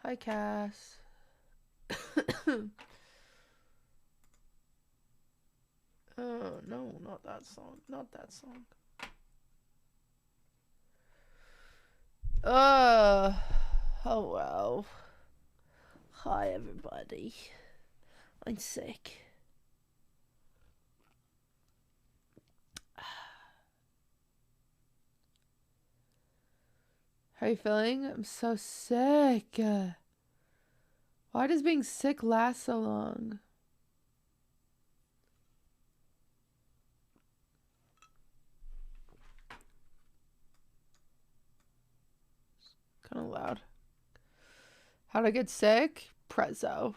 Hi, Cass. Oh, no, not that song. Not that song. Oh, well. Hi, everybody. I'm sick. How are you feeling? I'm so sick. Why does being sick last so long? Kind of loud. How'd I get sick? Prezzo.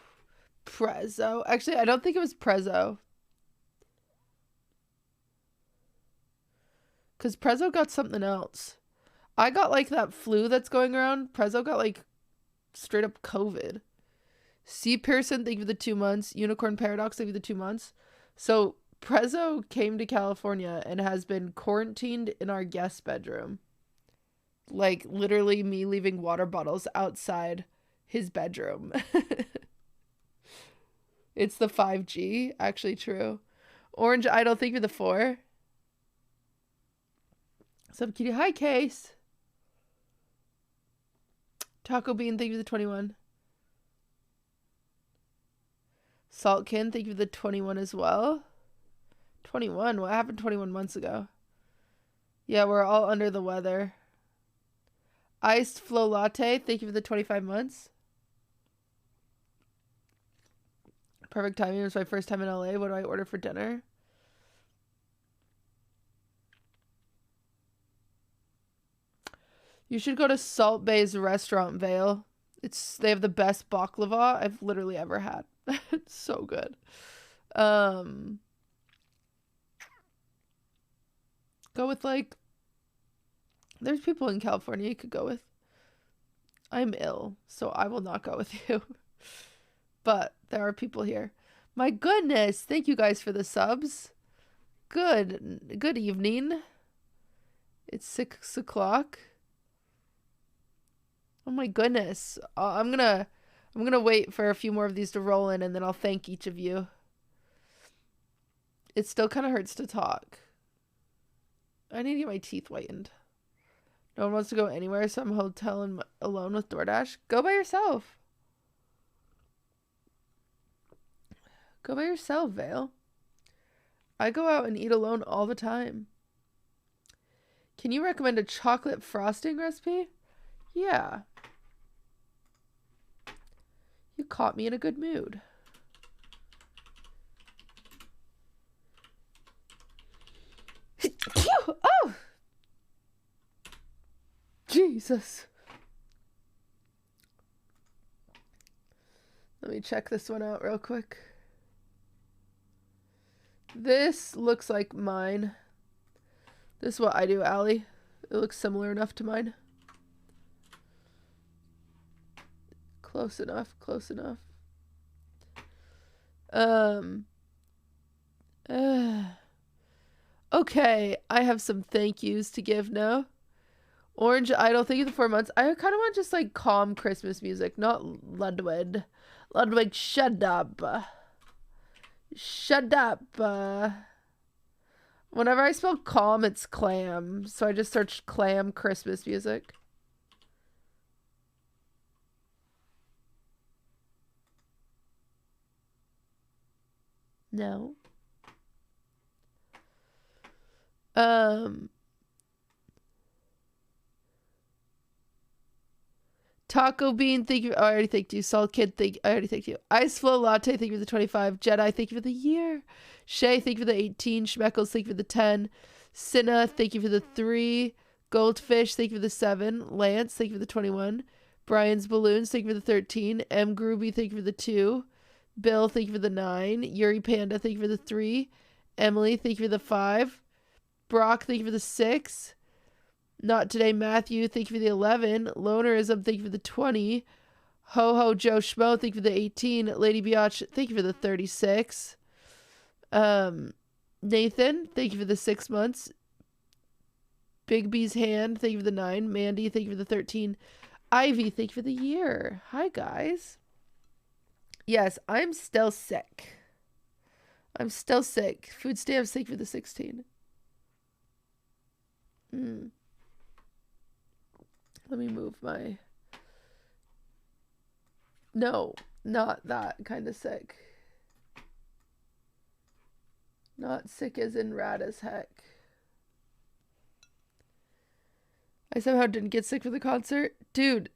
Actually, I don't think it was Prezzo. Because Prezzo got something else. I got like that flu that's going around. Prezzo got like straight up COVID. C. Pearson, thank you for the 2 months. Unicorn Paradox, thank you for the 2 months. So Prezzo came to California and has been quarantined in our guest bedroom. Like literally me leaving water bottles outside his bedroom. It's the 5G, actually true. Orange Idol, thank you for the 4. Sub Kitty, hi Case. Taco Bean, thank you for the 21. Saltkin, thank you for the 21 as well. 21? What happened 21 months ago? Yeah, we're all under the weather. Iced Flow Latte, thank you for the 25 months. Perfect timing. It was my first time in LA. What do I order for dinner? You should go to Salt Bay's restaurant, Vale. They have the best baklava I've literally ever had. It's so good. Go with like, there's people in California you could go with. I'm ill, so I will not go with you. But there are people here. My goodness, thank you guys for the subs. Good evening. It's 6 o'clock. Oh my goodness. I'm gonna wait for a few more of these to roll in, and then I'll thank each of you. It still kind of hurts to talk. I need to get my teeth whitened. No one wants to go anywhere, so I'm hoteling alone with DoorDash. Go by yourself. Go by yourself, Vale. I go out and eat alone all the time. Can you recommend a chocolate frosting recipe? Yeah. You caught me in a good mood. Oh! Jesus. Let me check this one out real quick. This looks like mine. This is what I do, Allie. It looks similar enough to mine. Close enough. Okay, I have some thank yous to give now. Orange Idol, thank you for the 4 months. I kind of want just like calm Christmas music, not Ludwig. Ludwig, shut up. Shut up. Whenever I spell calm, it's clam. So I just searched clam Christmas music. No. Taco Bean, thank you. Oh, I already thanked you. Salt Kid, I already thanked you. Ice Flow Latte, thank you for the 25. Jedi, thank you for the year. Shay, thank you for the 18. Schmeckles, thank you for the 10. Cinna, thank you for the 3. Goldfish, thank you for the 7. Lance, thank you for the 21. Brian's Balloons, thank you for the 13. M. Groovy, thank you for the 2. Bill, thank you for the 9. Yuri Panda, thank you for the 3. Emily, thank you for the 5. Brock, thank you for the 6. Not Today Matthew, thank you for the 11. Lonerism, thank you for the 20. Ho Ho Joe Schmo, thank you for the 18. Lady Biatch, thank you for the 36. Nathan, thank you for the 6 months. Big B's Hand, thank you for the 9. Mandy, thank you for the 13. Ivy, thank you for the year. Hi, guys. Yes, I'm still sick. I'm still sick. Food stamps, thank you for the 16. Let me move my... No, not that kind of sick. Not sick as in rad as heck. I somehow didn't get sick for the concert. Dude,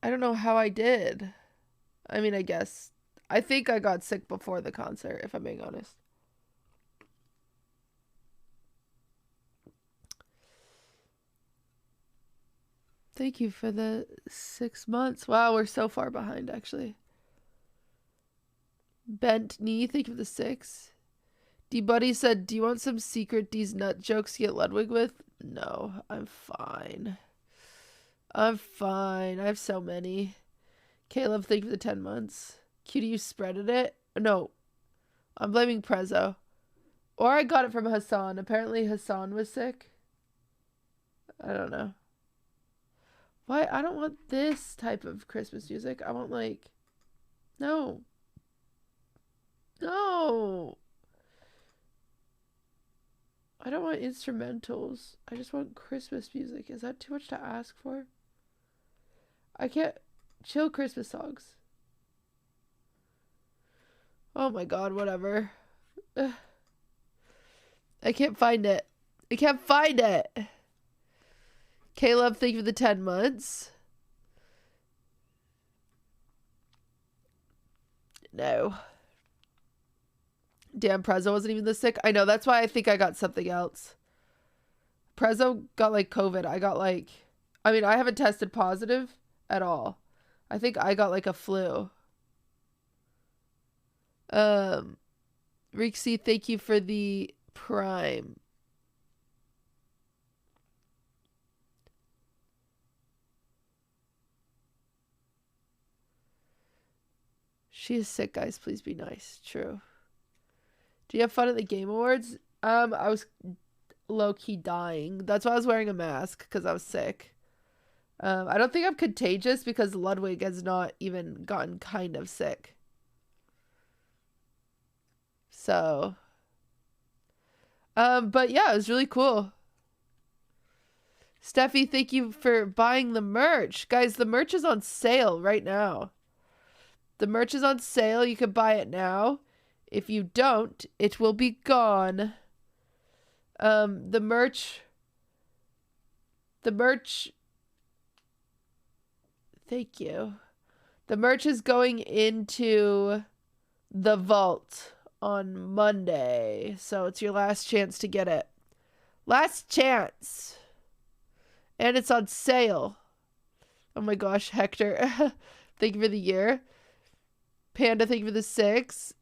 I don't know how I did. I mean, I guess. I think I got sick before the concert, if I'm being honest. Thank you for the 6 months. Wow, we're so far behind, actually. Bent knee, thank you for the 6. D-Buddy said, do you want some secret D's nut jokes to get Ludwig with? No, I'm fine. I'm fine. I have so many. Caleb, thank you for the 10 months. Cutie, you spreaded it? No. I'm blaming Prezzo. Or I got it from Hassan. Apparently Hassan was sick. I don't know. Why? I don't want this type of Christmas music. I want like... No. No. I don't want instrumentals. I just want Christmas music. Is that too much to ask for? I can't... Chill Christmas songs. Oh my god, whatever. Ugh. I can't find it. I can't find it. Caleb, thank you for the 10 months. No. Damn, Prezzo wasn't even this sick. I know, that's why I think I got something else. Prezzo got like COVID. I got like... I mean, I haven't tested positive at all. I think I got like a flu. Rixie, thank you for the Prime. She is sick, guys. Please be nice. True. Do you have fun at the Game Awards? I was low-key dying. That's why I was wearing a mask, because I was sick. I don't think I'm contagious because Ludwig has not even gotten kind of sick. So. But yeah, it was really cool. Steffi, thank you for buying the merch. Guys, the merch is on sale right now. The merch is on sale. You can buy it now. If you don't, it will be gone. The merch... Thank you. The merch is going into the vault on Monday. So it's your last chance to get it. Last chance. And it's on sale. Oh my gosh, Hector. Thank you for the year. Panda, thank you for the 6.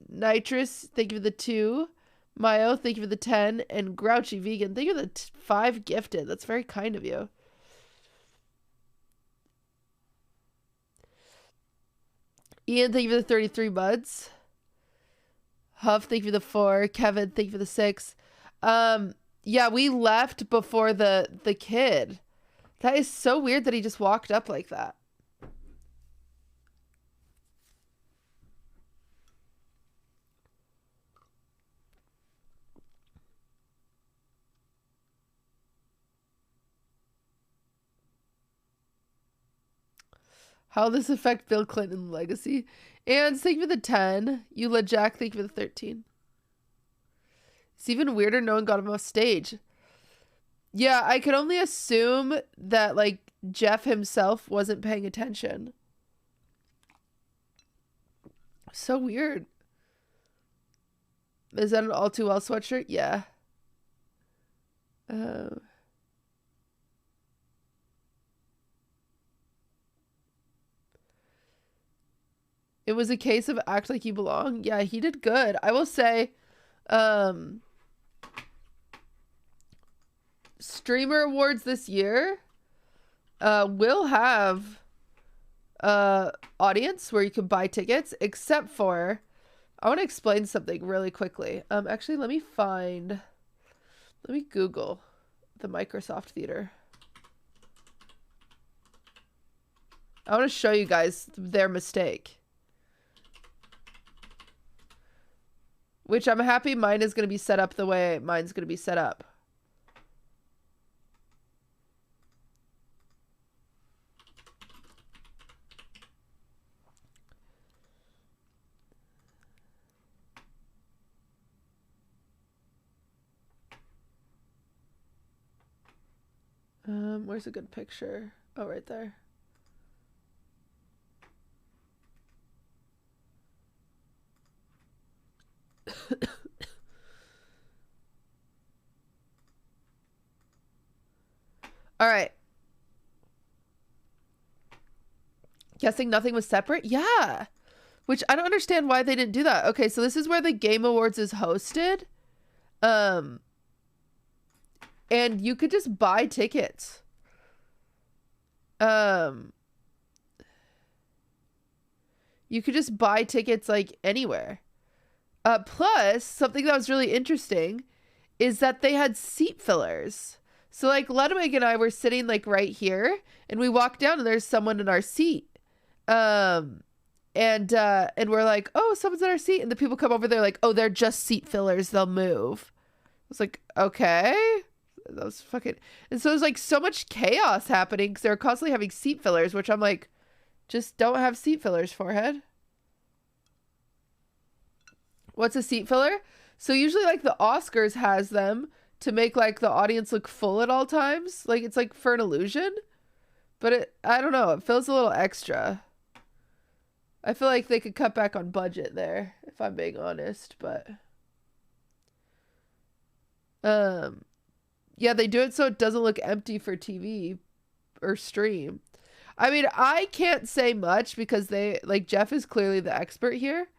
Nitrous, thank you for the 2. Mayo, thank you for the 10. And Grouchy Vegan, thank you for the 5 gifted. That's very kind of you. Ian, thank you for the 33 buds. Huff, thank you for the 4. Kevin, thank you for the 6. Yeah, we left before the kid. That is so weird that he just walked up like that. How will this affect Bill Clinton's legacy? And thank you for the 10. Eula Jack, thank you for the 13. It's even weirder no one got him off stage. Yeah, I could only assume that, like, Jeff himself wasn't paying attention. So weird. Is that an All Too Well sweatshirt? Yeah. It was a case of act like you belong. Yeah, he did good. I will say, Streamer Awards this year will have audience where you can buy tickets, except for, I want to explain something really quickly. Actually, let me Google the Microsoft Theater. I want to show you guys their mistake. Which I'm happy mine is going to be set up the way mine's going to be set up. Where's a good picture? Oh, right there. All right. Guessing nothing was separate? Yeah. Which I don't understand why they didn't do that. Okay, so this is where the Game Awards is hosted. And you could just buy tickets. You could just buy tickets like anywhere. Plus, something that was really interesting is that they had seat fillers. So like Ludwig and I were sitting like right here, and we walked down and there's someone in our seat. And we're like, oh, someone's in our seat. And the people come over, they're like, oh, they're just seat fillers. They'll move. I was like, okay. That was fucking... And so there's like so much chaos happening because they're constantly having seat fillers, which I'm like, just don't have seat fillers, forehead. What's a seat filler? So usually like the Oscars has them to make like the audience look full at all times. Like it's like for an illusion. But I don't know. It feels a little extra. I feel like they could cut back on budget there, if I'm being honest, but... Yeah, they do it so it doesn't look empty for TV or stream. I mean, I can't say much because they... Like, Jeff is clearly the expert here.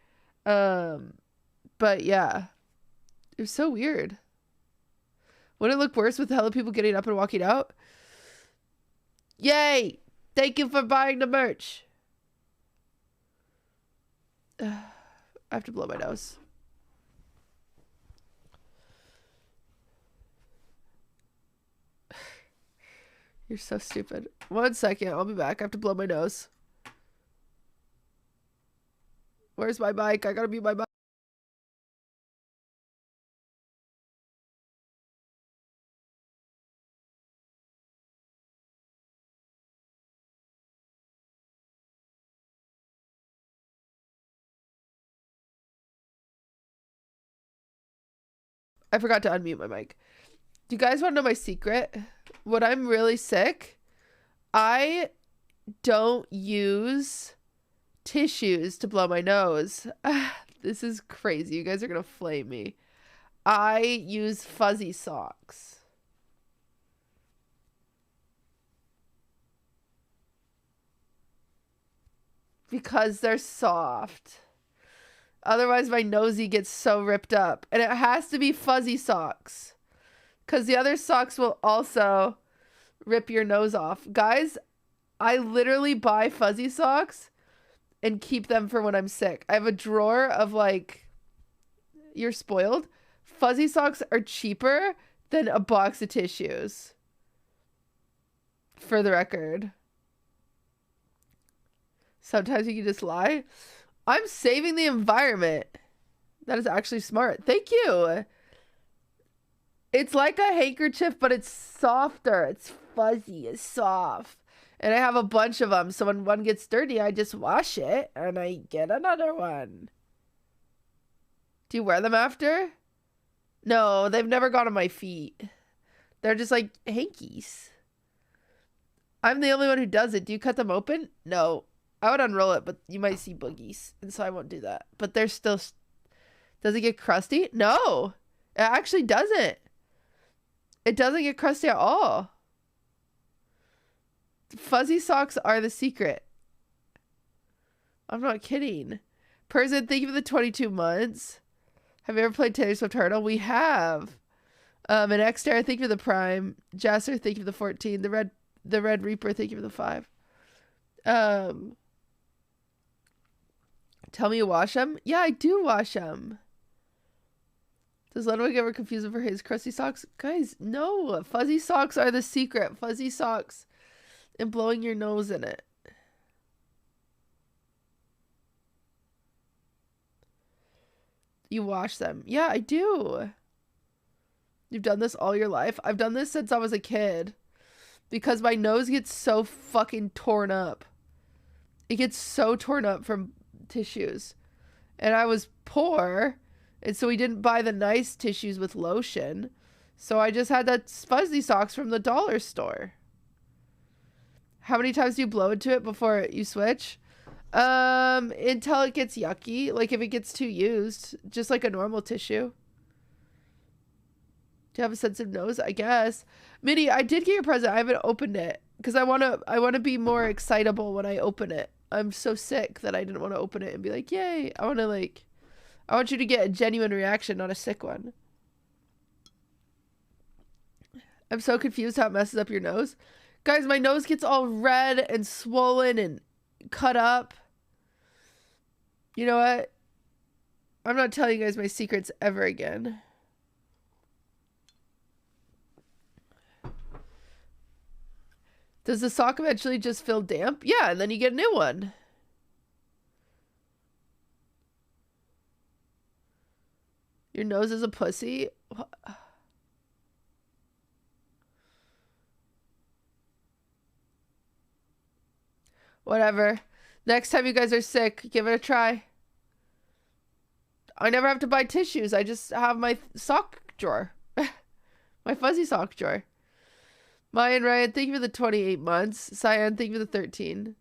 But yeah. It was so weird. Wouldn't it look worse with hella people getting up and walking out? Yay! Thank you for buying the merch. I have to blow my nose. You're so stupid. 1 second. I'll be back. I have to blow my nose. Where's my mic? I gotta mute my mic. I forgot to unmute my mic. Do you guys want to know my secret? When I'm really sick, I don't use tissues to blow my nose. This is crazy. You guys are going to flame me. I use fuzzy socks. Because they're soft. Otherwise, my nosy gets so ripped up. And it has to be fuzzy socks. Because the other socks will also rip your nose off. Guys, I literally buy fuzzy socks and keep them for when I'm sick. I have a drawer of like... You're spoiled. Fuzzy socks are cheaper than a box of tissues. For the record. Sometimes you can just lie. I'm saving the environment. That is actually smart. Thank you. It's like a handkerchief, but it's softer. It's fuzzy. It's soft. And I have a bunch of them. So when one gets dirty, I just wash it and I get another one. Do you wear them after? No, they've never gone on my feet. They're just like hankies. I'm the only one who does it. Do you cut them open? No. I would unroll it, but you might see boogies, and so I won't do that. But they're still... Does it get crusty? No! It actually doesn't. It doesn't get crusty at all. Fuzzy socks are the secret. I'm not kidding. Person, thank you for the 22 months. Have you ever played Taylor Swift Hurdle? We have. And Exter, thank you for the Prime. Jasser, thank you for the 14. The Red Reaper, thank you for the 5. Tell me you wash them? Yeah, I do wash them. Does Ludwig ever confuse him for his crusty socks? Guys, no. Fuzzy socks are the secret. Fuzzy socks and blowing your nose in it. You wash them. Yeah, I do. You've done this all your life? I've done this since I was a kid. Because my nose gets so fucking torn up. It gets so torn up from tissues. And I was poor. And so we didn't buy the nice tissues with lotion. So I just had that fuzzy socks from the dollar store. How many times do you blow into it before you switch? Until it gets yucky. Like if it gets too used. Just like a normal tissue. Do you have a sensitive nose? I guess. Minnie, I did get your present. I haven't opened it. Because I wanna be more excitable when I open it. I'm so sick that I didn't want to open it and be like, yay. I want you to get a genuine reaction, not a sick one. I'm so confused how it messes up your nose. Guys, my nose gets all red and swollen and cut up. You know what? I'm not telling you guys my secrets ever again. Does the sock eventually just feel damp? Yeah, and then you get a new one. Your nose is a pussy? Whatever. Next time you guys are sick, give it a try. I never have to buy tissues. I just have my sock drawer. My fuzzy sock drawer. Mayan Ryan, thank you for the 28 months. Cyan, thank you for the 13.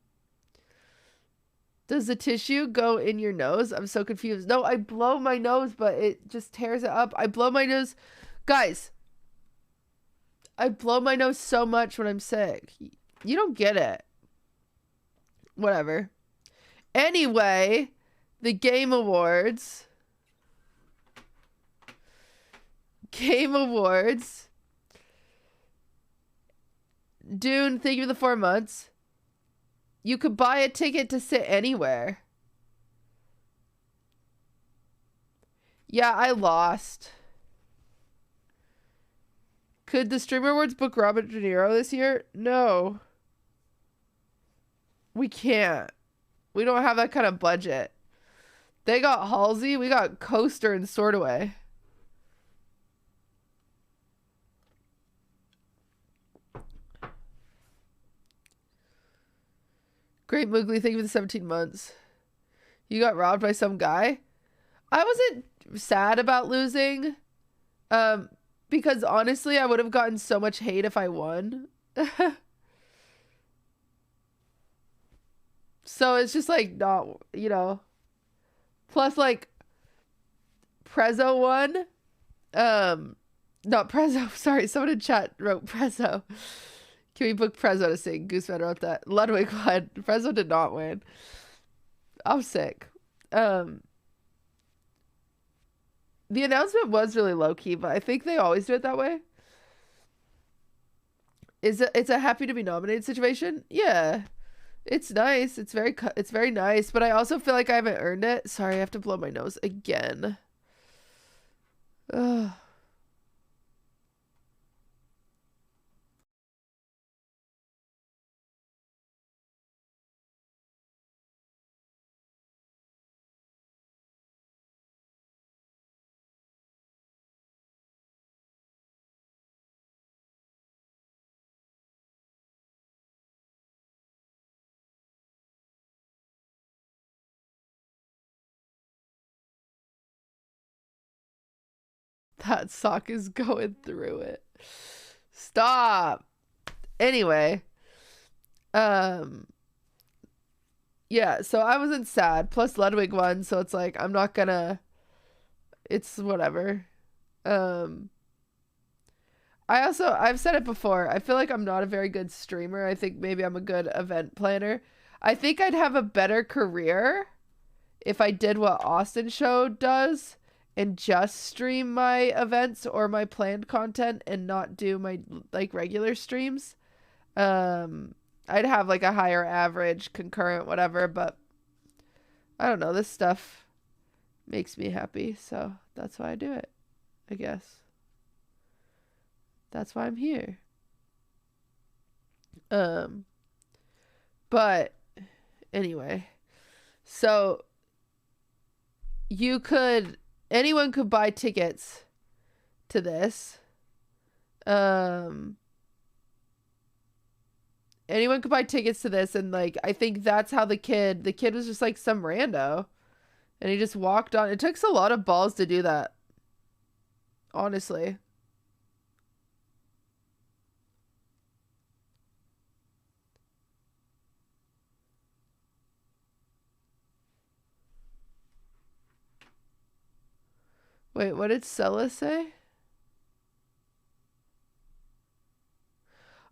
Does the tissue go in your nose? I'm so confused. No, I blow my nose, but it just tears it up. I blow my nose. Guys, I blow my nose so much when I'm sick. You don't get it. Whatever. Anyway, the Game Awards. Game Awards. Dune, thank you for the 4 months. You could buy a ticket to sit anywhere. Yeah, I lost. Could the Streamer Awards book Robert De Niro this year? No. We can't. We don't have that kind of budget. They got Halsey. We got Coaster and Swordaway. Great Moogly, thank you for the 17 months. You got robbed by some guy? I wasn't sad about losing. Because honestly, I would have gotten so much hate if I won. So it's just like not, you know. Plus like Prezzo won. Not Prezzo, sorry, someone in chat wrote Prezzo. Can we book Prezzo to sing? Gooseman wrote that. Ludwig won. Prezzo did not win. I'm sick. The announcement was really low-key, but I think they always do it that way. It's a happy to be nominated situation? Yeah. It's nice. It's very nice, but I also feel like I haven't earned it. Sorry, I have to blow my nose again. Ugh. That sock is going through it. Stop. Anyway. Yeah, so I wasn't sad. Plus Ludwig won, so it's like, I'm not gonna... It's whatever. I've said it before. I feel like I'm not a very good streamer. I think maybe I'm a good event planner. I think I'd have a better career if I did what Austin Show does and just stream my events or my planned content and not do my like regular streams. I'd have like a higher average, concurrent, whatever, but I don't know. This stuff makes me happy, so that's why I do it, I guess. That's why I'm here. But anyway, so you could anyone could buy tickets to this. Anyone could buy tickets to this, and like I think that's how the kid was just like some rando, and he just walked on. It takes a lot of balls to do that, honestly. Wait, what did Sella say?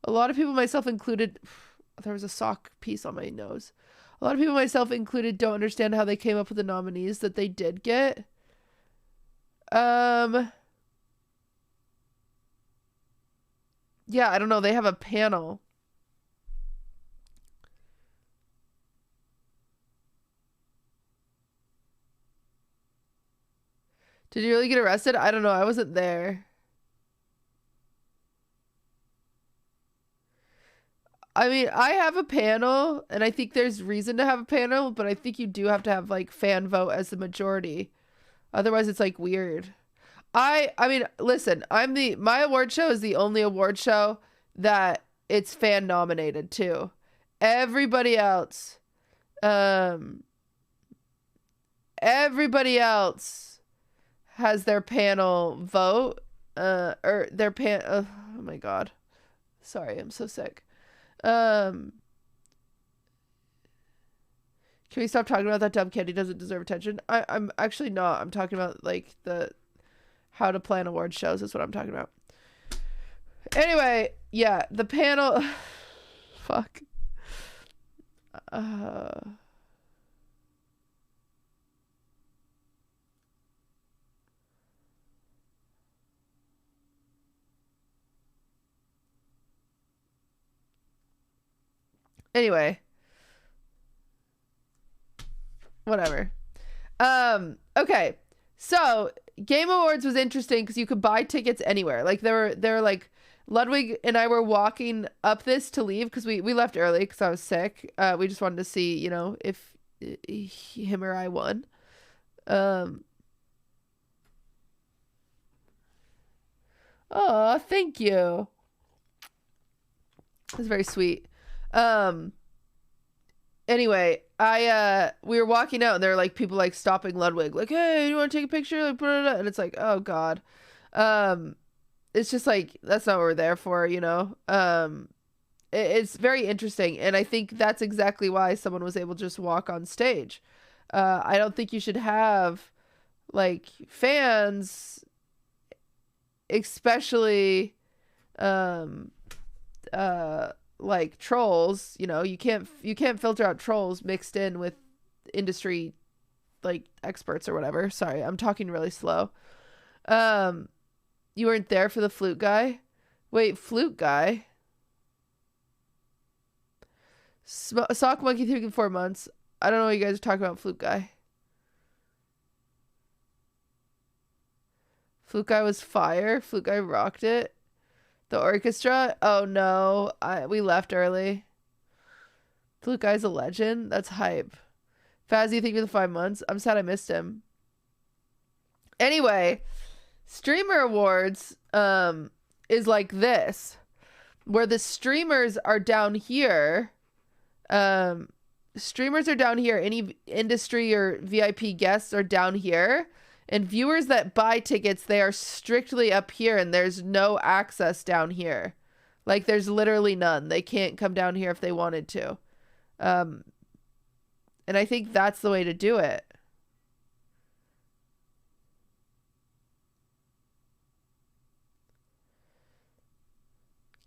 A lot of people, myself included, there was a sock piece on my nose. A lot of people, myself included, don't understand how they came up with the nominees that they did get. Yeah, I don't know. They have a panel. Did you really get arrested? I don't know. I wasn't there. I mean, I have a panel, and I think there's reason to have a panel, but I think you do have to have, like, fan vote as the majority. Otherwise, it's, like, weird. I mean, listen, my award show is the only award show that it's fan nominated, too. Everybody else has their panel vote, or their oh my god. Sorry, I'm so sick. Can we stop talking about that dumb kid? He doesn't deserve attention. I'm actually not. I'm talking about like the how to plan award shows is what I'm talking about. Anyway, yeah, the panel. Fuck. Anyway. Whatever. Okay. So, Game Awards was interesting because you could buy tickets anywhere. Like, there were like, Ludwig and I were walking up this to leave because we left early because I was sick. We just wanted to see, you know, if him or I won. Oh, thank you. That's very sweet. Anyway, we were walking out and there were like people like stopping Ludwig, like, hey, you want to take a picture? Like, blah, blah, blah. And it's like, oh god. It's just like, that's not what we're there for, you know? It's very interesting. And I think that's exactly why someone was able to just walk on stage. I don't think you should have like fans, especially, like trolls, you know, you can't filter out trolls mixed in with industry like experts or whatever. Sorry, I'm talking really slow. You weren't there for the flute guy? Wait, flute guy? Sock monkey 3 and 4 months. I don't know what you guys are talking about. Flute guy. Flute guy was fire. Flute guy rocked it. The orchestra? Oh no, we left early. Flute guy's a legend. That's hype. Fazzy, thank you for the 5 months. I'm sad I missed him. Anyway, Streamer Awards is like this, where the streamers are down here. Streamers are down here. Any industry or VIP guests are down here. And viewers that buy tickets, they are strictly up here, and there's no access down here. Like, there's literally none. They can't come down here if they wanted to. And I think that's the way to do it.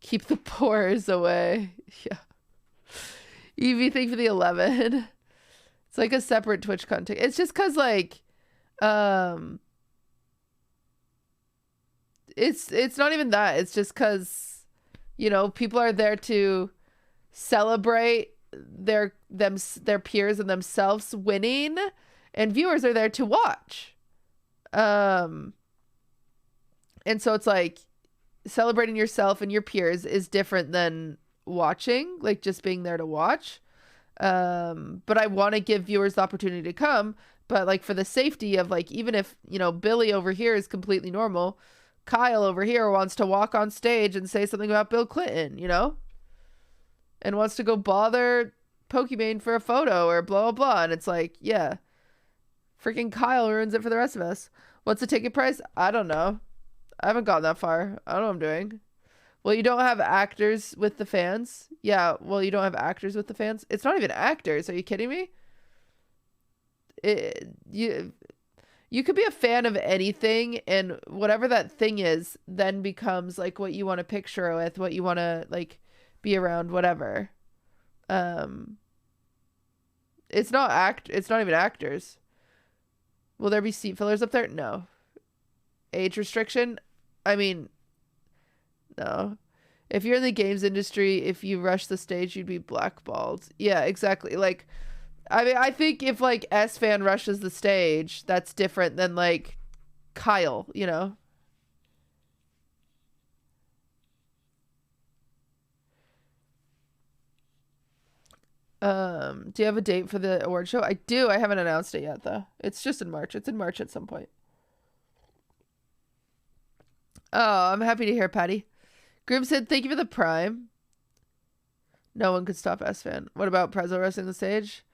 Keep the pores away. Yeah. Evie, thank you for the 11. It's like a separate Twitch content. It's just because, like, it's not even that. It's just because, you know, people are there to celebrate their peers and themselves winning, and viewers are there to watch. And so it's like celebrating yourself and your peers is different than watching, like just being there to watch. But I want to give viewers the opportunity to come But like for the safety of like, even if, you know, Billy over here is completely normal, Kyle over here wants to walk on stage and say something about Bill Clinton, you know, and wants to go bother Pokimane for a photo or blah, blah, blah. And it's like, yeah, freaking Kyle ruins it for the rest of us. What's the ticket price? I don't know. I haven't gotten that far. I don't know what I'm doing. Well, you don't have actors with the fans. Yeah, well, you don't have actors with the fans. It's not even actors. Are you kidding me? You could be a fan of anything, and whatever that thing is then becomes like what you want to picture with, what you want to like be around, whatever. It's not even actors. Will there be seat fillers up there? No. Age restriction? I mean, no. If you're in the games industry, if you rush the stage, you'd be blackballed. Yeah, exactly. Like, I mean, I think if like S-Fan rushes the stage, that's different than like Kyle, you know? Do you have a date for the award show? I do. I haven't announced it yet, though. It's just in March. It's in March at some point. Oh, I'm happy to hear, Patty. Grim said, thank you for the prime. No one could stop S-Fan. What about Prezzo wrestling the stage?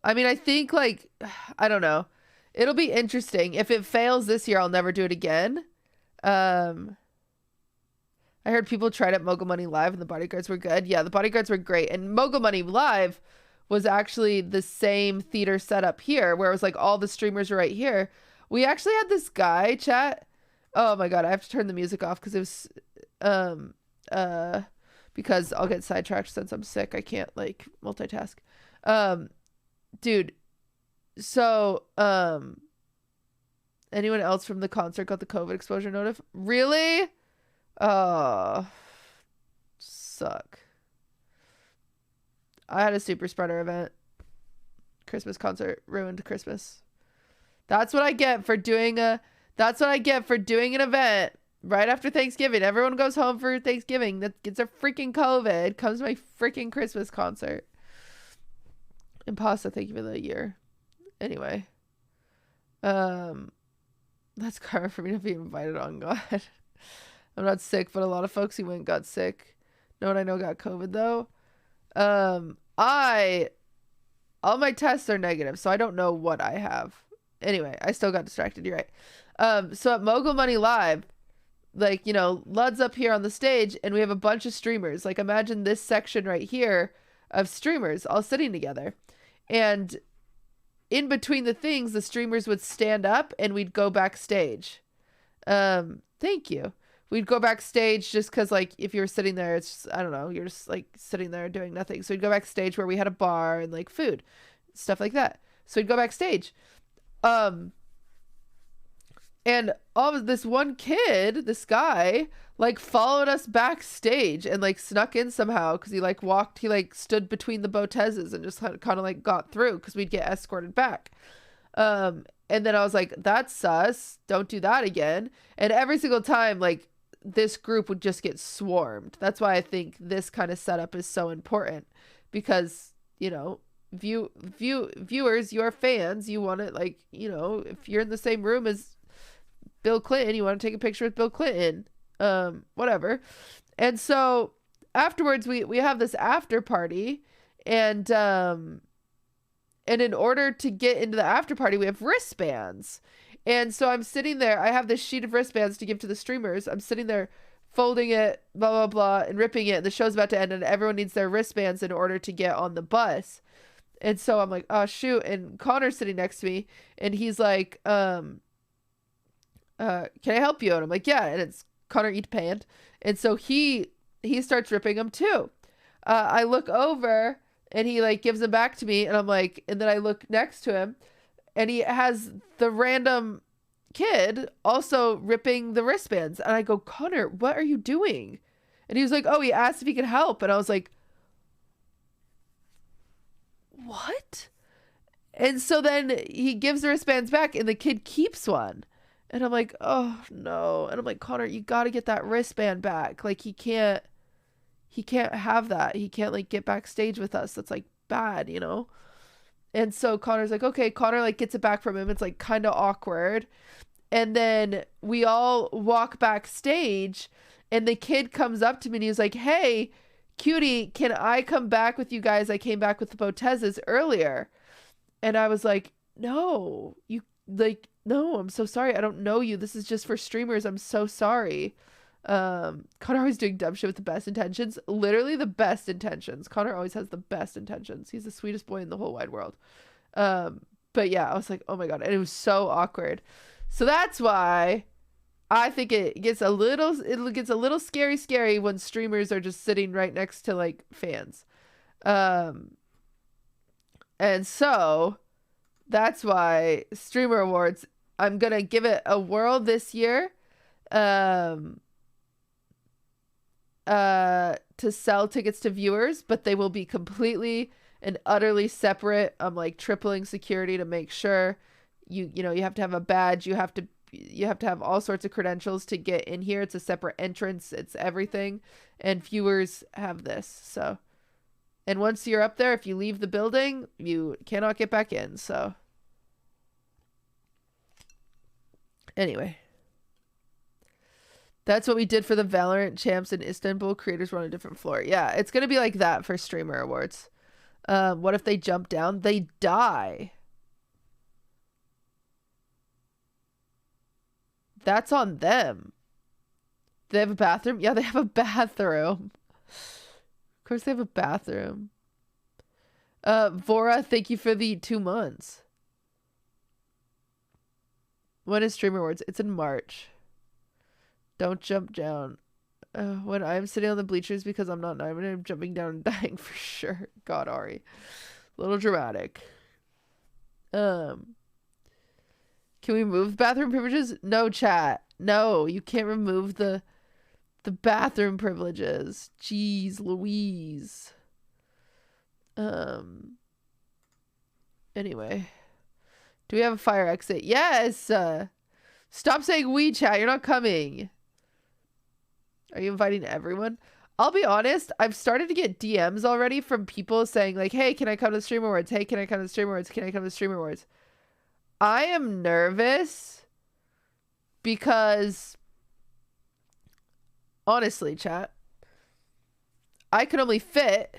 I mean, I think, like, I don't know. It'll be interesting. If it fails this year, I'll never do it again. I heard people tried at Mogul Money Live and the bodyguards were good. Yeah, the bodyguards were great. And Mogul Money Live was actually the same theater setup here, where it was like all the streamers were right here. We actually had this guy, chat. Oh my God, I have to turn the music off because it was, because I'll get sidetracked since I'm sick. I can't like multitask. Dude, so, anyone else from the concert got the COVID exposure notif? Really? Oh, suck. I had a super spreader event. Christmas concert ruined Christmas. That's what I get for doing an event right after Thanksgiving. Everyone goes home for Thanksgiving. That gets a freaking COVID. Comes to my freaking Christmas concert. Impasta, thank you for the year. Anyway. That's karma for me to be invited on, God. I'm not sick, but a lot of folks who went got sick. No one I know got COVID though. All my tests are negative, so I don't know what I have. Anyway, I still got distracted. You're right. So at Mogul Money Live, like, you know, Lud's up here on the stage and we have a bunch of streamers. Like, imagine this section right here of streamers all sitting together. And in between the things, the streamers would stand up and we'd go backstage. Thank you. We'd go backstage just because, like, if you were sitting there, it's just, I don't know, you're just, like, sitting there doing nothing. So we'd go backstage where we had a bar and, like, food, stuff like that. So we'd go backstage. And all of this one kid, this guy, like, followed us backstage and, like, snuck in somehow because he, like, stood between the Botezes and just kind of, like, got through because we'd get escorted back. And then I was like, that's sus. Don't do that again. And every single time, like, this group would just get swarmed. That's why I think this kind of setup is so important because, you know, viewers, your fans, you want to, like, you know, if you're in the same room as Bill Clinton, you want to take a picture with Bill Clinton, whatever. And so afterwards we have this after party and in order to get into the after party, we have wristbands. And so I'm sitting there, I have this sheet of wristbands to give to the streamers. I'm sitting there folding it, blah, blah, blah, and ripping it. And the show's about to end and everyone needs their wristbands in order to get on the bus. And so I'm like, oh, shoot. And Connor's sitting next to me and he's like, can I help you? And I'm like, yeah. And it's Connor eat pant. And so he starts ripping them too. I look over and he like gives them back to me. And I'm like, and then I look next to him and he has the random kid also ripping the wristbands. And I go, Connor, what are you doing? And he was like, oh, he asked if he could help. And I was like, what? And so then he gives the wristbands back and the kid keeps one. And I'm like, oh no. And I'm like, Connor, you got to get that wristband back. Like he can't have that. He can't like get backstage with us. That's like bad, you know? And so Connor's like, okay. Connor like gets it back from him. It's like kind of awkward. And then we all walk backstage and the kid comes up to me and he was like, hey, Cutie, can I come back with you guys? I came back with the Botezes earlier. And I was like, no, you like, no, I'm so sorry. I don't know you. This is just for streamers. I'm so sorry. Connor always doing dumb shit with the best intentions. Literally the best intentions. Connor always has the best intentions. He's the sweetest boy in the whole wide world. But yeah, I was like, oh my God. And it was so awkward. So that's why I think it gets a little scary when streamers are just sitting right next to like fans. And so that's why Streamer Awards, I'm going to give it a whirl this year. To sell tickets to viewers, but they will be completely and utterly separate. I'm like tripling security to make sure you have to have a badge. You have to have all sorts of credentials to get in here. It's a separate entrance. It's everything. And viewers have this. So, and once you're up there, if you leave the building, you cannot get back in. So anyway, that's what we did for the Valorant champs in Istanbul. Creators were on a different floor. Yeah, it's going to be like that for Streamer Awards. What if they jump down? They die. That's on them. They have a bathroom? Yeah, they have a bathroom. Of course they have a bathroom. Vora, thank you for the 2 months. When is Streamer Awards? It's in March. Don't jump down. When I'm sitting on the bleachers because I'm not nominated, I'm jumping down and dying for sure. God, Ari. A little dramatic. Can we move bathroom privileges? No, chat. No, you can't remove the bathroom privileges. Jeez Louise. Anyway. Do we have a fire exit? Yes! Stop saying we, chat. You're not coming. Are you inviting everyone? I'll be honest, I've started to get DMs already from people saying like, hey, can I come to the Stream Awards? Hey, can I come to the Stream Awards? Can I come to the Stream Awards? I am nervous because honestly, chat, I could only fit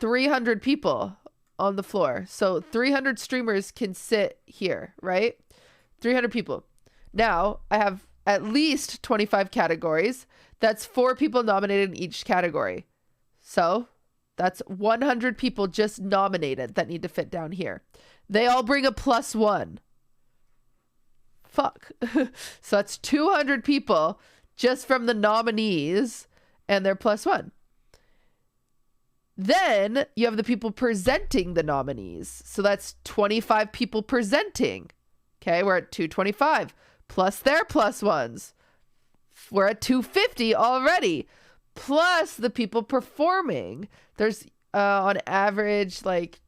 300 people on the floor. So 300 streamers can sit here, right? 300 people. Now I have at least 25 categories. That's 4 people nominated in each category. So that's 100 people just nominated that need to fit down here. They all bring a +1. Fuck. So that's 200 people just from the nominees and their +1. Then you have the people presenting the nominees. So that's 25 people presenting. Okay, we're at 225 plus their +1s. We're at 250 already. Plus the people performing. There's on average like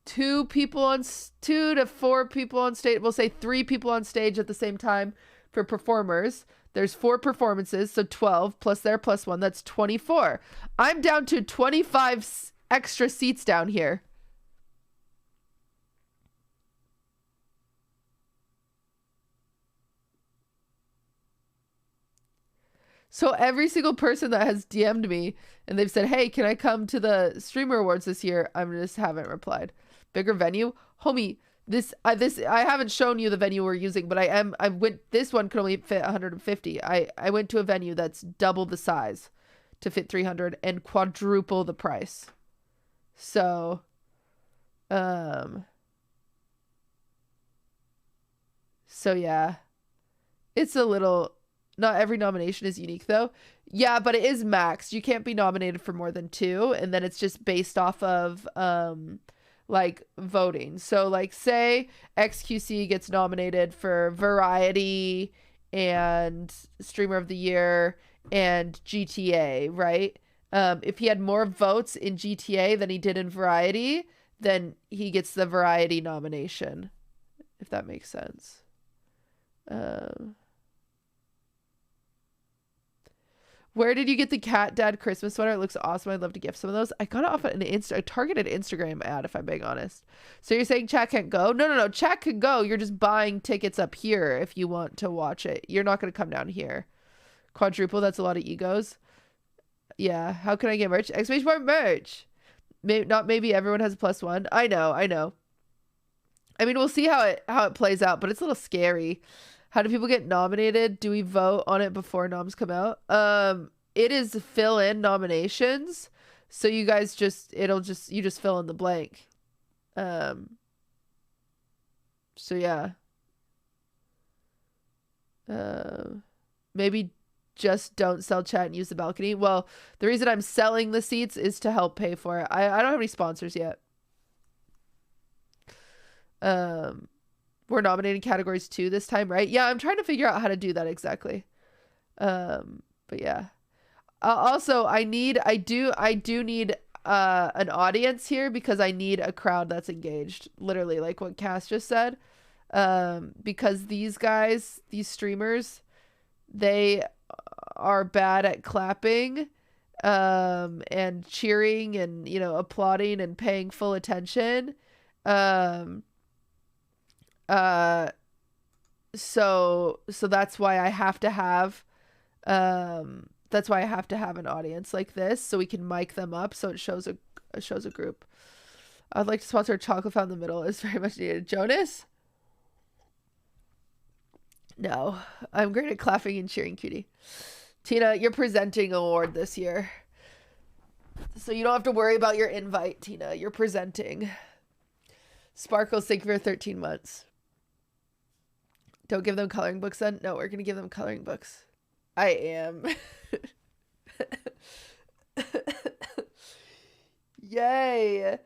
2 to 4 people on stage. We'll say 3 people on stage at the same time for performers. There's 4 performances, so 12 plus their +1. That's 24. I'm down to 25 extra seats down here. So every single person that has DM'd me and they've said, hey, can I come to the Streamer Awards this year? I just haven't replied. Bigger venue? Homie, this I haven't shown you the venue we're using, but this one could only fit 150. I went to a venue that's double the size to fit 300 and quadruple the price. So, yeah, it's a little, not every nomination is unique though. Yeah, but it is maxed. You can't be nominated for more than 2. And then it's just based off of, like voting. So like say XQC gets nominated for Variety and Streamer of the Year and GTA, right? If he had more votes in GTA than he did in Variety, then he gets the Variety nomination, if that makes sense. Where did you get the cat dad Christmas sweater? It looks awesome. I'd love to gift some of those. I got it off a targeted Instagram ad, if I'm being honest. So you're saying chat can't go? No. Chat can go. You're just buying tickets up here if you want to watch it. You're not going to come down here. Quadruple, that's a lot of egos. Yeah. How can I get merch? Exclamation point merch. Maybe everyone has a +1. I know. I mean, we'll see how it plays out, but it's a little scary. How do people get nominated? Do we vote on it before noms come out? It is fill in nominations. So you guys you just fill in the blank. So yeah. Maybe just don't sell chat and use the balcony. Well, the reason I'm selling the seats is to help pay for it. I don't have any sponsors yet. We're nominating categories 2 this time, right? Yeah, I'm trying to figure out how to do that exactly. But yeah. Also, I do need an audience here because I need a crowd that's engaged. Literally, like what Cass just said. Because these guys, these streamers, they are bad at clapping, and cheering and, applauding and paying full attention. So that's why I have to have an audience like this so we can mic them up so it shows a group. I'd like to sponsor a chocolate fountain in the middle. It's very much needed. Jonas? No, I'm great at clapping and cheering, cutie. Tina, you're presenting an award this year, so you don't have to worry about your invite, Tina. You're presenting. Sparkles, thank you for 13 months. Don't give them coloring books then? No, we're going to give them coloring books. I am. Yay.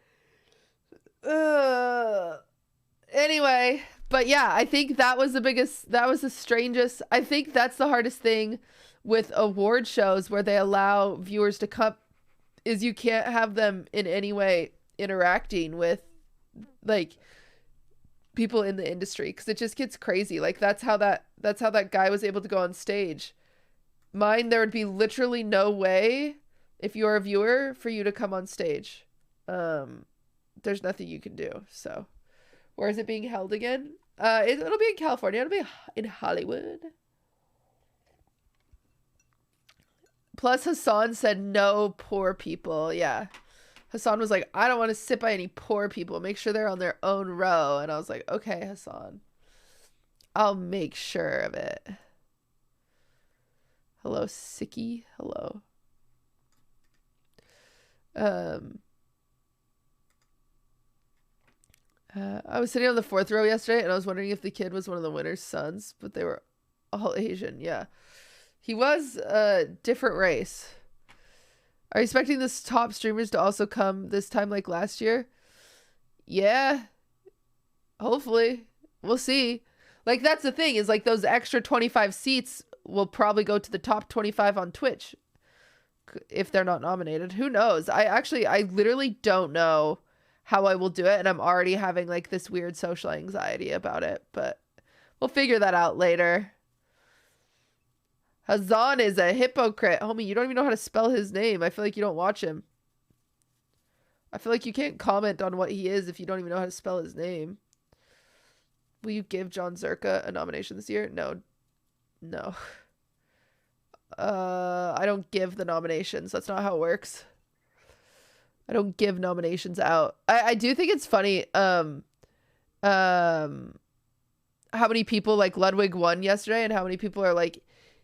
Anyway, but yeah, I think that was the strangest. I think that's the hardest thing with award shows where they allow viewers to come, is you can't have them in any way interacting with like people in the industry, because it just gets crazy. Like that's how that guy was able to go on stage. Mine, there would be literally no way, if you're a viewer, for you to come on stage. There's nothing you can do. So where is it being held again? It'll be in California. It'll be in Hollywood. Plus Hassan said no poor people. Yeah, Hassan was like, I don't want to sit by any poor people. Make sure they're on their own row. And I was like, okay, Hassan, I'll make sure of it. Hello, Sicky. Hello. I was sitting on the 4th row yesterday and I was wondering if the kid was one of the winner's sons, but they were all Asian. Yeah. He was a different race. Are you expecting this top streamers to also come this time like last year? Yeah. Hopefully. We'll see. Like, that's the thing, is like those extra 25 seats will probably go to the top 25 on Twitch if they're not nominated. Who knows? I literally don't know how I will do it, and I'm already having like this weird social anxiety about it, but we'll figure that out later. Hazan is a hypocrite. Homie, you don't even know how to spell his name. I feel like you don't watch him. I feel like you can't comment on what he is if you don't even know how to spell his name. Will you give John Zerka a nomination this year? No. I don't give the nominations. That's not how it works. I don't give nominations out. I do think it's funny how many people like Ludwig won yesterday and how many people are like,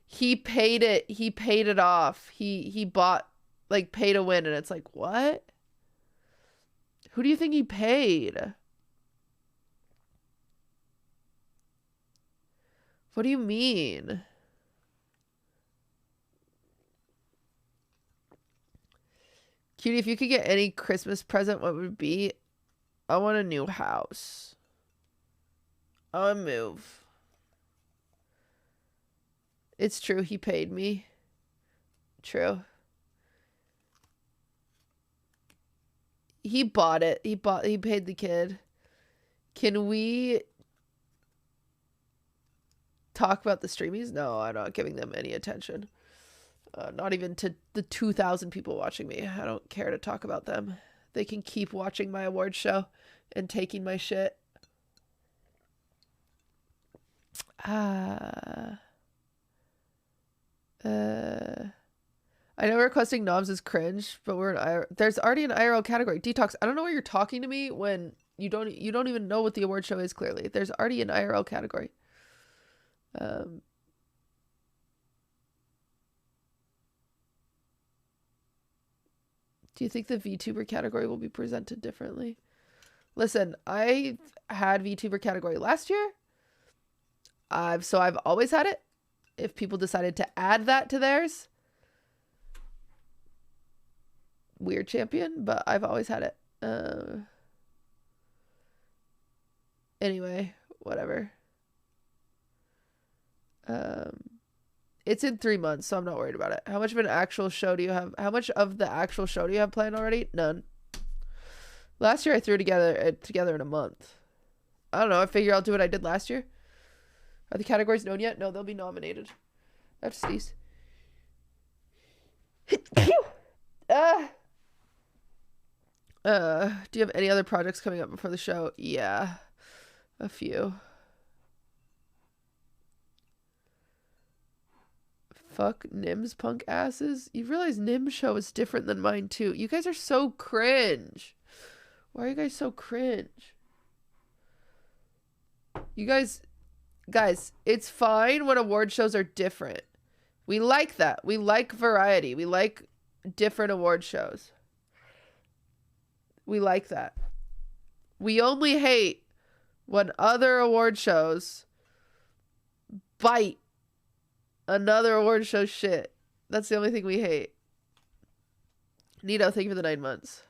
he paid it off. He bought, like, pay to win, and it's like, what? Who do you think he paid? What do you mean? Cutie, if you could get any Christmas present, what would it be? I want a new house. I want to move. It's true, he paid me. True. He bought it. He paid the kid. Can we talk about the streamies? No, I'm not giving them any attention. Not even to the 2,000 people watching me. I don't care to talk about them. They can keep watching my award show and taking my shit. I know requesting noms is cringe, but we're in there's already an IRL category. Detox, I don't know why you're talking to me when you don't even know what the award show is. Clearly there's already an IRL category. Do you think the VTuber category will be presented differently? Listen, I had VTuber category last year. So I've always had it. If people decided to add that to theirs, weird champion, but I've always had it. Anyway, whatever. It's in 3 months, so I'm not worried about it. How much of an actual show do you have? How much of the actual show do you have planned already? None. Last year I threw together in a month. I don't know. I figure I'll do what I did last year. Are the categories known yet? No, they'll be nominated. I have to sneeze. Do you have any other projects coming up before the show? Yeah, a few. Fuck Nim's punk asses. You realize Nim's show is different than mine too. You guys are so cringe. Why are you guys so cringe? You guys, it's fine when award shows are different. We like that. We like variety. We like different award shows. We like that. We only hate when other award shows bite another award show shit. That's the only thing we hate. Nito, thank you for the 9 months.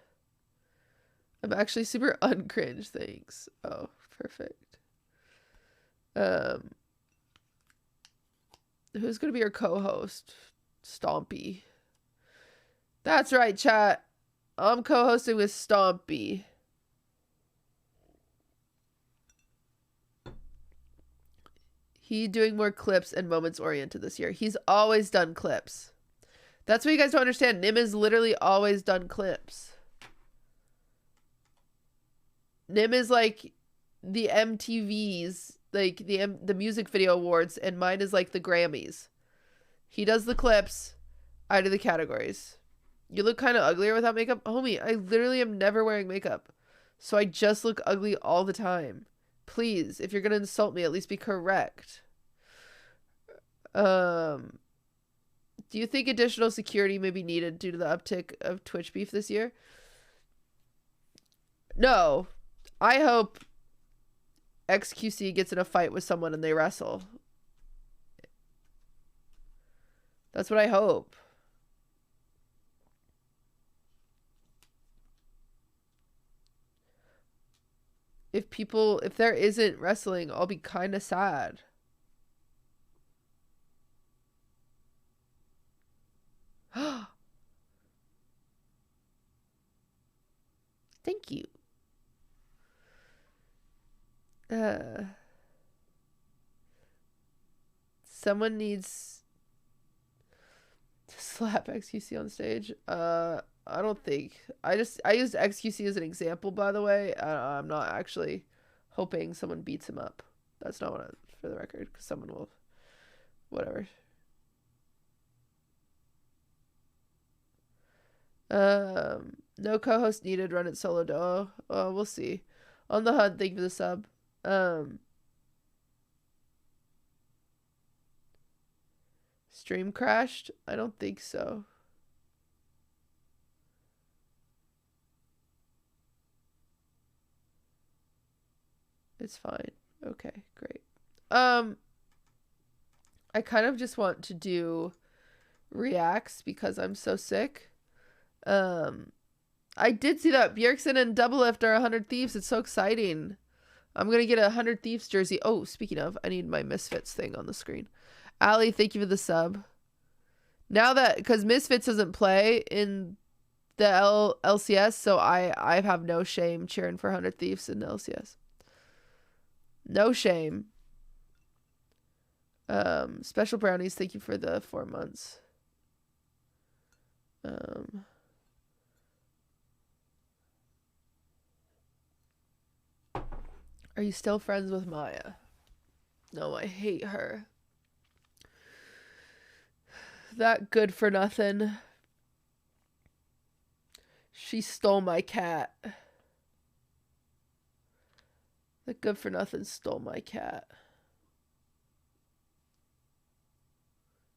I'm actually super uncringe, thanks. Oh, perfect. Who's gonna be your co-host? Stompy. That's right, chat. I'm co-hosting with Stompy. He doing more clips and moments oriented this year. He's always done clips. That's what you guys don't understand. Nim has literally always done clips. Nim is like the MTVs, like the music video awards, and mine is like the Grammys. He does the clips, I do the categories. You look kind of uglier without makeup. Homie, I literally am never wearing makeup. So I just look ugly all the time. Please, if you're going to insult me, at least be correct. Do you think additional security may be needed due to the uptick of Twitch beef this year? No. I hope XQC gets in a fight with someone and they wrestle. That's what I hope. If there isn't wrestling, I'll be kind of sad. Thank you. Someone needs to slap XQC on stage. I don't think. I used XQC as an example, by the way. I'm not actually hoping someone beats him up. That's not what for the record, because someone will. Whatever. No co-host needed. Run it solo duo. We'll see. On the hunt. Thank you for the sub. Stream crashed? I don't think so. It's fine. Okay, great. I kind of just want to do reacts because I'm so sick. I did see that Bjergsen and Double Lift are 100 Thieves. It's so exciting. I'm going to get a 100 Thieves jersey. Oh, speaking of, I need my Misfits thing on the screen. Ali, thank you for the sub. Now that, because Misfits doesn't play in the LCS, so I have no shame cheering for 100 Thieves in the LCS. No shame. Special Brownies, thank you for the 4 months. Are you still friends with Maya? No, I hate her. That good for nothing. She stole my cat. That good for nothing stole my cat.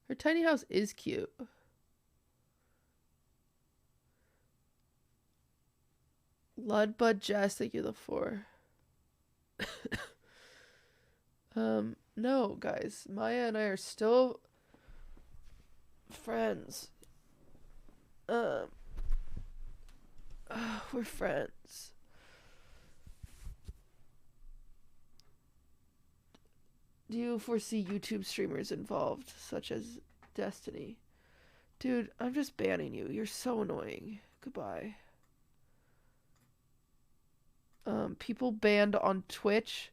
Her tiny house is cute. Ludbud Jazz, thank you the 4. No, guys. Maya and I are still friends. We're friends. Do you foresee YouTube streamers involved, such as Destiny? Dude, I'm just banning you. You're so annoying. Goodbye. People banned on Twitch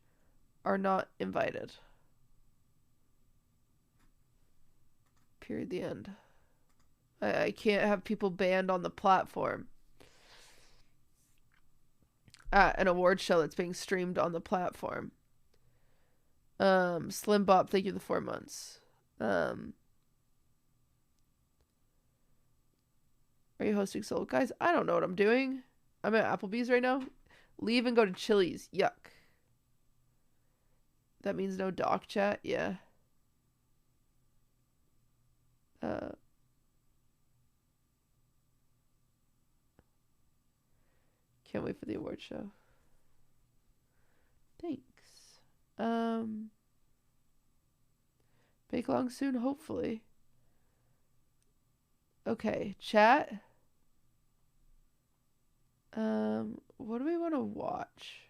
are not invited. Period. The end. I can't have people banned on the platform. At an award show that's being streamed on the platform. Slim Bop, thank you for the 4 months. Are you hosting solo? Guys, I don't know what I'm doing. I'm at Applebee's right now. Leave and go to Chili's. Yuck. That means no doc chat? Yeah. Can't wait for the award show. Thanks. Bake along soon, hopefully. Okay, chat. What do we want to watch?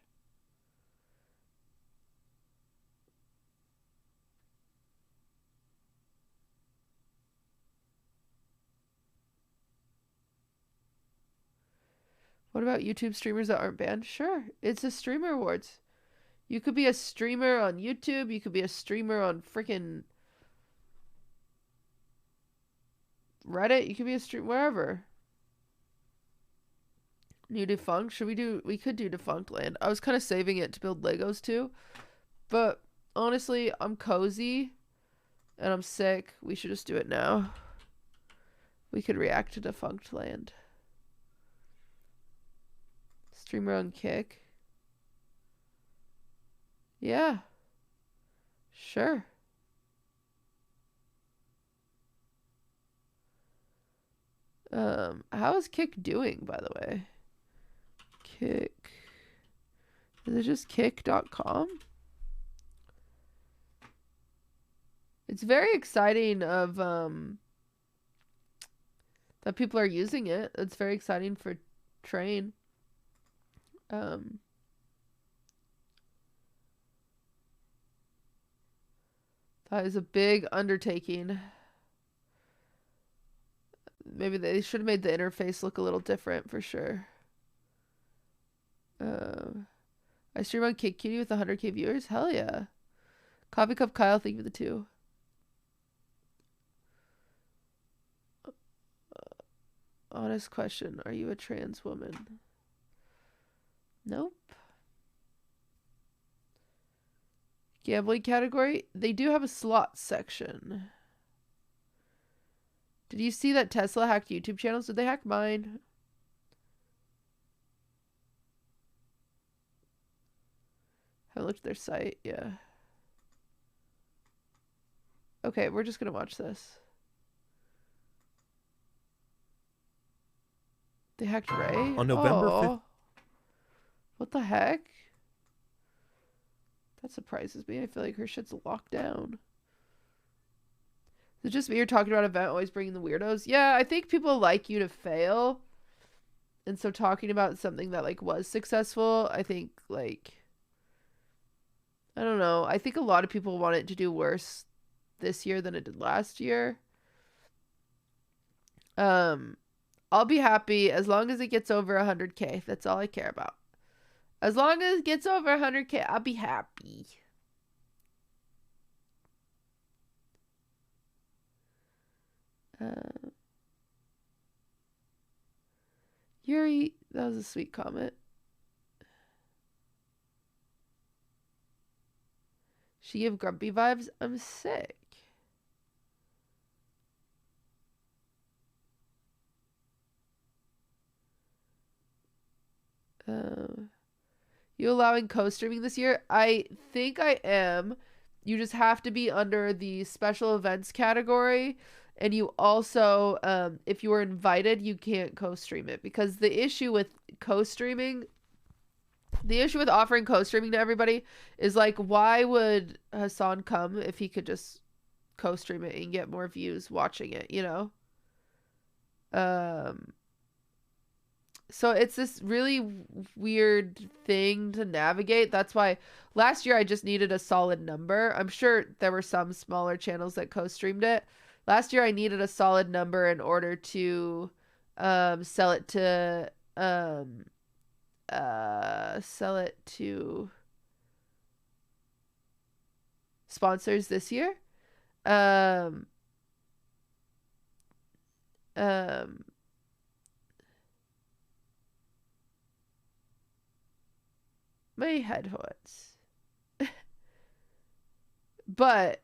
What about YouTube streamers that aren't banned? Sure, it's a streamer awards. You could be a streamer on YouTube. You could be a streamer on freaking Reddit. You could be a streamer wherever. New Defunct. Should we do? We could do Defunct Land. I was kind of saving it to build Legos too, but honestly, I'm cozy and I'm sick. We should just do it now. We could react to Defunct Land. Streamer on Kick. Yeah. Sure. How is Kick doing, by the way? Kick. Is it just kick.com? It's very exciting of that people are using it. It's very exciting for Train. That is a big undertaking. Maybe they should have made the interface look a little different for sure. I stream on Kick Cutie with 100k viewers. Hell yeah. Coffee Cup Kyle, thank you for the 2. Honest question. Are you a trans woman? Nope. Gambling category. They do have a slot section. Did you see that Tesla hacked YouTube channels? Did they hack mine? Haven't looked at their site. Yeah. Okay, we're just gonna watch this. They hacked Ray? On November 5th. What the heck? That surprises me. I feel like her shit's locked down. Is it just me you're talking about event always bringing the weirdos? Yeah, I think people like you to fail. And so talking about something that like was successful, I think like I don't know. I think a lot of people want it to do worse this year than it did last year. I'll be happy as long as it gets over 100k. That's all I care about. As long as it gets over 100k, I'll be happy. Yuri, that was a sweet comment. She gave grumpy vibes. I'm sick. You allowing co-streaming this year? I think I am. You just have to be under the special events category. And you also, if you were invited, you can't co-stream it. Because the issue with co-streaming, the issue with offering co-streaming to everybody is like, why would Hassan come if he could just co-stream it and get more views watching it, you know? So it's this really weird thing to navigate. That's why last year I just needed a solid number. I'm sure there were some smaller channels that co-streamed it. Last year I needed a solid number in order to sell it to sponsors this year. My head hurts. But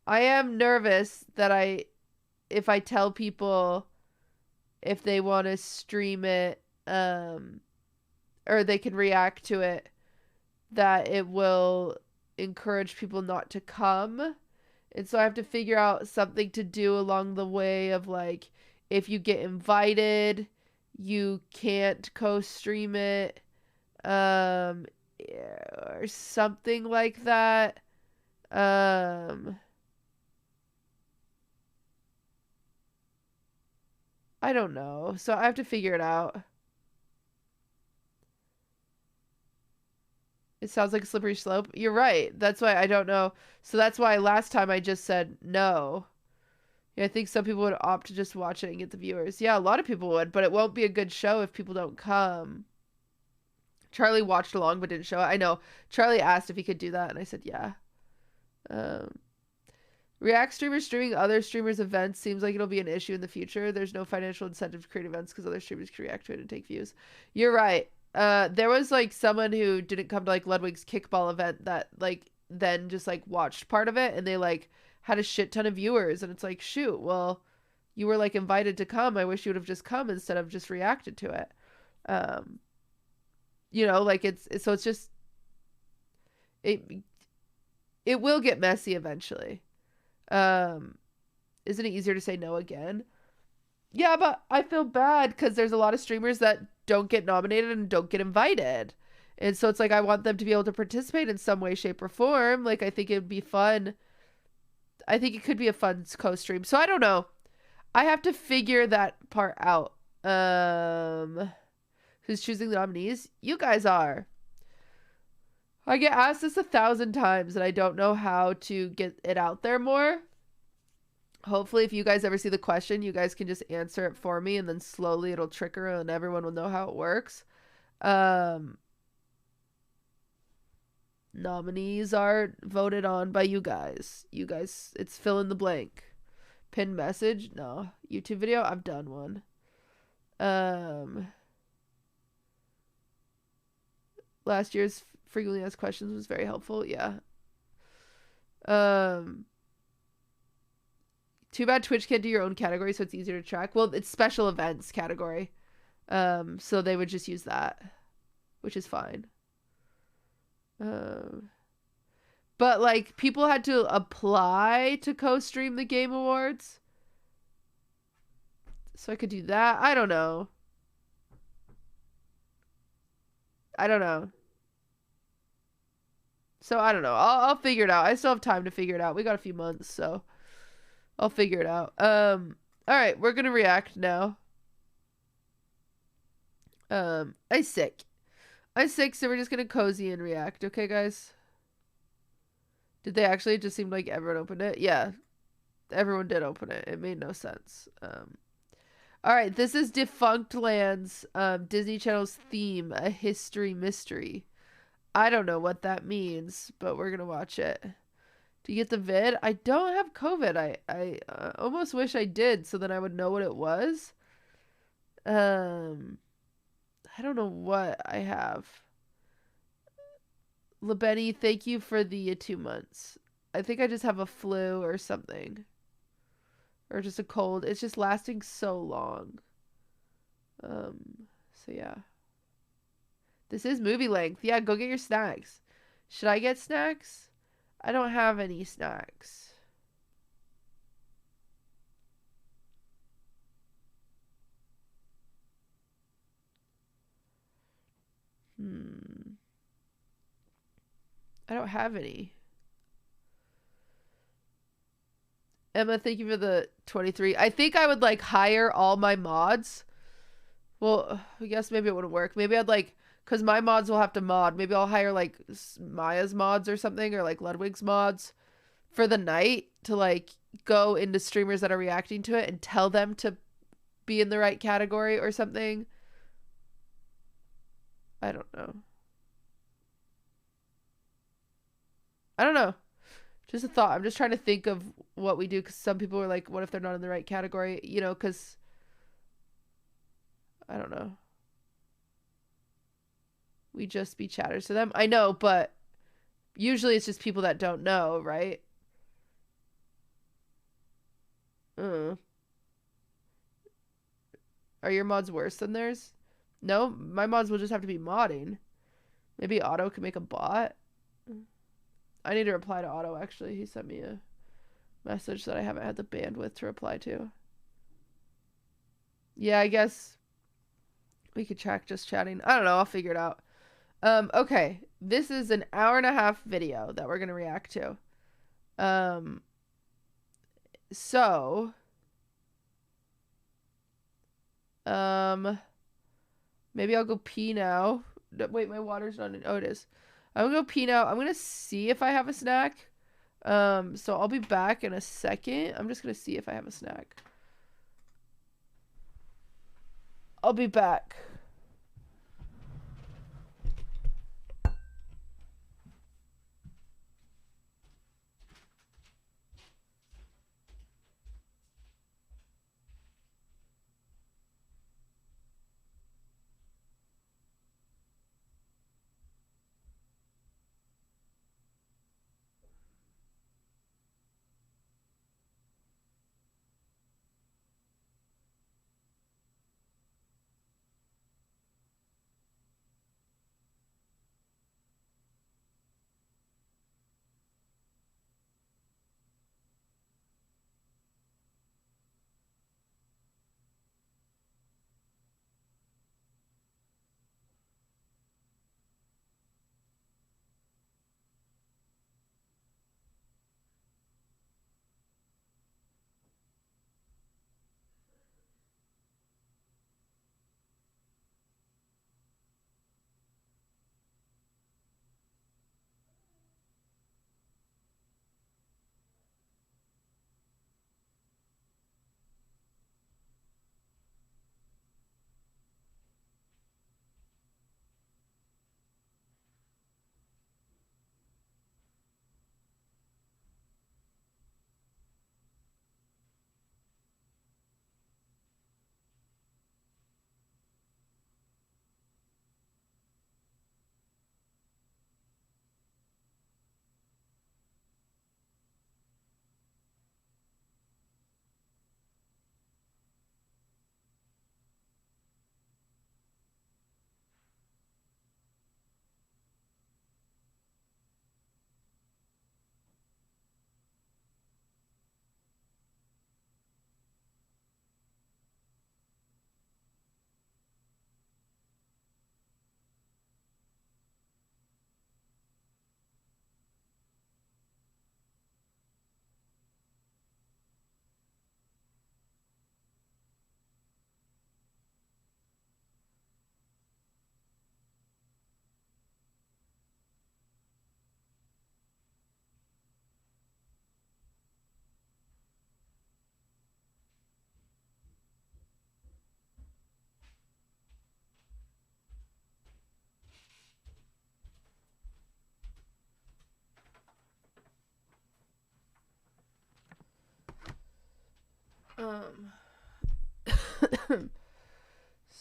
I am nervous that if I tell people if they want to stream it, or they can react to it, that it will encourage people not to come. And so I have to figure out something to do along the way of like, if you get invited, you can't co-stream it, or something like that. I don't know. So I have to figure it out. It sounds like a slippery slope. You're right. That's why I don't know. So that's why last time I just said no. Yeah, I think some people would opt to just watch it and get the viewers. Yeah, a lot of people would, but it won't be a good show if people don't come. Charlie watched along but didn't show it. I know. Charlie asked if he could do that, and I said yeah. React streamers streaming other streamers' events seems like it'll be an issue in the future. There's no financial incentive to create events because other streamers can react to it and take views. You're right. There was like someone who didn't come to like Ludwig's kickball event that like then just like watched part of it, and they like had a shit ton of viewers, and it's like, shoot, well, you were like invited to come. I wish you would have just come instead of just reacted to it. You know, like it's just it will get messy eventually. Isn't it easier to say no again? Yeah, but I feel bad because there's a lot of streamers that don't get nominated and don't get invited. And so it's like, I want them to be able to participate in some way, shape, or form. Like, I think it would be fun. I think it could be a fun co-stream. So I don't know. I have to figure that part out. Who's choosing the nominees? You guys are. I get asked this 1,000 times and I don't know how to get it out there more. Hopefully if you guys ever see the question, you guys can just answer it for me, and then slowly it'll trigger and everyone will know how it works. Nominees are voted on by you guys. You guys, it's fill in the blank. Pinned message? No. YouTube video? I've done one. Last year's frequently asked questions was very helpful. Yeah. Too bad Twitch can't do your own category, so it's easier to track. Well, it's special events category. So they would just use that, which is fine. But like, people had to apply to co-stream the Game Awards. So I could do that. I don't know. So I don't know. I'll figure it out. I still have time to figure it out. We got a few months, so I'll figure it out. All right, we're gonna react now. I'm sick, so we're just gonna cozy and react. Okay, guys? Did they actually? It just seemed like everyone opened it. Yeah, everyone did open it. It made no sense. All right, this is Defunct Lands, Disney Channel's theme, A History Mystery. I don't know what that means, but we're gonna watch it. Do you get the vid? I don't have COVID. I almost wish I did, so then I would know what it was. I don't know what I have. LeBenny, thank you for the 2 months. I think I just have a flu or something. Or just a cold. It's just lasting so long. So yeah. This is movie length. Yeah, go get your snacks. Should I get snacks? I don't have any snacks. I don't have any. Emma, thank you for the 23. I think I would like hire all my mods. Well, I guess maybe it wouldn't work. Maybe I'd like, because my mods will have to mod. Maybe I'll hire like Maya's mods or something, or like Ludwig's mods for the night to like go into streamers that are reacting to it and tell them to be in the right category or something. I don't know. I don't know. Just a thought. I'm just trying to think of what we do, because some people are like, what if they're not in the right category? You know, because I don't know. We just be chatters to them. I know, but usually it's just people that don't know, right? Are your mods worse than theirs? No, my mods will just have to be modding. Maybe Otto can make a bot. I need to reply to Otto, actually. He sent me a message that I haven't had the bandwidth to reply to. Yeah, I guess we could track just chatting. I don't know. I'll figure it out. Okay. This is an 1.5-hour video that we're going to react to. So, maybe I'll go pee now. Wait, my water's not in. Oh, it is. I'm gonna go pee now. I'm gonna see if I have a snack. So I'll be back in a second. I'm just gonna see if I have a snack. I'll be back.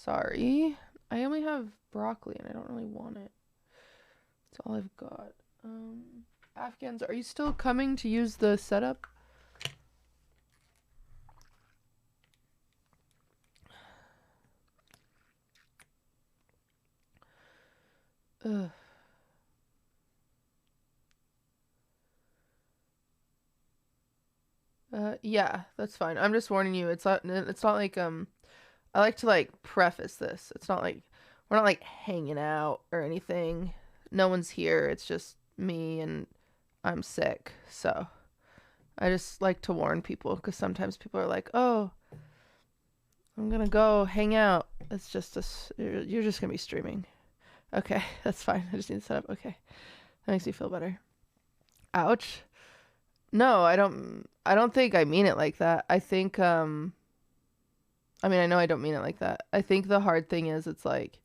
Sorry. I only have broccoli and I don't really want it. That's all I've got. Afghans, are you still coming to use the setup? Ugh. Yeah, that's fine. I'm just warning you. It's not like I like to like preface this. It's not like we're not like hanging out or anything. No one's here. It's just me and I'm sick. So I just like to warn people because sometimes people are like, "Oh, I'm gonna go hang out." It's just you're just gonna be streaming. Okay, that's fine. I just need to set up. Okay, that makes me feel better. Ouch. No, I don't think I mean it like that. I think I mean, I know I don't mean it like that. I think the hard thing is it's like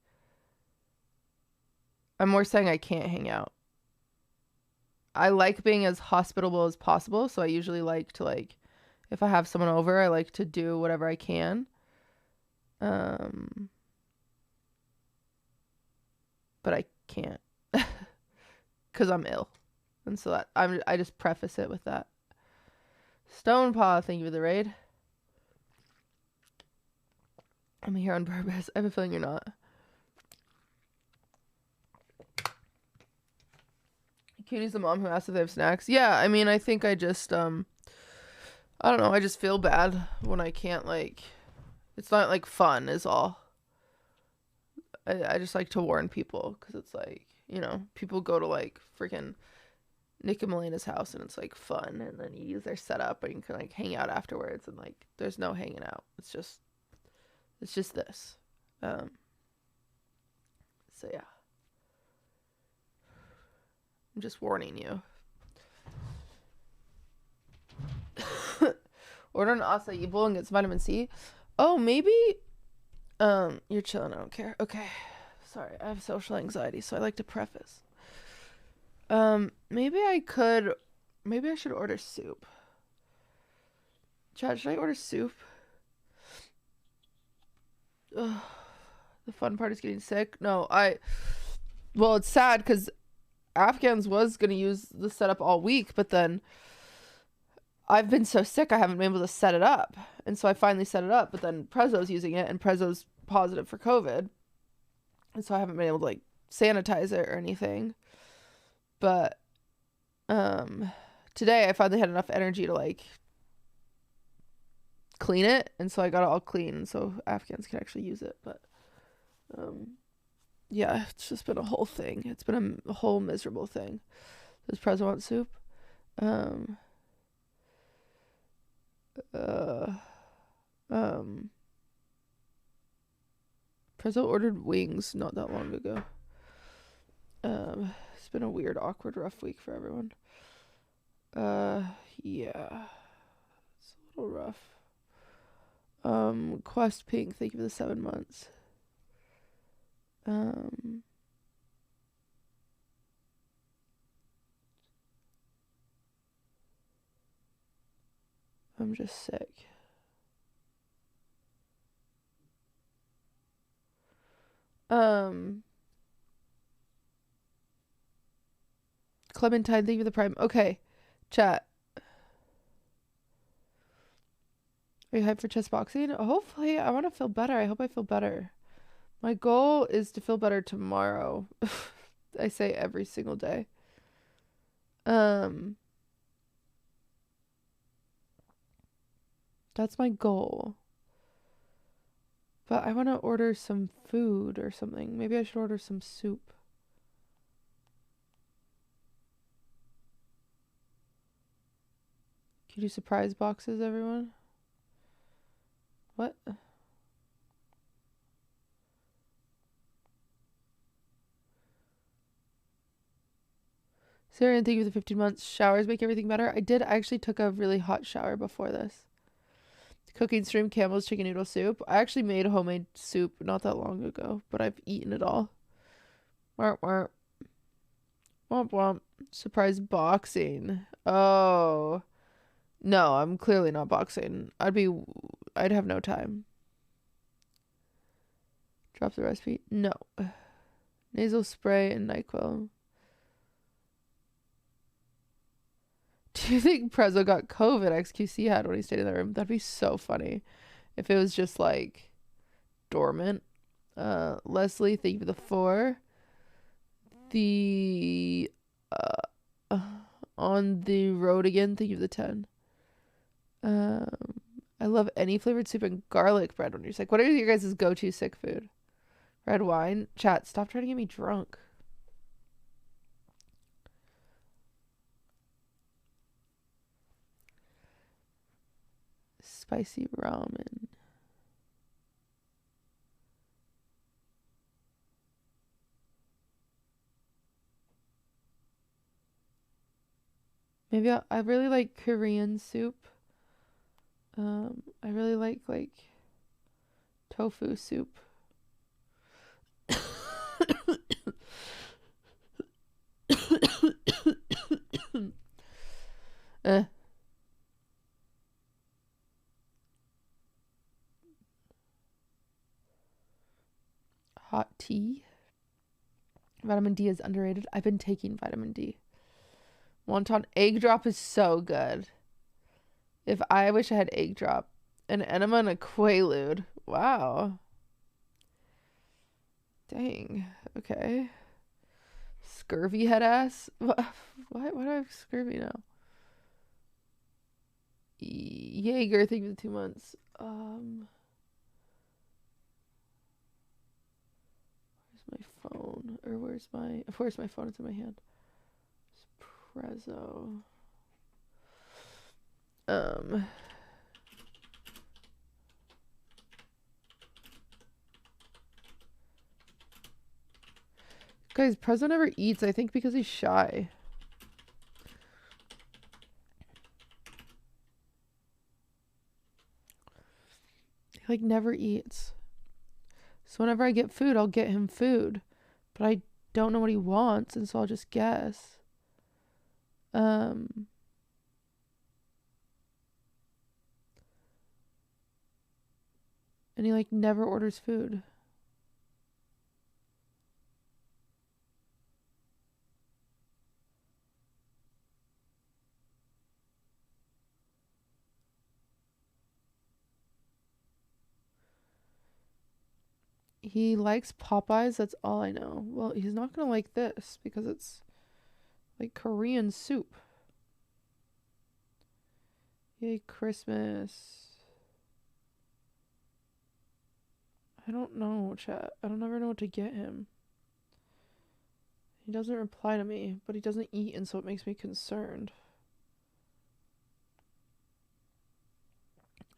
I'm more saying I can't hang out. I like being as hospitable as possible, so I usually like to like if I have someone over, I like to do whatever I can. But I can't cuz I'm ill. And so that I just preface it with that. Stonepaw, thank you for the raid. I'm here on purpose. I have a feeling you're not. Cutie's the mom who asked if they have snacks. Yeah, I mean, I think I just, I don't know. I just feel bad when I can't, like, it's not, like, fun is all. I just like to warn people because it's, like, you know, people go to, like, freaking Nick and Melena's house and it's, like, fun. And then you use their setup and you can, like, hang out afterwards. And, like, there's no hanging out. It's just this. So, yeah. I'm just warning you. Order an acai bowl and get some vitamin C. Oh, maybe. You're chilling. I don't care. Okay. Sorry, I have social anxiety, so I like to preface. Maybe I should order soup. Chad, should I order soup? Ugh. The fun part is getting sick. No, well, it's sad because Afghans was going to use the setup all week, but then I've been so sick I haven't been able to set it up. And so I finally set it up, but then Prezzo's using it and Prezzo's positive for COVID. And so I haven't been able to like sanitize it or anything. But today I finally had enough energy to like clean it, and so I got it all clean so Afghans can actually use it. But yeah, it's just been a whole thing. It's been a whole miserable thing. Does Prezzo want soup? Prezzo ordered wings not that long ago. It's been a weird, awkward, rough week for everyone. Yeah. It's a little rough. Quest Pink, thank you for the 7 months. I'm just sick. Clementine, thank you for the prime. Okay, chat. Are you hyped for chess boxing? Hopefully, I want to feel better. I hope I feel better. My goal is to feel better tomorrow. I say every single day. That's my goal. But I want to order some food or something. Maybe I should order some soup. Can you do surprise boxes, everyone? What? Sarah, thank you for the 15 months. Showers make everything better. I actually took a really hot shower before this. Cooking stream, Campbell's chicken noodle soup. I actually made homemade soup not that long ago, but I've eaten it all. Womp womp. Womp womp. Surprise boxing. Oh. No, I'm clearly not boxing. I'd have no time. Drop the recipe. No. Nasal spray and NyQuil. Do you think Prezzo got COVID? XQC had when he stayed in the room. That'd be so funny if it was just like dormant. Leslie, thank you for the 4. The on the road again, thank you for the 10. I love any flavored soup and garlic bread when you're sick. What are your guys' go-to sick food? Red wine? Chat, stop trying to get me drunk. Spicy ramen. Maybe I really like Korean soup. I really like tofu soup. Hot tea. Vitamin D is underrated. I've been taking vitamin D. Wonton egg drop is so good. I wish I had egg drop. An enema and a quaalude. Wow. Dang. Okay. Scurvy head ass. Why do I have scurvy now? Jaeger, thank you for the 2 months. Where's my phone? Or where's my phone? It's in my hand. It's Prezzo. Guys, Prezzo never eats, I think because he's shy. He like never eats. So whenever I get food, I'll get him food. But I don't know what he wants, and so I'll just guess. And he like never orders food. He likes Popeyes, that's all I know. Well, he's not gonna like this because it's like Korean soup. Yay, Christmas. I don't know, chat. I don't ever know what to get him. He doesn't reply to me, but he doesn't eat, and so it makes me concerned.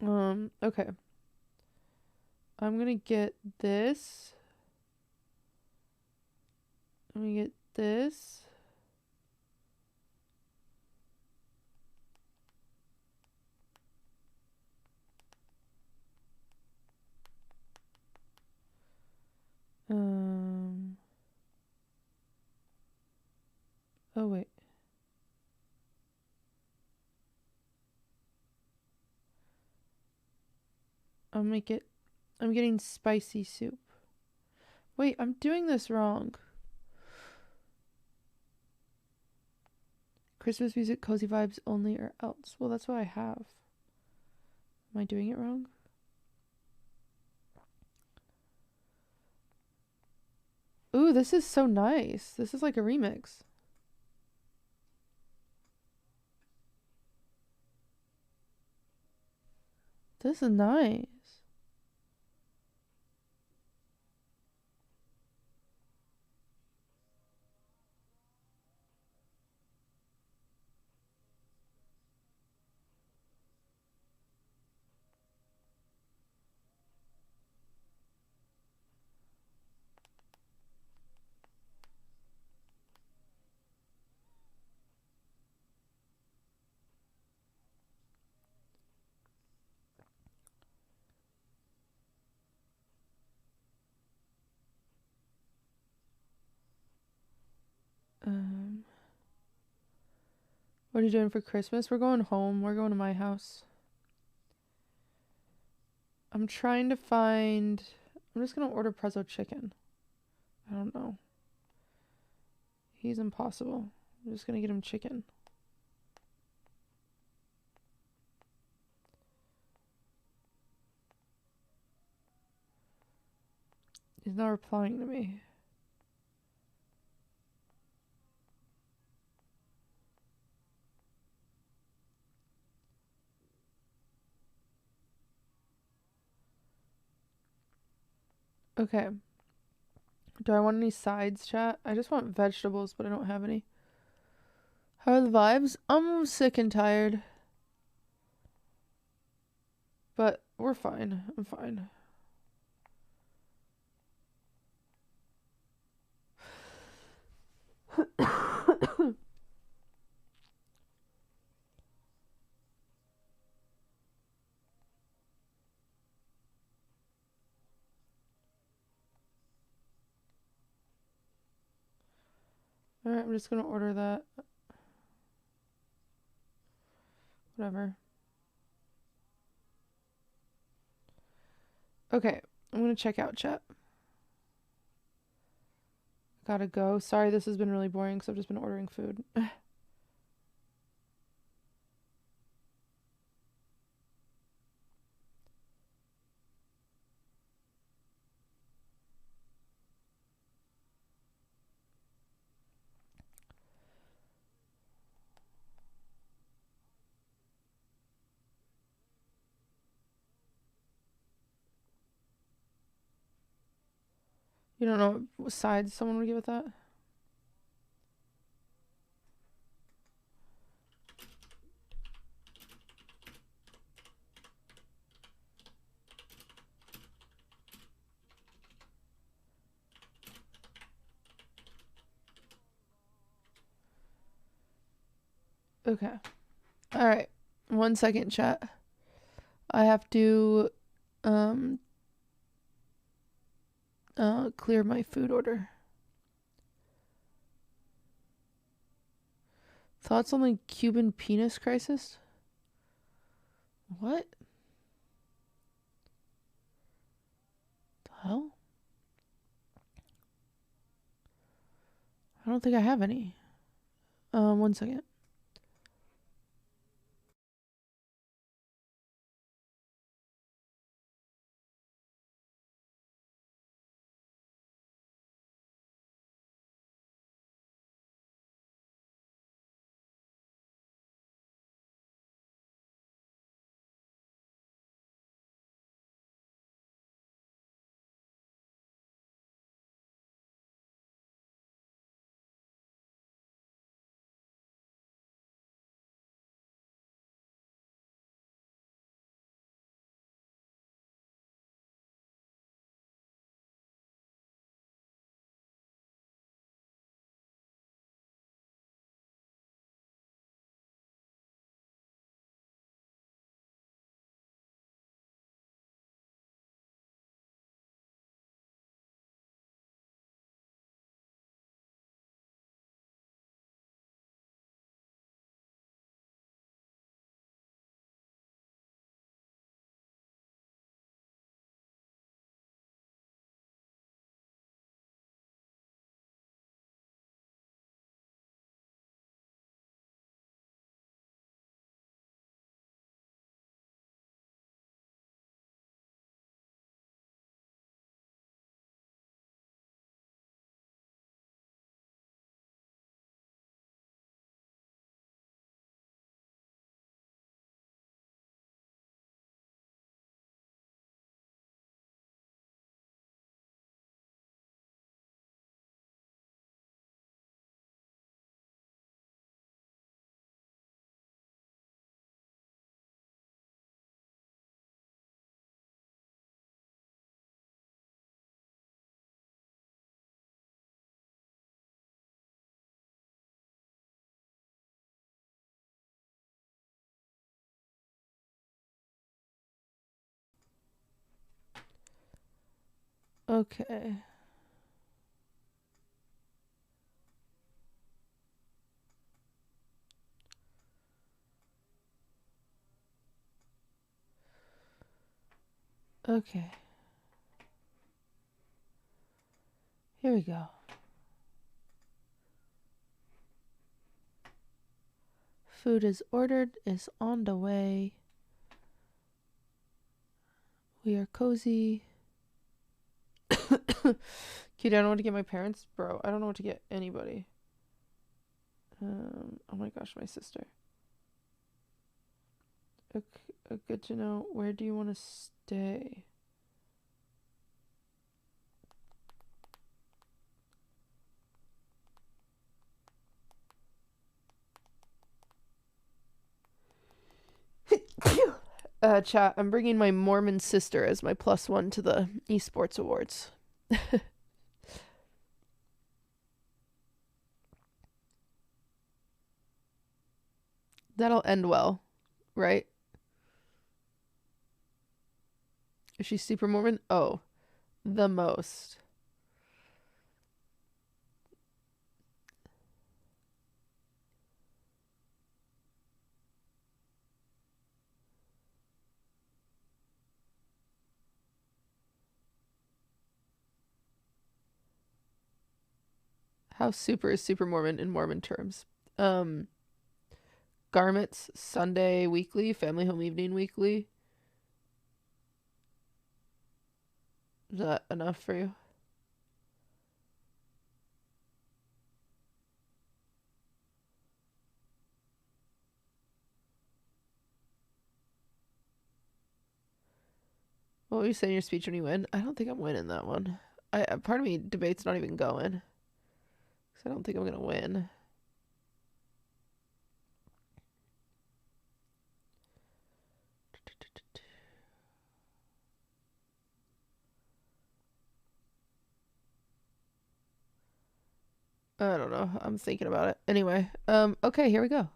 Okay. I'm gonna get this. I'm gonna get this. Oh wait. I'm getting spicy soup. Wait, I'm doing this wrong. Christmas music, cozy vibes only or else. Well, that's what I have. Am I doing it wrong? Ooh, this is so nice. This is like a remix. This is nice. What are you doing for Christmas? We're going home. We're going to my house. I'm trying to find I'm just gonna order prezzo chicken. I don't know. He's impossible. I'm just gonna get him chicken. He's not replying to me. Okay. Do I want any sides, chat? I just want vegetables, but I don't have any. How are the vibes? I'm sick and tired. But we're fine. I'm fine. Alright, I'm just gonna order that. Whatever. Okay, I'm gonna check out, chat. Gotta go. Sorry, this has been really boring because I've just been ordering food. You don't know what sides someone would give with that? Okay. Alright. 1 second, chat. I have to clear my food order. Thoughts on the Cuban penis crisis? What? The hell? I don't think I have any. 1 second. Okay. Okay. Here we go. Food is ordered, is on the way. We are cozy. Kitty, I don't know what to get my parents. Bro, I don't know what to get anybody. Oh my gosh, my sister. Okay, good to know. Where do you want to stay? Chat, I'm bringing my Mormon sister as my +1 to the esports awards. That'll end well, right? Is she super Mormon? Oh, the most. How super is super Mormon in Mormon terms? Garments, Sunday weekly, family home evening weekly. Is that enough for you? What were you saying in your speech when you win? I don't think I'm winning that one. Part of me debate's not even going. Because I don't think I'm going to win. I don't know. I'm thinking about it. Anyway, okay, here we go.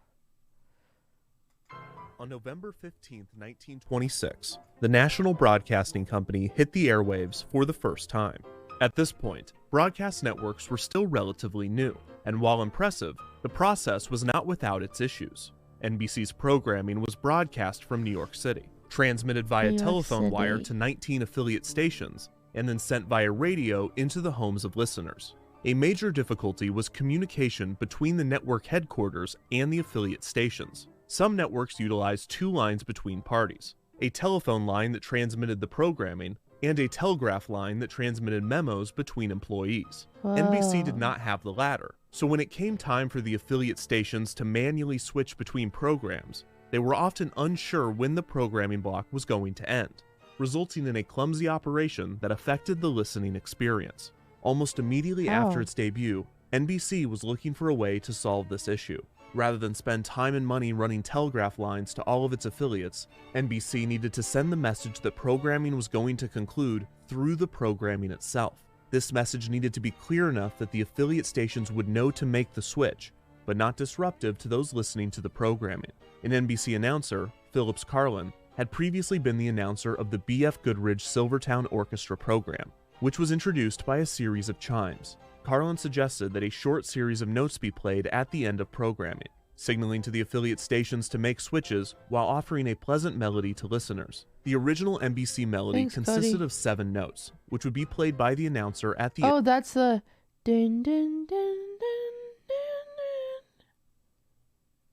On November 15th, 1926, the National Broadcasting Company hit the airwaves for the first time. At this point, broadcast networks were still relatively new, and while impressive, the process was not without its issues. NBC's programming was broadcast from New York City, transmitted via telephone wire to 19 affiliate stations, and then sent via radio into the homes of listeners. A major difficulty was communication between the network headquarters and the affiliate stations. Some networks utilized two lines between parties, a telephone line that transmitted the programming and a telegraph line that transmitted memos between employees. Whoa. NBC did not have the latter, so when it came time for the affiliate stations to manually switch between programs, they were often unsure when the programming block was going to end, resulting in a clumsy operation that affected the listening experience. Almost immediately after its debut, NBC was looking for a way to solve this issue. Rather than spend time and money running telegraph lines to all of its affiliates, NBC needed to send the message that programming was going to conclude through the programming itself. This message needed to be clear enough that the affiliate stations would know to make the switch, but not disruptive to those listening to the programming. An NBC announcer, Phillips Carlin, had previously been the announcer of the B.F. Goodrich Silvertown Orchestra program, which was introduced by a series of chimes. Carlin suggested that a short series of notes be played at the end of programming, signaling to the affiliate stations to make switches while offering a pleasant melody to listeners. The original NBC melody consisted of 7 notes, which would be played by the announcer at the end. That's the dun dun dun dun dun dun.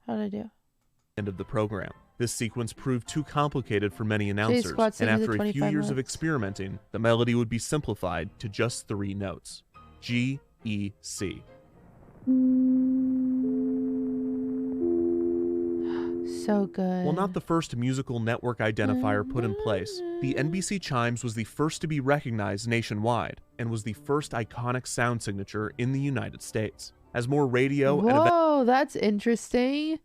How'd I do? End of the program. This sequence proved too complicated for many announcers, and after a few years of experimenting, the melody would be simplified to just 3 notes. G, E, C. So good. While not the first musical network identifier put in place, the NBC chimes was the first to be recognized nationwide and was the first iconic sound signature in the United States. As more radio and that's interesting.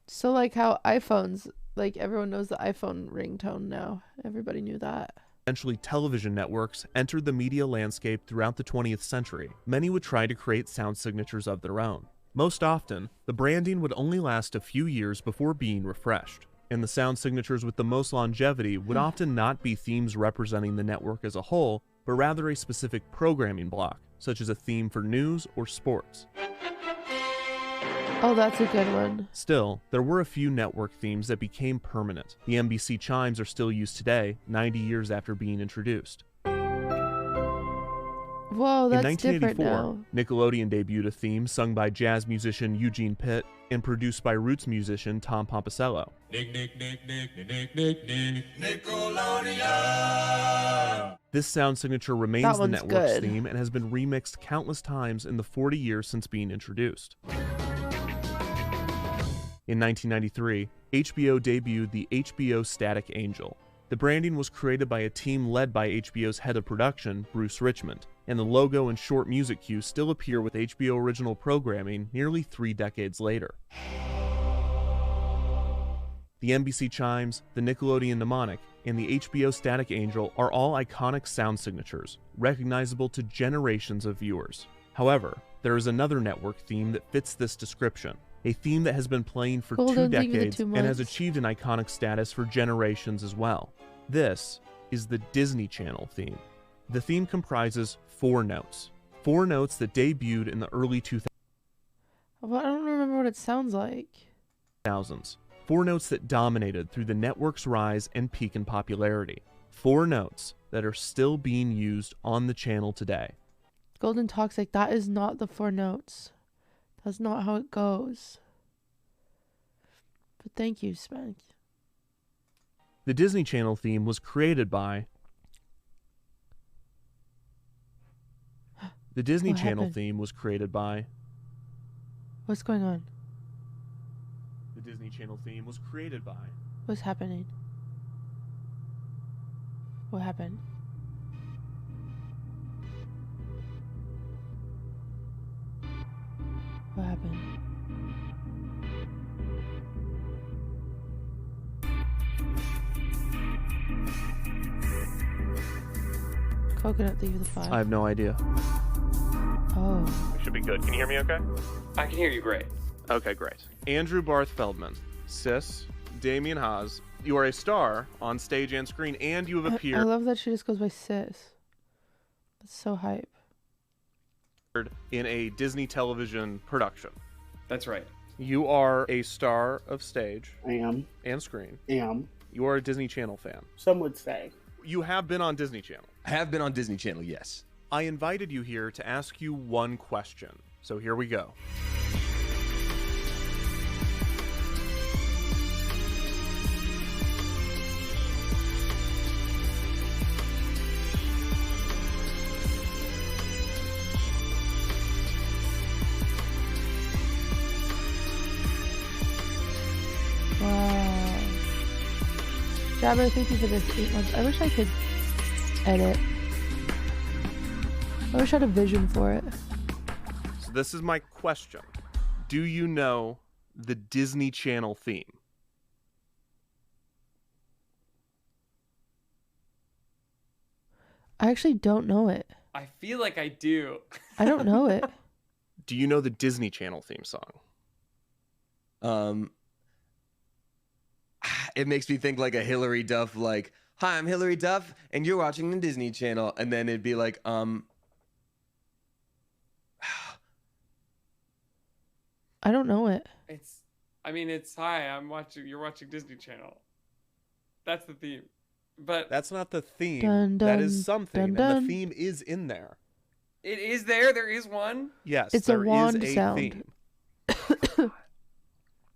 So like how iPhones, like everyone knows the iPhone ringtone now. Everybody knew that. Eventually television networks entered the media landscape throughout the 20th century. Many would try to create sound signatures of their own. Most often, the branding would only last a few years before being refreshed, and the sound signatures with the most longevity would often not be themes representing the network as a whole, but rather a specific programming block, such as a theme for news or sports. Oh, that's a good one. Still, there were a few network themes that became permanent. The NBC chimes are still used today, 90 years after being introduced. Whoa, In that's different 1984, now. Nickelodeon debuted a theme sung by jazz musician Eugene Pitt and produced by roots musician Tom Pompisello. Nickelodeon! This sound signature remains the network's good. theme and has been remixed countless times in the 40 years since being introduced. In 1993, HBO debuted the HBO Static Angel. The branding was created by a team led by HBO's head of production, Bruce Richmond, and the logo and short music cues still appear with HBO original programming nearly 3 decades later. The NBC chimes, the Nickelodeon mnemonic, and the HBO Static Angel are all iconic sound signatures, recognizable to generations of viewers. However, there is another network theme that fits this description, a theme that has been playing for 2 decades and has achieved an iconic status for generations as well. This is the Disney Channel theme. The theme comprises 4 notes. 4 notes that debuted in the early 2000s. Well, I don't remember what it sounds like. 4 notes that dominated through the network's rise and peak in popularity. 4 notes that are still being used on the channel today. Golden Toxic, that is not the 4 notes. That's not how it goes. But thank you, Spank. The Disney Channel theme was created by... The Disney What Channel happened? theme was created by... What's going on? The Disney Channel theme was created by... What's happening? What happened? What happened? Coconut Thief of the 5. I have no idea. Oh. We should be good. Can you hear me okay? I can hear you great. Okay, great. Andrew Barth Feldman, Sis, Damian Haas, you are a star on stage and screen, and you have I appeared love that she just goes by Sis. That's so hype. in a Disney television production. That's right. You are a star of stage I am. and screen. Am. You are a Disney Channel fan. Some would say. You have been on Disney Channel. Have been on Disney Channel, yes. I invited you here to ask you one question. So here we go. Wow. Jabba, thank you for this 8 months. I wish I could edit. I wish I had a vision for it. So this is my question. Do you know the Disney Channel theme? I actually don't know it. I feel like I do. I don't know it. Do you know the Disney Channel theme song? It makes me think like a Hillary Duff, like, hi, I'm Hillary Duff, and you're watching the Disney Channel. And then it'd be like, I don't know it. It's hi, you're watching Disney Channel. That's the theme. But That's not the theme. Dun, that dun, is something. dun, And dun. the theme is in there. it is there is one. Yes, It's a there is wand a sound. theme.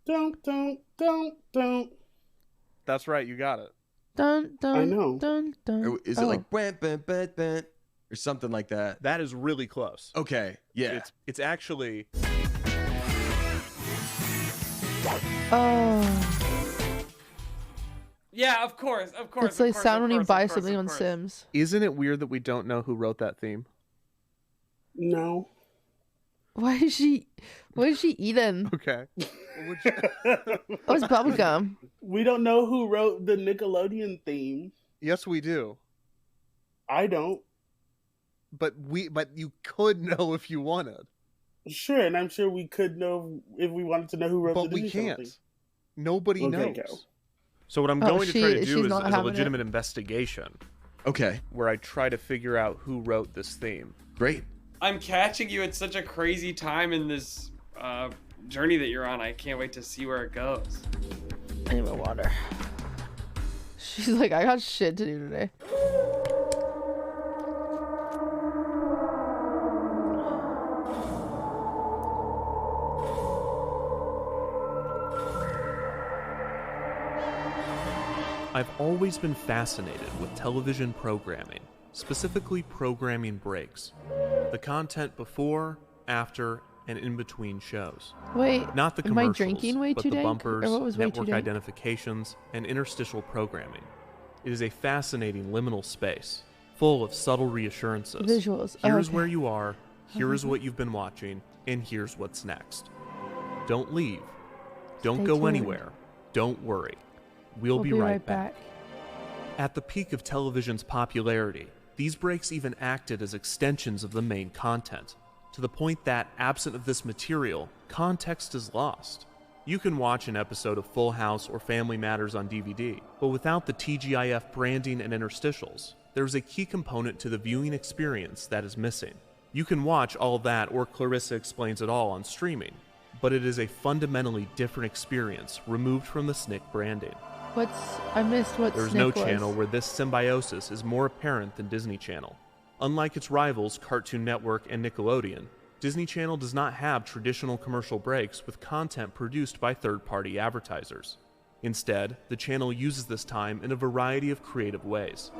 Don't. That's right, you got it. Dun, dun, I know. Dun, dun. or is it like, "Bwah, bwah, bwah, bwah," or something like that? That is really close. Okay, yeah. It's actually Oh. Yeah, of course. It's like sound when you buy something on Sims. Isn't it weird that we don't know who wrote that theme? No. What is she eating? Okay. Oh, it's bubblegum. We don't know who wrote the Nickelodeon theme. Yes, we do. I don't. But you could know if you wanted. Sure, and I'm sure we could know if we wanted to know who wrote But the we Disney Channel can't. theme. Nobody Okay, knows. go. So what I'm Oh, going to try to she's do is not a having legitimate investigation Okay, where I try to figure out who wrote this theme. great. I'm catching you at such a crazy time in this journey that you're on. I can't wait to see where it goes. I need my water. She's like, I got shit to do today. I've always been fascinated with television programming, specifically programming breaks. The content before, after, and in between shows. Wait, Not the am I commercials, drinking way but too the dank? bumpers, Or what was way too network dank? identifications, and interstitial programming. It is a fascinating liminal space, full of subtle reassurances. Visuals. Oh, Here's okay. where you are, here is what you've been watching, and here's what's next. Don't leave. Don't Stay go tuned. anywhere. Don't worry. We'll be right back. At the peak of television's popularity, these breaks even acted as extensions of the main content, to the point that, absent of this material, context is lost. You can watch an episode of Full House or Family Matters on DVD, but without the TGIF branding and interstitials, there's a key component to the viewing experience that is missing. You can watch All That or Clarissa Explains It All on streaming, but it is a fundamentally different experience removed from the SNCC branding. I missed what There's SNCC no was. channel where this symbiosis is more apparent than Disney Channel. Unlike its rivals Cartoon Network and Nickelodeon, Disney Channel does not have traditional commercial breaks with content produced by third-party advertisers. Instead, the channel uses this time in a variety of creative ways.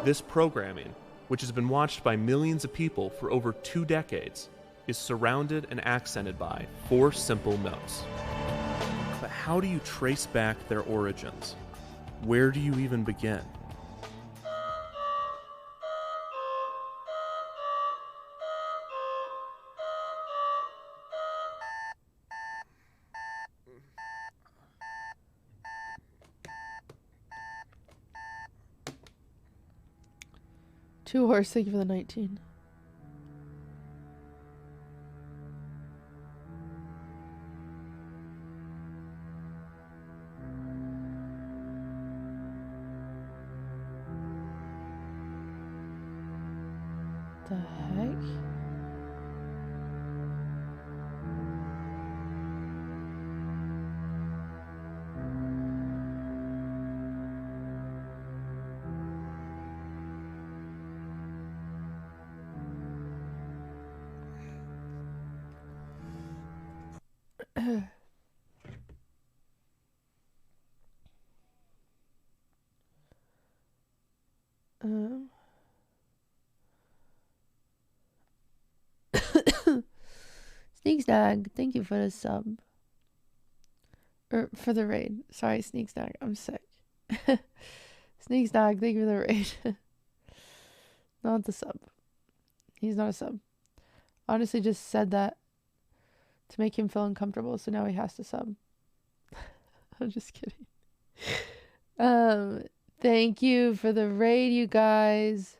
This programming, which has been watched by millions of people for over 2 decades, is surrounded and accented by 4 simple notes. But how do you trace back their origins? Where do you even begin? Two horse, thank you for the 19. The heck? Sneaks Dog, thank you for the sub. Or for the raid. Sorry, Sneaks Dog, I'm sick. Sneaks Dog, thank you for the raid. Not the sub. He's not a sub. Honestly, just said that to make him feel uncomfortable, so now he has to sub. I'm just kidding. Thank you for the raid, you guys.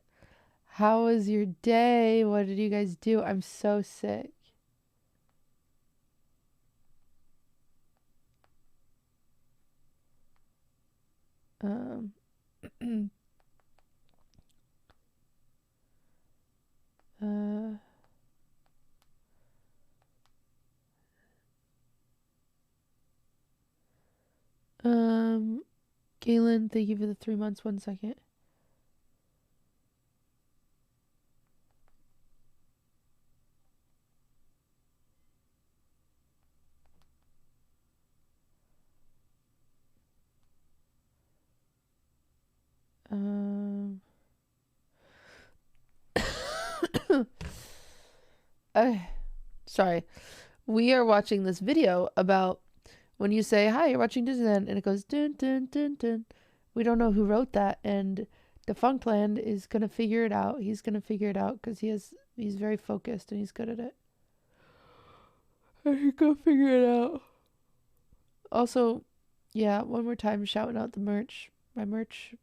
How was your day? What did you guys do? I'm so sick. Galen, thank you for the 3 months. 1 second. Sorry. We are watching this video about when you say, hi, you're watching Disneyland, and it goes, dun, dun, dun, dun. We don't know who wrote that, and Defunctland is going to figure it out. He's going to figure it out because he's very focused and he's good at it. I should go figure it out. Also, yeah, one more time shouting out the merch. My merch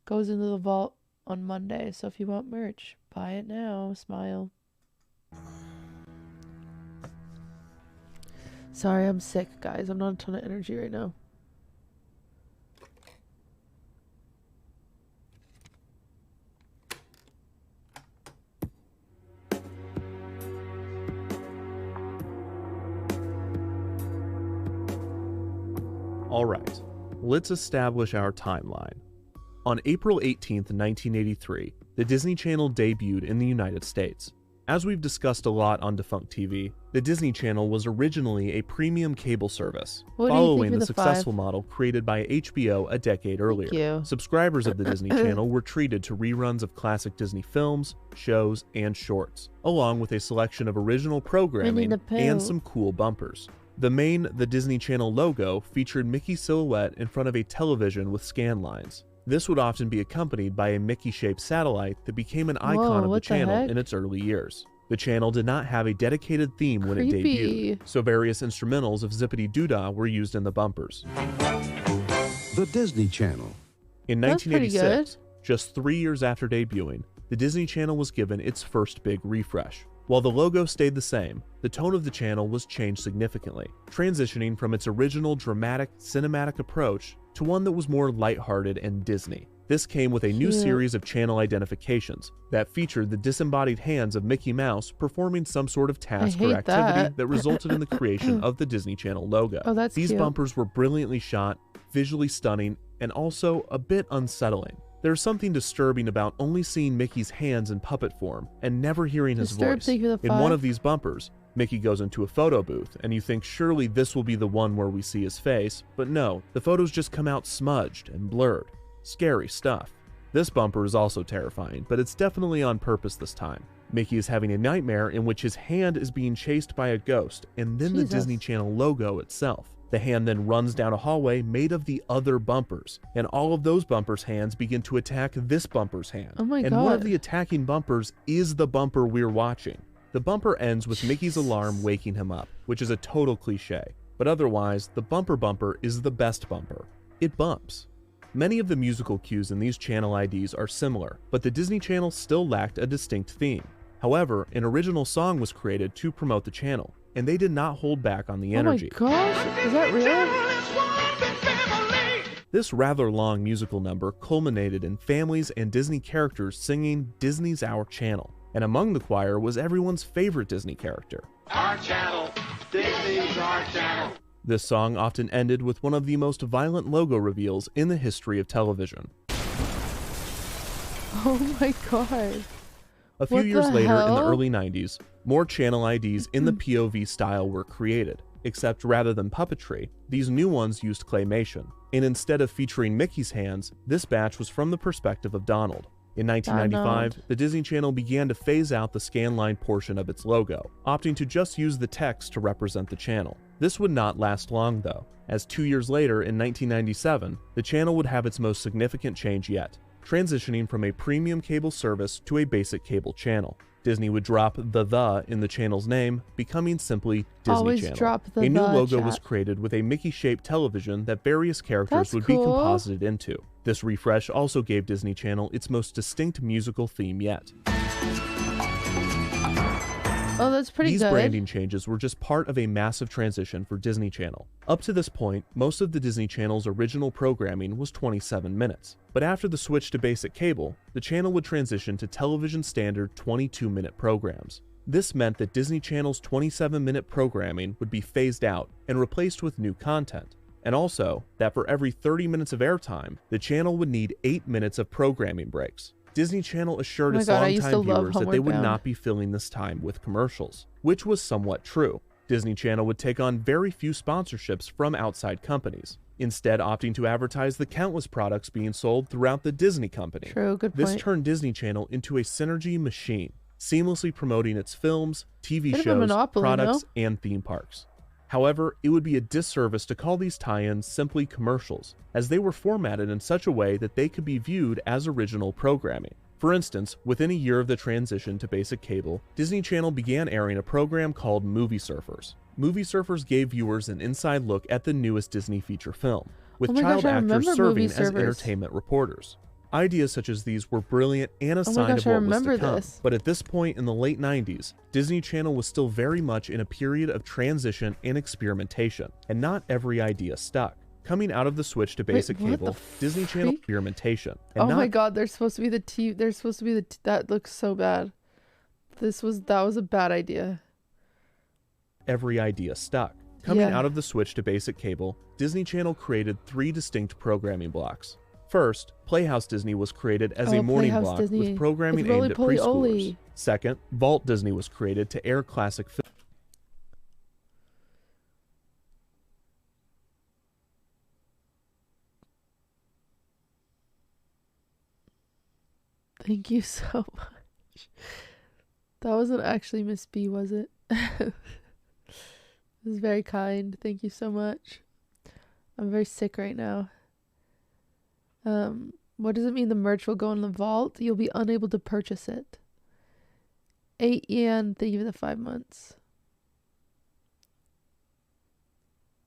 goes into the vault on Monday, so if you want merch, buy it now. Smile. Sorry, I'm sick, guys. I'm not a ton of energy right now. Alright, let's establish our timeline. On April 18th, 1983, the Disney Channel debuted in the United States. As we've discussed a lot on Defunct TV, the Disney Channel was originally a premium cable service, What do you think following for the the successful 5? model created by HBO a decade earlier. you. Subscribers of the Disney Channel were treated to reruns of classic Disney films, shows, and shorts, along with a selection of original programming the Pooh. and some cool bumpers. The Disney Channel logo featured Mickey's silhouette in front of a television with scan lines. This would often be accompanied by a Mickey-shaped satellite that became an icon Whoa, of the what the channel heck? in its early years. The channel did not have a dedicated theme when it Creepy. debuted, so various instrumentals of Zippity Doodah were used in the bumpers. The Disney Channel. In That's pretty 1986, just 3 years after debuting, the Disney Channel was given its first big refresh. While the logo stayed the same, the tone of the channel was changed significantly, transitioning from its original dramatic, cinematic approach to one that was more lighthearted and Disney. This came with a new Cute. series of channel identifications that featured the disembodied hands of Mickey Mouse performing some sort of task or hate activity that. resulted in the creation of the Disney Channel logo. Oh, that's These cute. bumpers were brilliantly shot, visually stunning, and also a bit unsettling. There's something disturbing about only seeing Mickey's hands in puppet form and never hearing his Disturbed, voice. thank you for the In one 5. of these bumpers, Mickey goes into a photo booth, and you think surely this will be the one where we see his face, but no, the photos just come out smudged and blurred. Scary stuff. This bumper is also terrifying, but it's definitely on purpose this time. Mickey is having a nightmare in which his hand is being chased by a ghost, and then the Jesus. Disney Channel logo itself. The hand then runs down a hallway made of the other bumpers, and all of those bumpers' hands begin to attack this bumper's hand. Oh my and one of God. the attacking bumpers is the bumper we're watching. The bumper ends with Mickey's alarm waking him up, which is a total cliche, but otherwise, the bumper is the best bumper. It bumps. Many of the musical cues in these channel IDs are similar, but the Disney Channel still lacked a distinct theme. However, an original song was created to promote the channel, and they did not hold back on the energy. Oh my gosh, is that real? This rather long musical number culminated in families and Disney characters singing Disney's Our Channel, and among the choir was everyone's favorite Disney character. Our channel, Disney's our channel. This song often ended with one of the most violent logo reveals in the history of television. Oh my god. A few What years the later, in the hell? early 90s, more channel IDs in the POV style were created, except rather than puppetry, these new ones used claymation. And instead of featuring Mickey's hands, this batch was from the perspective of Donald. In 1995, Donald. the Disney Channel began to phase out the scanline portion of its logo, opting to just use the text to represent the channel. This would not last long though, as 2 years later in 1997, the channel would have its most significant change yet, transitioning from a premium cable service to a basic cable channel. Disney would drop the in the channel's name, becoming simply Disney Always Channel. drop the A new the, logo was chat. created with a Mickey-shaped television that various characters That's would cool. be composited into. This refresh also gave Disney Channel its most distinct musical theme yet. Oh, that's pretty These good. branding changes were just part of a massive transition for Disney Channel. Up to this point, most of the Disney Channel's original programming was 27 minutes. But after the switch to basic cable, the channel would transition to television standard 22-minute programs. This meant that Disney Channel's 27-minute programming would be phased out and replaced with new content. And also, that for every 30 minutes of airtime, the channel would need 8 minutes of programming breaks. Disney Channel assured Oh my its God, I used to longtime love viewers that they Homeward would Bound. not be filling this time with commercials, which was somewhat true. Disney Channel would take on very few sponsorships from outside companies, instead opting to advertise the countless products being sold throughout the Disney company. True, good This point. turned Disney Channel into a synergy machine, seamlessly promoting its films, TV Bit of a shows, monopoly, products, no? and theme parks. However, it would be a disservice to call these tie-ins simply commercials, as they were formatted in such a way that they could be viewed as original programming. For instance, within a year of the transition to basic cable, Disney Channel began airing a program called Movie Surfers. Movie Surfers gave viewers an inside look at the newest Disney feature film, with Oh my child gosh, I actors remember serving Movie as Surfers. entertainment reporters. Ideas such as these were brilliant and a Oh my sign gosh, of I what was to remember come. this. But at this point in the late 90s, Disney Channel was still very much in a period of transition and experimentation, and not every idea stuck. Coming out of the switch to basic what the cable, Disney Channel freak? experimentation, and Oh not my god, they're supposed to be the they're supposed to be the that looks so bad. That was a bad idea. every idea stuck. Coming Yeah. out of the switch to basic cable, Disney Channel created 3 distinct programming blocks: First, Playhouse Disney was created as Oh, a morning Playhouse block Disney. with programming With aimed at Roly Poly preschoolers. Oly. Second, Vault Disney was created to air classic films. Thank you so much. That wasn't actually Miss B, was it? It was very kind. Thank you so much. I'm very sick right now. What does it mean the merch will go in the vault? You'll be unable to purchase it. 8 yen, thank you for the 5 months.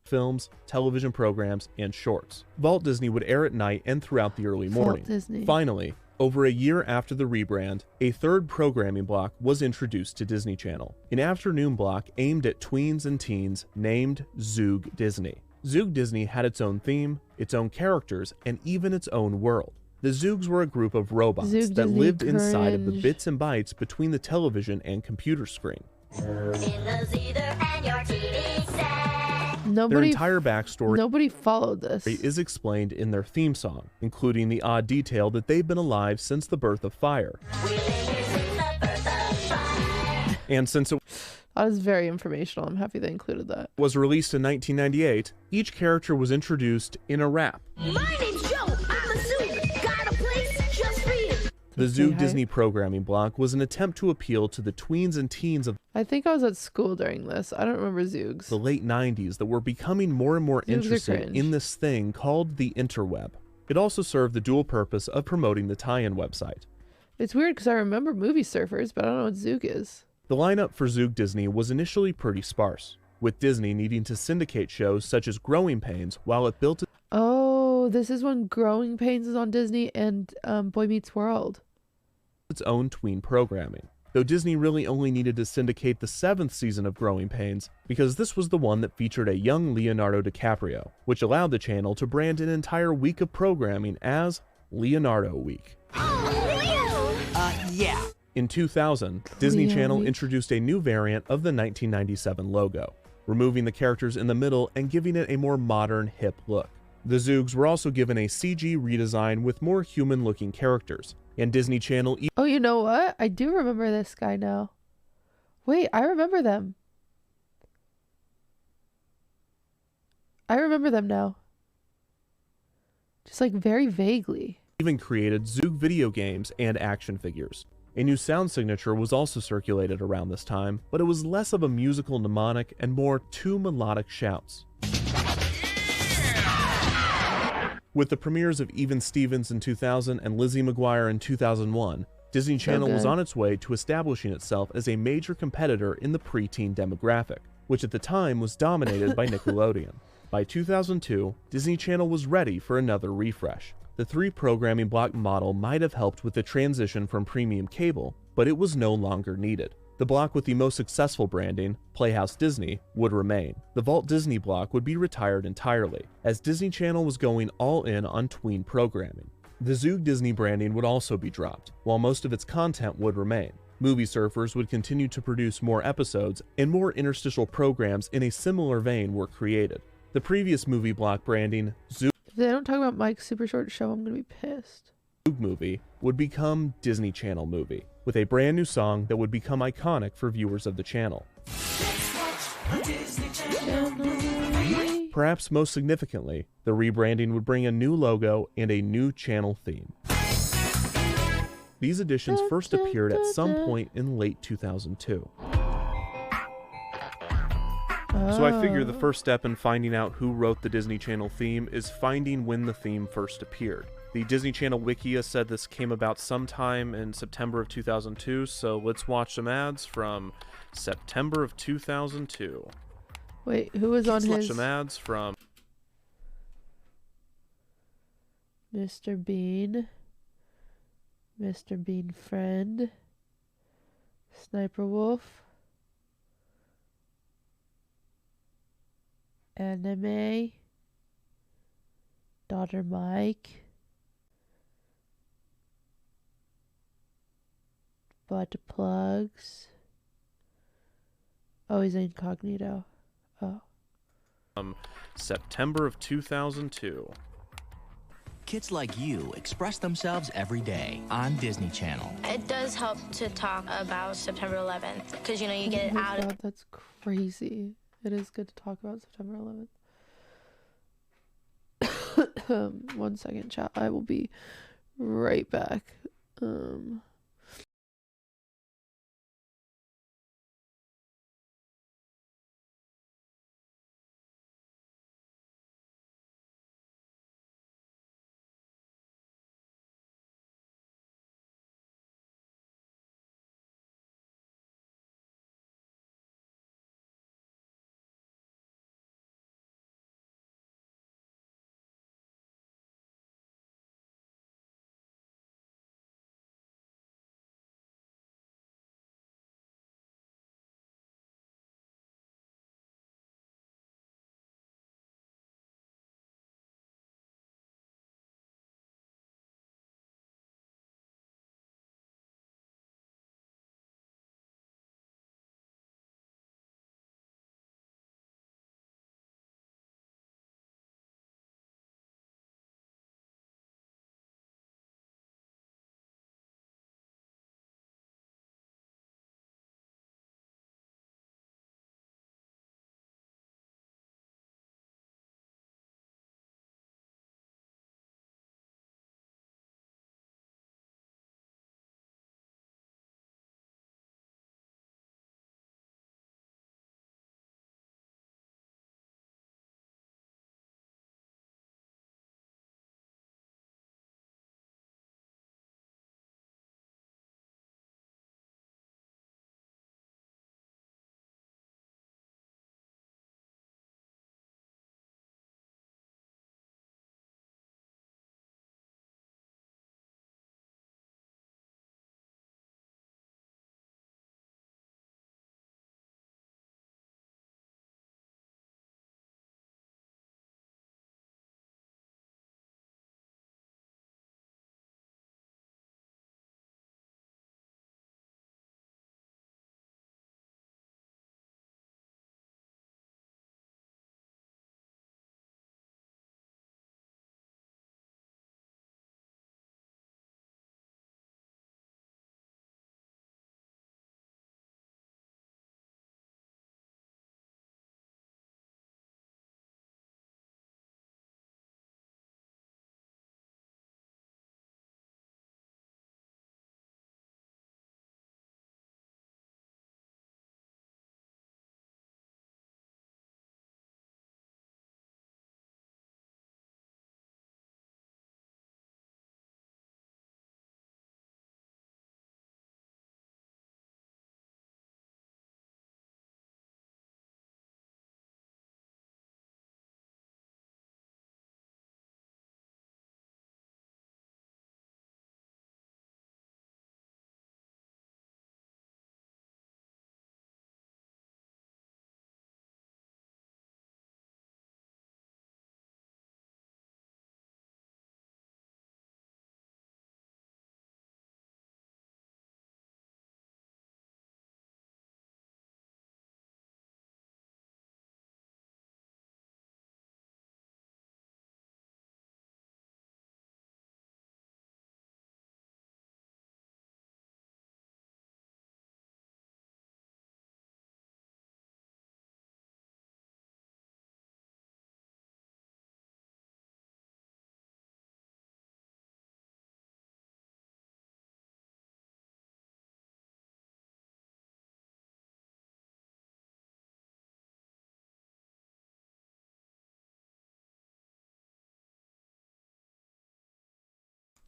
Films, television programs, and shorts. Vault Disney would air at night and throughout the early morning. Vault Disney. Finally, over a year after the rebrand, a third programming block was introduced to Disney Channel, an afternoon block aimed at tweens and teens named Zoog Disney. Zoog Disney had its own theme, its own characters, and even its own world. The Zoogs were a group of robots Zoog that Disney lived inside of the cringe. bits and bytes between the television and computer screen. Their Nobody entire backstory Nobody followed this. is explained in their theme song, including the odd detail that they've been alive since the birth of fire. And since it That was very informational. I'm happy they included that. was released in 1998, each character was introduced in a rap. My name's Joe. I'm a zoo. Got a place just for you. The Say Zoog hi. Disney programming block was an attempt to appeal to the tweens and teens of I think I was at school during this. I don't remember Zoogs. the late 90s that were becoming more and more Zoogs are interested cringe. in this thing called the interweb. It also served the dual purpose of promoting the tie-in website. It's weird because I remember Movie Surfers, but I don't know what Zoog is. The lineup for Zoog Disney was initially pretty sparse, with Disney needing to syndicate shows such as Growing Pains while it built Oh, this is when Growing Pains is on Disney and Boy Meets World. its own tween programming, though Disney really only needed to syndicate the 7th season of Growing Pains because this was the one that featured a young Leonardo DiCaprio, which allowed the channel to brand an entire week of programming as Leonardo Week. Yeah. In 2000, Disney Leo Channel Week. introduced a new variant of the 1997 logo, removing the characters in the middle and giving it a more modern, hip look. The Zoogs were also given a CG redesign with more human-looking characters, and Disney Channel Oh, you know what? I do remember this guy now. Wait, I remember them. I remember them now. Just like very vaguely. even created Zoog video games and action figures. A new sound signature was also circulated around this time, but it was less of a musical mnemonic and more two melodic shouts. With the premieres of Even Stevens in 2000 and Lizzie McGuire in 2001, Disney Channel was good. on its way to establishing itself as a major competitor in the preteen demographic, which at the time was dominated by Nickelodeon. By 2002, Disney Channel was ready for another refresh. The 3 programming block model might have helped with the transition from premium cable, but it was no longer needed. The block with the most successful branding, Playhouse Disney, would remain. The Vault Disney block would be retired entirely, as Disney Channel was going all in on tween programming. The Zoog Disney branding would also be dropped, while most of its content would remain. Movie Surfers would continue to produce more episodes, and more interstitial programs in a similar vein were created. The previous movie block branding, Zoog If they don't talk about Mike's super short show, I'm gonna be pissed. Movie, would become Disney Channel Movie, with a brand new song that would become iconic for viewers of the channel. Perhaps most significantly, the rebranding would bring a new logo and a new channel theme. These additions first appeared at some point in late 2002. So I figure the first step in finding out who wrote the Disney Channel theme is finding when the theme first appeared. The Disney Channel Wikia said this came about sometime in September of 2002, so let's watch some ads from September of 2002. Wait, who was on Let's watch his some ads from Mr. Bean? Mr. Bean friend? Sniper Wolf? Anime? Daughter Mike? Butt plugs? Oh, he's incognito. Oh. September of 2002. Kids like you express themselves every day on Disney Channel. It does help to talk about September 11th because, you know, you get Oh it my out of... God, that's crazy. It is good to talk about September 11th. 1 second, chat. I will be right back.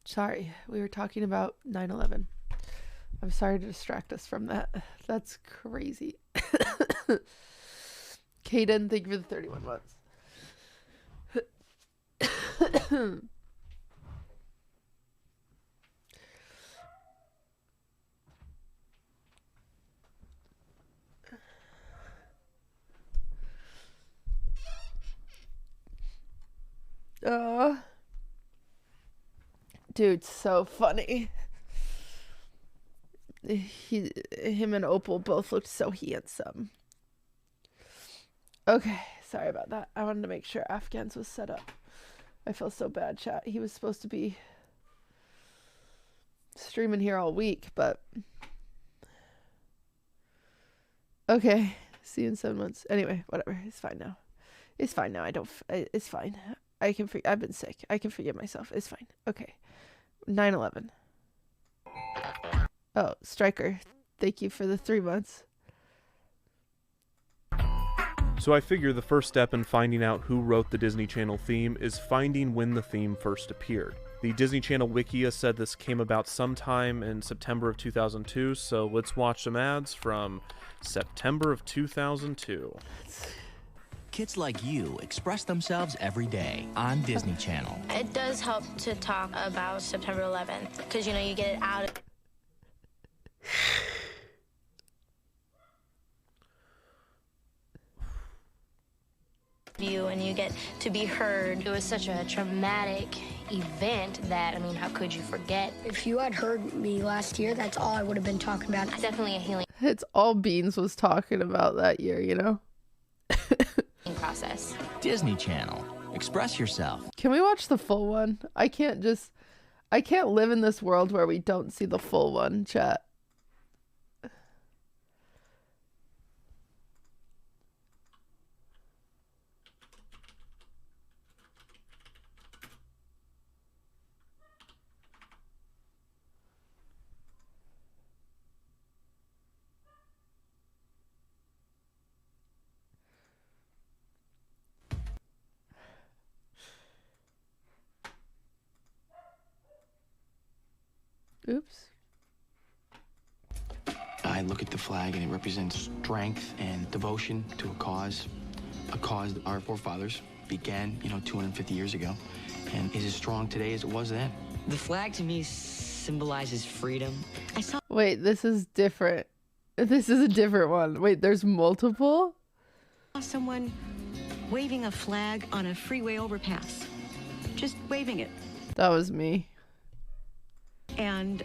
Sorry, we were talking about 9/11. I'm sorry to distract us from that. That's crazy. Kaden, thank you for the 31 months. Dude, so funny. Him and Opal both looked so handsome. Okay, sorry about that. I wanted to make sure Afghans was set up. I feel so bad, chat. He was supposed to be streaming here all week, but okay. See you in 7 months. Anyway, whatever. It's fine now. It's fine now. It's fine. I've been sick. I can forgive myself. It's fine. Okay. 9/11. Oh, Striker. Thank you for the 3 months. So I figure the first step in finding out who wrote the Disney Channel theme is finding when the theme first appeared. The Disney Channel Wikia said this came about sometime in September of 2002, so let's watch some ads from September of 2002. Kids like you express themselves every day on Disney Channel. It does help to talk about September 11th because, you know, you get it out of you and you get to be heard. It was such a traumatic event that, I mean, how could you forget? If you had heard me last year, that's all I would have been talking about. It's definitely a healing It's all Beans was talking about that year, you know? process. Disney Channel. Express yourself. Can we watch the full one? I can't live in this world where we don't see the full one, chat. Oops. I look at the flag and it represents strength and devotion to a cause that our forefathers began, 250 years ago, and is as strong today as it was then. The flag to me symbolizes freedom. Wait, this is different. This is a different one. Wait, there's multiple? Someone waving a flag on a freeway overpass. Just waving it. That was me. And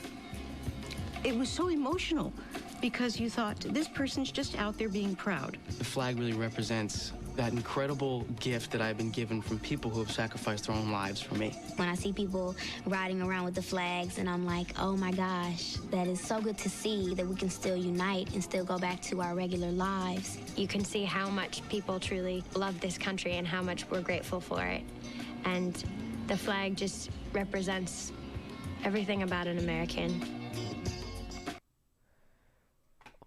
it was so emotional because you thought, this person's just out there being proud. The flag really represents that incredible gift that I've been given from people who have sacrificed their own lives for me. When I see people riding around with the flags and I'm like, oh my gosh, that is so good to see that we can still unite and still go back to our regular lives. You can see how much people truly love this country and how much we're grateful for it. And the flag just represents everything about an American.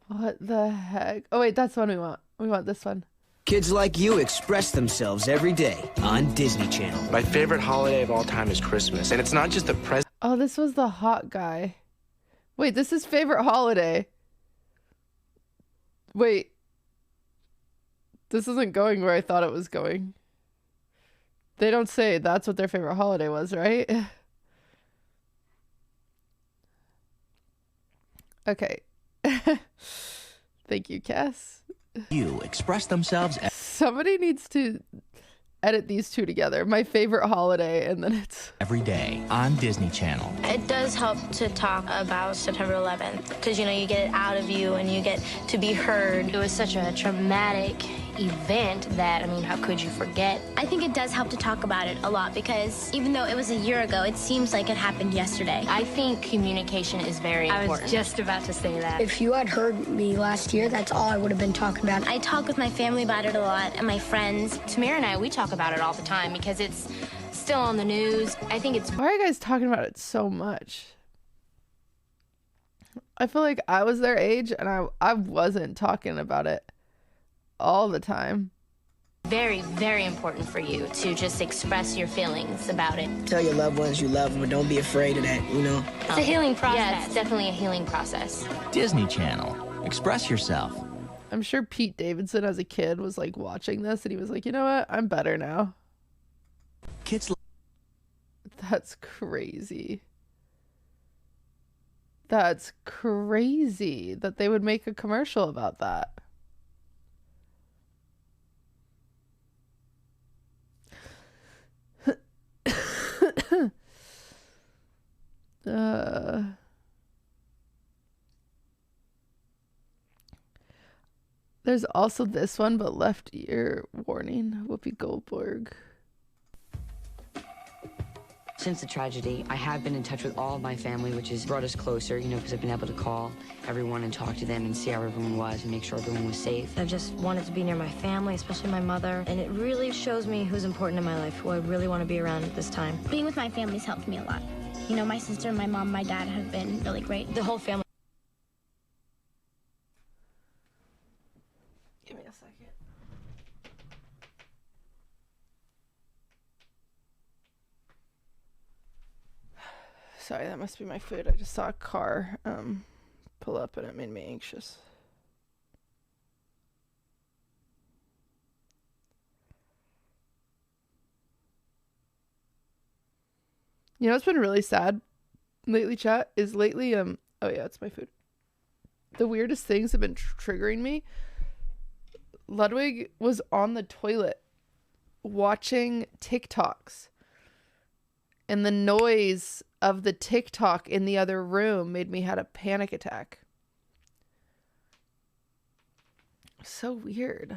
What the heck? Oh wait, that's the one we want. We want this one. Kids like you express themselves every day on Disney Channel. My favorite holiday of all time is Christmas, and it's not just the present. Oh, this was the hot guy. Wait, this is favorite holiday. Wait. This isn't going where I thought it was going. They don't say that's what their favorite holiday was, right? Okay. Thank you, Cass. You express themselves. Somebody needs to edit these two together. My favorite holiday, and then it's every day on Disney Channel. It does help to talk about September 11th because, you know, you get it out of you and you get to be heard. It was such a traumatic event that, I mean, how could you forget? I think it does help to talk about it a lot because even though it was a year ago, it seems like it happened yesterday. I think communication is very important. I was just about to say that. If you had heard me last year, that's all I would have been talking about. I talk with my family about it a lot and my friends. Tamir and I, we talk about it all the time because it's still on the news. I think it's... Why are you guys talking about it so much? I feel like I was their age and I wasn't talking about it all the time. Very, very important for you to just express your feelings about it. Tell your loved ones you love them, but don't be afraid of that, you know? It's a healing process. Yeah, it's definitely a healing process. Disney Channel. Express yourself. I'm sure Pete Davidson as a kid was like watching this and he was like, you know what? I'm better now. Kids. That's crazy. That's crazy that they would make a commercial about that. There's also this one, but left ear warning. Whoopi Goldberg. Since the tragedy, I have been in touch with all of my family, which has brought us closer, you know, because I've been able to call everyone and talk to them and see how everyone was and make sure everyone was safe. I've just wanted to be near my family, especially my mother, and it really shows me who's important in my life, who I really want to be around at this time. Being with my family's helped me a lot. You know, my sister, my mom, my dad have been really great. The whole family. Give me a second. Sorry, that must be my food. I just saw a car pull up and it made me anxious. You know what's been really sad lately, chat? Is lately, oh yeah, it's my food. The weirdest things have been triggering me. Ludwig was on the toilet watching TikToks. And the noise of the TikTok in the other room made me have a panic attack. So weird.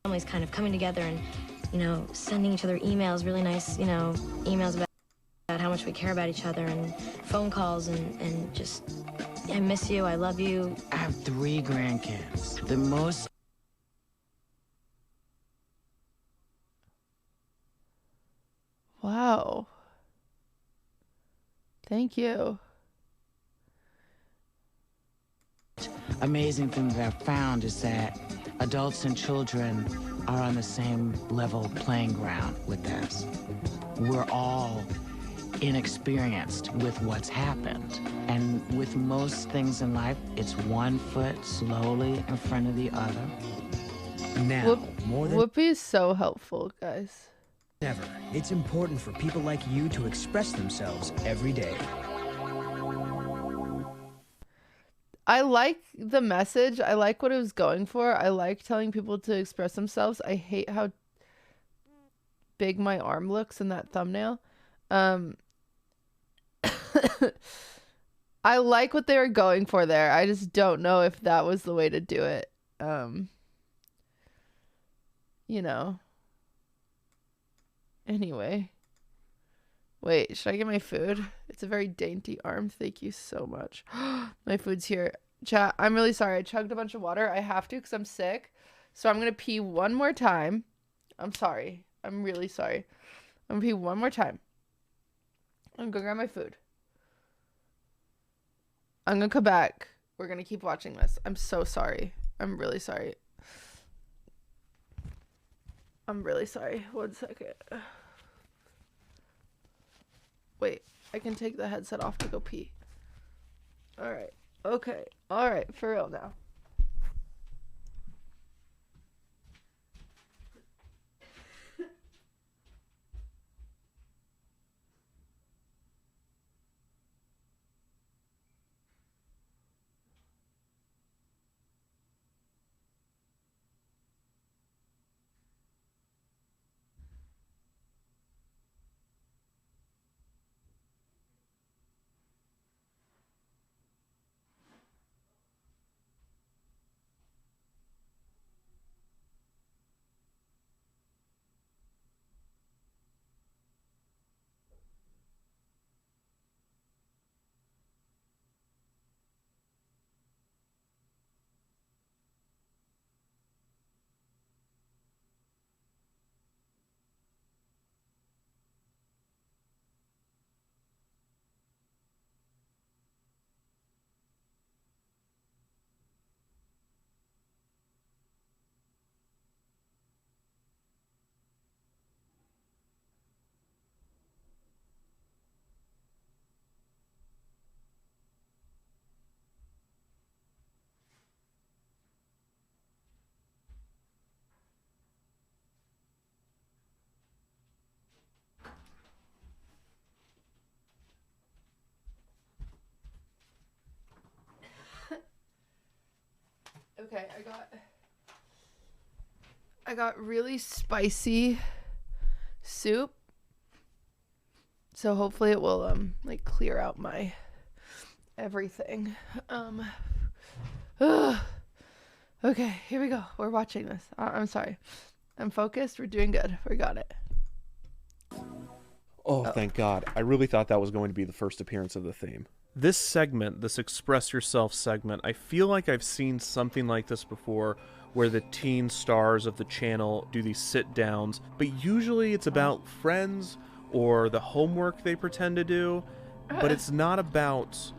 Families kind of coming together and, you know, sending each other emails, really nice, you know, emails about how much we care about each other, and phone calls, and just, I miss you, I love you. I have 3 grandkids. The most... Wow. Thank you. amazing thing that I've found is that adults and children are on the same level playing ground with this. We're all inexperienced with what's happened. And with most things in life, it's one foot slowly in front of the other. Now, more than Whoopi is so helpful, guys. ever, it's important for people like you to express themselves every day. I like the message. I like what it was going for. I like telling people to express themselves. I hate how big my arm looks in that thumbnail. I like what they were going for there. I just don't know if that was the way to do it. You know. Anyway. Wait, should I get my food? It's a very dainty arm. Thank you so much. My food's here. Chat, I'm really sorry. I chugged a bunch of water. I have to because I'm sick. So I'm going to pee one more time. I'm sorry. I'm really sorry. I'm going to pee one more time. I'm going to grab my food. I'm going to come back. We're going to keep watching this. I'm so sorry. I'm really sorry. I'm really sorry. 1 second. Wait, I can take the headset off to go pee. Alright. Okay. Alright, for real now. Okay, I got really spicy soup. So hopefully it will like clear out my everything. Okay, here we go. We're watching this. I'm sorry. I'm focused. We're doing good. We got it. Oh, thank God. I really thought that was going to be the first appearance of the theme. This segment, this Express Yourself segment, I feel like I've seen something like this before, where the teen stars of the channel do these sit-downs, but usually it's about friends or the homework they pretend to do, but it's not about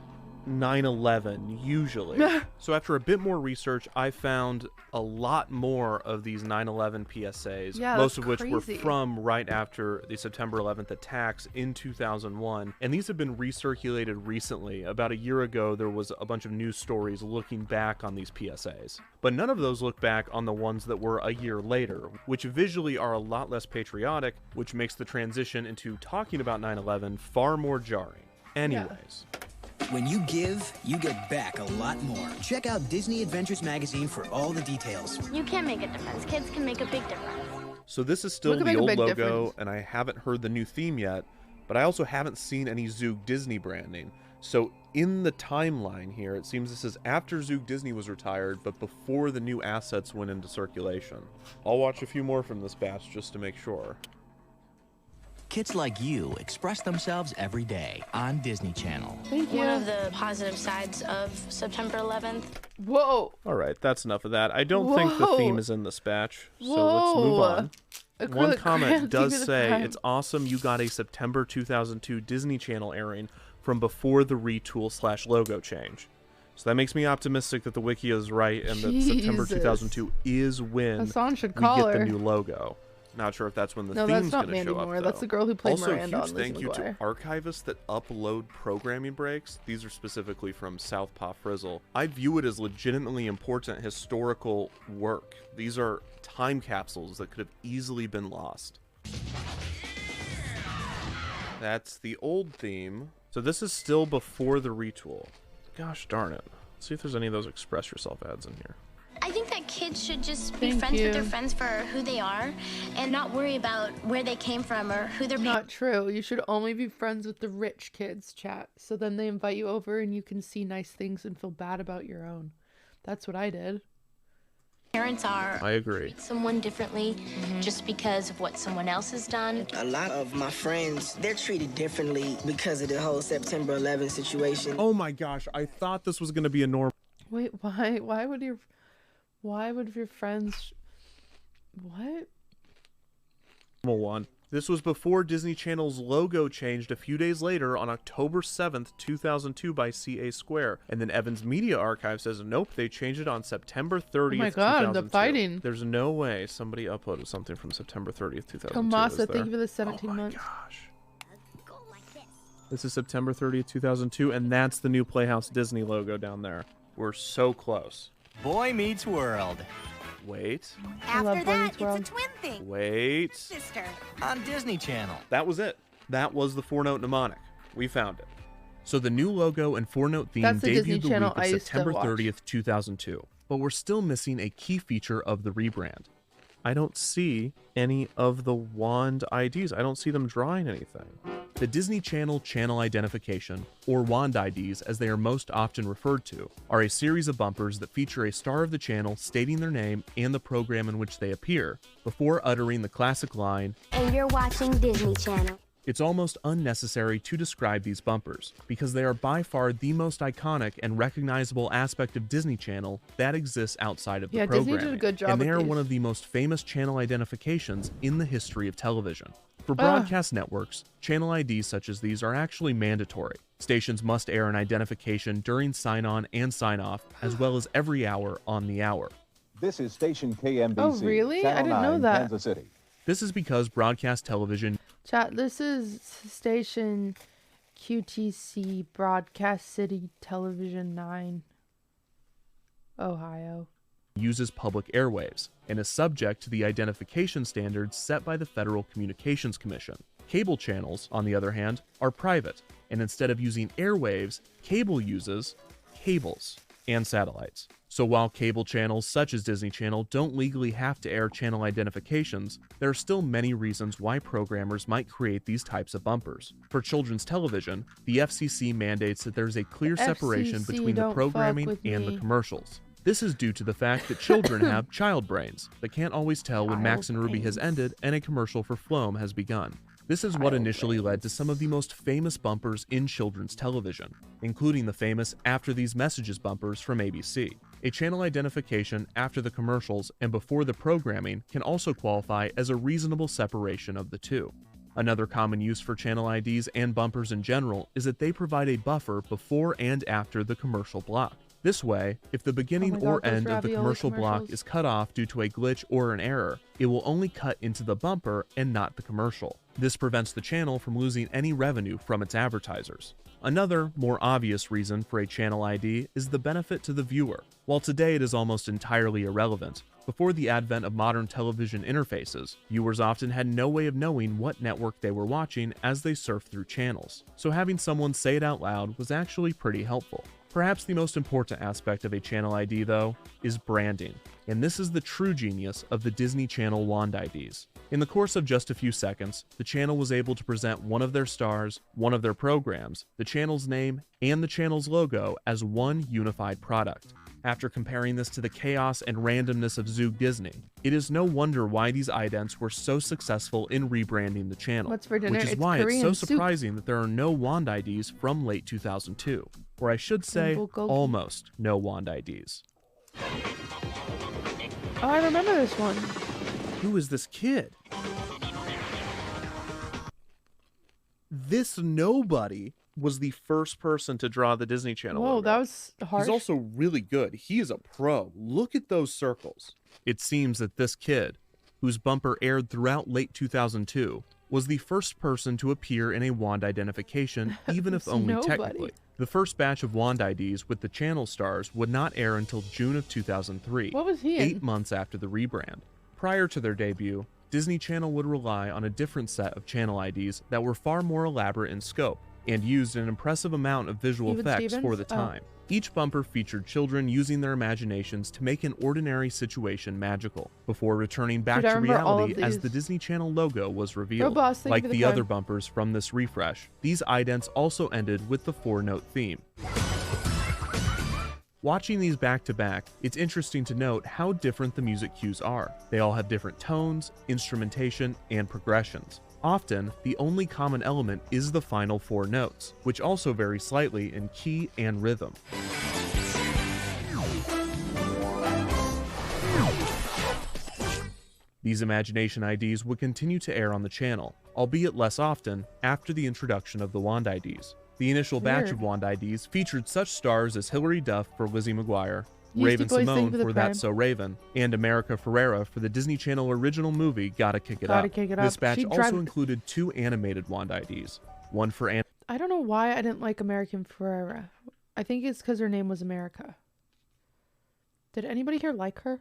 9/11 usually. So after a bit more research, I found a lot more of these 9/11 PSAs, most of which were from right after the September 11th attacks in 2001, and these have been recirculated recently. About a year ago, there was a bunch of news stories looking back on these PSAs, but none of those look back on the ones that were a year later, which visually are a lot less patriotic, which makes the transition into talking about 9/11 far more jarring. Anyways. When you give, you get back a lot more. Check out Disney Adventures magazine for all the details. You can make a difference. Kids can make a big difference. So this is still the old logo, and I haven't heard the new theme yet, but I also haven't seen any Zoog Disney branding. So in the timeline here, it seems this is after Zoog Disney was retired, but before the new assets went into circulation. I'll watch a few more from this batch just to make sure. Kids like you express themselves every day on Disney Channel. Thank you. One of the positive sides of September 11th. Whoa. All right, that's enough of that. I don't think the theme is in this batch, so let's move on. One comment does say, it's awesome you got a September 2002 Disney Channel airing from before the retool/logo change. So that makes me optimistic that the wiki is right and that September 2002 is when Hassan should we call get her. the new logo. Not sure if that's when the No, theme's that's not going to show Mandy up, Moore. though. That's the girl who played also, Miranda on huge Lizzie thank you McGuire. to archivists that upload programming breaks. These are specifically from Southpaw Frizzle. I view it as legitimately important historical work. These are time capsules that could have easily been lost. That's the old theme. So this is still before the retool. Gosh darn it. Let's see if there's any of those Express Yourself ads in here. I think that kids should just be Thank friends you. with their friends for who they are and not worry about where they came from or who their Not true. You should only be friends with the rich kids, chat. So then they invite you over and you can see nice things and feel bad about your own. That's what I did. parents are. I agree. Treat someone differently just because of what someone else has done. A lot of my friends, they're treated differently because of the whole September 11th situation. Oh my gosh, I thought this was going to be a normal. Wait, why would your friends what? One. This was before Disney Channel's logo changed a few days later on October 7th, 2002 by CA Square. And then Evan's Media Archive says, nope, they changed it on September 30th, Oh my god, 2002. the fighting. There's no way somebody uploaded something from September 30th, 2002. Tomasa, thank you for the 17 Oh my months. gosh. This is September 30th, 2002, and that's the new Playhouse Disney logo down there. We're so close. Boy Meets World. Wait. After that, it's a twin thing. Wait. Sister. On Disney Channel. That was it. That was the 4-note mnemonic. We found it. So the new logo and 4-note theme That's the Disney debuted the Channel week I of used to September watch. 30th, 2002. But we're still missing a key feature of the rebrand. I don't see any of the wand IDs. I don't see them drawing anything. The Disney Channel channel identification, or wand IDs as they are most often referred to, are a series of bumpers that feature a star of the channel stating their name and the program in which they appear, before uttering the classic line, And you're watching Disney Channel. It's almost unnecessary to describe these bumpers, because they are by far the most iconic and recognizable aspect of Disney Channel that exists outside of the Yeah, Disney programming. did a good job and they with are these. one of the most famous channel identifications in the history of television. For broadcast networks, channel IDs such as these are actually mandatory. Stations must air an identification during sign-on and sign-off, as well as every hour on the hour. This is station KMBC. Oh, really? I Channel didn't know 9, that. Kansas City. This is because broadcast television Chat, this is station QTC Broadcast City Television 9, Ohio. uses public airwaves and is subject to the identification standards set by the Federal Communications Commission. Cable channels, on the other hand, are private, and instead of using airwaves, cable uses cables and satellites. So while cable channels such as Disney Channel don't legally have to air channel identifications, there are still many reasons why programmers might create these types of bumpers. For children's television, the FCC mandates that there's a clear separation FCC, between the don't fuck programming with and the me. commercials. This is due to the fact that children have child brains that can't always tell when Max and Ruby has ended and a commercial for Floam has begun. This is what initially led to some of the most famous bumpers in children's television, including the famous After These Messages bumpers from ABC. A channel identification after the commercials and before the programming can also qualify as a reasonable separation of the two. Another common use for channel IDs and bumpers in general is that they provide a buffer before and after the commercial block. This way, if the beginning or end of the commercial block is cut off due to a glitch or an error, it will only cut into the bumper and not the commercial. This prevents the channel from losing any revenue from its advertisers. Another, more obvious reason for a channel ID is the benefit to the viewer. While today it is almost entirely irrelevant, before the advent of modern television interfaces, viewers often had no way of knowing what network they were watching as they surfed through channels, so having someone say it out loud was actually pretty helpful. Perhaps the most important aspect of a channel ID, though, is branding, and this is the true genius of the Disney Channel Wand IDs. In the course of just a few seconds, the channel was able to present one of their stars, one of their programs, the channel's name, and the channel's logo as one unified product. After comparing this to the chaos and randomness of Zoog Disney, it is no wonder why these idents were so successful in rebranding the channel, What's for dinner? which is why it's so surprising that there are no Wand IDs from late 2002, or I should say, almost no Wand IDs. Oh, I remember this one. Who is this kid? This nobody was the first person to draw the Disney Channel Whoa, logo. that was harsh. He's also really good. He is a pro. Look at those circles. It seems that this kid, whose bumper aired throughout late 2002, was the first person to appear in a Wand identification, even if only technically. The first batch of Wand IDs with the channel stars would not air until June of 2003, What was he in? 8 months after the rebrand. Prior to their debut, Disney Channel would rely on a different set of channel IDs that were far more elaborate in scope, and used an impressive amount of visual effects for the time. Each bumper featured children using their imaginations to make an ordinary situation magical, before returning back to reality as the Disney Channel logo was revealed. Like the other bumpers from this refresh, these idents also ended with the 4-note theme. Watching these back to back, it's interesting to note how different the music cues are. They all have different tones, instrumentation, and progressions. Often, the only common element is the final 4 notes, which also vary slightly in key and rhythm. These imagination IDs would continue to air on the channel, albeit less often, after the introduction of the Wand IDs. The initial batch of Wand IDs featured such stars as Hilary Duff for Lizzie McGuire, Raven Simone for That's So Raven, and America Ferrera for the Disney Channel original movie Gotta Kick It Up. This batch also included 2 animated Wand IDs, one for I don't know why I didn't like American Ferrera. I think it's because her name was America. Did anybody here like her?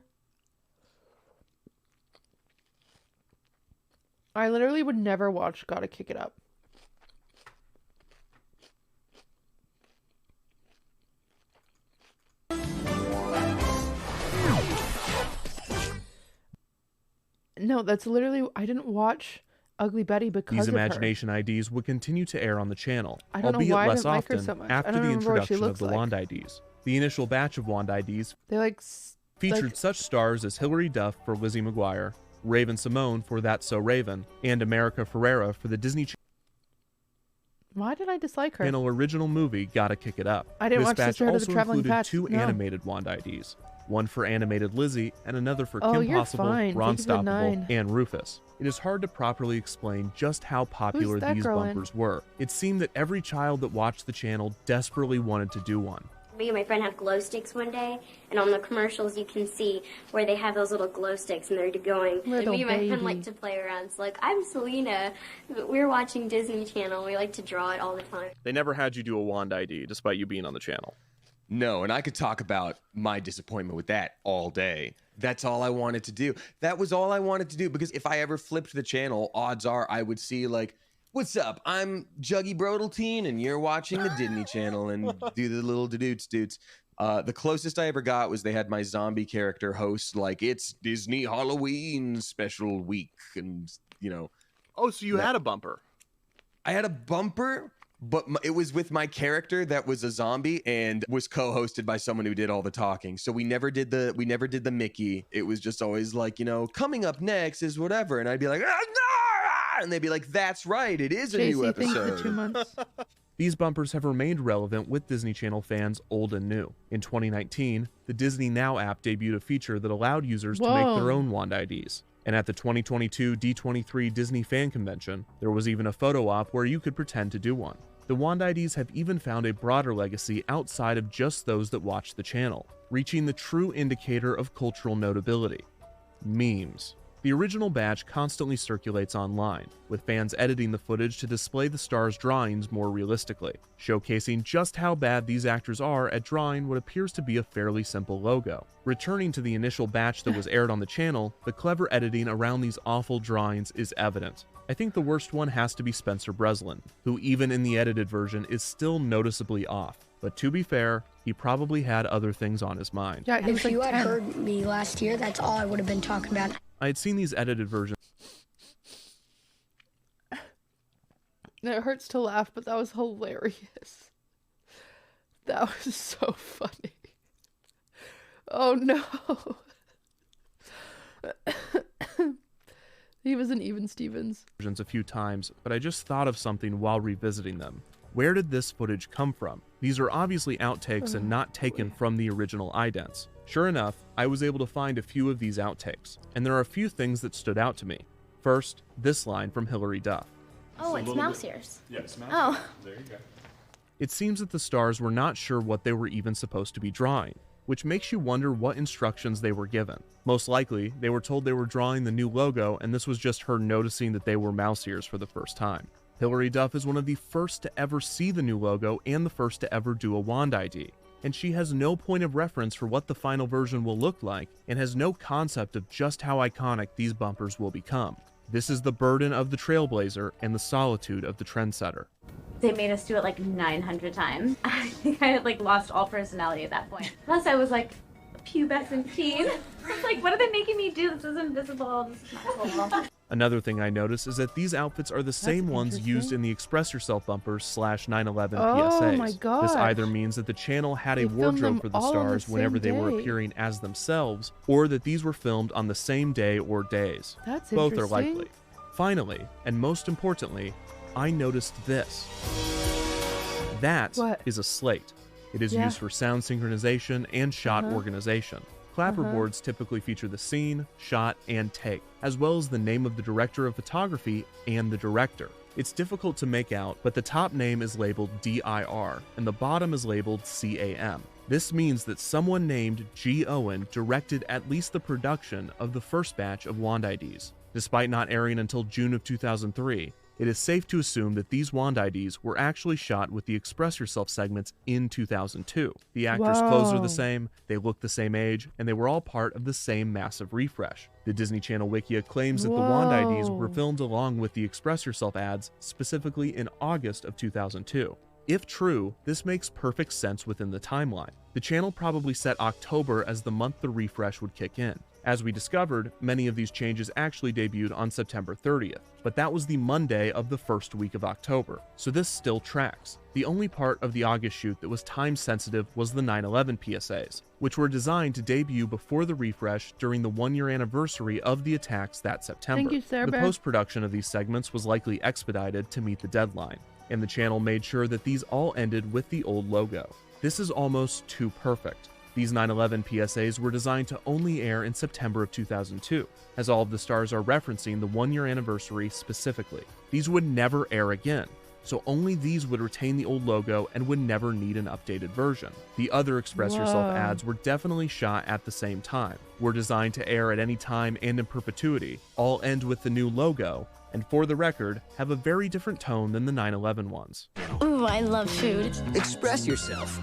I literally would never watch Gotta Kick It Up. No, that's literally, I didn't watch Ugly Betty because These of her. imagination IDs would continue to air on the channel, I don't know albeit why I less didn't like her often so much. I after don't the remember what she introduction of looks the like. Wand IDs. The initial batch of Wand IDs They featured such stars as Hilary Duff for Lizzie McGuire, Raven Simone for That's So Raven, and America Ferrera for the Disney Why did I dislike her? Channel original movie Gotta Kick It Up. I didn't this watch batch Sisterhood of also the Traveling included Pats. 2 No. animated Wand IDs, one for animated Lizzie and another for Oh, Kim you're Possible, fine. Ron Thank you for the Stoppable, 9. and Rufus. It is hard to properly explain just how popular that these girl in? bumpers were. It seemed that every child that watched the channel desperately wanted to do one. Me and my friend have glow sticks one day, and on the commercials you can see where they have those little glow sticks and they're going. And Little me and my friend baby. like to play around. So like, I'm Selena, but we're watching Disney Channel. We like to draw it all the time. They never had you do a Wand ID, despite you being on the channel. No, and I could talk about my disappointment with that all day. That's all I wanted to do. That was all I wanted to do, because if I ever flipped the channel, odds are I would see like, what's up? I'm Juggy Brodelteen, and you're watching the Disney Channel, and do the little doots. The closest I ever got was they had my zombie character host like, it's Disney Halloween special week, and you know. Oh, so you had a bumper? I had a bumper, but it was with my character that was a zombie and was co-hosted by someone who did all the talking. So we never did the Mickey. It was just always like, you know, coming up next is whatever, and I'd be like, ah, no! and they'd be like, that's right, it is a new JC, thanks for episode. 2 months. These bumpers have remained relevant with Disney Channel fans old and new. In 2019, the Disney Now app debuted a feature that allowed users to make their own Wand IDs. And at the 2022 D23 Disney Fan Convention, there was even a photo op where you could pretend to do one. The Wand IDs have even found a broader legacy outside of just those that watch the channel, reaching the true indicator of cultural notability: memes. The original badge constantly circulates online, with fans editing the footage to display the stars' drawings more realistically, showcasing just how bad these actors are at drawing what appears to be a fairly simple logo. Returning to the initial batch that was aired on the channel, the clever editing around these awful drawings is evident. I think the worst one has to be Spencer Breslin, who even in the edited version is still noticeably off. But to be fair, he probably had other things on his mind. Yeah, if you had heard me last year, that's all I would have been talking about. I had seen these edited versions. It hurts to laugh, but that was hilarious. That was so funny. Oh no. He was an Even Stevens. A few times, but I just thought of something while revisiting them. Where did this footage come from? These are obviously outtakes and not taken from the original idents. Sure enough, I was able to find a few of these outtakes, and there are a few things that stood out to me. First, this line from Hilary Duff. Oh, it's mouse ears. Yeah, it's mouse Oh. There you go. It seems that the stars were not sure what they were even supposed to be drawing, which makes you wonder what instructions they were given. Most likely, they were told they were drawing the new logo, and this was just her noticing that they were mouse ears for the first time. Hilary Duff is one of the first to ever see the new logo and the first to ever do a Wand ID, and she has no point of reference for what the final version will look like and has no concept of just how iconic these bumpers will become. This is the burden of the trailblazer and the solitude of the trendsetter. They made us do it like 900 times. I think I had like lost all personality at that point. Plus I was like pubescent teen. I was like, what are they making me do? This is invisible. This is not cool. Another thing I noticed is that these outfits are the same ones used in the Express Yourself bumpers / 9/11 PSAs. my God. This either means that the channel had a They filmed them wardrobe for the all on the stars whenever they were same day. appearing as themselves, or that these were filmed on the same day or days. That's Both are interesting. likely. Finally, and most importantly, I noticed this. That is a slate. It is Yeah. used for sound synchronization and shot Uh-huh. organization. Clapper Uh-huh. boards typically feature the scene, shot, and take, as well as the name of the director of photography and the director. It's difficult to make out, but the top name is labeled DIR, and the bottom is labeled CAM. This means that someone named G. Owen directed at least the production of the first batch of Wand IDs. Despite not airing until June of 2003, it is safe to assume that these Wand IDs were actually shot with the Express Yourself segments in 2002. The actors' clothes are Whoa. the same, they look the same age, and they were all part of the same massive refresh. The Disney Channel Wikia claims that the Wand IDs were Whoa. filmed along with the Express Yourself ads, specifically in August of 2002. If true, this makes perfect sense within the timeline. The channel probably set October as the month the refresh would kick in. As we discovered, many of these changes actually debuted on September 30th, but that was the Monday of the first week of October, so this still tracks. The only part of the August shoot that was time-sensitive was the 9/11 PSAs, which were designed to debut before the refresh during the 1-year anniversary of the attacks that September. Thank you, Sarah The Bear. post-production of these segments was likely expedited to meet the deadline, and the channel made sure that these all ended with the old logo. This is almost too perfect. These 9/11 PSAs were designed to only air in September of 2002, as all of the stars are referencing the 1-year anniversary specifically. These would never air again, so only these would retain the old logo and would never need an updated version. The other Express Yourself Whoa. ads were definitely shot at the same time, were designed to air at any time and in perpetuity, all end with the new logo, and for the record, have a very different tone than the 9/11 ones. Ooh, I love food. Express yourself.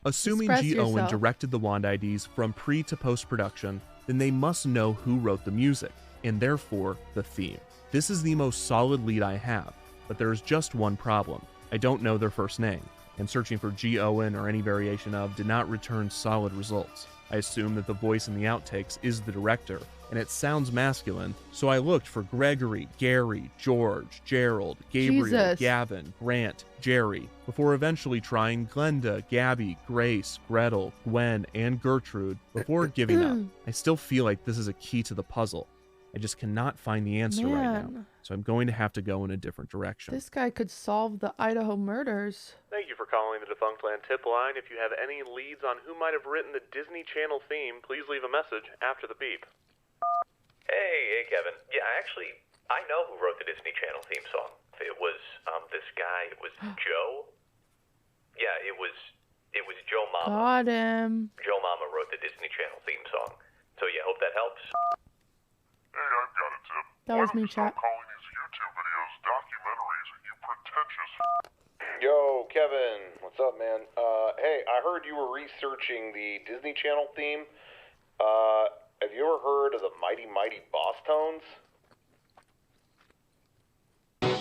Assuming Express G. Owen yourself. directed the Wand IDs from pre to post production, then they must know who wrote the music, and therefore the theme. This is the most solid lead I have, but there is just one problem. I don't know their first name, and searching for G. Owen or any variation of did not return solid results. I assume that the voice in the outtakes is the director, and it sounds masculine, so I looked for Gregory, Gary, George, Gerald, Gabriel, Jesus. Gavin, Grant, Jerry, before eventually trying Glenda, Gabby, Grace, Gretel, Gwen, and Gertrude before giving up. I still feel like this is a key to the puzzle. I just cannot find the answer right now. Man. so I'm going to have to go in a different direction. This guy could solve the Idaho murders. Thank you for calling the Defunct Land tip line. If you have any leads on who might have written the Disney Channel theme, please leave a message after the beep. Hey, Kevin. Yeah, actually, I know who wrote the Disney Channel theme song. It was this guy. It was Joe. Yeah, it was Joe Mama. Got him. Joe Mama wrote the Disney Channel theme song. So yeah, hope that helps. Hey, I've got a tip. That was me, chat. Calling these YouTube videos documentaries, you pretentious. Yo, Kevin, what's up, man? Hey, I heard you were researching the Disney Channel theme. Have you ever heard of the Mighty Mighty Boss Tones?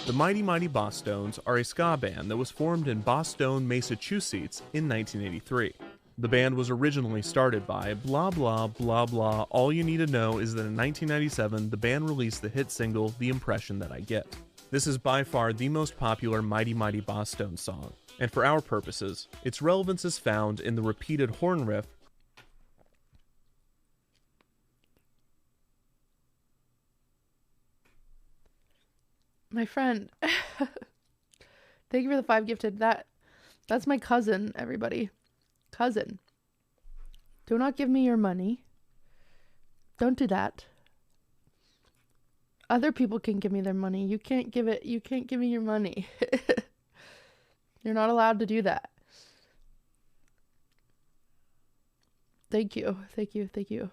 The Mighty Mighty Bosstones are a ska band that was formed in Boston, Massachusetts in 1983. The band was originally started by blah blah blah blah. All you need to know is that in 1997, the band released the hit single, The Impression That I Get. This is by far the most popular Mighty Mighty Bosstones song, and for our purposes, its relevance is found in the repeated horn riff. My friend. Thank you for the 5 gifted. That's my cousin, everybody. Cousin. Do not give me your money. Don't do that. Other people can give me their money. You can't give me your money. You're not allowed to do that. Thank you. Thank you. Thank you.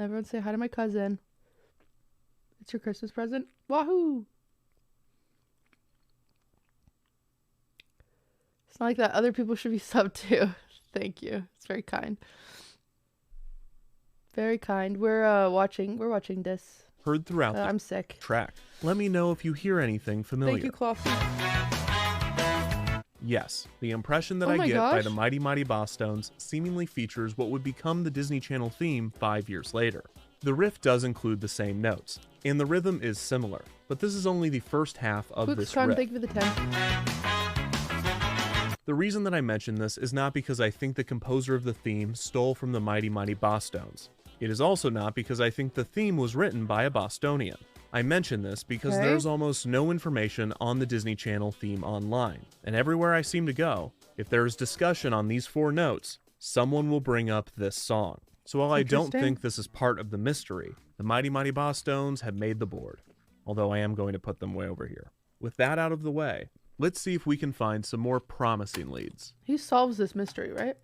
Everyone say hi to my cousin. It's your Christmas present. Wahoo! It's not like that. Other people should be subbed too. Thank you. It's very kind. Very kind. We're watching this. Heard throughout the I'm sick. track. Let me know if you hear anything familiar. Thank you, Coffee. Yes, the impression that Oh I my get by gosh. the Mighty Mighty Bosstones seemingly features what would become the Disney Channel theme 5 years later. The riff does include the same notes, and the rhythm is similar, but this is only the first half of this riff. Thank you for the 10. The reason that I mention this is not because I think the composer of the theme stole from the Mighty Mighty Bosstones. It is also not because I think the theme was written by a Bostonian. I mention this because Okay. there's almost no information on the Disney Channel theme online, and everywhere I seem to go, if there is discussion on these 4 notes, someone will bring up this song. So while I don't Interesting. think this is part of the mystery, the Mighty Mighty Bosstones have made the board, although I am going to put them way over here. With that out of the way, let's see if we can find some more promising leads. He solves this mystery, right?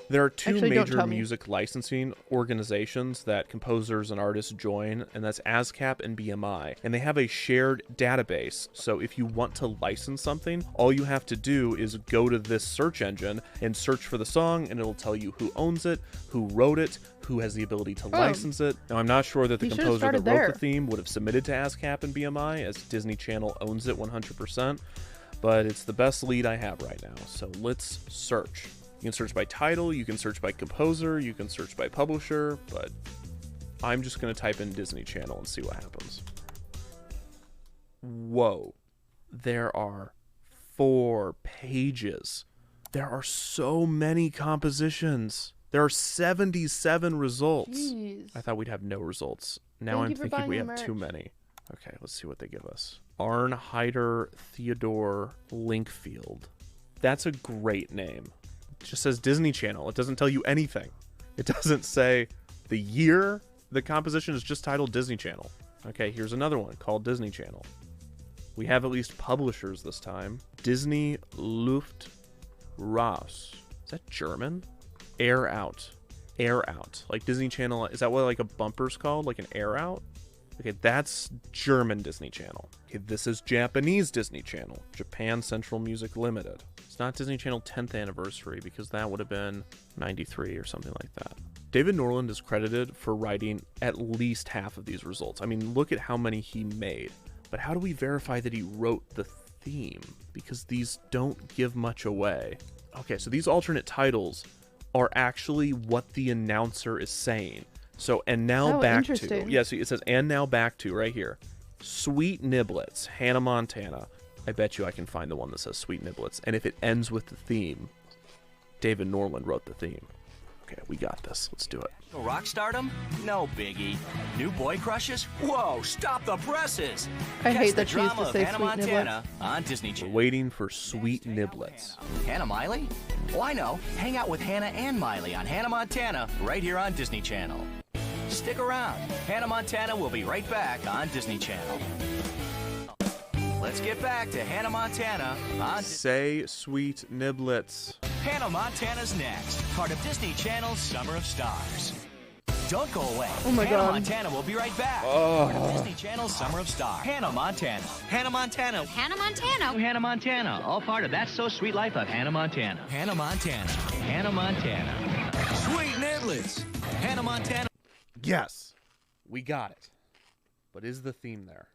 There are 2 Actually, don't major tell me. music licensing organizations that composers and artists join, and that's ASCAP and BMI. And they have a shared database, so if you want to license something, all you have to do is go to this search engine and search for the song, and it'll tell you who owns it, who wrote it, who has the ability to license it. Now, I'm not sure that the He should've composer that started wrote there. the theme would have submitted to ASCAP and BMI, as Disney Channel owns it 100%, but it's the best lead I have right now, so let's search. You can search by title, you can search by composer, you can search by publisher, but I'm just going to type in Disney Channel and see what happens. Whoa. There are 4 pages. There are so many compositions. There are 77 results. Jeez. I thought we'd have no results. Now Thank I'm you for thinking buying we the have too merch. many. Okay, let's see what they give us. Arnheider Theodore Linkfield. That's a great name. It just says Disney Channel. It doesn't tell you anything. It doesn't say the year. The composition is just titled Disney Channel. Okay, here's another one called Disney Channel. We have at least publishers this time. Disney Luft Raus. Is that German? Air Out. Air Out. Like Disney Channel. Is that what like a bumper's called? Like an air out? Okay, that's German Disney Channel. Okay, this is Japanese Disney Channel. Japan Central Music Limited. It's not Disney Channel 10th anniversary because that would have been 93 or something like that. David Norland is credited for writing at least half of these results. I mean, look at how many he made. But how do we verify that he wrote the theme? Because these don't give much away. Okay, so these alternate titles are actually what the announcer is saying. So, and now Oh, back to. interesting. Yeah, so it says, and now back to right here. Sweet Niblets, Hannah Montana. I bet you I can find the one that says Sweet Niblets. And if it ends with the theme, David Norland wrote the theme. Okay, we got this. Let's do it. Rock stardom? No biggie. New boy crushes? Whoa, stop the presses! I hate Catch the that she used drama to of say Hannah Sweet Montana on Disney We're Channel. waiting for Sweet Niblets. Hannah Miley? Oh, I know. Hang out with Hannah and Miley on Hannah Montana right here on Disney Channel. Stick around. Hannah Montana will be right back on Disney Channel. Let's get back to Hannah Montana on Say Sweet Niblets. Hannah Montana's next, part of Disney Channel's Summer of Stars. Don't go away. Oh my Hannah God. Montana will be right back. Oh. Part of Disney Channel's Summer of Stars. Hannah Montana. Hannah Montana. Hannah Montana. Hannah Montana. All part of That's So Sweet Life of Hannah Montana. Hannah Montana. Hannah Montana. Sweet Niblets. Hannah Montana. Yes, we got it. But is the theme there?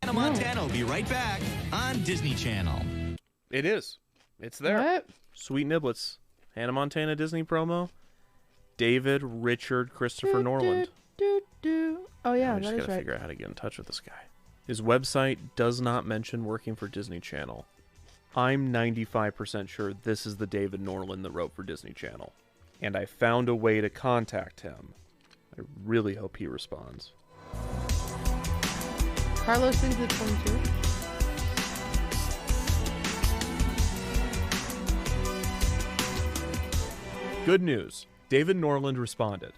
Hannah Montana will be right back on Disney Channel. It is. It's there. What? Sweet Niblets. Hannah Montana Disney promo. David Richard Christopher Norland. Oh yeah, We just that is gotta right. figure out how to get in touch with this guy. His website does not mention working for Disney Channel. I'm 95% sure this is the David Norland that wrote for Disney Channel. And I found a way to contact him. I really hope he responds. Carlos thinks it's 22. Good news. David Norland responded.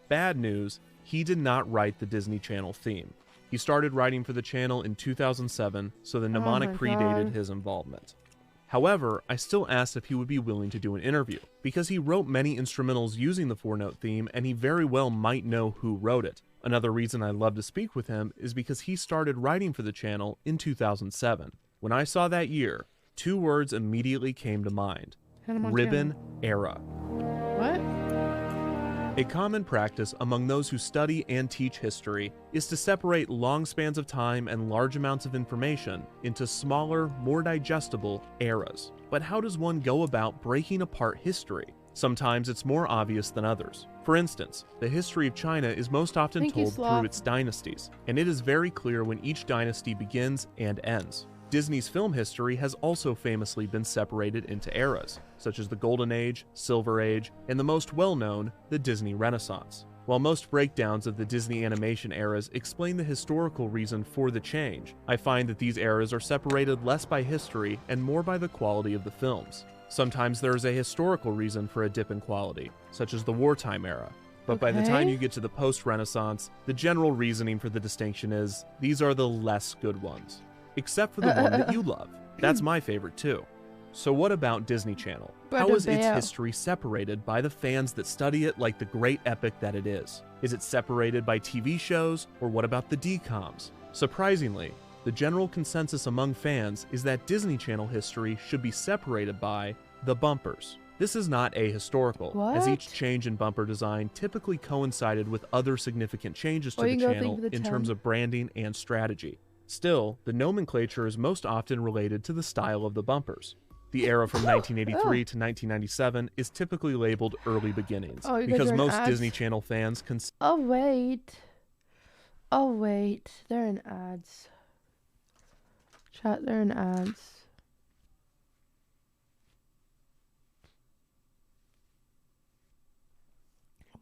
Bad news. He did not write the Disney Channel theme. He started writing for the channel in 2007, so the mnemonic my predated God. his involvement. However, I still asked if he would be willing to do an interview, because he wrote many instrumentals using the 4-note theme, and he very well might know who wrote it. Another reason I'd love to speak with him is because he started writing for the channel in 2007. When I saw that year, 2 words immediately came to mind. Hannah Montana. Ribbon era. What? A common practice among those who study and teach history is to separate long spans of time and large amounts of information into smaller, more digestible eras. But how does one go about breaking apart history? Sometimes it's more obvious than others. For instance, the history of China is most often Thank you, told Sloth. through its dynasties, and it is very clear when each dynasty begins and ends. Disney's film history has also famously been separated into eras, such as the Golden Age, Silver Age, and the most well-known, the Disney Renaissance. While most breakdowns of the Disney animation eras explain the historical reason for the change, I find that these eras are separated less by history and more by the quality of the films. Sometimes there is a historical reason for a dip in quality, such as the wartime era. But by the time you get to the post-Renaissance, the general reasoning for the distinction is, these are the less good ones. Except for the one that you love. That's my favorite too. So what about Disney Channel? How is its history separated by the fans that study it like the great epic that it is? Is it separated by TV shows, or what about the DCOMs? Surprisingly, the general consensus among fans is that Disney Channel history should be separated by the bumpers. This is not ahistorical, as each change in bumper design typically coincided with other significant changes to the channel in terms of branding and strategy. Still, the nomenclature is most often related to the style of the bumpers. The era from 1983 to 1997 is typically labeled early beginnings, because most Disney Channel fans Oh wait. Oh wait. They're in ads. Chat, they're in ads.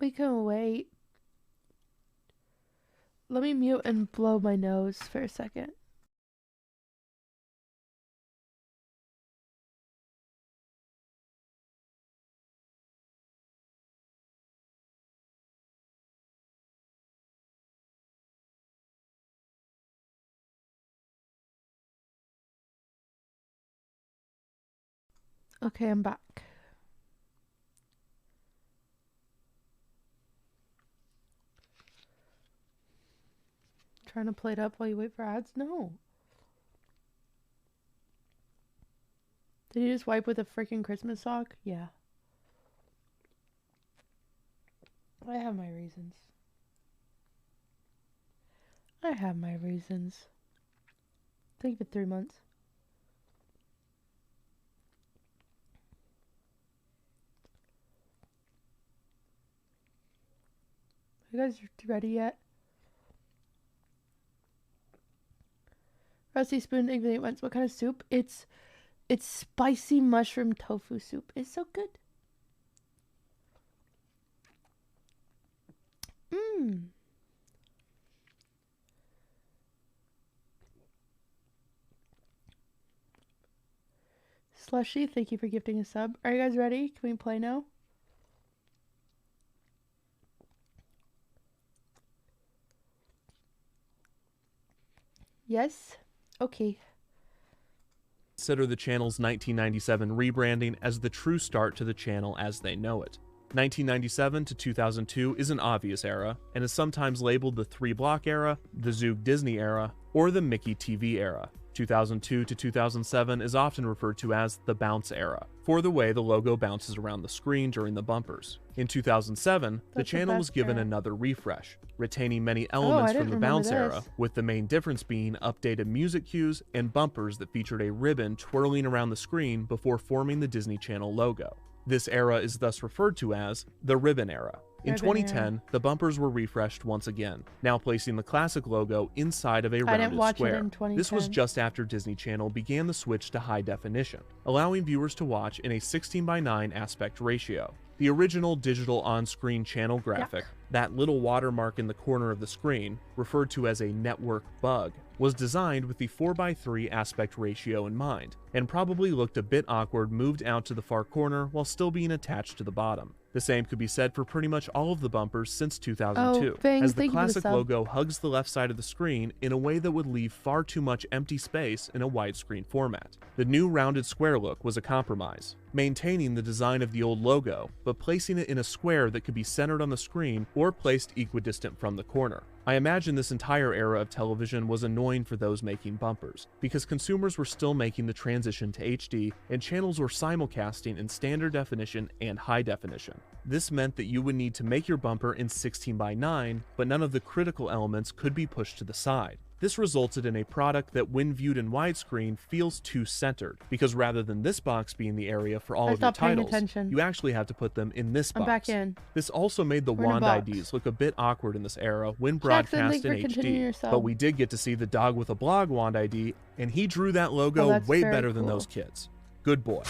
We can wait. Let me mute and blow my nose for a second. Okay, I'm back. Trying to play it up while you wait for ads? No. Did you just wipe with a freaking Christmas sock? Yeah. I have my reasons. I have my reasons. Thank you for 3 months. You guys ready yet? Rusty Spoon, what kind of soup? It's spicy mushroom tofu soup. It's so good. Slushy, thank you for gifting a sub. Are you guys ready? Can we play now? Yes? Okay. Consider the channel's 1997 rebranding as the true start to the channel as they know it. 1997 to 2002 is an obvious era, and is sometimes labeled the 3-block era, the Zoog Disney era, or the Mickey TV era. 2002 to 2007 is often referred to as the Bounce era, for the way the logo bounces around the screen during the bumpers. In 2007, the channel was given another refresh, retaining many elements from the Bounce era, with the main difference being updated music cues and bumpers that featured a ribbon twirling around the screen before forming the Disney Channel logo. This era is thus referred to as the Ribbon era. In 2010, the bumpers were refreshed once again, now placing the classic logo inside of a rounded square. This was just after Disney Channel began the switch to high definition, allowing viewers to watch in a 16:9 aspect ratio. The original digital on-screen channel graphic, that little watermark in the corner of the screen, referred to as a network bug, was designed with the 4:3 aspect ratio in mind, and probably looked a bit awkward moved out to the far corner while still being attached to the bottom. The same could be said for pretty much all of the bumpers since 2002, as the classic logo hugs the left side of the screen in a way that would leave far too much empty space in a widescreen format. The new rounded square look was a compromise, maintaining the design of the old logo, but placing it in a square that could be centered on the screen or placed equidistant from the corner. I imagine this entire era of television was annoying for those making bumpers, because consumers were still making the transition to HD and channels were simulcasting in standard definition and high definition. This meant that you would need to make your bumper in 16:9, but none of the critical elements could be pushed to the side. This resulted in a product that, when viewed in widescreen, feels too centered, because rather than this box being the area for all of your titles, you actually have to put them in this box. I'm back in. This also made the wand IDs look a bit awkward in this era when broadcast in HD, but we did get to see the dog with a blog wand ID, and he drew that logo way better than those kids. Good boy.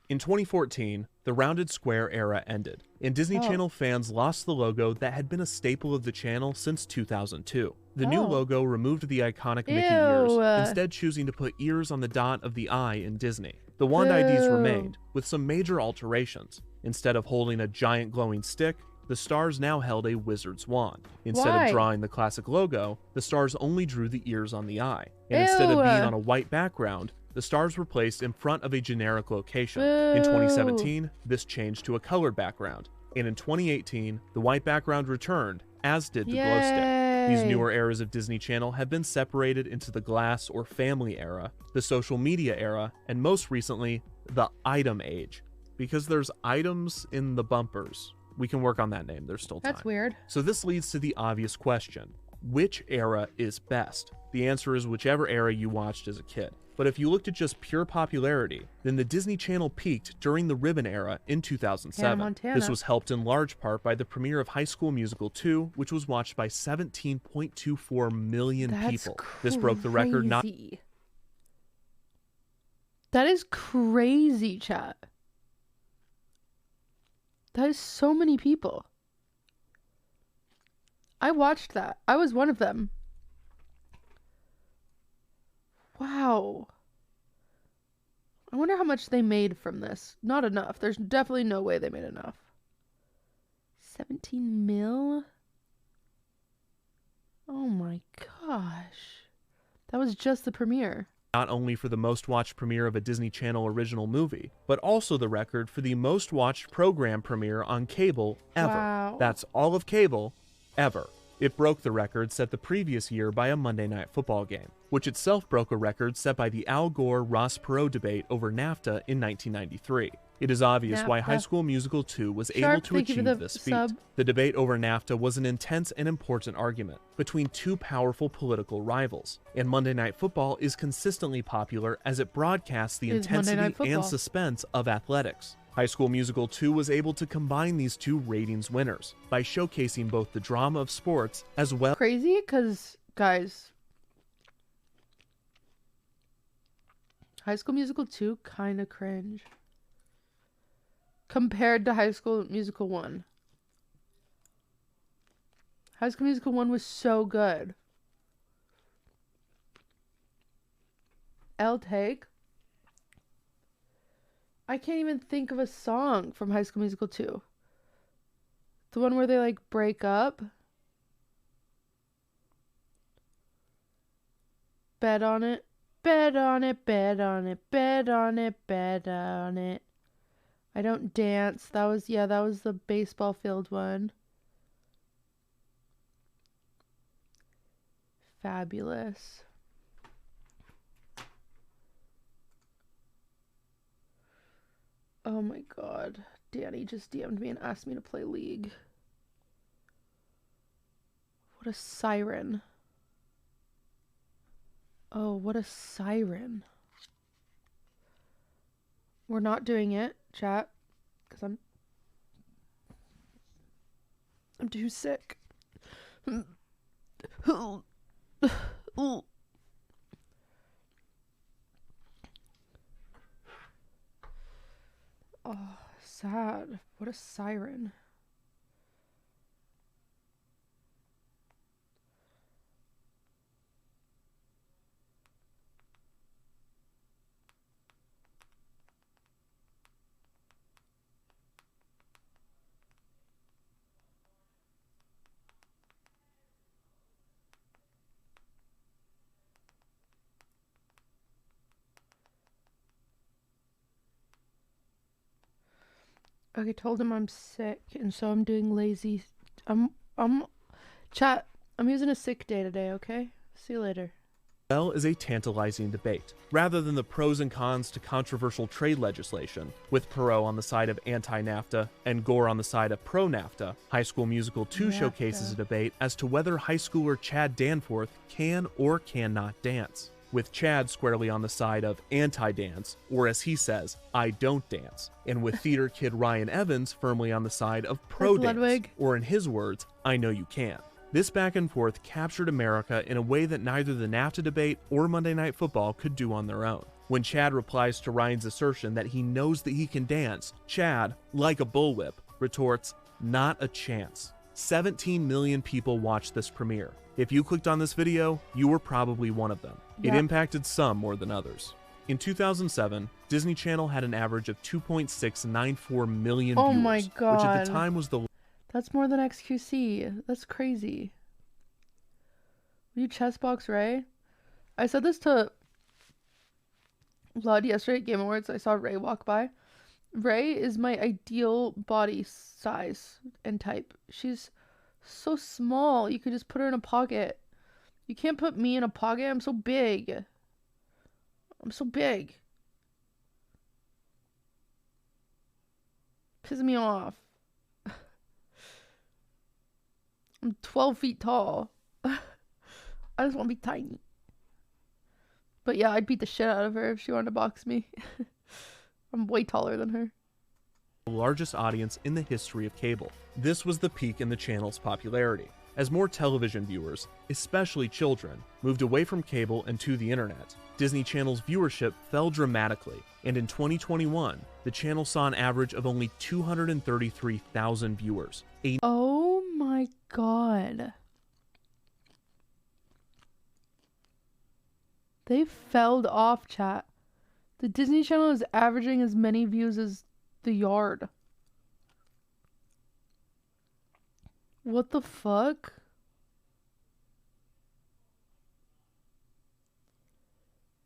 In 2014, the rounded square era ended, and Disney Channel fans lost the logo that had been a staple of the channel since 2002. The new logo removed the iconic Mickey ears, instead choosing to put ears on the dot of the eye in Disney. The wand IDs remained, with some major alterations. Instead of holding a giant glowing stick, the stars now held a wizard's wand. Instead of drawing the classic logo, the stars only drew the ears on the eye. And instead of being on a white background, the stars were placed in front of a generic location. In 2017, this changed to a colored background. And in 2018, the white background returned, as did the glow stick. These newer eras of Disney Channel have been separated into the glass or family era, the social media era, and most recently, the item age. Because there's items in the bumpers. We can work on that name, there's still time. That's weird. So this leads to the obvious question. Which era is best? The answer is whichever era you watched as a kid. But if you looked at just pure popularity, then the Disney Channel peaked during the Ribbon era in 2007. This was helped in large part by the premiere of High School Musical 2, which was watched by 17.24 million people. This broke the record not... That is crazy, chat. That is so many people. I watched that. I was one of them. Wow. I wonder how much they made from this. Not enough. There's definitely no way they made enough. 17 mil? Oh my gosh. That was just the premiere. Not only for the most watched premiere of a Disney Channel original movie, but also the record for the most watched program premiere on cable ever. Wow. That's all of cable ever. It broke the record set the previous year by a Monday Night Football game, which itself broke a record set by the Al Gore-Ross Perot debate over NAFTA in 1993. It is obvious why High School Musical 2 was able to achieve this feat. The debate over NAFTA was an intense and important argument between two powerful political rivals, and Monday Night Football is consistently popular as it broadcasts the intensity and suspense of athletics. High School Musical 2 was able to combine these two ratings winners by showcasing both the drama of sports as well. Crazy, because, guys, High School Musical 2 kind of cringe compared to High School Musical 1. High School Musical 1 was so good. I'll take I can't even think of a song from High School Musical 2. The one where they like break up. Bet on it. Bet on it, bet on it, bet on it, bet on it. I don't dance. That was the baseball field one. Fabulous. Oh my god. Danny just DM'd me and asked me to play League. What a siren. Oh, what a siren. We're not doing it, chat, because I'm too sick. Oh, sad. What a siren. Okay, told him I'm sick, and so I'm doing lazy. Chat, I'm using a sick day today, okay? See you later. Well, is a tantalizing debate. Rather than the pros and cons to controversial trade legislation, with Perot on the side of anti-NAFTA and Gore on the side of pro-NAFTA, High School Musical 2 showcases a debate as to whether high schooler Chad Danforth can or cannot dance, with Chad squarely on the side of anti-dance, or as he says, I don't dance, and with theater kid Ryan Evans firmly on the side of pro-dance, or in his words, I know you can. This back and forth captured America in a way that neither the NAFTA debate or Monday Night Football could do on their own. When Chad replies to Ryan's assertion that he knows that he can dance, Chad, like a bullwhip, retorts, not a chance. 17 million people watched this premiere. If you clicked on this video, you were probably one of them. It impacted some more than others. In 2007, Disney Channel had an average of 2.694 million viewers, my god. which at the time was the... That's more than XQC. That's crazy. Will you chessbox Ray? I said this to Vlad yesterday at Game Awards. I saw Ray walk by. Ray is my ideal body size and type. She's so small. You could just put her in a pocket. You can't put me in a pocket. I'm so big. I'm so big. Pisses me off. I'm 12 feet tall. I just want to be tiny. But yeah, I'd beat the shit out of her if she wanted to box me. I'm way taller than her. The largest audience in the history of cable. This was the peak in the channel's popularity. As more television viewers, especially children, moved away from cable and to the internet, Disney Channel's viewership fell dramatically, and in 2021, the channel saw an average of only 233,000 viewers. Oh my god. They fell off, chat. The Disney Channel is averaging as many views as The Yard. What the fuck?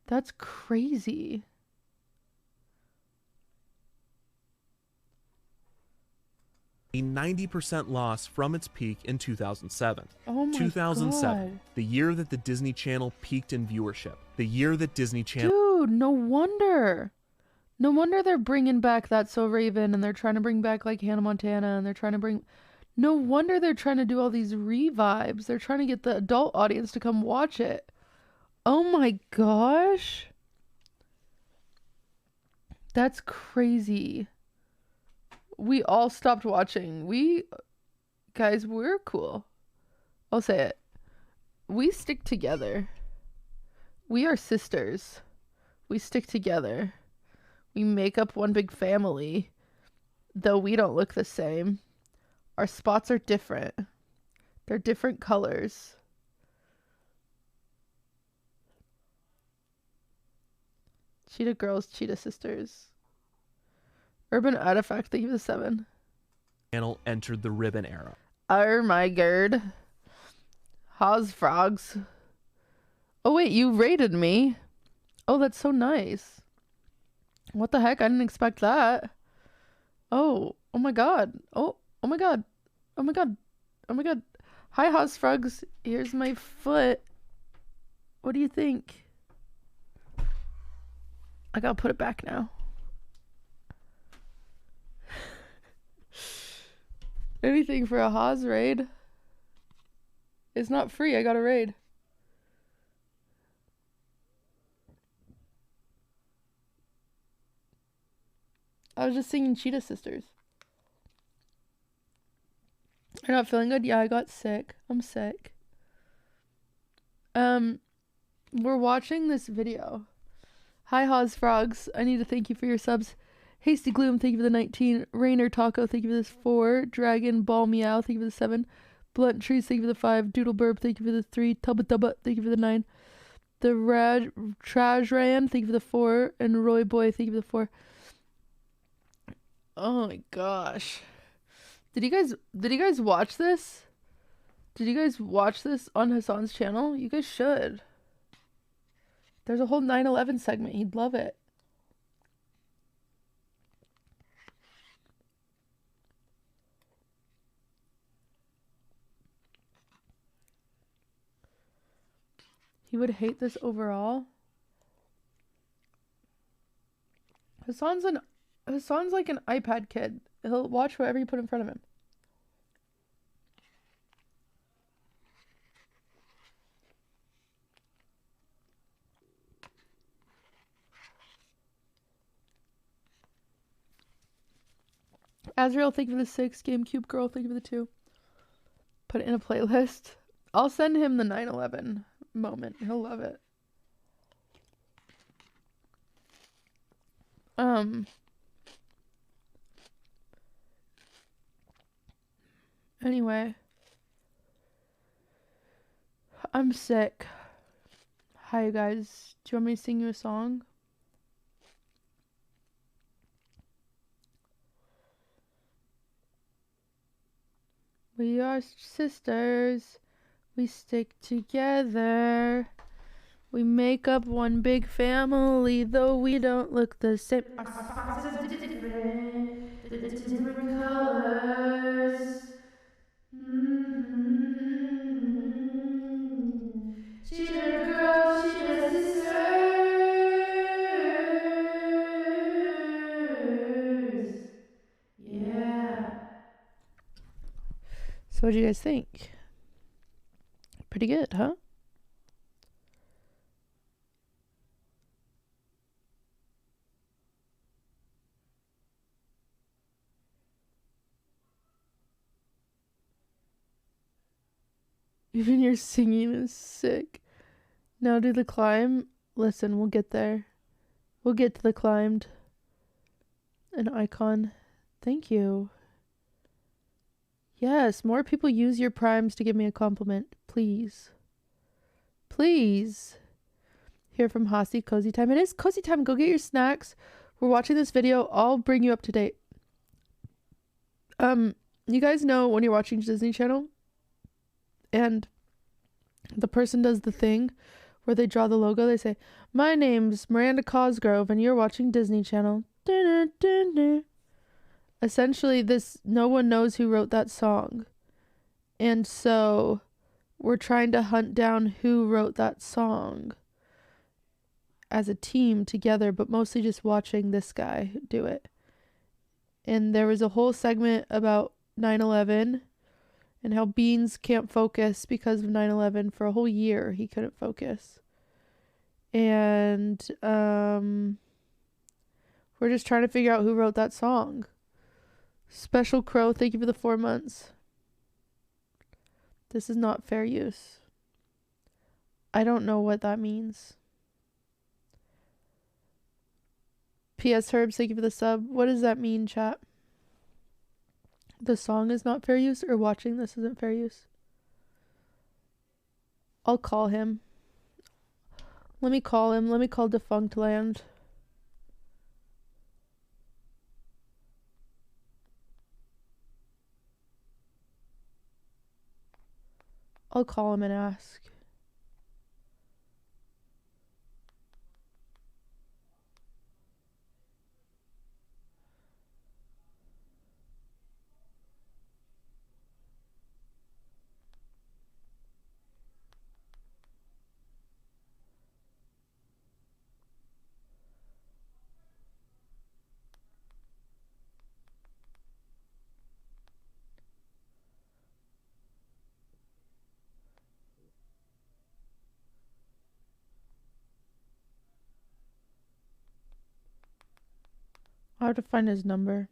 That's crazy. A 90% loss from its peak in 2007. Oh my 2007, god. the year that the Disney Channel peaked in viewership. The year that Disney Channel... Dude, no wonder. No wonder they're bringing back That's So Raven, and they're trying to bring back like Hannah Montana, and they're trying to bring... No wonder they're trying to do all these revibes. They're trying to get the adult audience to come watch it. Oh my gosh. That's crazy. We all stopped watching. Guys, we're cool. I'll say it. We stick together. We are sisters. We stick together. We make up one big family. Though we don't look the same. Our spots are different. They're different colors. Cheetah girls, cheetah sisters. Urban Artifact, thank you for the 7. Channel entered the ribbon era. Oh my god. Haas Frogs. Oh wait, you rated me. Oh, that's so nice. What the heck? I didn't expect that. Oh my god. Oh my god. Oh my god. Oh my god. Hi, Haas Frogs. Here's my foot. What do you think? I gotta put it back now. Anything for a Haas raid. It's not free. I got a raid. I was just singing Cheetah Sisters. You're not feeling good? Yeah, I got sick. I'm sick. We're watching this video. Hi, Haas Frogs. I need to thank you for your subs. Hasty Gloom, thank you for the 19. Rainer Taco, thank you for this 4. Dragon Ball Meow, thank you for the 7. Blunt Trees, thank you for the 5. Doodle Burb, thank you for the 3. Tubba Tubba, thank you for the 9. The Trajran, thank you for the 4. And Roy Boy, thank you for the 4. Oh my gosh. Did you guys watch this? Did you guys watch this on Hassan's channel? You guys should. There's a whole 9/11 segment. He'd love it. He would hate this overall. Hassan's like an iPad kid. He'll watch whatever you put in front of him. Azrael, thank you for the 6. GameCube Girl, thank you for the 2. Put it in a playlist. I'll send him the 9/11 moment. He'll love it. Anyway. I'm sick. Hi, you guys. Do you want me to sing you a song? We are sisters. We stick together. We make up one big family, though we don't look the same. Our spots are different, different colors. Cheetah girls, cheetah sisters. Yeah. So what do you guys think? Pretty good, huh? Even your singing is sick. Now do the climb. Listen, we'll get there. We'll get to the climbed. An icon. Thank you. Yes, more people use your primes to give me a compliment. Please. Please. Hear from Hossie, cozy time. It is cozy time. Go get your snacks. We're watching this video. I'll bring you up to date. You guys know when you're watching Disney Channel and the person does the thing where they draw the logo, they say, "My name's Miranda Cosgrove and you're watching Disney Channel." Essentially, no one knows who wrote that song. And so we're trying to hunt down who wrote that song as a team together, but mostly just watching this guy do it. And there was a whole segment about 9/11 and how Beans can't focus because of 9/11 for a whole year. He couldn't focus. And we're just trying to figure out who wrote that song. Special Crow, thank you for the 4 months. This is not fair use. I don't know what that means. PS Herbs, thank you for the sub. What does that mean, chat? The song is not fair use, or watching this isn't fair use? I'll call him. Let me call him. Let me call Defunct Land. I'll call him and ask. I have to find his number.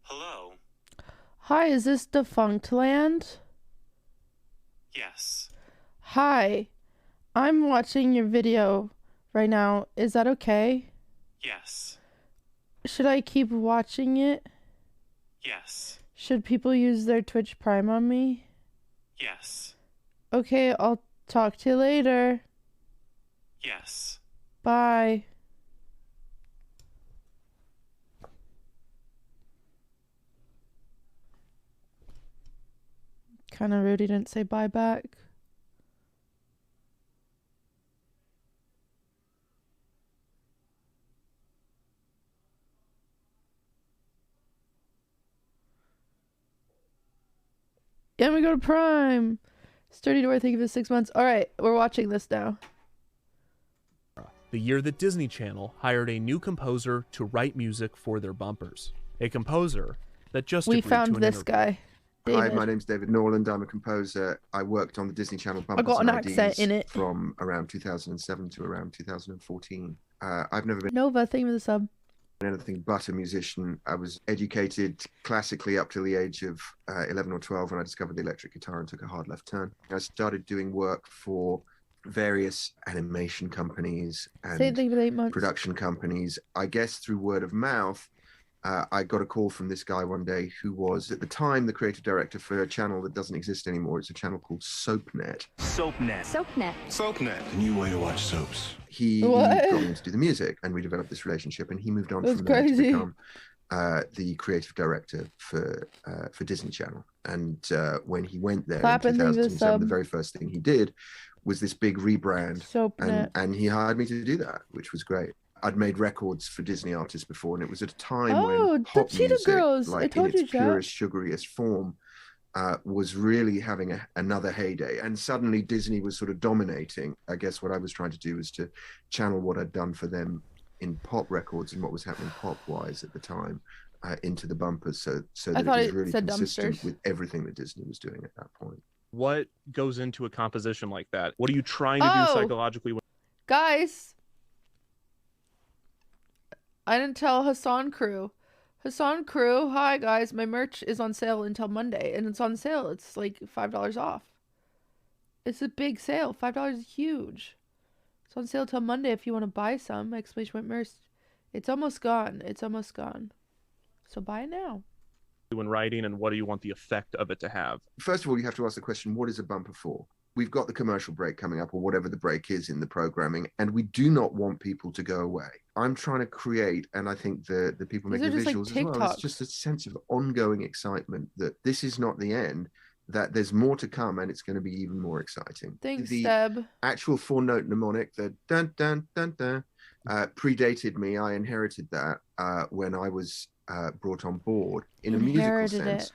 Hello? Hi, is this Defunctland? Yes. Hi, I'm watching your video right now. Is that okay? Yes. Should I keep watching it? Yes. Should people use their Twitch Prime on me? Yes. Okay, I'll talk to you later. Yes. Bye. Kind of rude he didn't say bye back. Yeah, we go to Prime. Sturdy door, thank you for 6 months. All right, we're watching this now. The year that Disney Channel hired a new composer to write music for their bumpers. A composer that just We agreed found to an this interview. guy. Hi, David. my name's David Norland. I'm a composer. I worked on the Disney Channel bumpers got an and accent IDs in it. from around 2007 to around 2014. I've never been Nova, thank you for the sub. anything but a musician. I was educated classically up till the age of 11 or 12 when I discovered the electric guitar and took a hard left turn. I started doing work for various animation companies Same thing and for 8 months. production companies. I guess through word of mouth, I got a call from this guy one day who was at the time the creative director for a channel that doesn't exist anymore. It's a channel called SoapNet. SoapNet. SoapNet. SoapNet. The new way to watch soaps. He What? got me to do the music, and we developed this relationship, and he moved on That's from there to crazy. become the creative director for Disney Channel. And when he went there Clap in and leave a 2007, sub. the very first thing he did was this big rebrand, SoapNet. and he hired me to do that, which was great. I'd made records for Disney artists before, and it was at a time Oh, when the pop Cheetah music, Girls. I like in told you, its Jack. purest, sugariest form, was really having another heyday. And suddenly Disney was sort of dominating. I guess what I was trying to do was to channel what I'd done for them in pop records and what was happening pop-wise at the time into the bumpers, so I that thought it was it really said consistent dumpsters. with everything that Disney was doing at that point. What goes into a composition like that? What are you trying to do Oh. psychologically? Guys, I didn't tell Hassan Crew. Hassan Crew, hi guys. My merch is on sale until Monday, and it's on sale. It's like $5 off. It's a big sale. $5 is huge. It's on sale till Monday if you want to buy some. Exclamation point merch. It's almost gone. It's almost gone. So buy it now. When writing, and what do you want the effect of it to have? First of all, you have to ask the question, what is a bumper for? We've got the commercial break coming up, or whatever the break is in the programming, and we do not want people to go away. I'm trying to create, and I think the people These making are the just visuals like as well, TikToks. it's just a sense of ongoing excitement that this is not the end, that there's more to come, and it's going to be even more exciting. Thanks, the Deb. actual 4-note mnemonic, the dun dun dun dun, predated me. I inherited that when I was brought on board in a musical Inherited sense. it.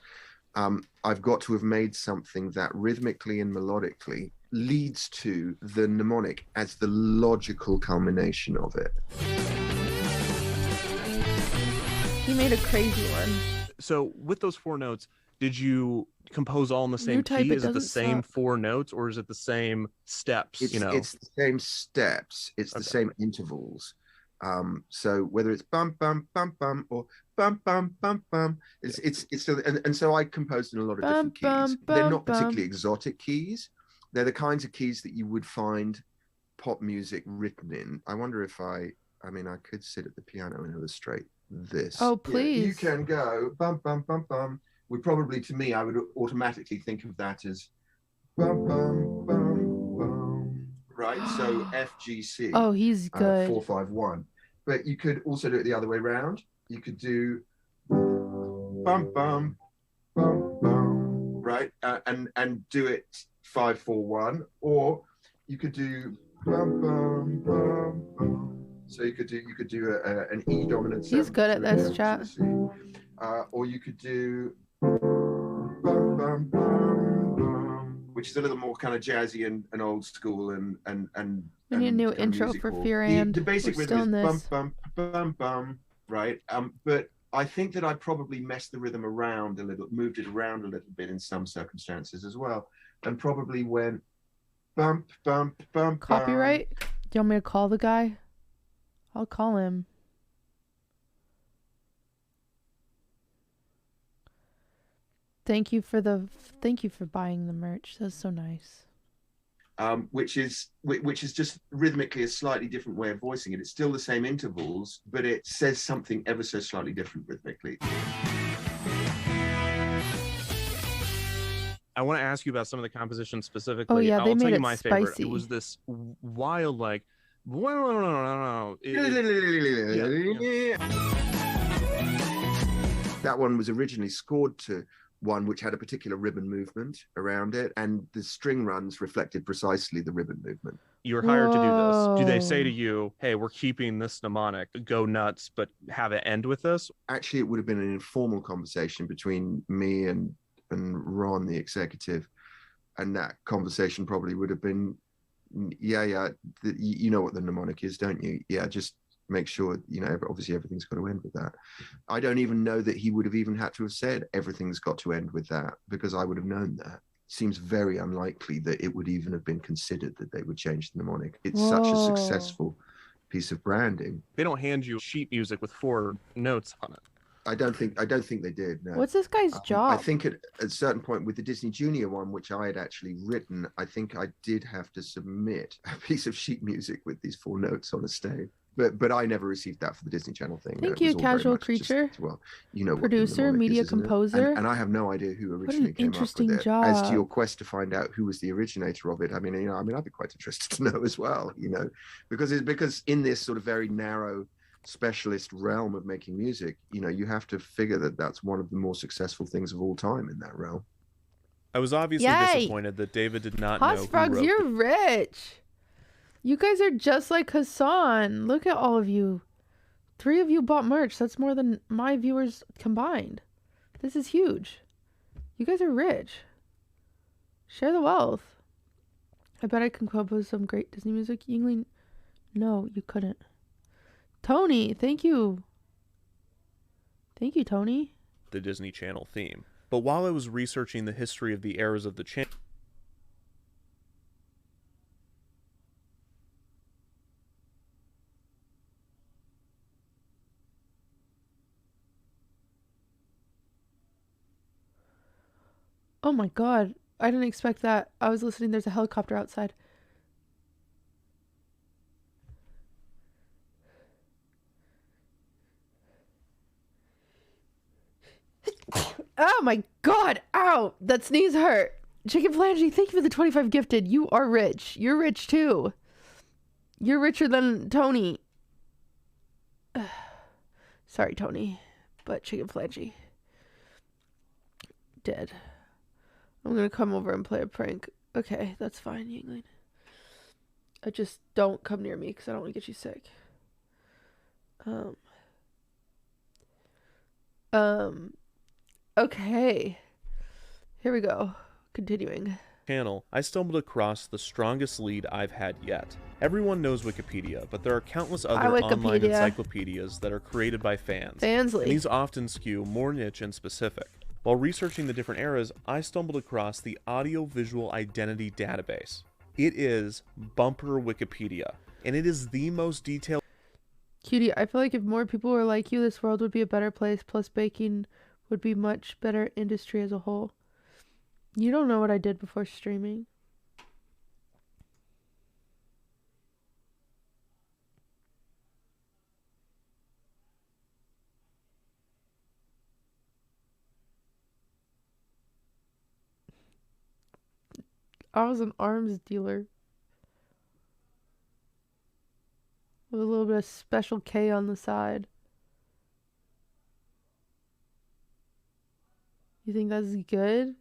I've got to have made something that rhythmically and melodically leads to the mnemonic as the logical culmination of it. He made a crazy one. So with those 4 notes, did you compose all in the same type key? it Is it the doesn't same suck. 4 notes, or is it the same steps? It's the same steps. It's the same intervals. So whether it's bum bum bum bum or bum bum bum bum, it's still, and so I composed in a lot of Bum, different bum, keys. They're bum, not particularly bum. exotic keys. They're the kinds of keys that you would find pop music written in. I wonder if I mean, I could sit at the piano and illustrate this. Oh, Yeah, you please. can go bum bum bum bum would probably, to me, I would automatically think of that as bum, bum, bum, bum, right? So FGC. Oh, he's good. 451. But you could also do it the other way around. You could do bum, bum, bum, bum, right? And do it 541. Or you could do bum, bum, bum, bum. So you could do an E dominant 7. He's good at this, chat. Or you could do bum, bum, bum, bum, which is a little more kind of jazzy and old school and We need a new kind of intro musical. for Fear and the basic we're rhythm still in is this. bum bum bum bum, right? But I think that I probably messed the rhythm around a little, moved it around a little bit in some circumstances as well, and probably went bump bump bump. Copyright? Do you want me to call the guy? I'll call him. Thank you for buying the merch. That's so nice. Which is just rhythmically a slightly different way of voicing it. It's still the same intervals, but it says something ever so slightly different rhythmically. I want to ask you about some of the composition specifically. Oh yeah, they I'll made tell you it my spicy. favorite. It was this wild, like, That one was originally scored to one which had a particular ribbon movement around it, and the string runs reflected precisely the ribbon movement. You're hired to do this. Do they say to you, hey, we're keeping this mnemonic, go nuts, but have it end with this? Actually, it would have been an informal conversation between me and Ron, the executive, and that conversation probably would have been, you know what the mnemonic is, don't you? Yeah, just make sure, obviously everything's got to end with that. I don't even know that he would have even had to have said everything's got to end with that, because I would have known that. Seems very unlikely that it would even have been considered that they would change the mnemonic. It's such a successful piece of branding. They don't hand you sheet music with 4 notes on it. I don't think they did. No. What's this guy's job? I think at a certain point with the Disney Junior one, which I had actually written, I think I did have to submit a piece of sheet music with these 4 notes on a stave. But I never received that for the Disney Channel thing. Thank you, Casual Creature. Producer, media composer. And I have no idea who originally came up with it. Job. As to your quest to find out who was the originator of it, I'd be quite interested to know as well. Because in this sort of very narrow specialist realm of making music, you have to figure that that's one of the more successful things of all time in that realm. I was obviously disappointed that David did not know who Frogs, wrote you're rich. You guys are just like Hassan. Look at all of you. 3 of you bought merch. That's more than my viewers combined. This is huge. You guys are rich. Share the wealth. I bet I can compose some great Disney music. Yingling, no, you couldn't. Tony, thank you. Thank you, Tony. The Disney Channel theme. But while I was researching the history of the eras of the channel, Oh my god, I didn't expect that. I was listening, there's a helicopter outside. Oh my god, ow, that sneeze hurt. Chicken Flangy, thank you for the 25 gifted. You are rich. You're rich too. You're richer than Tony. Sorry, Tony, but Chicken Flangy dead. I'm gonna come over and play a prank. Okay, that's fine, Yingling. I just don't come near me because I don't want to get you sick. Okay. Here we go. Continuing. Channel, I stumbled across the strongest lead I've had yet. Everyone knows Wikipedia, but there are countless other online encyclopedias that are created by fans. And these often skew more niche and specific. While researching the different eras, I stumbled across the Audiovisual Identity Database. It is bumper Wikipedia, and it is the most detailed. Cutie, I feel like if more people were like you, this world would be a better place, plus baking would be much better industry as a whole. You don't know what I did before streaming. I was an arms dealer. With a little bit of special K on the side. You think that's good?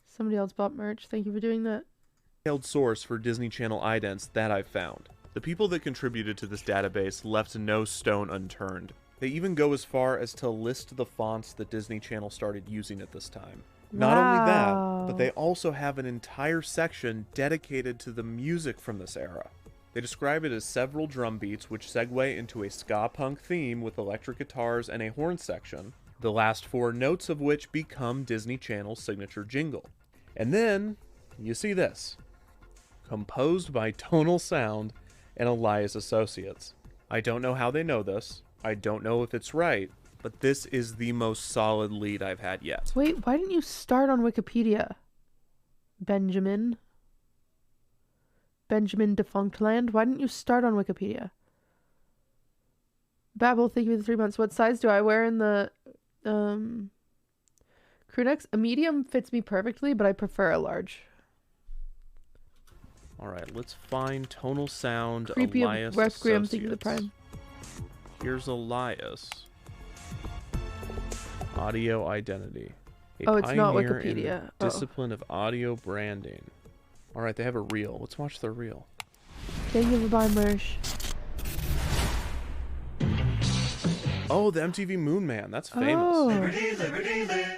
Somebody else bought merch. Thank you for doing that. Detailed source for Disney Channel idents that I've found. The people that contributed to this database left no stone unturned. They even go as far as to list the fonts that Disney Channel started using at this time. Not only that, but they also have an entire section dedicated to the music from this era. They describe it as several drum beats which segue into a ska punk theme with electric guitars and a horn section, the last 4 notes of which become Disney Channel's signature jingle. And then, you see this. Composed by Tonal Sound and Elias Associates. I don't know how they know this. I don't know if it's right, but this is the most solid lead I've had yet. Wait, why didn't you start on Wikipedia? Benjamin Defunctland? Why didn't you start on Wikipedia? Babel, thank you for the 3 months. What size do I wear in the crew necks? A medium fits me perfectly, but I prefer a large. Alright, let's find Tonal Sound, Creepy Elias Requiem, Associates. thank you for the prime. Here's Elias. Audio identity. Oh, it's not pioneer in Wikipedia. the discipline of audio branding. Alright, they have a reel. Let's watch their reel. Thank you for buying merch. Oh, the MTV Moon Man. That's famous. Oh. Liberty.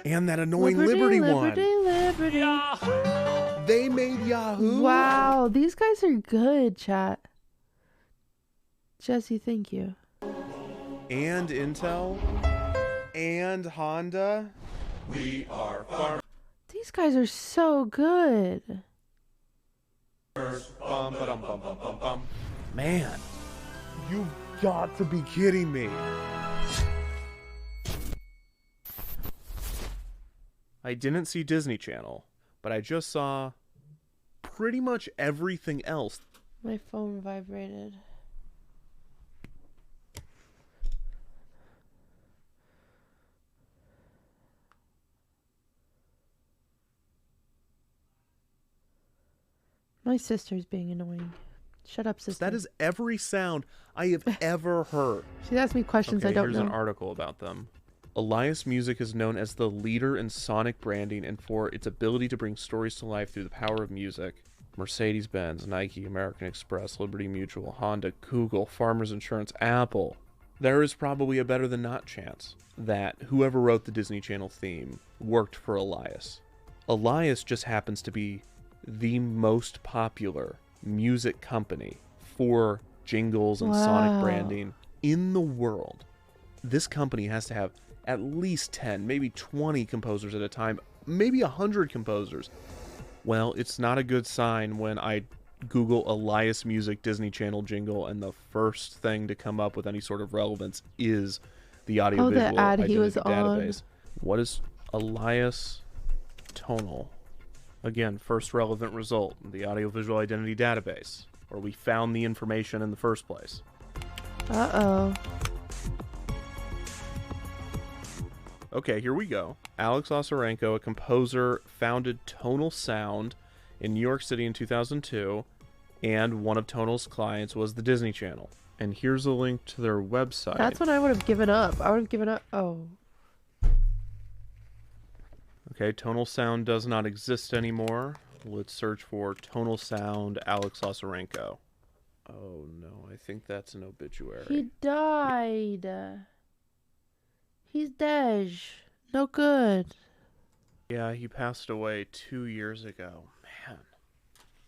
And that annoying Liberty one. Liberty. They made Yahoo. Wow, these guys are good, chat. Jesse, thank you. And Intel. And Honda. We are farmers. These guys are so good. Man, you got to be kidding me. I didn't see Disney Channel, but I just saw pretty much everything else. My phone vibrated. My sister's being annoying. Shut up, sister. That is every sound I have ever heard. She's asked me questions I don't here's know. an article about them. Elias Music is known as the leader in sonic branding and for its ability to bring stories to life through the power of music. Mercedes-Benz, Nike, American Express, Liberty Mutual, Honda, Google, Farmers Insurance, Apple. There is probably a better than not chance that whoever wrote the Disney Channel theme worked for Elias. Elias just happens to be the most popular music company for jingles and sonic branding in the world. This company has to have at least 10, maybe 20 composers at a time, maybe 100 composers. Well, it's not a good sign when I Google Elias Music Disney Channel jingle and the first thing to come up with any sort of relevance is the audiovisual the ad he was database. on. What is Elias Tonal? Again, first relevant result, the audiovisual identity database, where we found the information in the first place. Uh-oh. Okay, here we go. Alex Osarenko, a composer, founded Tonal Sound in New York City in 2002, and one of Tonal's clients was the Disney Channel. And here's a link to their website. That's when I would have given up. I would have given up. Oh. Okay, Tonal Sound does not exist anymore. Let's search for Tonal Sound Alex Osarenko. Oh no, I think that's an obituary. He died. He's dead. No good. Yeah, he passed away 2 years ago. Man.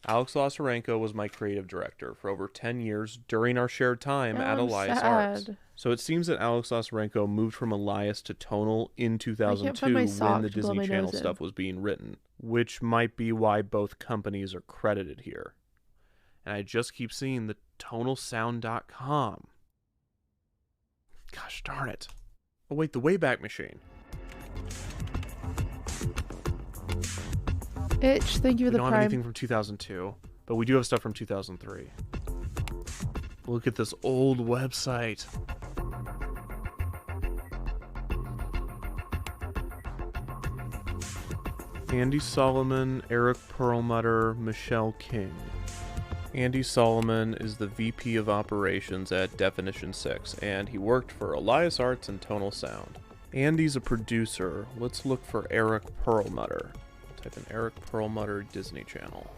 Alex Osarenko was my creative director for over 10 years during our shared time at Elias Arts. So it seems that Alex Osarenko moved from Elias to Tonal in 2002 when the Disney Channel stuff was being written, which might be why both companies are credited here. And I just keep seeing the tonalsound.com. Gosh darn it. Oh wait, the Wayback Machine. Itch, thank you for the prime. We don't have anything from 2002, but we do have stuff from 2003. Look at this old website. Andy Solomon, Eric Perlmutter, Michelle King. Andy Solomon is the VP of Operations at Definition 6, and he worked for Elias Arts and Tonal Sound. Andy's a producer. Let's look for Eric Perlmutter. Type in Eric Perlmutter, Disney Channel.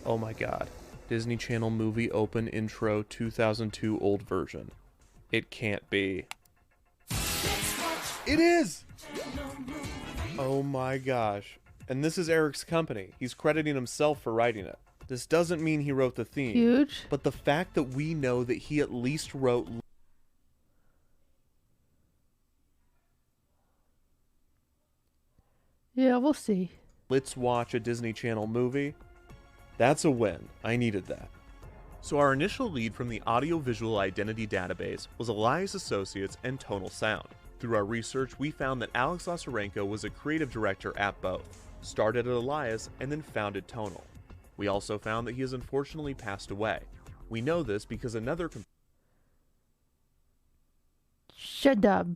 Oh my god. Disney Channel movie open intro 2002 old version. It can't be. It is! Oh my gosh. And this is Eric's company. He's crediting himself for writing it. This doesn't mean he wrote the theme. Huge. But the fact that we know that he at least wrote... Yeah, we'll see. Let's watch a Disney Channel movie. That's a win. I needed that. So our initial lead from the audiovisual identity database was Elias Associates and Tonal Sound. Through our research, we found that Alex Lazarenko was a creative director at both, started at Elias, and then founded Tonal. We also found that he has unfortunately passed away. We know this because another Shut up.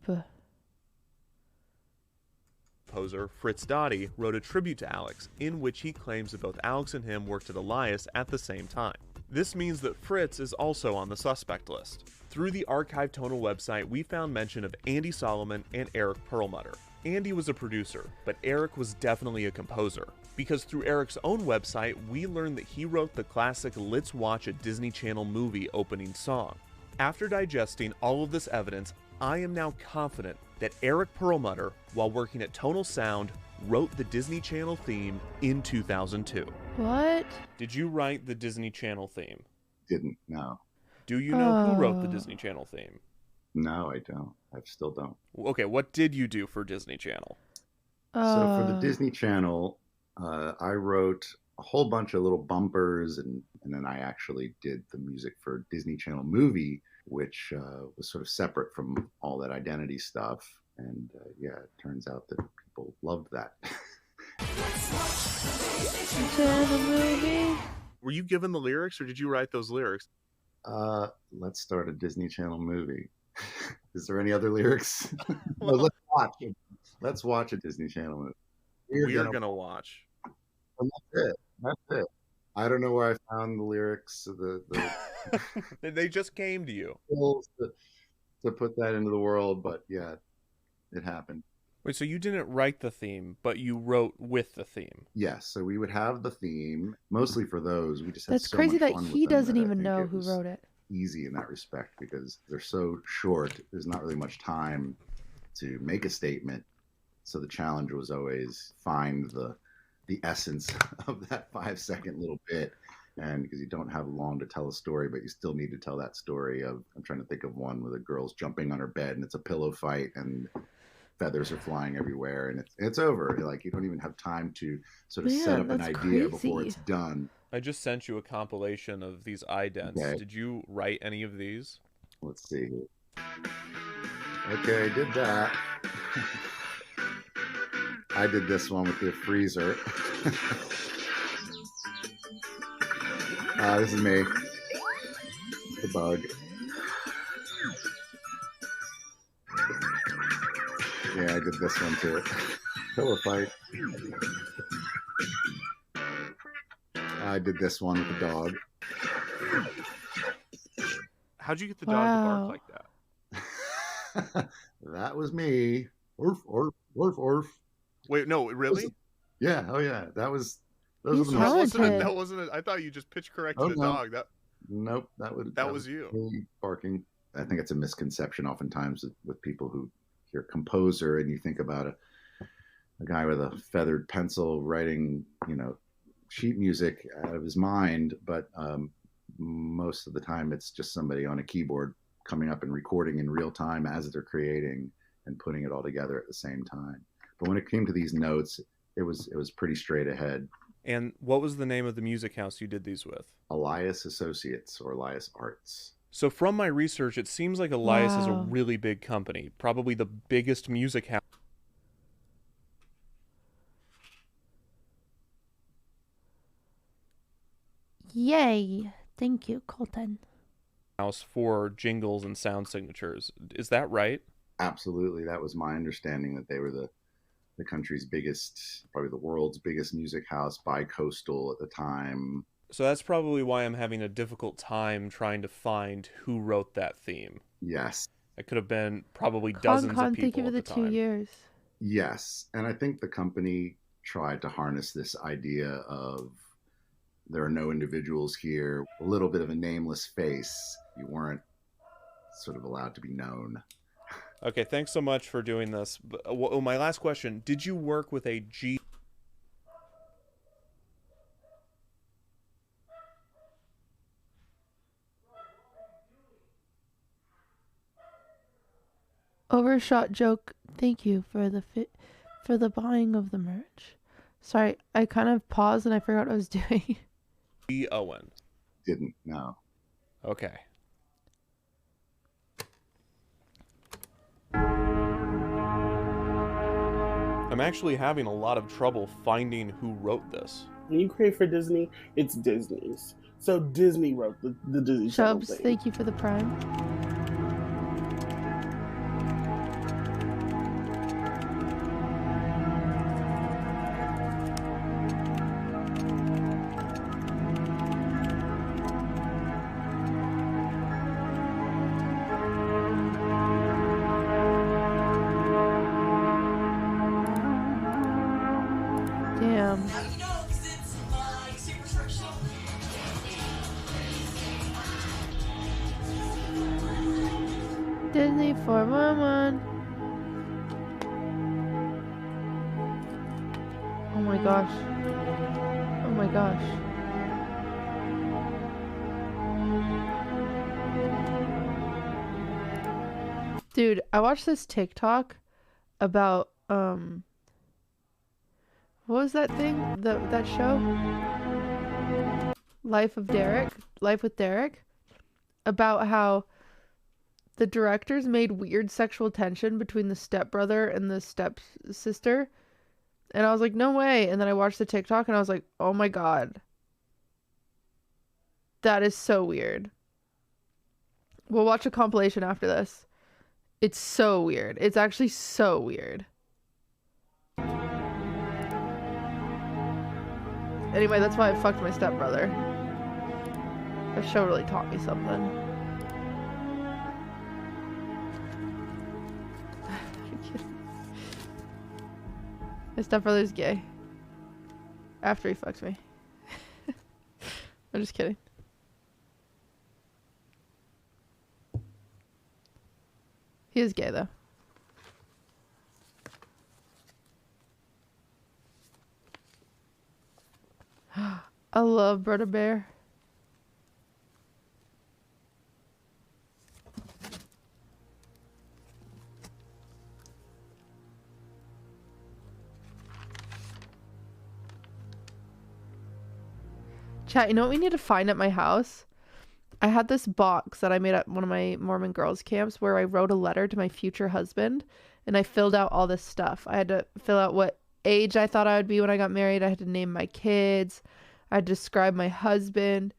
composer, Fritz Dottie, wrote a tribute to Alex, in which he claims that both Alex and him worked at Elias at the same time. This means that Fritz is also on the suspect list. Through the Archive Tonal website, we found mention of Andy Solomon and Eric Perlmutter. Andy was a producer, but Eric was definitely a composer, because through Eric's own website, we learned that he wrote the classic Let's Watch a Disney Channel movie opening song. After digesting all of this evidence, I am now confident that Eric Perlmutter, while working at Tonal Sound, wrote the Disney Channel theme in 2002. What? Did you write the Disney Channel theme? Didn't, no. Do you know who wrote the Disney Channel theme? No, I don't. I still don't. Okay, what did you do for Disney Channel? So for the Disney Channel, I wrote a whole bunch of little bumpers, and then I actually did the music for Disney Channel movie, which was sort of separate from all that identity stuff. And yeah, it turns out that people loved that. Were you given the lyrics, or did you write those lyrics? Let's start a Disney Channel movie. Is there any other lyrics? No, let's watch it. Let's watch a Disney Channel movie. We're gonna watch. And that's it. That's it. I don't know where I found the lyrics. They just came to you. To put that into the world, but yeah, it happened. Wait, so you didn't write the theme, but you wrote with the theme? Yes, so we would have the theme, mostly for those. We just had That's so crazy much that fun with he them doesn't that I even think know it who was wrote it. Easy in that respect because they're so short. There's not really much time to make a statement. So the challenge was always find the essence of that 5-second little bit. And because you don't have long to tell a story, but you still need to tell that story of, I'm trying to think of one where the girl's jumping on her bed and it's a pillow fight and feathers are flying everywhere and it's over. Like you don't even have time to sort of set up an idea before it's done. I just sent you a compilation of these idents. Okay. Did you write any of these? Let's see. Okay, I did that. I did this one with the freezer. This is me. The bug. Yeah, I did this one too. Pillow fight. I did this one with the dog. How'd you get the dog to bark like that? That was me. Orf, orf, orf, orf. Wait, no, really? Yeah, oh yeah. That was that wasn't I thought you just pitch corrected the dog. Nope, that was you. Me barking. I think it's a misconception oftentimes with people who hear composer and you think about a guy with a feathered pencil writing, sheet music out of his mind, but most of the time it's just somebody on a keyboard coming up and recording in real time as they're creating and putting it all together at the same time. But when it came to these notes, it was pretty straight ahead. And what was the name of the music house you did these with? Elias Associates or Elias Arts. So from my research, it seems like Elias is a really big company, probably the biggest music house. Yay. Thank you, Colton. House for jingles and sound signatures. Is that right? Absolutely. That was my understanding, that they were the the country's biggest, probably the world's biggest music house, bi-coastal at the time. So that's probably why I'm having a difficult time trying to find who wrote that theme. Yes. It could have been probably dozens of people thank you for at the the 2 time. years. Yes. And I think the company tried to harness this idea of there are no individuals here, a little bit of a nameless face. You weren't sort of allowed to be known. Okay, thanks so much for doing this. Oh, my last question. Did you work with a G... Overshot joke. Thank you for the buying of the merch. Sorry, I kind of paused and I forgot what I was doing. G. Owen? Didn't know. Okay. I'm actually having a lot of trouble finding who wrote this. When you create for Disney, it's Disney's. So Disney wrote the Disney Channel Shubs, thing. thank you for the Prime. Damn. Disney 411. Oh my gosh. Oh my gosh. Dude, I watched this TikTok about what was that thing? That show? Life with Derek. About how the directors made weird sexual tension between the stepbrother and the stepsister. And I was like, no way. And then I watched the TikTok and I was like, oh my God. That is so weird. We'll watch a compilation after this. It's so weird. It's actually so weird. Anyway, that's why I fucked my stepbrother. That show really taught me something. My stepbrother's gay. After he fucks me. I'm just kidding. He is gay though. I love Brother Bear. Chat, you know what we need to find at my house? I had this box that I made at one of my Mormon girls' camps where I wrote a letter to my future husband and I filled out all this stuff. I had to fill out what age I thought I would be when I got married. I had to name my kids. I had to describe my husband.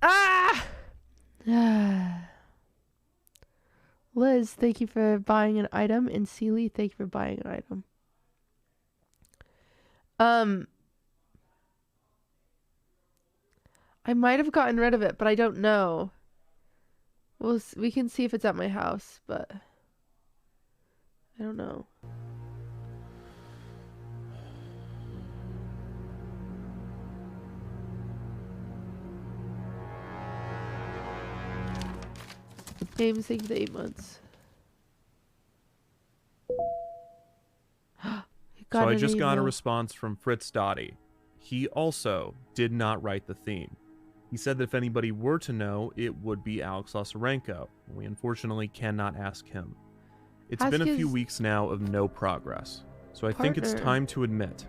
Ah! Liz, thank you for buying an item. And Seely, thank you for buying an item. I might have gotten rid of it, but I don't know. We can see if it's at my house, but I don't know. James, thank you for the 8 months. So I just got a response from Fritz Dottie. He also did not write the theme. He said that if anybody were to know, it would be Alex Lazarenko. We unfortunately cannot ask him. It's been a few weeks now of no progress, so I think it's time to admit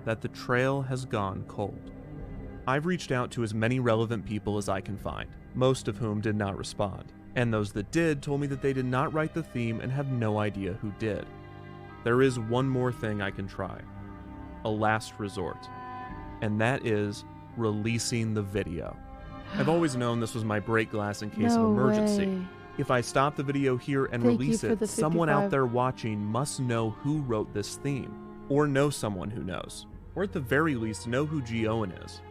that the trail has gone cold. I've reached out to as many relevant people as I can find, most of whom did not respond, and those that did told me that they did not write the theme and have no idea who did. There is one more thing I can try, a last resort, and that is releasing the video. I've always known this was my break glass in case of No emergency. way. If I stop the video here and Thank you release for it, the someone 55. out there watching must know who wrote this theme, or know someone who knows, or at the very least know who G. Owen is.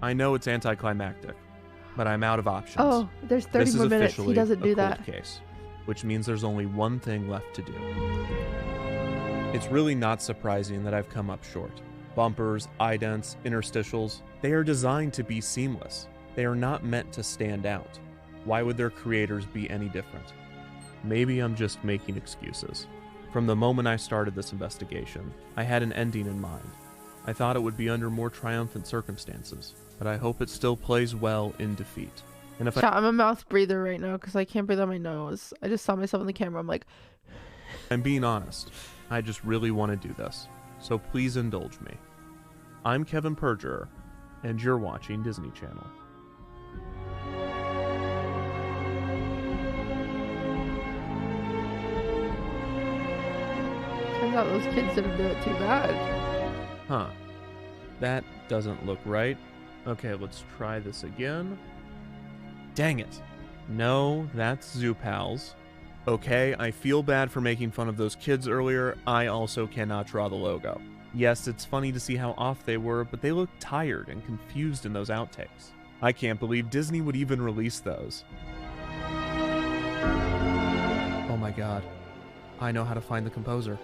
I know it's anticlimactic, but I'm out of options. Oh, there's 30 This more is minutes. He officially doesn't do a cold that. case, which means there's only one thing left to do. It's really not surprising that I've come up short. Bumpers, idents, interstitials, they are designed to be seamless. They are not meant to stand out. Why would their creators be any different? Maybe I'm just making excuses. From the moment I started this investigation, I had an ending in mind. I thought it would be under more triumphant circumstances, but I hope it still plays well in defeat. And if Chat, I'm a mouth breather right now because I can't breathe on my nose. I just saw myself on the camera. I'm like, I'm being honest, I just really want to do this, so please indulge me. I'm Kevin Perjurer, and you're watching Disney Channel. turns out those kids didn't do it too bad. Huh. That doesn't look right. Okay, let's try this again. Dang it. No, that's Zoo Pals. Okay, I feel bad for making fun of those kids earlier. I also cannot draw the logo. Yes, it's funny to see how off they were, but they look tired and confused in those outtakes. I can't believe Disney would even release those. Oh my god. I know how to find the composer.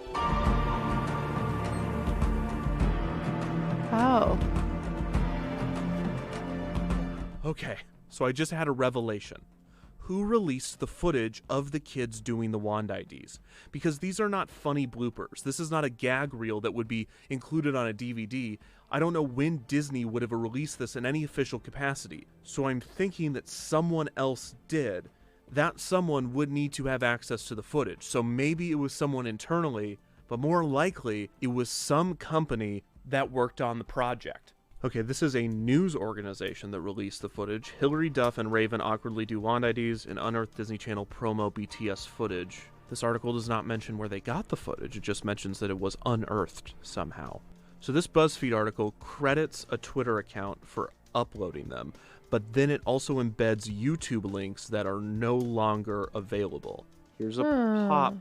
How? Okay, so I just had a revelation. Who released the footage of the kids doing the wand IDs? Because these are not funny bloopers. This is not a gag reel that would be included on a DVD. I don't know when Disney would have released this in any official capacity. So I'm thinking that someone else did. That someone would need to have access to the footage. So maybe it was someone internally, but more likely it was some company that worked on the project. Okay, this is a news organization that released the footage. Hilary Duff and Raven awkwardly do wand IDs and unearthed Disney Channel promo BTS footage. This article does not mention where they got the footage, it just mentions that it was unearthed somehow. So this BuzzFeed article credits a Twitter account for uploading them, but then it also embeds YouTube links that are no longer available. Here's a Pop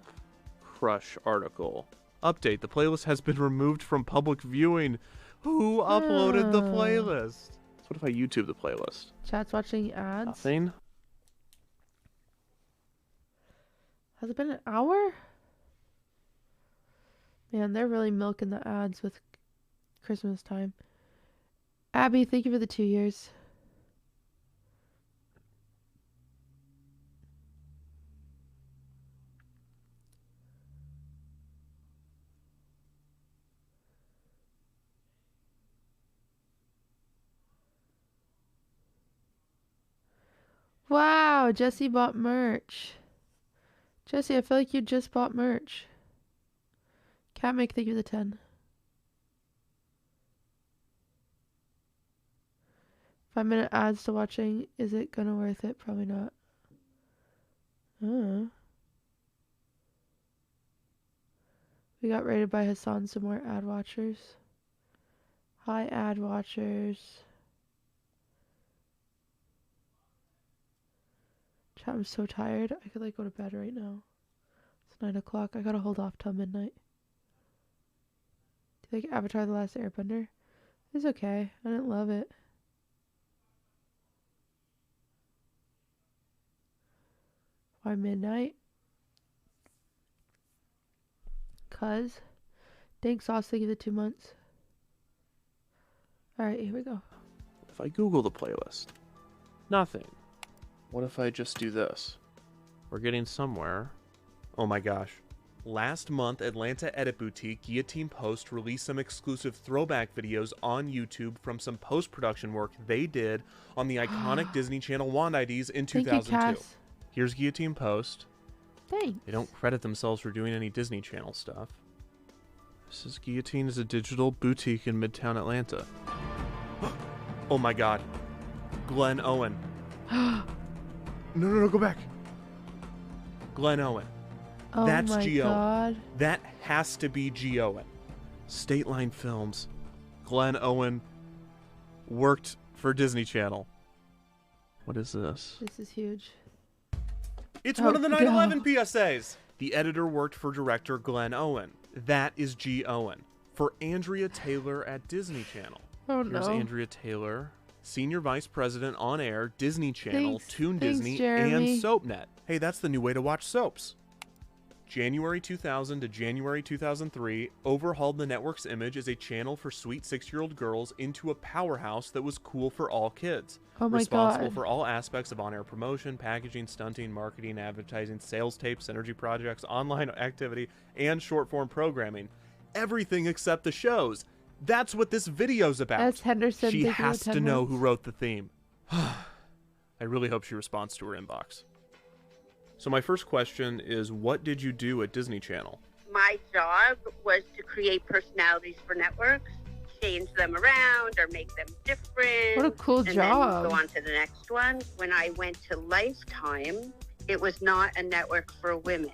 Crush article. Update, the playlist has been removed from public viewing. Who uploaded the playlist? So what if I YouTube the playlist? Chat's watching ads. Nothing. Has it been an hour? Man, they're really milking the ads with Christmas time. Abby, thank you for the 2 years. Wow, Jesse bought merch. Jesse, I feel like you just bought merch. Catmake, thank you for the 10. 5-minute ads to watching. Is it gonna worth it? Probably not. We got rated by Hassan, some more ad watchers. Hi, ad watchers. Chat, I'm so tired. I could like go to bed right now. It's 9 o'clock. I gotta hold off till midnight. Do you like Avatar The Last Airbender? It's okay. I didn't love it. Why midnight? Cuz. Thanks, Sauce. Thank you the 2 months. Alright, here we go. If I Google the playlist, nothing. What if I just do this? We're getting somewhere. Oh my gosh. Last month, Atlanta Edit Boutique Guillotine Post released some exclusive throwback videos on YouTube from some post-production work they did on the iconic Disney Channel wand IDs in 2002. Thank you, Cass. Here's Guillotine Post. Thanks. They don't credit themselves for doing any Disney Channel stuff. This is Guillotine is a digital boutique in Midtown Atlanta. Oh my god. Glenn Owen. No, go back. Glenn Owen. Oh That's my G. Owen. god. That has to be G. Owen. State Line Films. Glenn Owen worked for Disney Channel. What is this? This is huge. It's Oh, one of the no. 9/11 PSAs. The editor worked for director Glenn Owen. That is G. Owen. For Andrea Taylor at Disney Channel. Oh, Here's no. Andrea Taylor, Senior Vice President on Air, Disney Channel, Thanks. Toon Thanks, Disney, Jeremy. and SoapNet. Hey, that's the new way to watch soaps. January 2000 to January 2003 overhauled the network's image as a channel for sweet 6-year-old girls into a powerhouse that was cool for all kids. Oh my Responsible God. for all aspects of on-air promotion, packaging, stunting, marketing, advertising, sales tapes, synergy projects, online activity, and short-form programming. Everything except the shows. That's what this video's about. S. Henderson, She thank you for has to 10 know months. who wrote the theme. I really hope she responds to her inbox. So my first question is, what did you do at Disney Channel? My job was to create personalities for networks, change them around or make them different. What a cool and job. Then go on to the next one. When I went to Lifetime, it was not a network for women.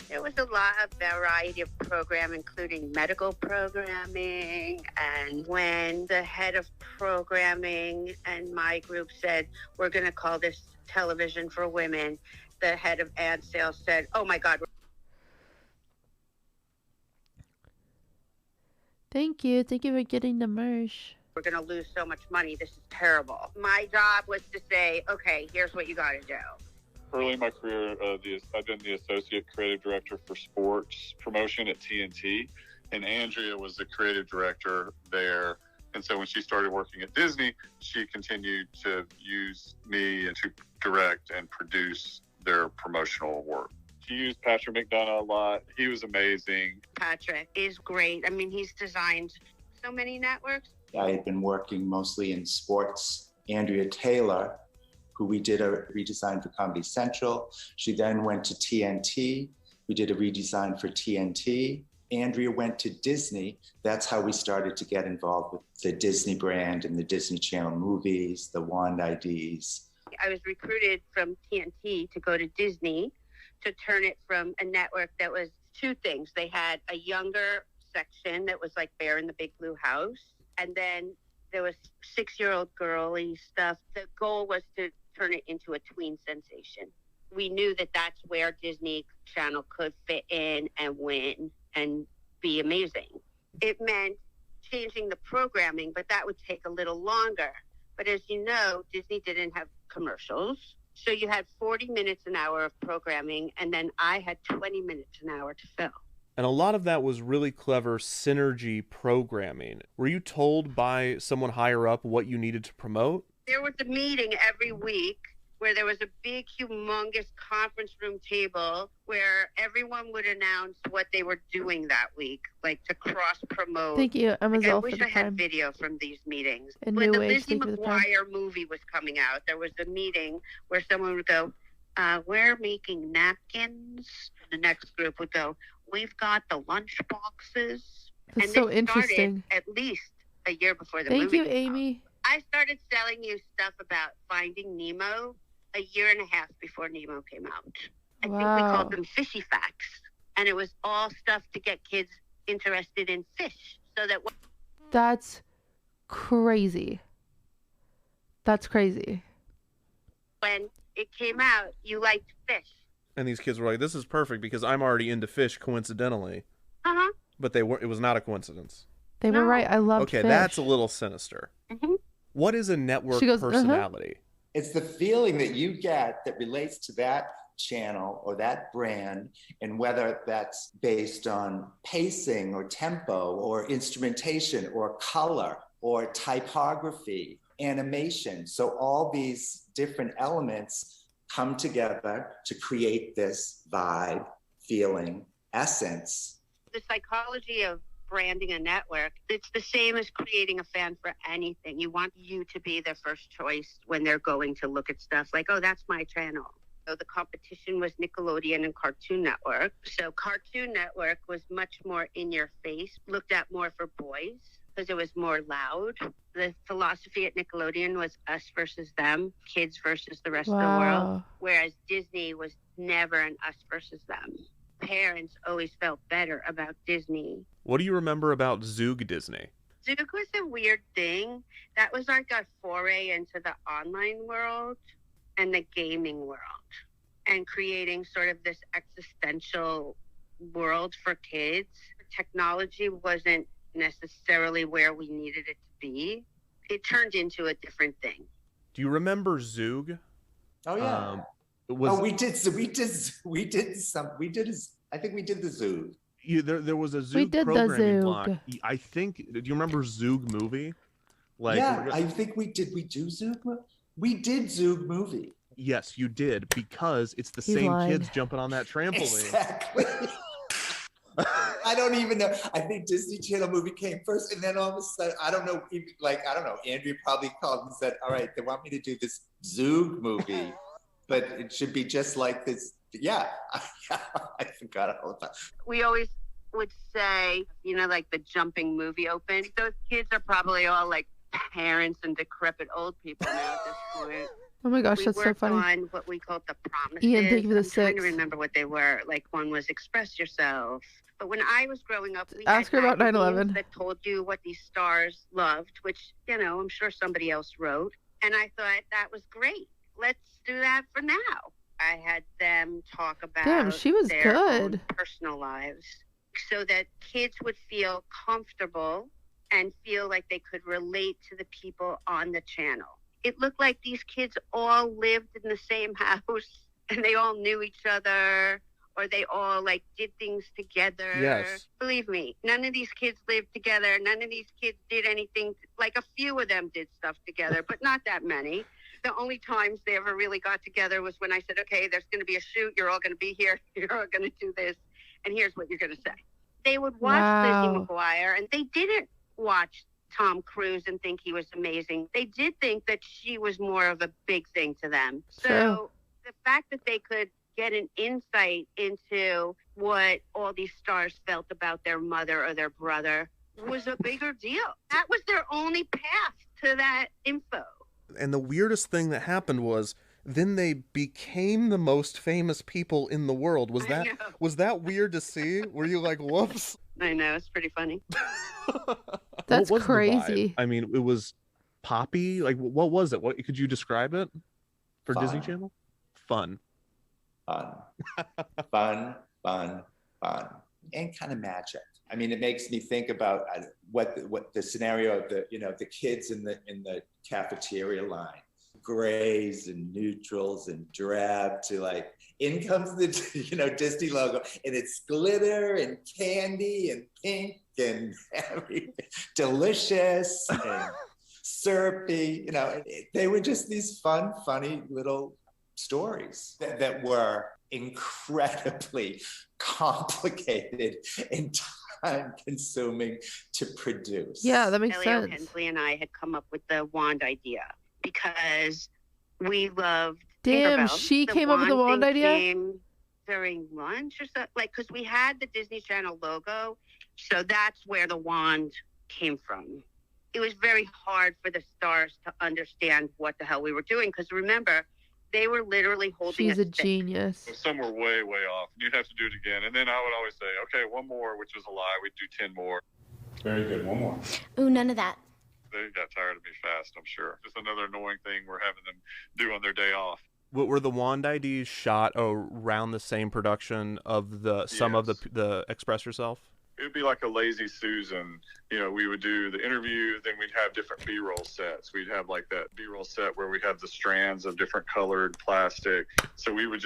There was a lot of variety of program, including medical programming. And when the head of programming and my group said, we're going to call this television for women, the head of ad sales said, oh my God. Thank you. Thank you for getting the merch. We're going to lose so much money. This is terrible. My job was to say, okay, here's what you got to do. Early in my career, I've been the associate creative director for sports promotion at TNT, and Andrea was the creative director there. And so when she started working at Disney, she continued to use me to direct and produce their promotional work. She used Patrick McDonough a lot. He was amazing. Patrick is great. I mean, he's designed so many networks. I had been working mostly in sports. Andrea Taylor, who we did a redesign for Comedy Central. She then went to TNT. We did a redesign for TNT. Andrea went to Disney. That's how we started to get involved with the Disney brand and the Disney Channel movies, the Wand IDs. I was recruited from TNT to go to Disney to turn it from a network that was two things. They had a younger section that was like Bear in the Big Blue House. And then there was 6-year-old girly stuff. The goal was to turn it into a tween sensation. We knew that that's where Disney Channel could fit in and win and be amazing. It meant changing the programming, but that would take a little longer. But as you know, Disney didn't have commercials. So you had 40 minutes an hour of programming, and then I had 20 minutes an hour to fill. And a lot of that was really clever synergy programming. Were you told by someone higher up what you needed to promote? There was a meeting every week where there was a big, humongous conference room table where everyone would announce what they were doing that week, like to cross-promote. Thank you, Emma's I all wish for the I had Prime. video from these meetings. And When New the Age, Lizzie thank you for the Prime. McGuire movie was coming out, there was a meeting where someone would go, we're making napkins. The next group would go, we've got the lunch boxes. That's and so they interesting. started at least a year before the Thank movie you, came out. Amy. I started selling you stuff about Finding Nemo a year and a half before Nemo came out. I think we Wow. called them fishy facts. And it was all stuff to get kids interested in fish. So that That's crazy. That's crazy. when it came out, you liked fish. And these kids were like, this is perfect because I'm already into fish coincidentally. Uh-huh. But it was not a coincidence. They were right. I loved Okay, fish. that's a little sinister. What is a network She goes, personality? It's the feeling that you get that relates to that channel or that brand, and whether that's based on pacing or tempo or instrumentation or color or typography, animation. So all these different elements come together to create this vibe, feeling, essence. The psychology of branding a network, it's the same as creating a fan for anything. You want you to be their first choice when they're going to look at stuff like, oh, that's my channel. So the competition was Nickelodeon and Cartoon Network. So Cartoon Network was much more in your face, looked at more for boys because it was more loud. The philosophy at Nickelodeon was us versus them, kids versus the rest of the world. Wow. Whereas Disney was never an us versus them. Parents always felt better about Disney. What do you remember about Zoog Disney? Zoog was a weird thing. That was like a foray into the online world. and the gaming world, and creating sort of this existential world for kids. Technology wasn't necessarily where we needed it to be. It turned into a different thing. Do you remember Zoog? Oh yeah. We did I think we did the Zoog. There was a Zoog We did the programming Zoog. block. I think. Do you remember Zoog movie? Like, yeah, I think we did. We do Zoog. We did Zoog movie. Yes, you did, because it's the He same lied. kids jumping on that trampoline. Exactly. I don't even know. I think Disney Channel movie came first, and then all of a sudden, I don't know. Andrea probably called and said, "All right, they want me to do this Zoog movie, but it should be just like this." Yeah, I forgot all about. We always would say, like the jumping movie open. Those kids are probably all like parents and decrepit old people now at this point. Oh my gosh, We that's so worked funny. on what we called the promises. Ian, thank you for the I'm trying to 6. remember what they were. Like one was express yourself. But when I was growing up, we Ask her had about 9/11. magazines that told you what these stars loved, which, I'm sure somebody else wrote. And I thought that was great. Let's do that for now. I had them talk about Damn, she was their good. own personal lives so that kids would feel comfortable and feel like they could relate to the people on the channel. It looked like these kids all lived in the same house and they all knew each other, or they all like did things together. Yes. Believe me, none of these kids lived together. None of these kids did anything. Like a few of them did stuff together, but not that many. The only times they ever really got together was when I said, okay, there's going to be a shoot. You're all going to be here. You're all going to do this. And here's what you're going to say. They would watch Lizzie McGuire, and they didn't watch Tom Cruise and think he was amazing. They did think that she was more of a big thing to them. So the fact that they could get an insight into what all these stars felt about their mother or their brother was a bigger deal. That was their only path to that info. And the weirdest thing that happened was then they became the most famous people in the world. Was that weird to see? Were you like, whoops? I know, it's pretty funny. That's What was the vibe? crazy. I mean, it was poppy. Like, what was it? What could you describe it for Fun. Disney Channel? Fun. Fun, and kind of magic. I mean, it makes me think about what the scenario of the kids in the cafeteria line, grays and neutrals and drab, to like, in comes the Disney logo, and it's glitter and candy and pink and everything, delicious and syrupy. They were just these fun, funny little stories that were incredibly complicated and time-consuming to produce. Yeah, that makes Elio sense. Hensley and I had come up with the wand idea because we loved Damn, Tinkerbell. she came up with the wand thing idea? Came during lunch or something, like, because we had the Disney Channel logo, so that's where the wand came from. It was very hard for the stars to understand what the hell we were doing, because remember, they were literally holding She's a stick. genius. Some were way, way off. You'd have to do it again. And then I would always say, okay, one more, which was a lie. We'd do 10 more. Very good. One more. Ooh, none of that. They got tired of me fast, I'm sure. Just another annoying thing we're having them do on their day off. What were the wand IDs shot around the same production of some of the Express Yourself? It would be like a Lazy Susan. We would do the interview, then we'd have different B-roll sets. We'd have like that B-roll set where we'd have the strands of different colored plastic. So we would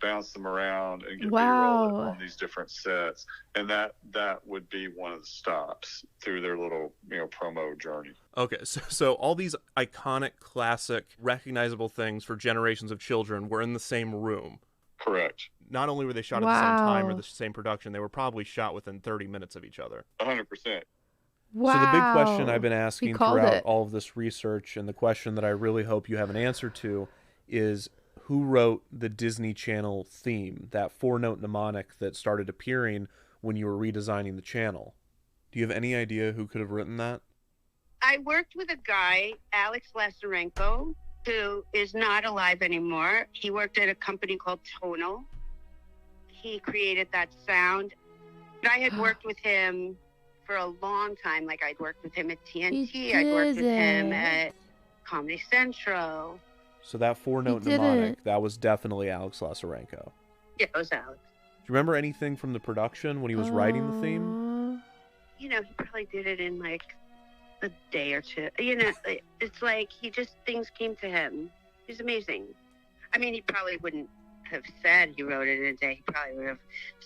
bounce them around and get B-roll on these different sets. And that would be one of the stops through their little, promo journey. Okay, so all these iconic, classic, recognizable things for generations of children were in the same room. Correct. Not only were they shot at the same time or the same production, they were probably shot within 30 minutes of each other. 100%. Wow. So the big question I've been asking throughout it. all of this research, and the question that I really hope you have an answer to, is who wrote the Disney Channel theme, that 4-note mnemonic that started appearing when you were redesigning the channel? Do you have any idea who could have written that? I worked with a guy, Alex Lazarenko, who is not alive anymore. He worked at a company called Tonal. He created that sound. I had worked with him for a long time. Like, I'd worked with him at TNT. I'd worked with him at Comedy Central. So that 4-note He mnemonic, didn't. that was definitely Alex Lazarenko. Yeah, it was Alex. Do you remember anything from the production when he was writing the theme? You know, he probably did it in like a day or two. You know, it's like things came to him. He's amazing. I mean, he probably wouldn't have said he wrote it in a day. He probably would have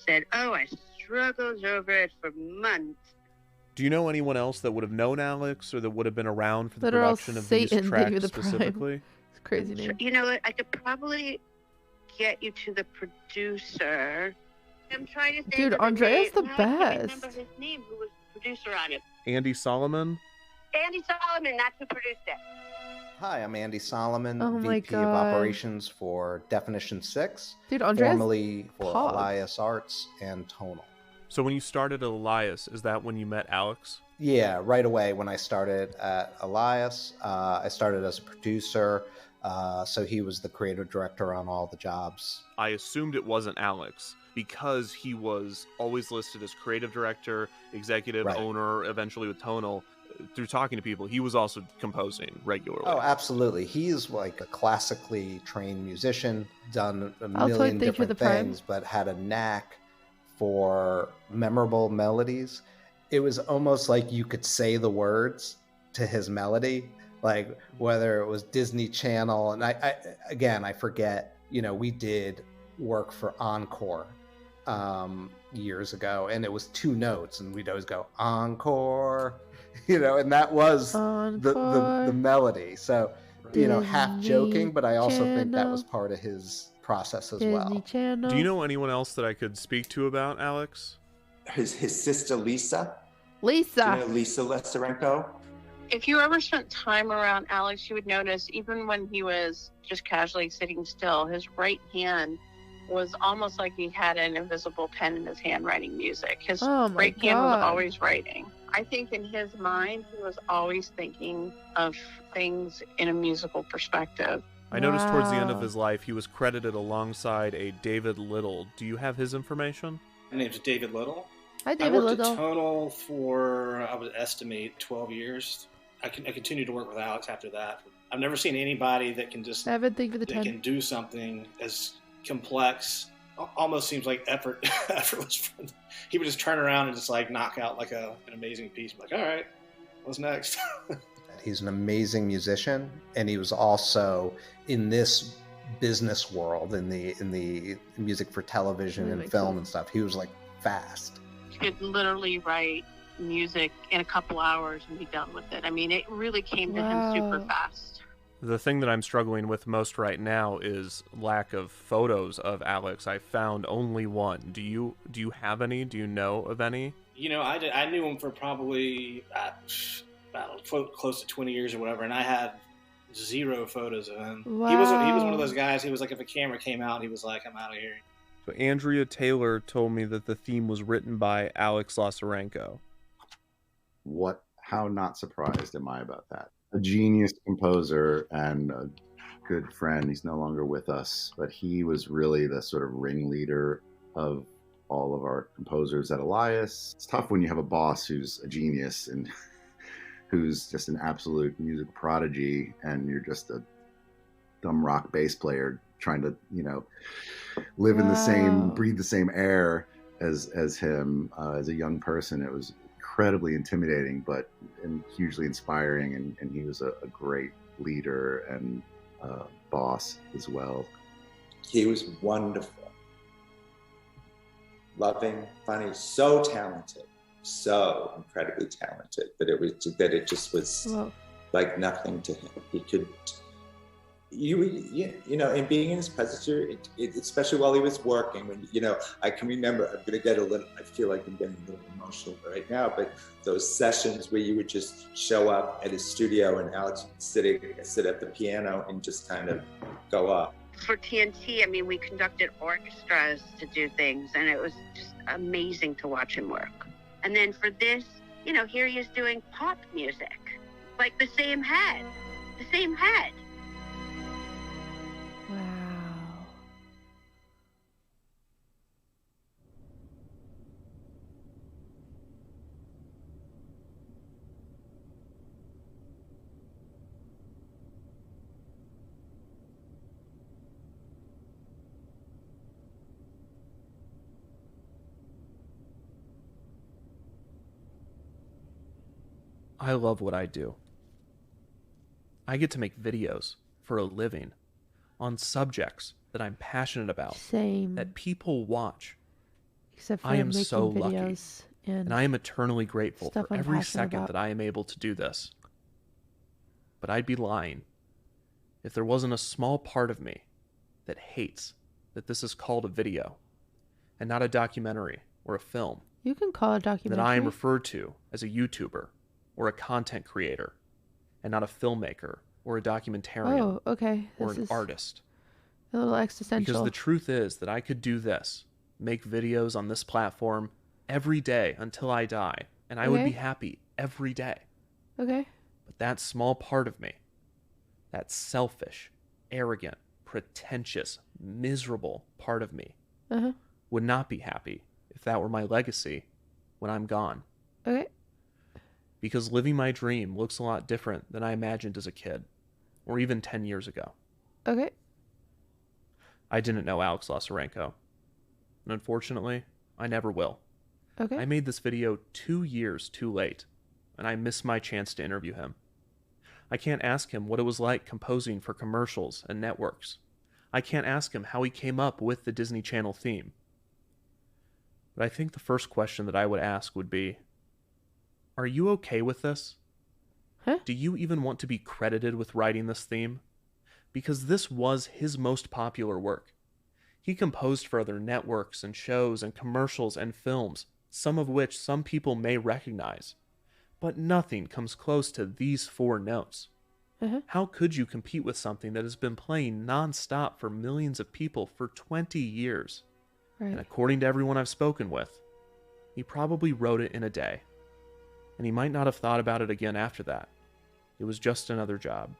said, "Oh, I struggled over it for months." Do you know anyone else that would have known Alex or that would have been around for the Literal production of Satan, these Thank You tracks for the Prime. specifically? It's a crazy name. You know what? I could probably get you to the producer. I'm trying to think. Dude, of the Andrea's name. the Now I can't best. remember his name. Who was the producer on it? Andy Solomon? Andy Solomon. That's who produced it. Hi, I'm Andy Solomon, Oh my VP of God. Operations for Definition 6, Dude, Andrea's formerly for pog. Elias Arts and Tonal. So when you started at Elias, is that when you met Alex? Yeah, right away when I started at Elias, I started as a producer, so he was the creative director on all the jobs. I assumed it wasn't Alex because he was always listed as creative director, executive, Right. owner, eventually with Tonal. Through talking to people, he was also composing regularly. Oh, absolutely. He's like a classically trained musician, done a I'll million thank you for different the Prime. things, but had a knack for memorable melodies. It was almost like you could say the words to his melody, like whether it was Disney Channel. And I forget, we did work for Encore years ago, and it was 2 notes, and we'd always go Encore, and that was the melody. So, half joking, but I also think that was part of his process as well. Channel. Do you know anyone else that I could speak to about Alex? His sister Lisa. Lisa. Do you know Lisa Lazarenko? If you ever spent time around Alex, you would notice even when he was just casually sitting still, his right hand was almost like he had an invisible pen in his hand writing music. His Oh my right hand was God. always writing. I think in his mind, he was always thinking of things in a musical perspective. I noticed towards the end of Wow. his life, he was credited alongside a David Little. Do you have his information? My name's David Little. Hi, I David worked Little. at Tonal for, I would estimate, 12 years. I continued to work with Alex after that. I've never seen anybody that can just Evan, thank you for the that 10. can do something as complex. Almost seems like effortless. He would just turn around and just like knock out like an amazing piece. I'm like, all right, what's next? He's an amazing musician, and he was also in this business world, in the music for television That and makes film sense. and stuff. He was like fast. He could literally write music in a couple hours and be done with it. I mean, it really came to him super Wow. fast. The thing that I'm struggling with most right now is lack of photos of Alex. I found only one. Do you have any? Do you know of any? I knew him for probably close to 20 years or whatever, and I had 0 photos of him. He was one of those guys. He was like, if a camera came out, he was like, I'm out of here. So Andrea Taylor told me that the theme was written by Alex Lazarenko. How not surprised am I about that? A genius composer and a good friend. He's no longer with us, but he was really the sort of ringleader of all of our composers at Elias. It's tough when you have a boss who's a genius and who's just an absolute music prodigy, and you're just a dumb rock bass player trying to, live in the same, breathe the same air as him. As a young person, it was incredibly intimidating, and hugely inspiring. And he was a great leader and boss as well. He was wonderful. Loving, funny, so talented, so incredibly talented. But it just was Whoa. like nothing to him. He could, and being in his presence, especially while he was working, when, I can remember, I'm going to get I feel like I'm getting a little emotional right now, but those sessions where you would just show up at his studio and Alex would sit at the piano and just kind of go up. For TNT, I mean, we conducted orchestras to do things, and it was just amazing to watch him work. And then for this, here he is doing pop music, like the same head. Wow. I love what I do. I get to make videos for a living on subjects that I'm passionate about. Same. That people watch. Except for I am making so lucky. videos And I am eternally grateful stuff for I'm every passionate second about. that I am able to do this. But I'd be lying if there wasn't a small part of me that hates that this is called a video and not a documentary or a film. You can call it a documentary. That I am referred to as a YouTuber or a content creator and not a filmmaker or a documentarian Oh, okay. or This an is artist. a little existential. Because the truth is that I could do this, make videos on this platform every day until I die, and I would be Okay. happy every day. Okay. But that small part of me, that selfish, arrogant, pretentious, miserable part of me, Uh-huh. would not be happy if that were my legacy when I'm gone. Okay. Because living my dream looks a lot different than I imagined as a kid, or even 10 years ago. Okay. I didn't know Alex Lasarenko, and unfortunately, I never will. Okay. I made this video 2 years too late, and I missed my chance to interview him. I can't ask him what it was like composing for commercials and networks. I can't ask him how he came up with the Disney Channel theme. But I think the first question that I would ask would be, are you okay with this? Huh? Do you even want to be credited with writing this theme? Because this was his most popular work. He composed for other networks and shows and commercials and films, some of which some people may recognize. But nothing comes close to these 4 notes. Uh-huh. How could you compete with something that has been playing non-stop for millions of people for 20 years? Right. And according to everyone I've spoken with, he probably wrote it in a day. And he might not have thought about it again after that. It was just another job.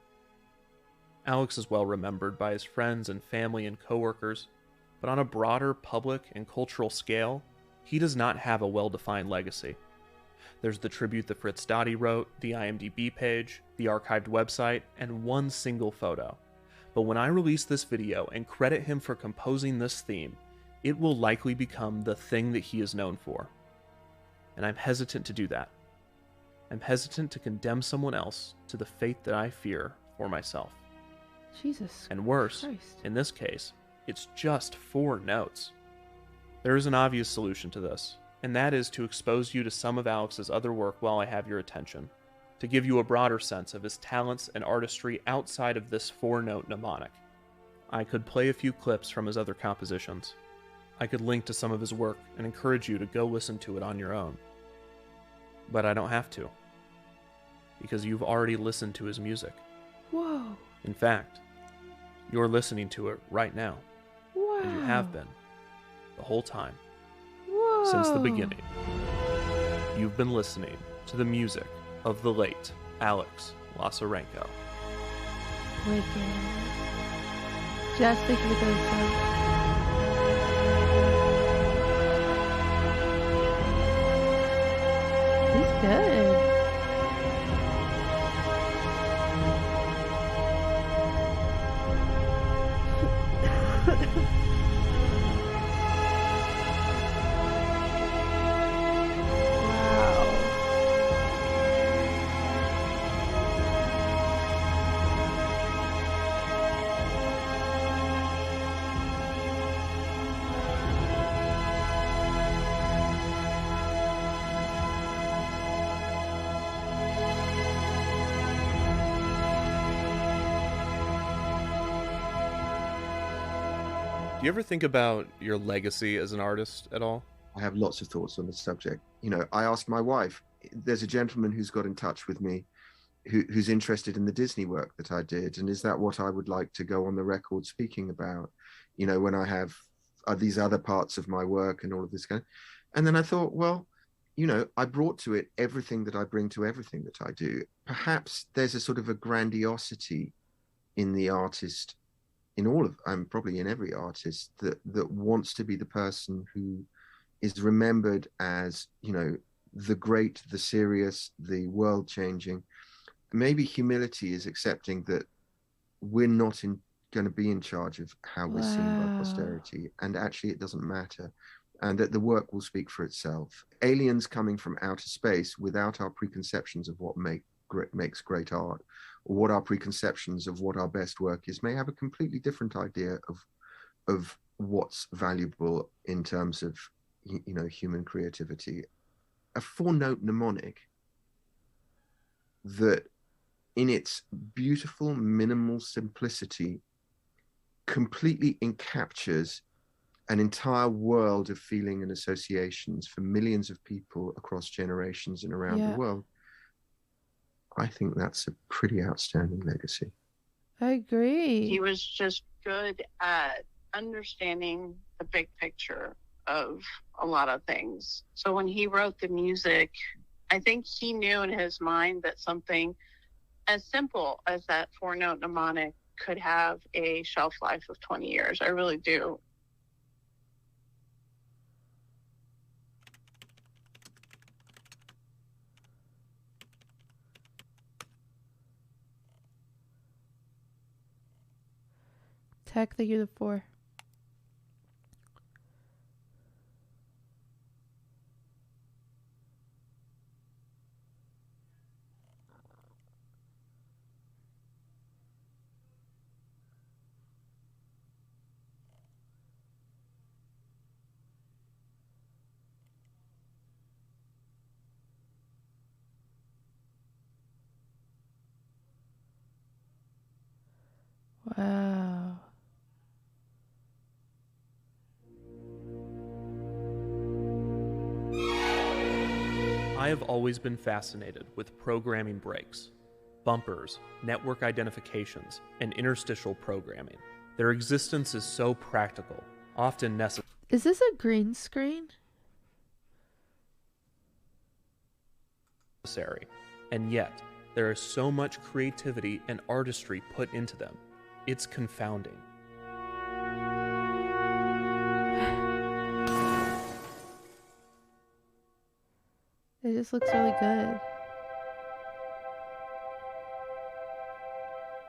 Alex is well remembered by his friends and family and coworkers, but on a broader public and cultural scale, he does not have a well-defined legacy. There's the tribute that Fritz Dottie wrote, the IMDb page, the archived website, and one single photo. But when I release this video and credit him for composing this theme, it will likely become the thing that he is known for. And I'm hesitant to do that. I'm hesitant to condemn someone else to the fate that I fear for myself. Jesus. And worse, Christ. in this case, it's just 4 notes. There is an obvious solution to this, and that is to expose you to some of Alex's other work while I have your attention, to give you a broader sense of his talents and artistry outside of this 4-note mnemonic. I could play a few clips from his other compositions. I could link to some of his work and encourage you to go listen to it on your own. But I don't have to, because you've already listened to his music. Whoa. In fact, you're listening to it right now. Wow. And you have been the whole time. Whoa. Since the beginning. You've been listening to the music of the late Alex Lasarenko. Wicked. Jess, thank you for doing so. He's good. Do you ever think about your legacy as an artist at all? I have lots of thoughts on this subject. You know, I asked my wife, there's a gentleman who's got in touch with me who's interested in the Disney work that I did. And is that what I would like to go on the record speaking about? You know, when I have these other parts of my work and all of this kind of, and then I thought, well, you know, I brought to it everything that I bring to everything that I do. Perhaps there's a sort of a grandiosity in the artist, in all of, probably in every artist that wants to be the person who is remembered as, you know, the great, the serious, the world changing. Maybe humility is accepting that we're not going to be in charge of how we're seen by posterity, and actually it doesn't matter. and that the work will speak for itself. Aliens coming from outer space without our preconceptions of what makes great art, or what our preconceptions of what our best work is, may have a completely different idea of what's valuable in terms of, you know, human creativity. A 4-note mnemonic that in its beautiful minimal simplicity completely encaptures an entire world of feeling and associations for millions of people across generations and around the world. I think that's a pretty outstanding legacy. I agree. He was just good at understanding the big picture of a lot of things. So when he wrote the music, I think he knew in his mind that something as simple as that 4-note mnemonic could have a shelf life of 20 years. I really do. Tech, thank you the 4. Wow. I have always been fascinated with programming breaks, bumpers, network identifications, and interstitial programming. Their existence is so practical, often necessary. Is this a green screen? And yet, there is so much creativity and artistry put into them. It's confounding. It just looks really good.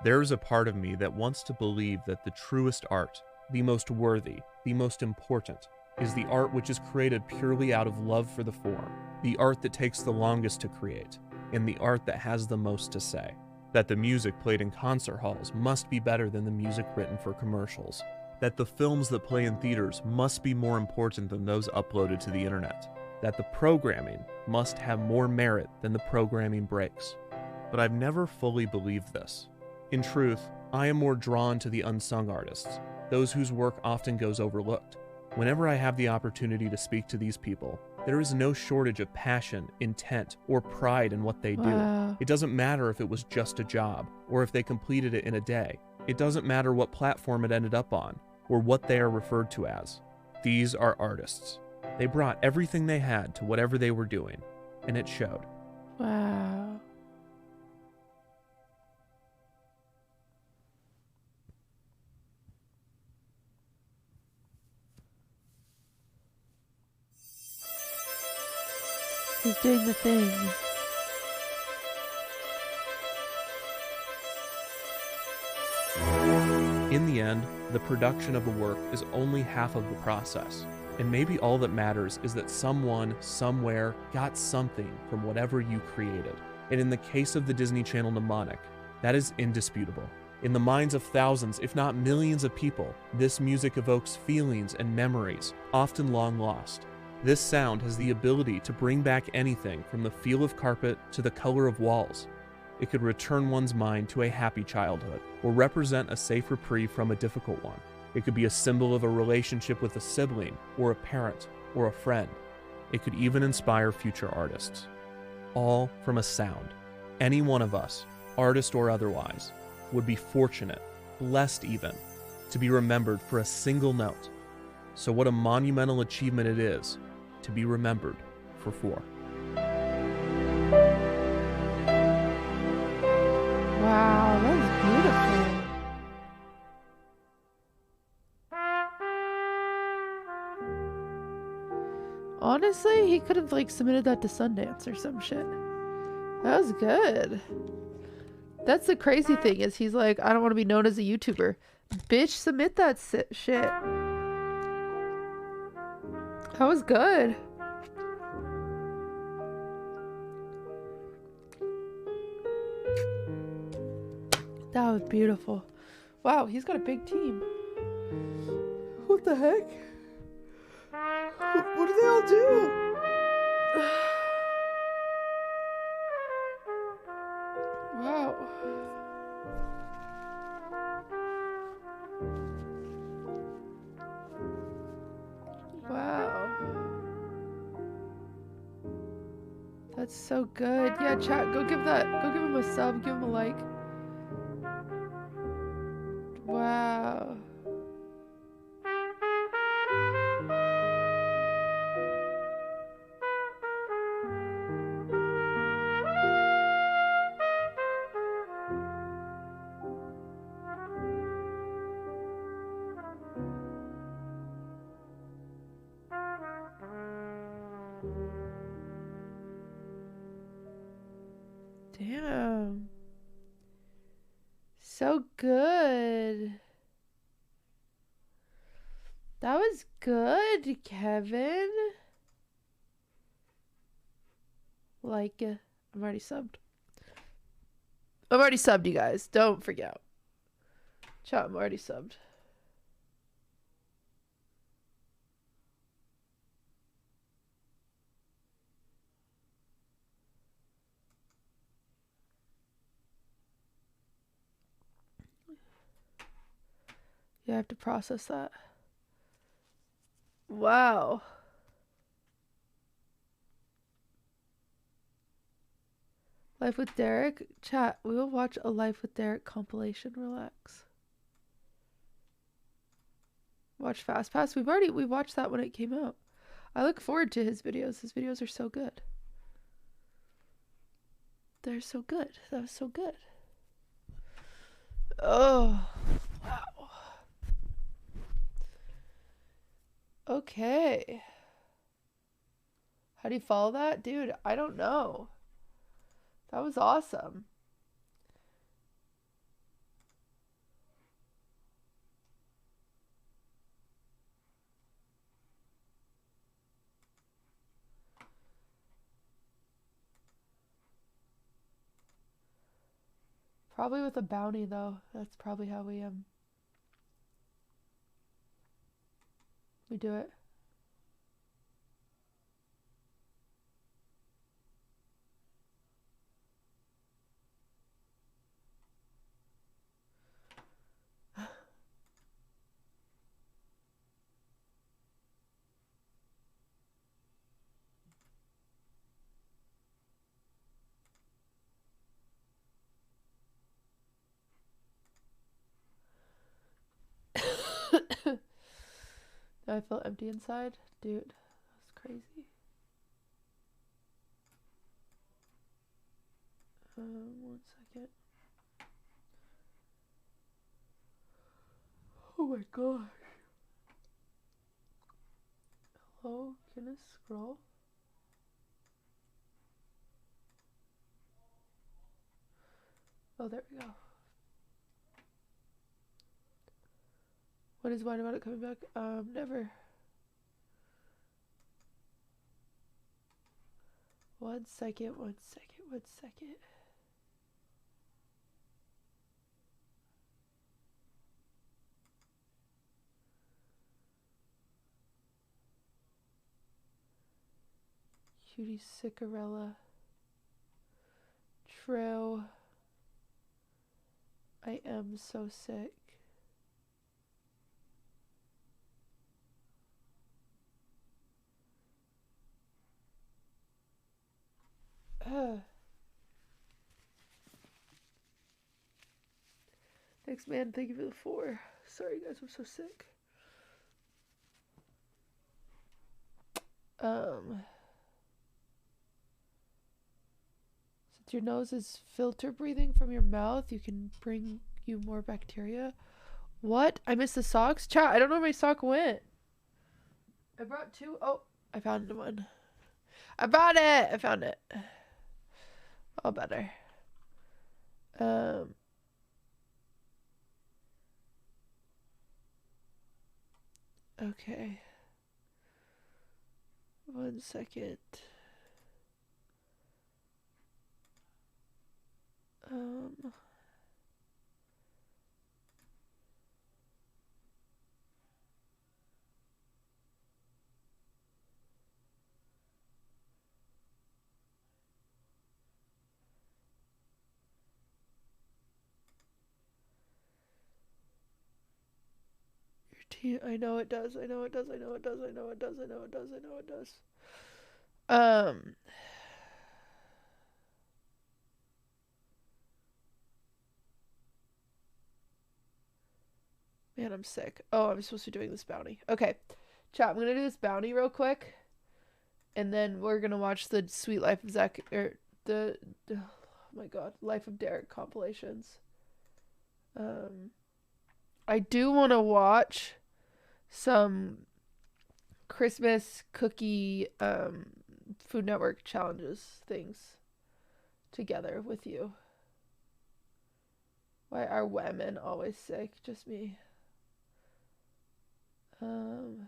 There is a part of me that wants to believe that the truest art, the most worthy, the most important, is the art which is created purely out of love for the form, the art that takes the longest to create, and the art that has the most to say. That the music played in concert halls must be better than the music written for commercials. That the films that play in theaters must be more important than those uploaded to the internet. That the programming must have more merit than the programming breaks. But I've never fully believed this. In truth, I am more drawn to the unsung artists, those whose work often goes overlooked. Whenever I have the opportunity to speak to these people, there is no shortage of passion, intent, or pride in what they do. Wow. It doesn't matter if it was just a job, or if they completed it in a day. It doesn't matter what platform it ended up on, or what they are referred to as. These are artists. They brought everything they had to whatever they were doing, and it showed. Wow. He's doing the thing. In the end, the production of a work is only half of the process. And maybe all that matters is that someone, somewhere, got something from whatever you created. And in the case of the Disney Channel mnemonic, that is indisputable. In the minds of thousands, if not millions of people, this music evokes feelings and memories, often long lost. This sound has the ability to bring back anything from the feel of carpet to the color of walls. It could return one's mind to a happy childhood, or represent a safe reprieve from a difficult one. It could be a symbol of a relationship with a sibling, or a parent, or a friend. It could even inspire future artists. All from a sound. Any one of us, artist or otherwise, would be fortunate, blessed even, to be remembered for a single note. So what a monumental achievement it is to be remembered for 4. Wow, that's beautiful. Honestly, he could have like submitted that to Sundance or some shit. That was good. That's the crazy thing is he's like, I don't want to be known as a YouTuber. Bitch, submit that shit. That was good. That was beautiful. Wow, he's got a big team. What the heck? What do they all do? Wow. Wow. That's so good. Yeah, chat, go give him a sub, give him a like. Wow. Damn. So good. That was good, Kevin. Like, I'm already subbed. I'm already subbed, you guys. Don't forget. Chat, I'm already subbed. Yeah, I have to process that. Wow. Life with Derek? Chat, we will watch a Life with Derek compilation. Relax. Watch Fast Pass. We watched that when it came out. I look forward to his videos. His videos are so good. They're so good. That was so good. Oh, wow. Okay. How do you follow that? Dude, I don't know. That was awesome. Probably with a bounty, though. That's probably how we do it. I feel empty inside. Dude, that's crazy. One second. Oh my gosh. Hello, can I scroll? Oh, there we go. What is Wine About It coming back? Never. One second. QTCinderella. True. I am so sick. Thanks, man. Thank you for the 4. Sorry, guys. I'm so sick. Since your nose is filter breathing from your mouth, you can bring you more bacteria. What? I missed the socks? Chat, I don't know where my sock went. I brought 2. Oh, I found one. I brought it. I found it. All better. Okay. 1 second. I know it does. I know it does. I know it does. I know it does. I know it does. I know it does. Man, I'm sick. Oh, I'm supposed to be doing this bounty. Okay. Chat, I'm gonna do this bounty real quick. And then we're gonna watch the Sweet Life of Zach, or the oh my god, Life of Derek compilations. I do want to watch some Christmas cookie Food Network challenges things together with you. Why are women always sick? Just me. Do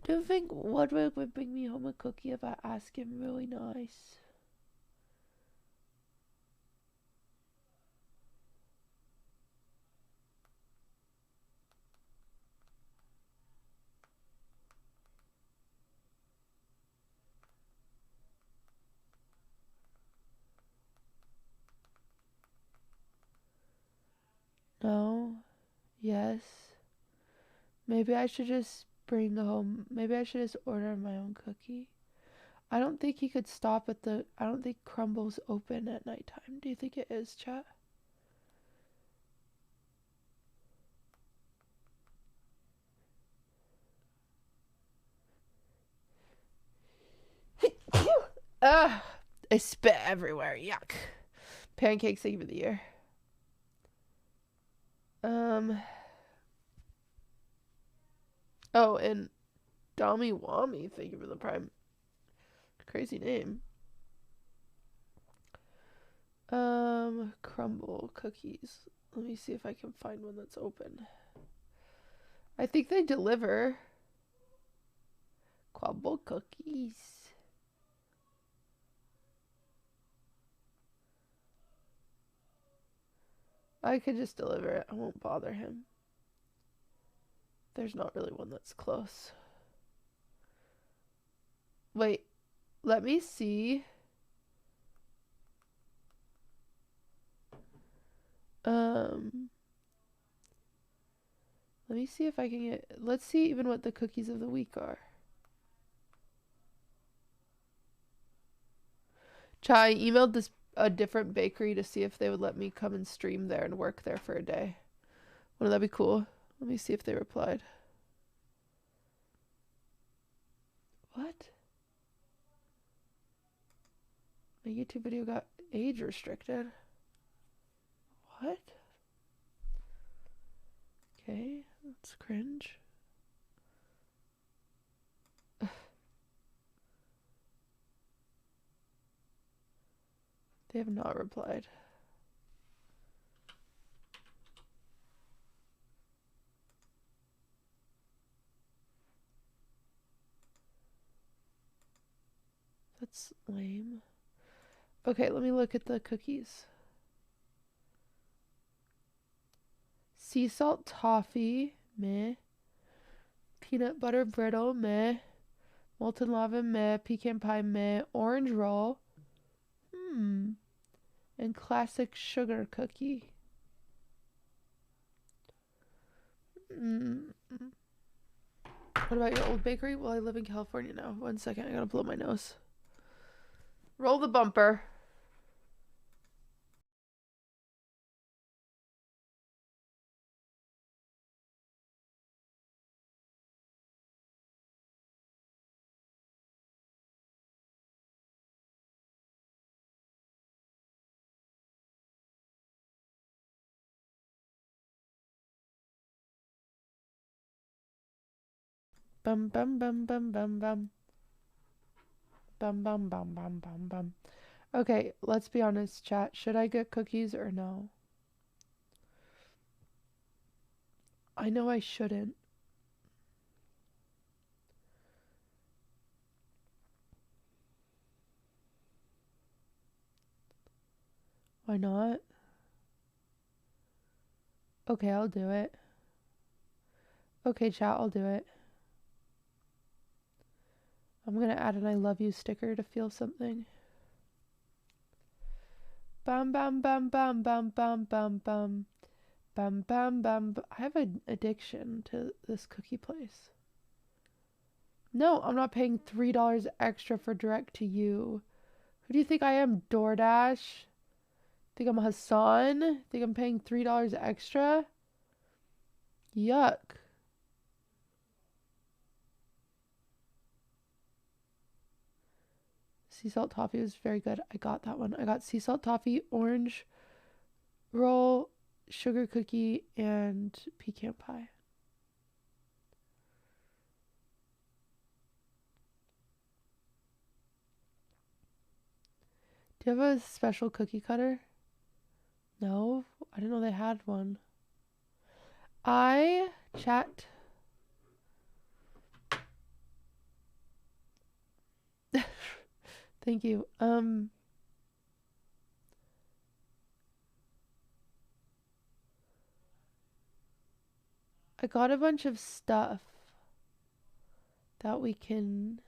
you think Woodward would bring me home a cookie if I ask him really nice? No. Yes. Maybe I should just bring home. Maybe I should just order my own cookie. I don't think he could stop at the. I don't think Crumble's open at nighttime. Do you think it is, chat? Ugh. I spit everywhere. Yuck. Pancakes, thank you for the year. Oh, and Dami Wami, thank you for the prime. Crazy name. Crumble cookies. Let me see if I can find one that's open. I think they deliver crumble cookies. I could just deliver it. I won't bother him. There's not really one that's close. Wait, let me see. Let me see if I can get. Let's see even what the cookies of the week are. Chai emailed this a different bakery to see if they would let me come and stream there and work there for a day. Wouldn't that be cool? Let me see if they replied. What? My YouTube video got age restricted. What? Okay, that's cringe. They have not replied. That's lame. Okay, let me look at the cookies. Sea salt toffee, meh. Peanut butter brittle, meh. Molten lava, meh. Pecan pie, meh. Orange roll, and classic sugar cookie. What about your old bakery? Well, I live in California now. 1 second, I gotta blow my nose. Roll the bumper. Bum bum bum bum bum bum. Bum bum bum bum bum bum. Okay, let's be honest, chat. Should I get cookies or no? I know I shouldn't. Why not? Okay, I'll do it. Okay, chat, I'll do it. I'm gonna add an I love you sticker to feel something. Bum bum bum bum bum bum bum bum. Bum bum bum. I have an addiction to this cookie place. No, I'm not paying $3 extra for direct to you. Who do you think I am, DoorDash? Think I'm Hassan? Think I'm paying $3 extra? Yuck. Sea salt toffee was very good. I got that one. I got sea salt toffee, orange roll, sugar cookie, and pecan pie. Do you have a special cookie cutter? No, I didn't know they had one. Chat. Thank you. I got a bunch of stuff that we can...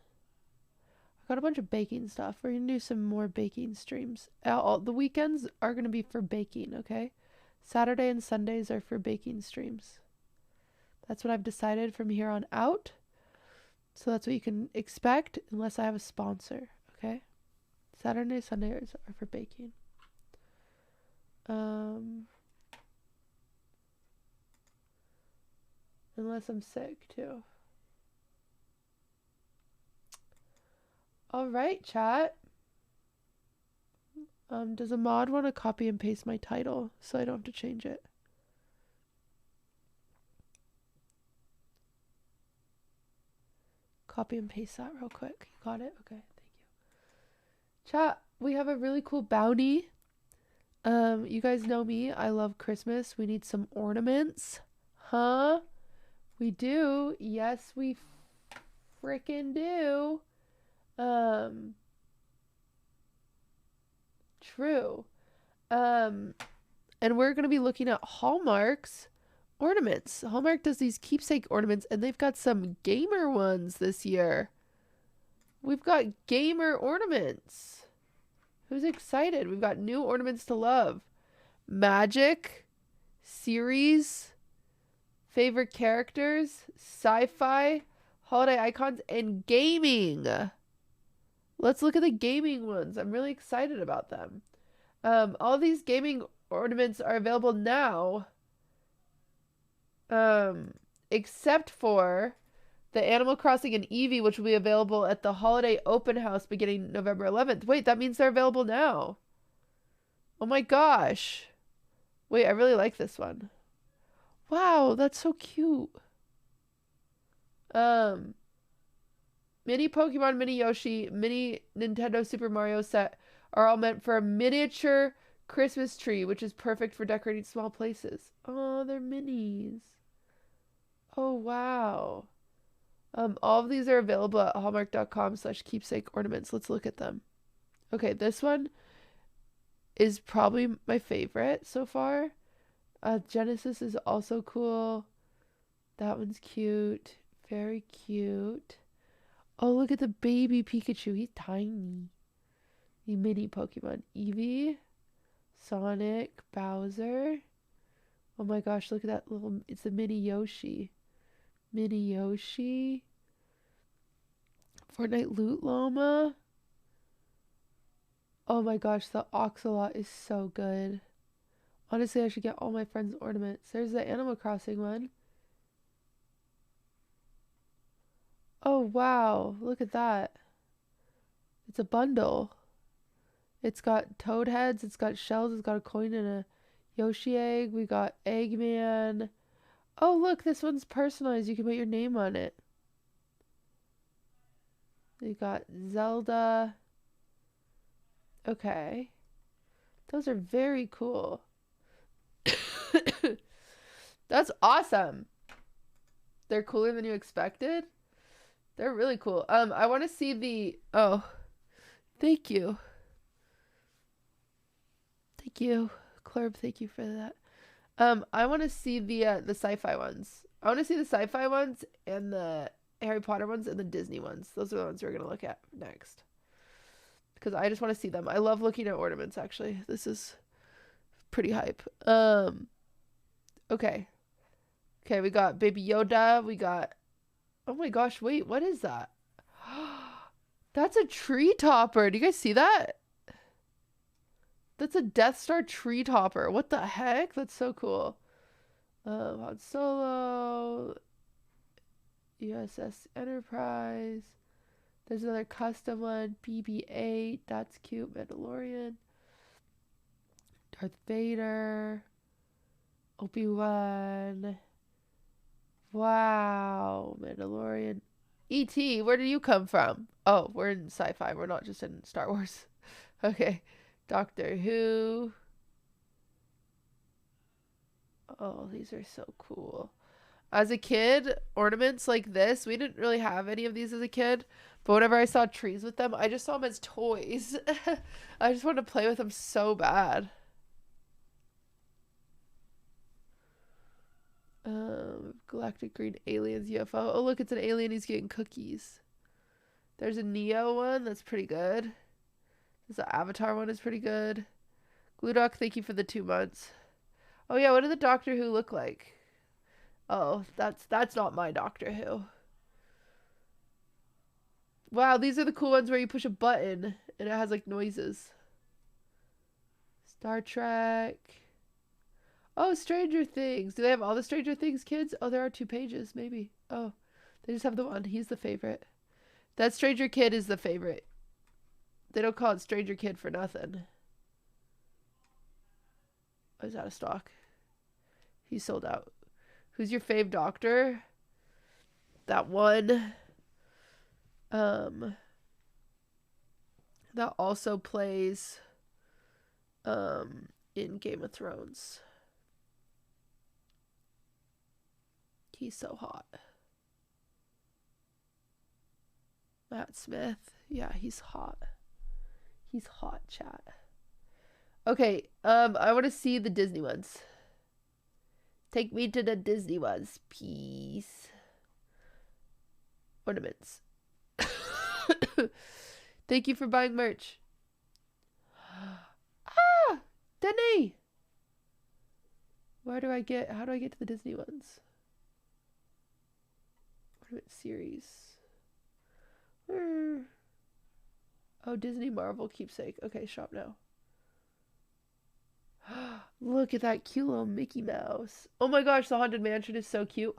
I got a bunch of baking stuff. We're going to do some more baking streams. The weekends are going to be for baking, okay? Saturday and Sundays are for baking streams. That's what I've decided from here on out. So that's what you can expect unless I have a sponsor, okay? Saturday and Sundays are for baking. Unless I'm sick too. All right, chat. Does a mod want to copy and paste my title so I don't have to change it? Copy and paste that real quick. You got it? Okay, thank you. Chat, we have a really cool bounty. You guys know me. I love Christmas. We need some ornaments. Huh? We do. Yes, we frickin' do. True. And we're going to be looking at Hallmark's ornaments. Hallmark does these keepsake ornaments, and they've got some gamer ones this year. We've got gamer ornaments. Who's excited? We've got new ornaments to love. Magic, series, favorite characters, sci-fi, holiday icons, and gaming. Let's look at the gaming ones. I'm really excited about them. All these gaming ornaments are available now. Except for the Animal Crossing and Eevee, which will be available at the holiday open house beginning November 11th. Wait, that means they're available now. Oh my gosh. Wait, I really like this one. Wow, that's so cute. Mini Pokemon, Mini Yoshi, Mini Nintendo Super Mario set are all meant for a miniature Christmas tree, which is perfect for decorating small places. Oh, they're minis. Oh, wow. All of these are available at hallmark.com/keepsake ornaments. Let's look at them. Okay, this one is probably my favorite so far. Genesis is also cool. That one's cute. Very cute. Oh, look at the baby Pikachu. He's tiny. The mini Pokemon. Eevee. Sonic. Bowser. Oh my gosh, look at that little... It's a mini Yoshi. Mini Yoshi. Fortnite Loot Llama. Oh my gosh, the Oxalot is so good. Honestly, I should get all my friends' ornaments. There's the Animal Crossing one. Oh wow, look at that. It's a bundle. It's got toad heads, it's got shells, it's got a coin and a Yoshi egg. We got Eggman. Oh look, this one's personalized. You can put your name on it. We got Zelda. Okay. Those are very cool. That's awesome. They're cooler than you expected. They're really cool. I want to see the... Oh, thank you. Thank you. Clerb, thank you for that. I want to see the sci-fi ones. I want to see the sci-fi ones and the Harry Potter ones and the Disney ones. Those are the ones we're going to look at next. Because I just want to see them. I love looking at ornaments, actually. This is pretty hype. Okay. Okay, we got Baby Yoda. We got... Oh my gosh, wait, what is that? That's a tree topper. Do you guys see that? That's a Death Star tree topper. What the heck? That's so cool. Han Solo. USS Enterprise. There's another custom one. BB-8. That's cute. Mandalorian. Darth Vader. Obi-Wan. Wow. Mandalorian. E.T., where did you come from? Oh, we're in sci-fi. We're not just in Star Wars. Okay. Doctor Who. Oh, these are so cool. As a kid, ornaments like this, we didn't really have any of these as a kid. But whenever I saw trees with them, I just saw them as toys. I just wanted to play with them so bad. Galactic Green Aliens UFO. Oh, look, it's an alien. He's getting cookies. There's a Neo one. That's pretty good. There's an Avatar one is pretty good. Gludock, thank you for the 2 months. Oh, yeah, what did the Doctor Who look like? Oh, that's not my Doctor Who. Wow, these are the cool ones where you push a button and it has, like, noises. Star Trek. Oh, Stranger Things. Do they have all the Stranger Things kids? Oh, there are 2 pages, maybe. Oh, they just have the one. He's the favorite. That Stranger Kid is the favorite. They don't call it Stranger Kid for nothing. Oh, he's out of stock. He's sold out. Who's your fave doctor? That one. That also plays in Game of Thrones. He's so hot. Matt Smith. Yeah, he's hot. He's hot, chat. Okay, I want to see the Disney ones. Take me to the Disney ones, please. Ornaments. Thank you for buying merch. Ah! Denny! How do I get to the Disney ones? Ornament series. Oh, Disney Marvel keepsake. Okay, shop now. Look at that cute little Mickey Mouse. Oh my gosh, the Haunted Mansion is so cute.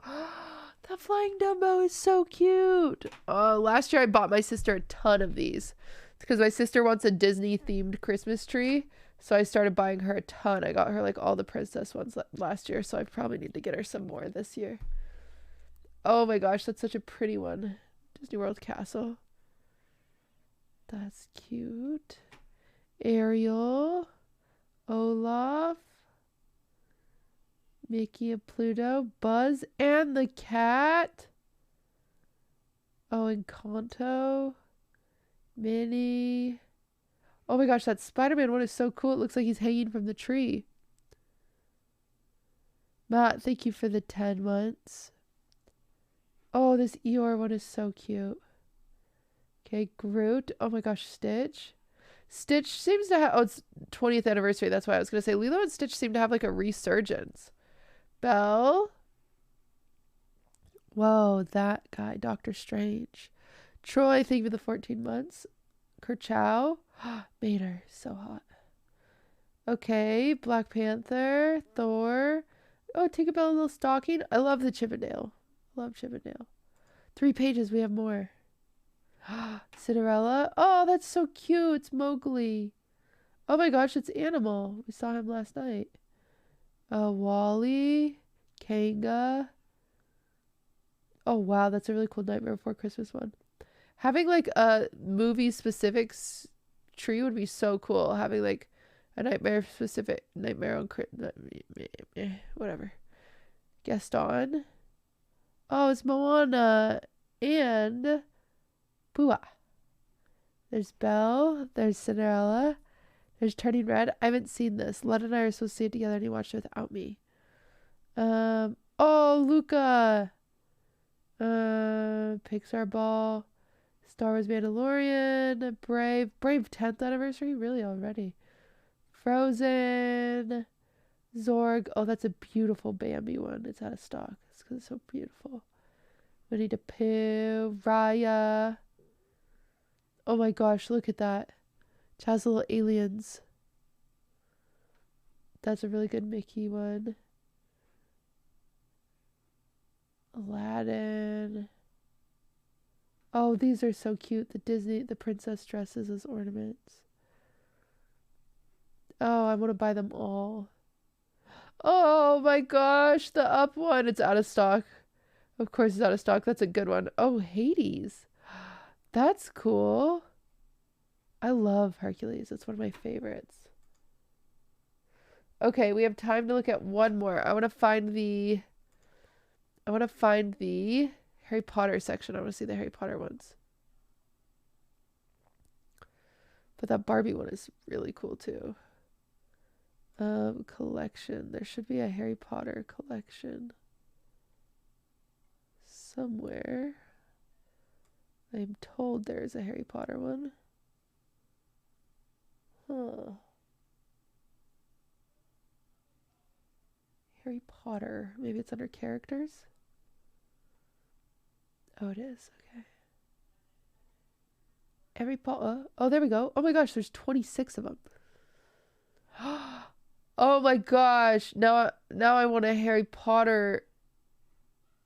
That flying Dumbo is so cute. Last year I bought my sister a ton of these. It's because my sister wants a Disney themed Christmas tree. So I started buying her a ton. I got her like all the princess ones last year. So I probably need to get her some more this year. Oh my gosh, that's such a pretty one. Disney World Castle. That's cute. Ariel. Olaf. Mickey and Pluto. Buzz and the cat. Oh, Encanto. Minnie. Oh my gosh, that Spider-Man one is so cool. It looks like he's hanging from the tree. Matt, thank you for the 10 months. Oh, this Eeyore one is so cute. Okay, Groot. Oh my gosh, Stitch. Stitch seems to have... Oh, it's 20th anniversary. That's why I was going to say Lilo and Stitch seem to have like a resurgence. Belle. Whoa, that guy. Doctor Strange. Troy, thank you for the 14 months. Kerchow. Mater, so hot. Okay, Black Panther. Thor. Oh, Tinkerbell and Little Stocking. I love the Chippendale. Love Chippendale. 3 pages. We have more. Cinderella. Oh, that's so cute. It's Mowgli. Oh my gosh, it's Animal. We saw him last night. Wally. Kanga. Oh wow, that's a really cool Nightmare Before Christmas one. Having like a movie specific tree would be so cool. Having like a Nightmare specific Nightmare on whatever. Gaston. Oh, it's Moana and Pua. There's Belle. There's Cinderella. There's Turning Red. I haven't seen this. Lud and I are supposed to see it together and he watched it without me. Oh, Luca. Pixar Ball. Star Wars Mandalorian. Brave 10th anniversary? Really already. Frozen. Zorg. Oh, that's a beautiful Bambi one. It's out of stock. It's because it's so beautiful. Winnie the Pooh. Raya. Oh my gosh, look at that. Chaz Little Aliens. That's a really good Mickey one. Aladdin. Oh, these are so cute. The princess dresses as ornaments. Oh, I want to buy them all. Oh my gosh, the Up one. It's out of stock. Of course it's out of stock. That's a good one. Oh, Hades. That's cool. I love Hercules. It's one of my favorites. Okay, we have time to look at one more. I want to find the Harry Potter section. I want to see the Harry Potter ones. But that Barbie one is really cool too. Collection. There should be a Harry Potter collection somewhere. I'm told there's a Harry Potter one. Huh. Harry Potter. Maybe it's under characters. Oh, it is. Okay. Harry Potter. Oh, there we go. Oh my gosh, there's 26 of them. Oh my gosh. Now I want a Harry Potter.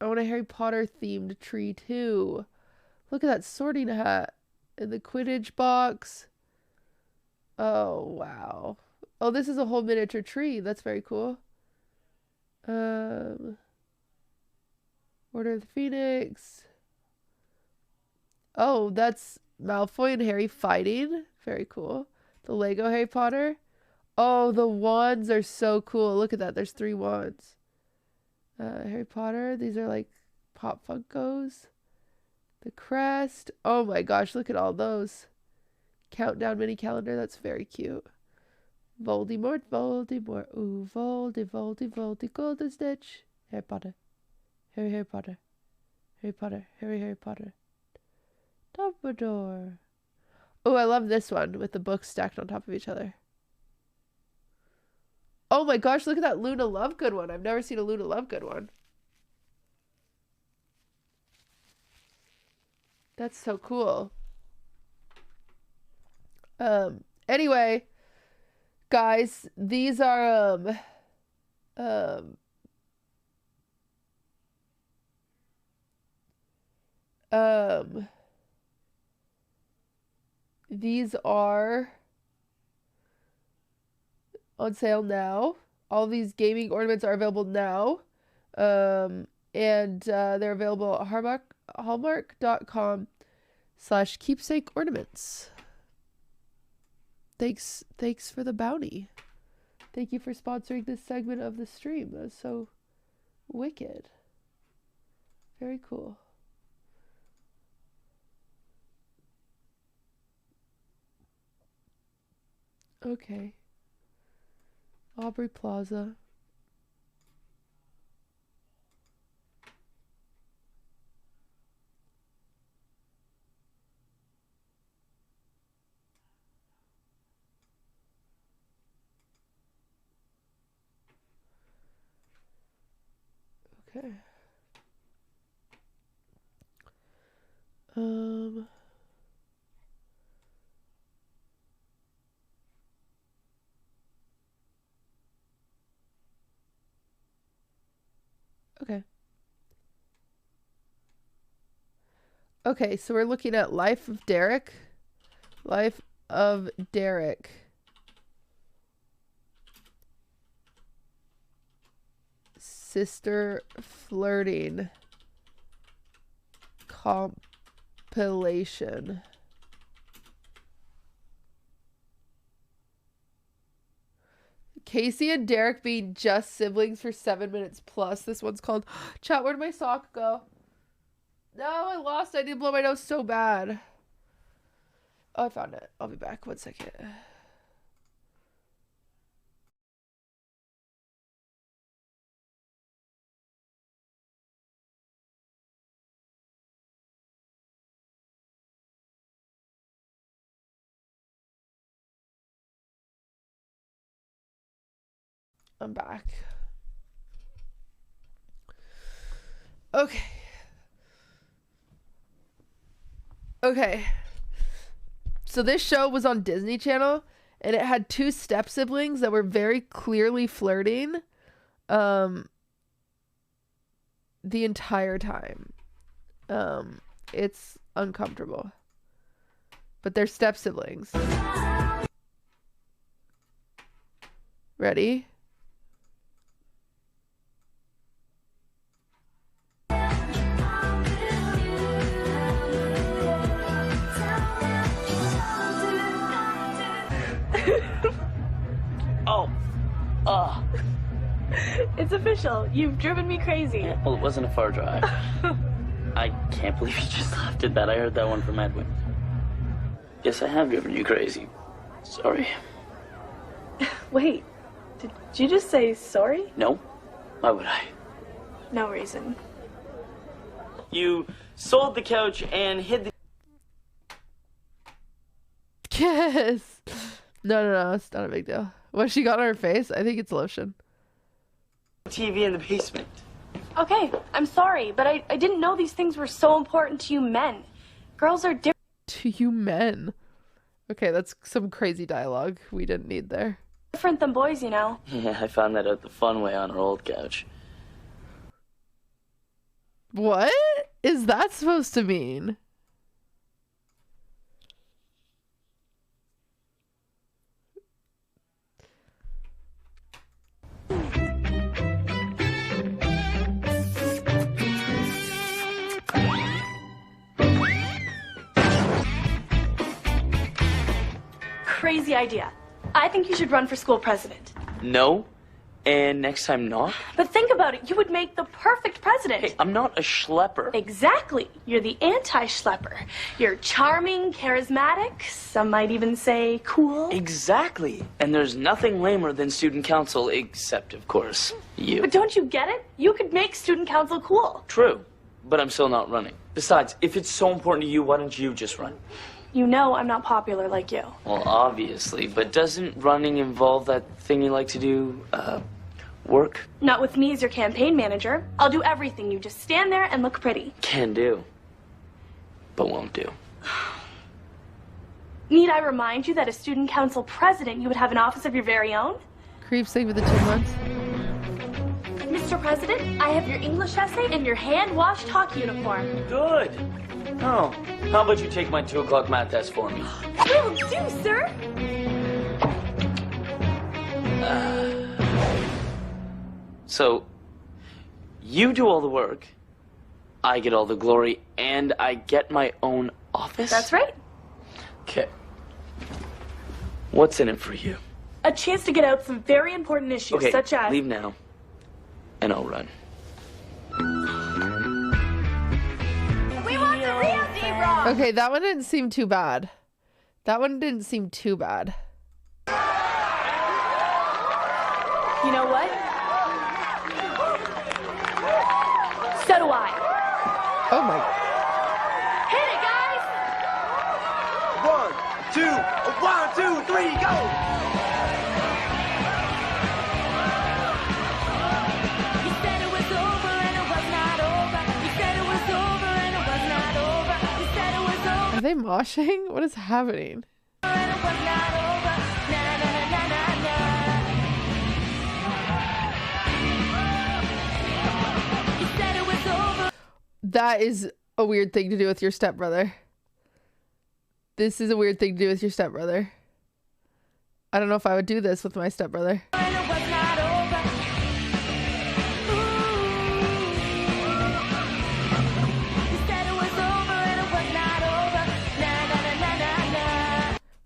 I want a Harry Potter themed tree too. Look at that sorting hat and the Quidditch box. Oh, wow. Oh, this is a whole miniature tree. That's very cool. Order of the Phoenix. Oh, that's Malfoy and Harry fighting. Very cool. The Lego Harry Potter. Oh, the wands are so cool. Look at that. There's 3 wands. Harry Potter. These are like Pop Funkos. The crest. Oh my gosh, look at all those. Countdown mini calendar. That's very cute. Voldemort. Ooh, Voldy, Golden Snitch. Harry Potter. Harry Potter. Harry Potter. Harry Potter. Dumbledore. Oh, I love this one with the books stacked on top of each other. Oh my gosh, look at that Luna Lovegood one. I've never seen a Luna Lovegood one. That's so cool. Anyway, guys, these are these are on sale now. All these gaming ornaments are available now. And they're available at hallmark.com/keepsake ornaments. Thanks for the bounty. Thank you for sponsoring this segment of the stream. That was so wicked. Very cool. Okay. Aubrey Plaza. Okay. Okay. Okay, so we're looking at Life of Derek. Life of Derek. Sister Flirting compilation. Casey and Derek being just siblings for 7 minutes plus. This one's called Chat, where'd my sock go? No, I lost. I did blow my nose so bad. Oh, I found it. I'll be back. 1 second. I'm back. Okay. Okay. So this show was on Disney Channel, and it had two step siblings that were very clearly flirting the entire time. It's uncomfortable. But they're step siblings. Ready? It's official. You've driven me crazy. Yeah, well, it wasn't a far drive. I can't believe you just laughed at that. I heard that one from Edwin. Yes, I have driven you crazy. Sorry. Wait, did you just say sorry? No. Why would I? No reason. You sold the couch and hid the... Yes. No, it's not a big deal. What she got on her face? I think it's lotion. TV in the basement. Okay, I'm sorry, but I didn't know these things were so important to you men. Girls are different. To you men. Okay, that's some crazy dialogue we didn't need there. Different than boys, you know. Yeah, I found that out the fun way on our old couch. What is that supposed to mean? Crazy idea. I think you should run for school president. No, and next time not. But think about it. You would make the perfect president. Hey, I'm not a schlepper. Exactly. You're the anti-schlepper. You're charming, charismatic, some might even say cool. Exactly. And there's nothing lamer than student council, except, of course, you. But don't you get it? You could make student council cool. True, but I'm still not running. Besides, if it's so important to you, why don't you just run? You know I'm not popular like you. Well, obviously, but doesn't running involve that thing you like to do, work? Not with me as your campaign manager. I'll do everything. You just stand there and look pretty. Can do, but won't do. Need I remind you that as student council president, you would have an office of your very own? Creep sing with the 2 months. Mr. President, I have your English essay and your hand-washed hockey uniform. Good. Oh, how about you take my 2 o'clock math test for me? Will do, sir. So, you do all the work, I get all the glory, and I get my own office? That's right. Okay. What's in it for you? A chance to get out some very important issues, Okay, such as... leave now, and I'll run. We want the real D-Rock! Okay, that one didn't seem too bad. That one didn't seem too bad. You know what? So do I. Oh my. Hit it, guys! 1, 2, 3, go! Are they moshing? What is happening? That is a weird thing to do with your stepbrother. This is a weird thing to do with your stepbrother. I don't know if I would do this with my stepbrother.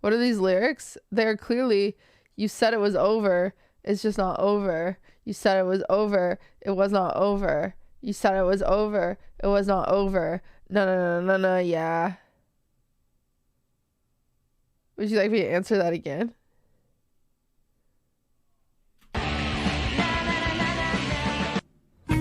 What are these lyrics? They're clearly, you said it was over, it's just not over. You said it was over, it was not over. You said it was over, it was not over. No, yeah. Would you like me to answer that again?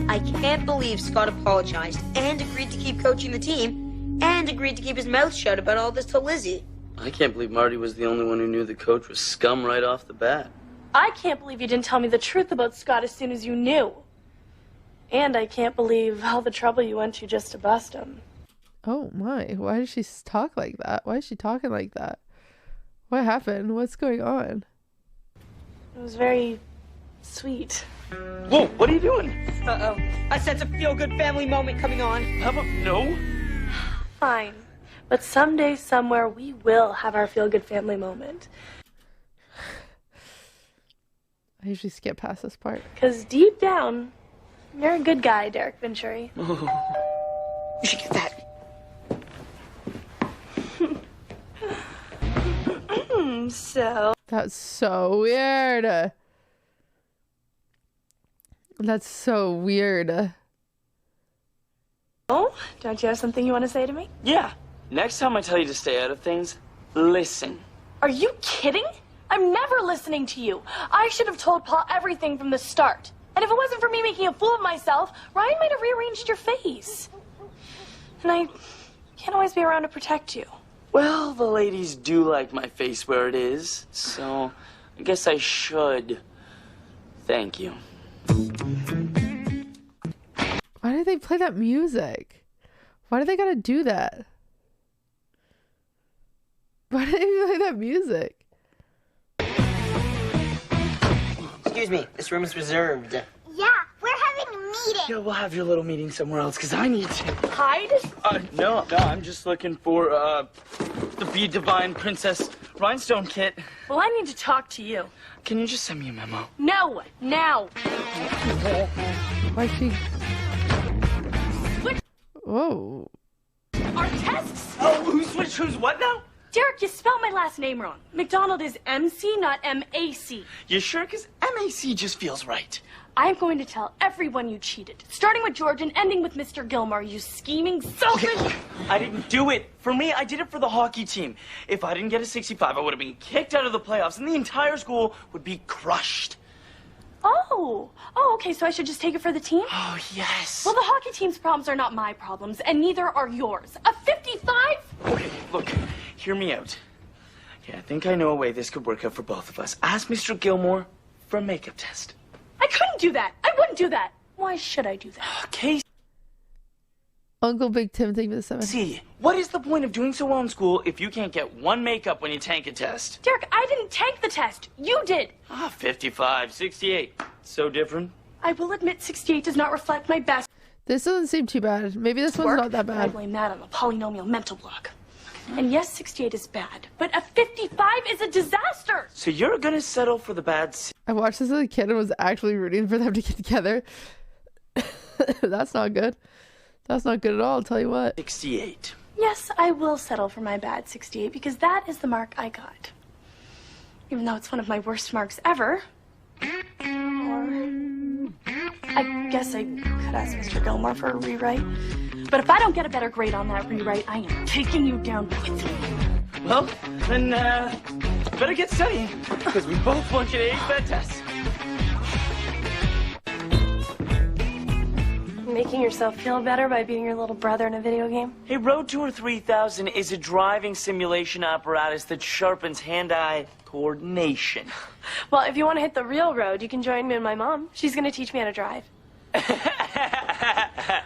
I can't believe Scott apologized and agreed to keep coaching the team and agreed to keep his mouth shut about all this to Lizzie. I can't believe Marty was the only one who knew the coach was scum right off the bat. I can't believe you didn't tell me the truth about Scott as soon as you knew. And I can't believe all the trouble you went to just to bust him. Oh my, why does she talk like that? Why is she talking like that? What happened? What's going on? It was very sweet. Whoa, what are you doing? Uh-oh. I sense a feel-good family moment coming on. How about no? Fine. But someday, somewhere, we will have our feel-good family moment. I usually skip past this part. Because deep down, you're a good guy, Derek Venturi. You should get that. So... That's so weird. That's so weird. Oh, don't you have something you want to say to me? Yeah. Next time I tell you to stay out of things, listen. Are you kidding? I'm never listening to you. I should have told Paul everything from the start. And if it wasn't for me making a fool of myself, Ryan might have rearranged your face. And I can't always be around to protect you. Well, the ladies do like my face where it is, so I guess I should. Thank you. Why did they play that music? Why did they gotta do that? Why did they play that music? Excuse me, this room is reserved. Yeah, we're having a meeting. Yeah, we'll have your little meeting somewhere else, because I need to. Hide? No, I'm just looking for, the Be Divine Princess Rhinestone kit. Well, I need to talk to you. Can you just send me a memo? No, now. Why she... Switch Whoa. our tests? Oh, who switched who's what now? Derek, you spelled my last name wrong. McDonald is MC, not M-A-C. You sure? Because M-A-C just feels right. I'm going to tell everyone you cheated, starting with George and ending with Mr. Gilmore, you scheming, selfish... I didn't do it for me. I did it for the hockey team. If I didn't get a 65, I would have been kicked out of the playoffs, and the entire school would be crushed. Oh, okay, so I should just take it for the team? Oh, yes. Well, the hockey team's problems are not my problems, and neither are yours. A 55? Okay, look, hear me out. Okay, I think I know a way this could work out for both of us. Ask Mr. Gilmore for a makeup test. I couldn't do that. I wouldn't do that. Why should I do that? Okay. Uncle Big Tim, thank you for the 7. See, what is the point of doing so well in school if you can't get one makeup when you tank a test? Derek, I didn't tank the test. You did. 55, 68. So different. I will admit 68 does not reflect my best This doesn't seem too bad. Maybe this one's work. not that I bad. blame that on the polynomial mental block. And yes, 68 is bad, but a 55 is a disaster. So you're gonna settle for the bad... I watched this as a kid and was actually rooting for them to get together. That's not good. That's not good at all, I'll tell you what. 68. Yes, I will settle for my bad 68 because that is the mark I got. Even though it's one of my worst marks ever. Or I guess I could ask Mr. Gilmore for a rewrite. But if I don't get a better grade on that rewrite, I am taking you down with me. Well, then, better get studying, because we both want you to ace that test. Making yourself feel better by beating your little brother in a video game? Hey, Road Tour 3000 is a driving simulation apparatus that sharpens hand-eye coordination. Well, if you want to hit the real road, you can join me and my mom. She's going to teach me how to drive.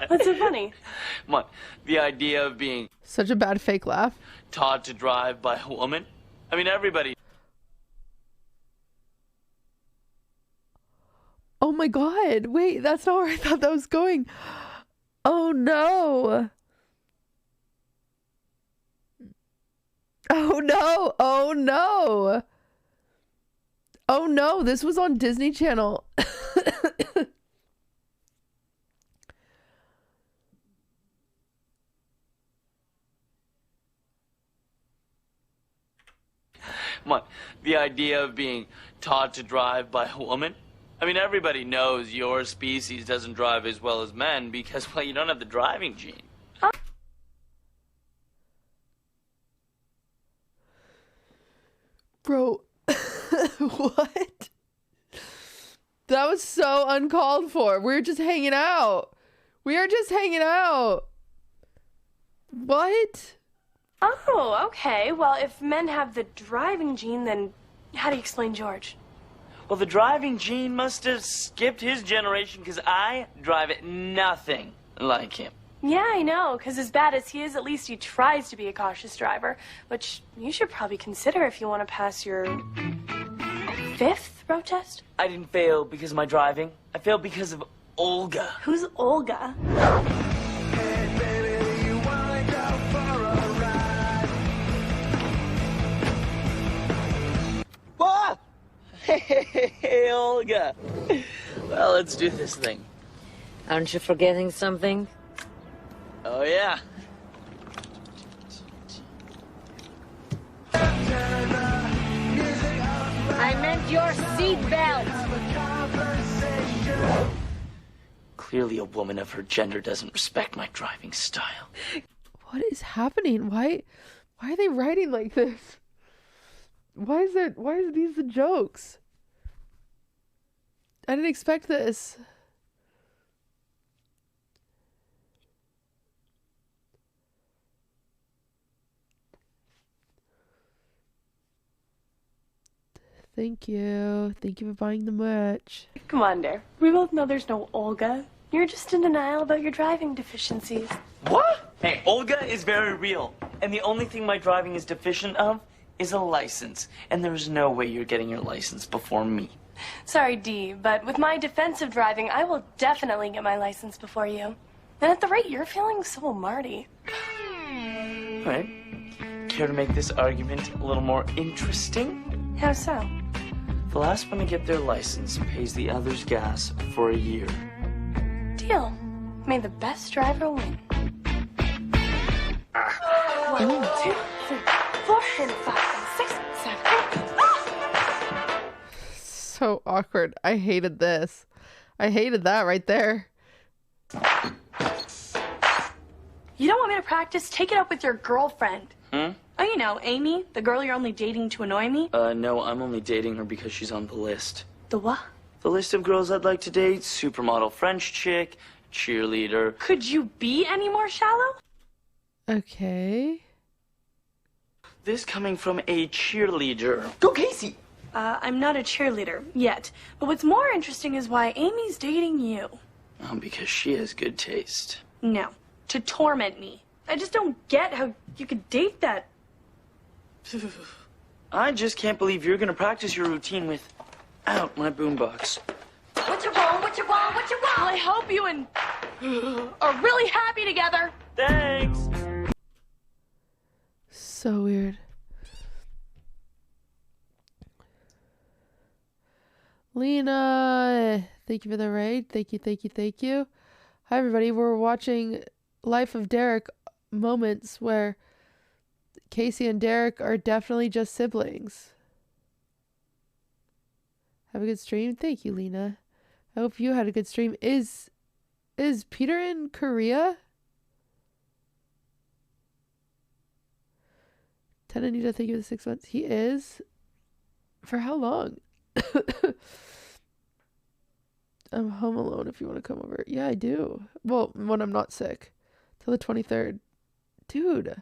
What's so funny? What, the idea of being... Such a bad fake laugh. Taught to drive by a woman? I mean, everybody... Oh my god, wait, that's not where I thought that was going. Oh no. Oh no, oh no. Oh no, this was on Disney Channel. What, the idea of being taught to drive by a woman? I mean, everybody knows your species doesn't drive as well as men because, well, you don't have the driving gene. Bro, what? That was so uncalled for. We were just hanging out. We are just hanging out. What? Oh, okay. Well, if men have the driving gene, then how do you explain George? Well, the driving gene must have skipped his generation because I drive it nothing like him. Yeah, I know, because as bad as he is, at least he tries to be a cautious driver, which you should probably consider if you want to pass your 5th road test. I didn't fail because of my driving. I failed because of Olga. Who's Olga? Ah! Hey, Olga. Well, let's do this thing. Aren't you forgetting something? Oh, yeah. I meant your seatbelt. Clearly a woman of her gender doesn't respect my driving style. What is happening? Why are they writing like this? Why are these the jokes? I didn't expect this. Thank you. Thank you for buying the merch. Come on, Dare. We both know there's no Olga. You're just in denial about your driving deficiencies. What? Hey, Olga is very real. And the only thing my driving is deficient of is a license. And there's no way you're getting your license before me. Sorry, Dee, but with my defensive driving, I will definitely get my license before you. And at the rate you're feeling, so will Marty. All right. Care to make this argument a little more interesting? How so? The last one to get their license pays the other's gas for a year. Deal. May the best driver win. 1, 2, 3, 4, and 5, and 6, 7, 8. Ah! So awkward. I hated this. I hated that right there. You don't want me to practice? Take it up with your girlfriend. Hmm? Oh, you know, Amy, the girl you're only dating to annoy me. No, I'm only dating her because she's on the list. The what? The list of girls I'd like to date: supermodel French chick, cheerleader. Could you be any more shallow? Okay. This coming from a cheerleader. Go, Casey! I'm not a cheerleader yet. But what's more interesting is why Amy's dating you. Because she has good taste. No, to torment me. I just don't get how you could date that. I just can't believe you're gonna practice your routine without my boombox. What you want? What you want? What you want? Well, I hope you and are really happy together. Thanks. So weird. Lena, thank you for the raid. Thank you, thank you, thank you. Hi, everybody. We're watching Life of Derek moments where Casey and Derek are definitely just siblings. Have a good stream. Thank you, Lena. I hope you had a good stream. Is Peter in Korea? Anita, thank you for the 6 months. He is? For how long? I'm home alone if you want to come over. Yeah, I do. Well, when I'm not sick. Till the 23rd. Dude.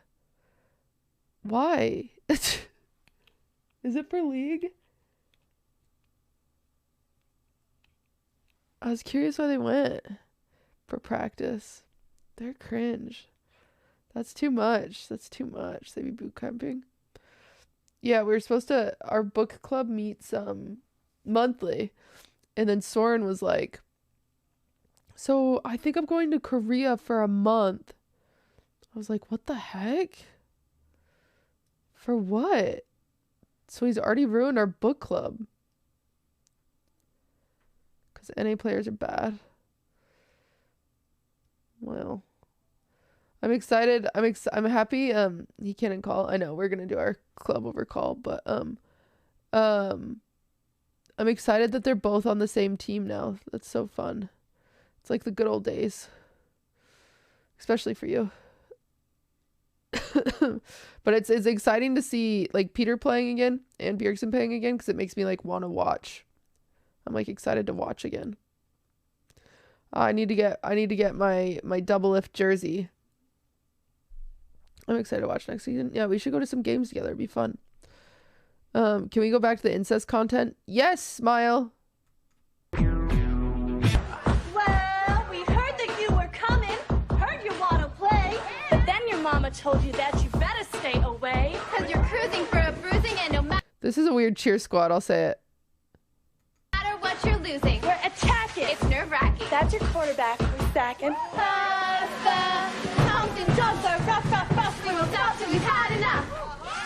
Why? Is it for League? I was curious why they went for practice. They're cringe. That's too much. That's too much. They be boot camping. Yeah, we were supposed to. Our book club meets monthly, and then Soren was like, "So I think I'm going to Korea for a month." I was like, "What the heck? For what?" So he's already ruined our book club. Because NA players are bad. Well, I'm excited. I'm happy. He can't call. I know we're gonna do our club over call, but I'm excited that they're both on the same team now. That's so fun. It's like the good old days, especially for you. But it's exciting to see like Peter playing again and Bjergsen playing again because it makes me like want to watch. I'm like excited to watch again. I need to get my double lift jersey. I'm excited to watch next season. Yeah, we should go to some games together. It'd be fun. Can we go back to the incest content? Yes, Smile. Well, we heard that you were coming. Heard you want to play. But then your mama told you that you better stay away. Because you're cruising for a bruising and no matter This is a weird cheer squad, I'll say it. what you're losing, we're attacking. It's nerve-wracking. That's your quarterback. We're stacking. Thompson dogs are rough, rough, rough. We will stop till we've had enough.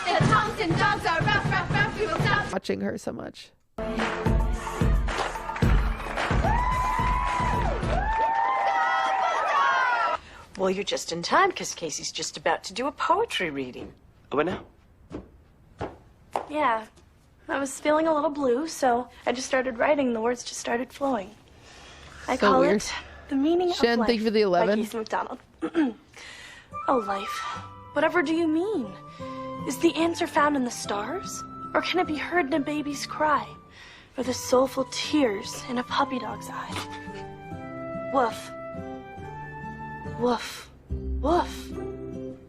The Thompson dogs are rough, rough, rough. We will stop. Watching her so much. Well, you're just in time because Casey's just about to do a poetry reading. Oh, what now? Yeah. I was feeling a little blue, so I just started writing. The words just started flowing. I So call weird. it The Meaning of Shen, Life thank you for the 11. by Casey McDonald. Oh, life. Whatever do you mean? Is the answer found in the stars? Or can it be heard in a baby's cry? Or the soulful tears in a puppy dog's eye? Woof. Woof. Woof.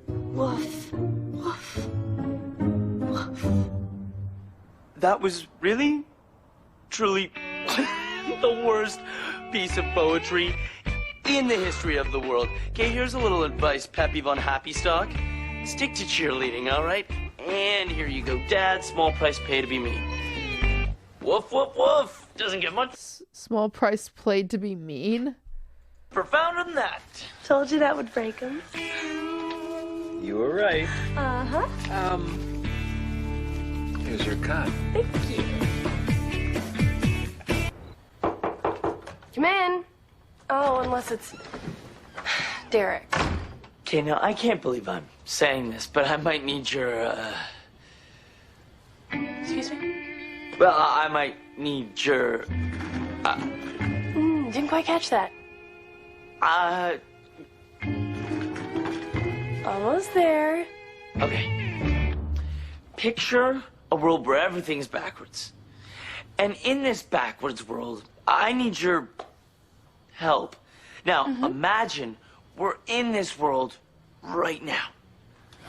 Woof. Woof. Woof. That was really, truly the worst piece of poetry in the history of the world. Okay, here's a little advice, Peppy Von Happystock. Stick to cheerleading, all right? And here you go, Dad. Small price pay to be me. Woof, woof, woof. Doesn't get much Small price played to be mean. profounder than that. Told you that would break him. You were right. Uh-huh. Here's your cut. Thank you. Come in. Oh, unless it's Derek. Okay, now I can't believe I'm saying this, but I might need your, Excuse me? well, I might need your, Didn't quite catch that. Almost there. Okay. Picture a world where everything's backwards. And in this backwards world, I need your help. Now, imagine we're in this world right now.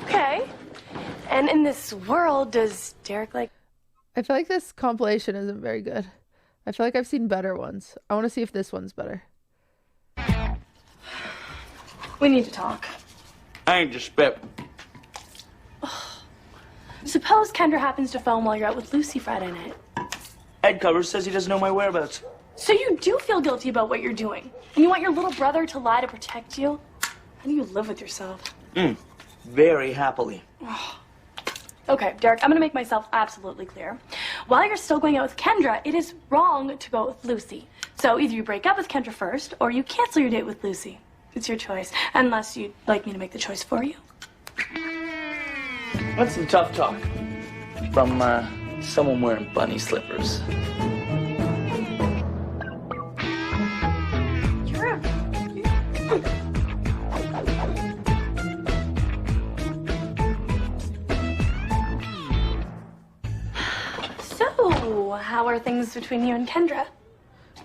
Okay. And in this world, does Derek like... I feel like this compilation isn't very good. I feel like I've seen better ones. I want to see if this one's better. We need to talk. I ain't just spit. Suppose Kendra happens to phone while you're out with Lucy Friday night. Ed Covers says he doesn't know my whereabouts. So you do feel guilty about what you're doing. And you want your little brother to lie to protect you? How do you live with yourself? Very happily. Okay, Derek, I'm gonna make myself absolutely clear. While you're still going out with Kendra, it is wrong to go with Lucy. So either you break up with Kendra first, or you cancel your date with Lucy. It's your choice, unless you'd like me to make the choice for you. That's some tough talk from someone wearing bunny slippers. So, how are things between you and Kendra?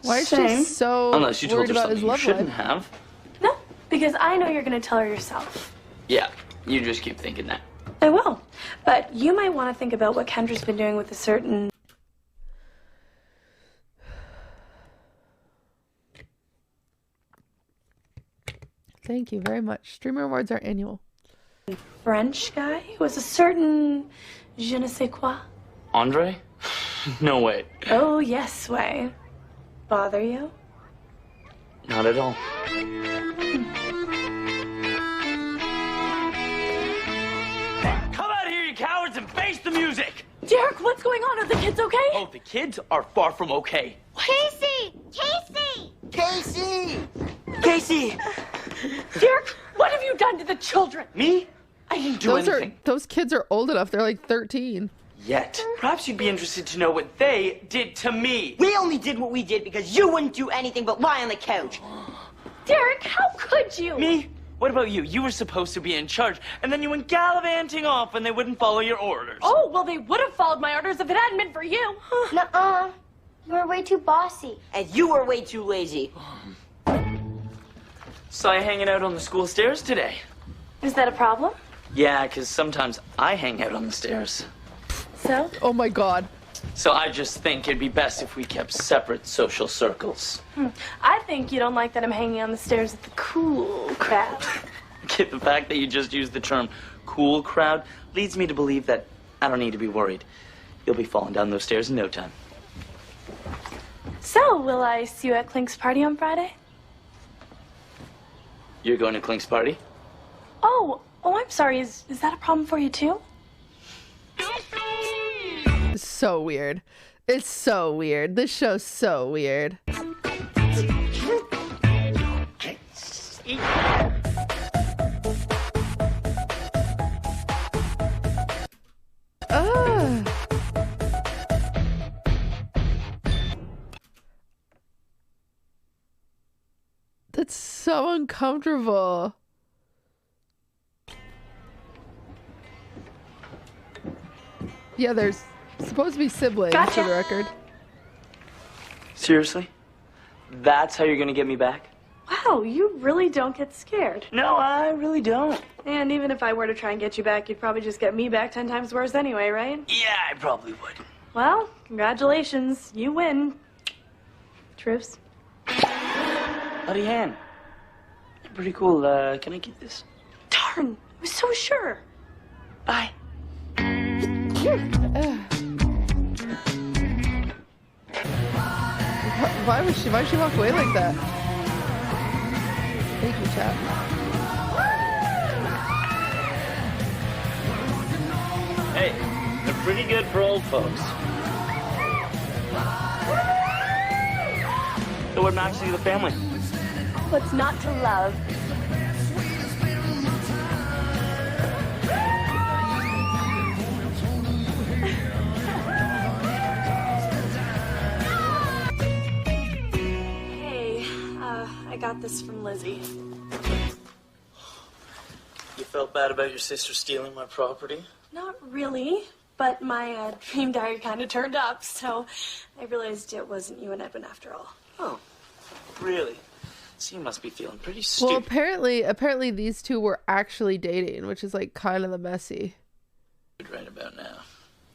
Why is she Same. so Unless you told worried her about something his you love shouldn't life? have. No, because I know you're gonna tell her yourself. Yeah, you just keep thinking that. I will. But you might want to think about what Kendra's been doing with a certain... Thank you very much. Streamer awards are annual. French guy who has a certain je ne sais quoi. Andre? No way. Oh, yes, way. Bother you? Not at all. Come out here, you cowards, and face the music! Derek, what's going on? Are the kids okay? Oh, the kids are far from okay. Casey! Casey! Casey! Casey! Derek, what have you done to the children? Me? I didn't do anything. Those kids are old enough. They're like 13. Yet. Perhaps you'd be interested to know what they did to me. We only did what we did because you wouldn't do anything but lie on the couch. Derek, how could you? Me? What about you? You were supposed to be in charge, and then you went gallivanting off and they wouldn't follow your orders. Oh, well, they would have followed my orders if it hadn't been for you. Nuh-uh. You were way too bossy. And you were way too lazy. Saw you hanging out on the school stairs today. Is that a problem? Yeah, because sometimes I hang out on the stairs. So? Oh my god. So I just think it'd be best if we kept separate social circles. I think you don't like that I'm hanging on the stairs with the cool crowd. The fact that you just used the term cool crowd leads me to believe that I don't need to be worried. You'll be falling down those stairs in no time. So, will I see you at Clink's party on Friday? You're going to Clink's party? Oh, I'm sorry. Is that a problem for you too? It's so weird. It's so weird. This show's so weird. That's so uncomfortable. Yeah, there's supposed to be siblings for the record. Seriously? That's how you're gonna get me back? Wow, you really don't get scared. No, I really don't. And even if I were to try and get you back, you'd probably just get me back 10 times worse anyway, right? Yeah, I probably would. Well, congratulations. You win. Truce. Bloody hand. Pretty cool. Can I keep this? Darn, I was so sure. Bye. Why'd she walk away like that? Thank you, chat. Hey, they're pretty good for old folks. So what matches you the family? What's not to love? Hey, I got this from Lizzie. You felt bad about your sister stealing my property? Not really, but my dream diary kind of turned up, so I realized it wasn't you and Edwin after all. Oh, really? So you must be feeling pretty stupid. Well, apparently these two were actually dating, which is like kind of the messy. Right about now.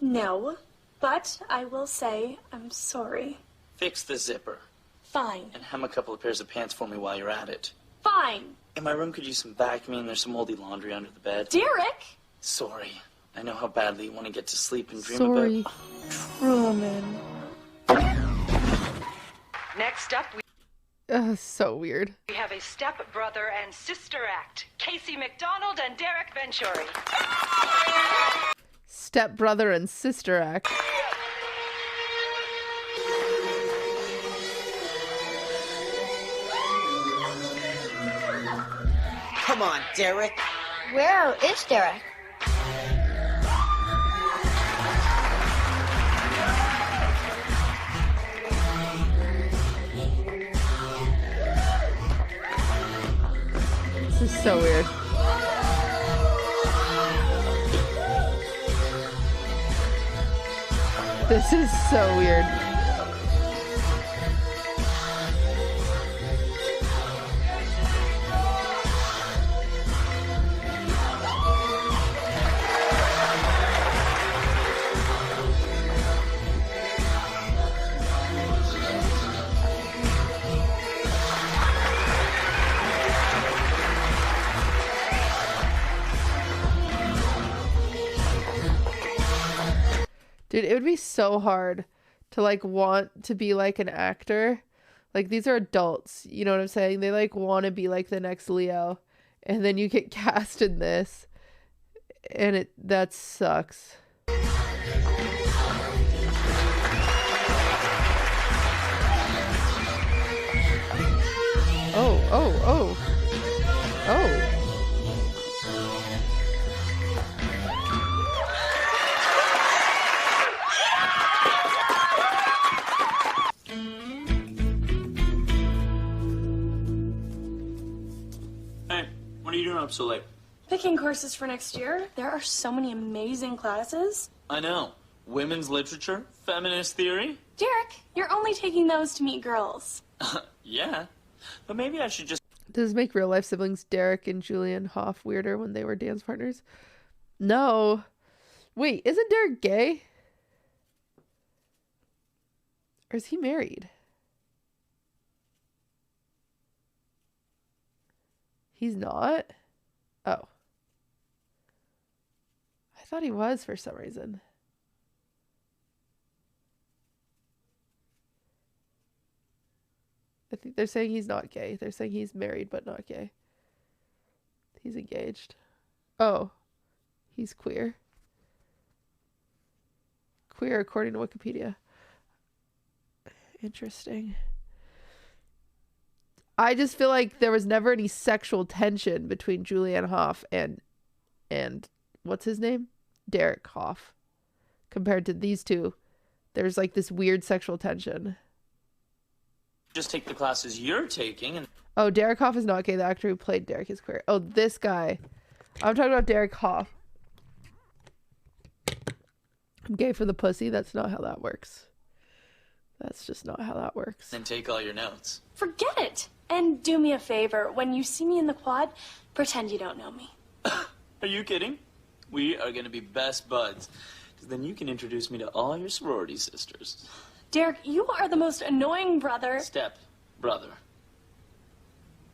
No, but I will say I'm sorry. Fix the zipper. Fine. And hem a couple of pairs of pants for me while you're at it. Fine. In my room could use some vacuuming. There's some moldy laundry under the bed. Derek! Sorry. I know how badly you want to get to sleep and dream Sorry. about... Truman. Next up, So weird. we have a step-brother and sister act. Casey McDonald and Derek Venturi. Step-brother and sister act. Come on, Derek. Where is Derek? This is so weird. This is so weird. Dude, it would be so hard to like want to be like an actor. Like these are adults, you know what I'm saying? They like want to be like the next Leo, and then you get cast in this, and that sucks. Oh. Hey, what are you doing up so late? Picking courses for next year. There are so many amazing classes. I know. Women's literature, feminist theory. Derek, you're only taking those to meet girls. Yeah, but maybe I should just... Does this make real life siblings Derek and Julian Hoff weirder when they were dance partners? No. Wait, isn't Derek gay? Or is he married? He's not? Oh. I thought he was for some reason. I think they're saying he's not gay. They're saying he's married but not gay. He's engaged. Oh. He's queer. Queer according to Wikipedia. Interesting. I just feel like there was never any sexual tension between Julianne Hough and what's his name? Derek Hough. Compared to these two. There's like this weird sexual tension. Just take the classes you're taking and... Oh, Derek Hough is not gay. The actor who played Derek is queer. Oh, this guy. I'm talking about Derek Hough. I'm gay for the pussy. That's not how that works. That's just not how that works. and take all your notes. Forget it. And do me a favor. When you see me in the quad, pretend you don't know me. Are you kidding? We are going to be best buds. Because then you can introduce me to all your sorority sisters. Derek, you are the most annoying brother. Step brother.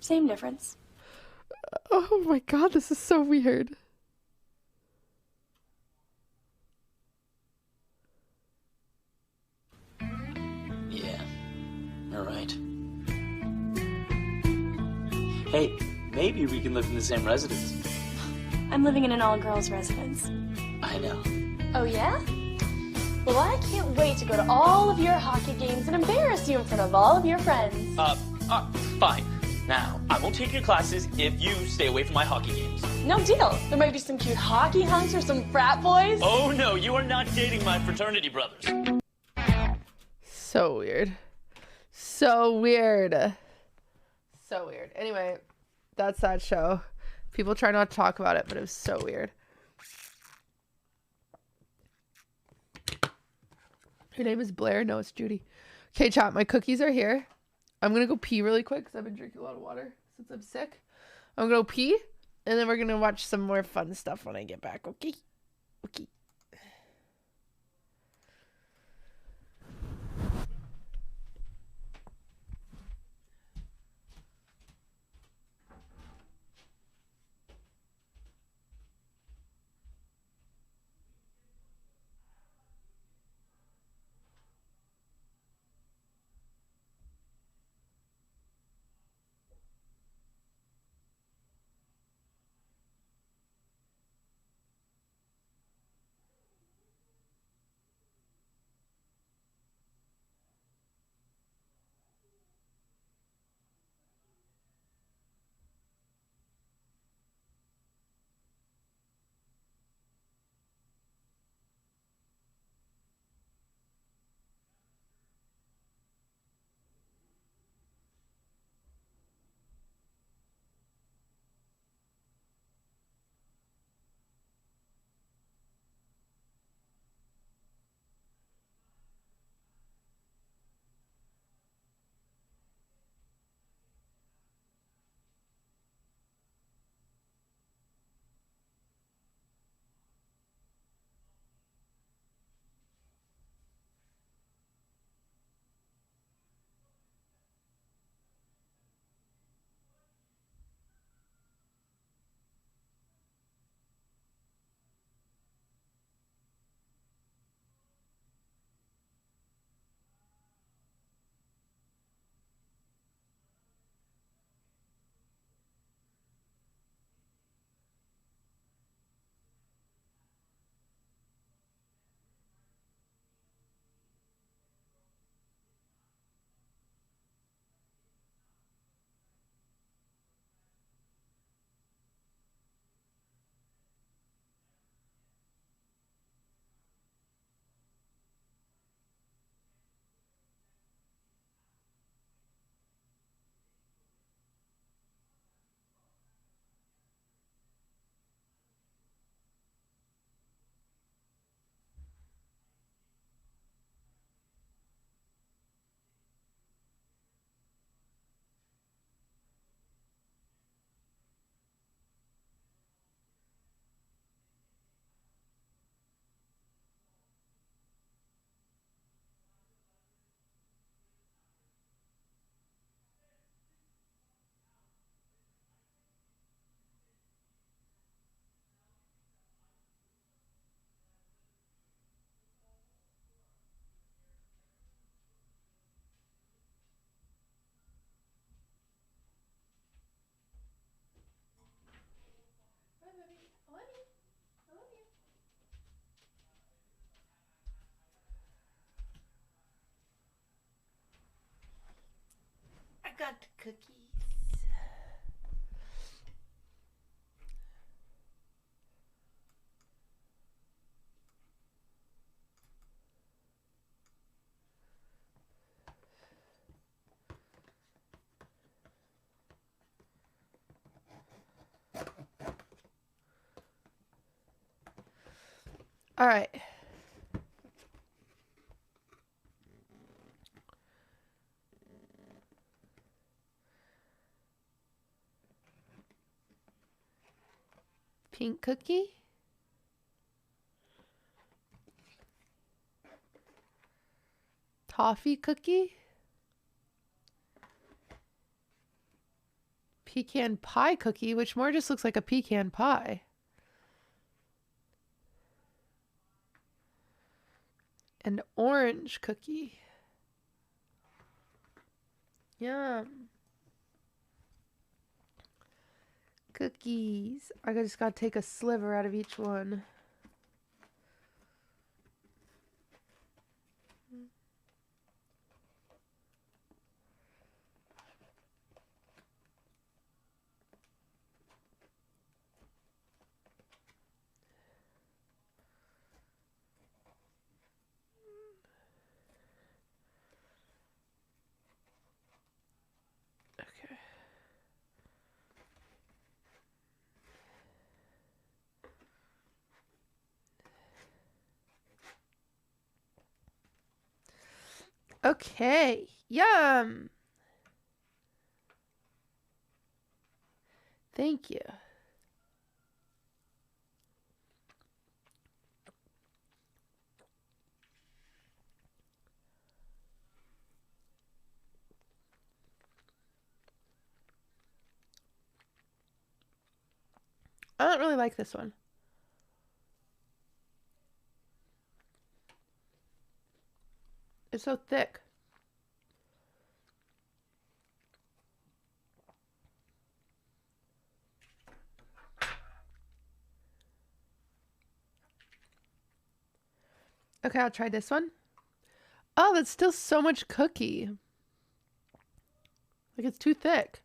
Same difference. Oh my god, this is so weird. Yeah. All right. Hey, maybe we can live in the same residence. I'm living in an all-girls residence. I know. Oh, yeah? Well, I can't wait to go to all of your hockey games and embarrass you in front of all of your friends. Fine. Now, I won't take your classes if you stay away from my hockey games. No deal. There might be some cute hockey hunks or some frat boys. Oh, no, you are not dating my fraternity brothers. So weird. So weird. So weird. Anyway, that's that show. People try not to talk about it, but it was so weird. Her name is Blair. No, it's Judy. Okay, chat. My cookies are here. I'm going to go pee really quick because I've been drinking a lot of water since I'm sick. I'm going to go pee, and then we're going to watch some more fun stuff when I get back. Okay? Okay. want cookies. All right. Pink cookie. Toffee cookie. Pecan pie cookie, which more just looks like a pecan pie. And orange cookie. Yum. Cookies. I just gotta take a sliver out of each one. Okay, yum. Thank you. I don't really like this one. It's so thick. Okay, I'll try this one. Oh, that's still so much cookie. Like, it's too thick.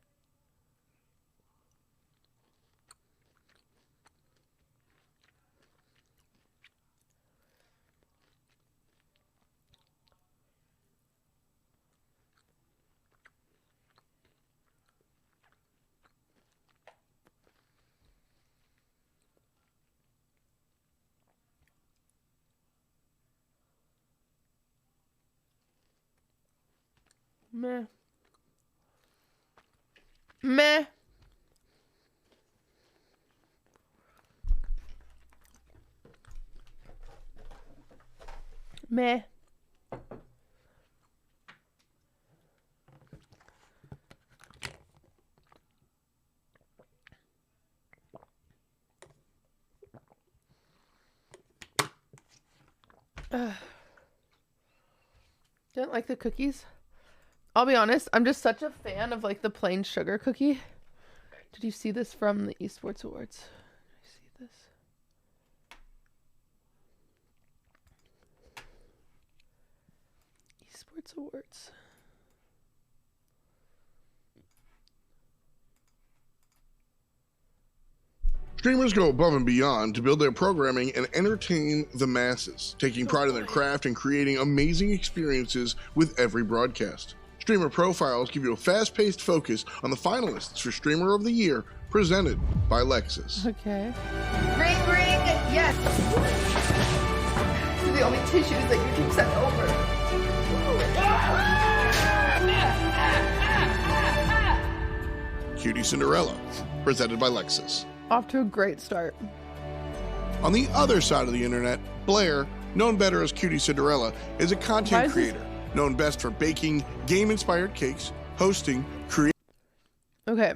Meh. Meh. Meh. Don't like the cookies. I'll be honest, I'm just such a fan of like the plain sugar cookie. Did you see this from the Esports Awards? Did you see this? Esports Awards. Streamers go above and beyond to build their programming and entertain the masses, taking pride in their craft and creating amazing experiences with every broadcast. Streamer profiles give you a fast-paced focus on the finalists for Streamer of the Year, presented by Lexus. Okay. Ring, ring, yes. These are the only tissues that you can send over. QTCinderella, presented by Lexus. Off to a great start. On the other side of the internet, Blair, known better as QTCinderella, is a content creator, known best for baking game-inspired cakes, hosting, creating... Okay.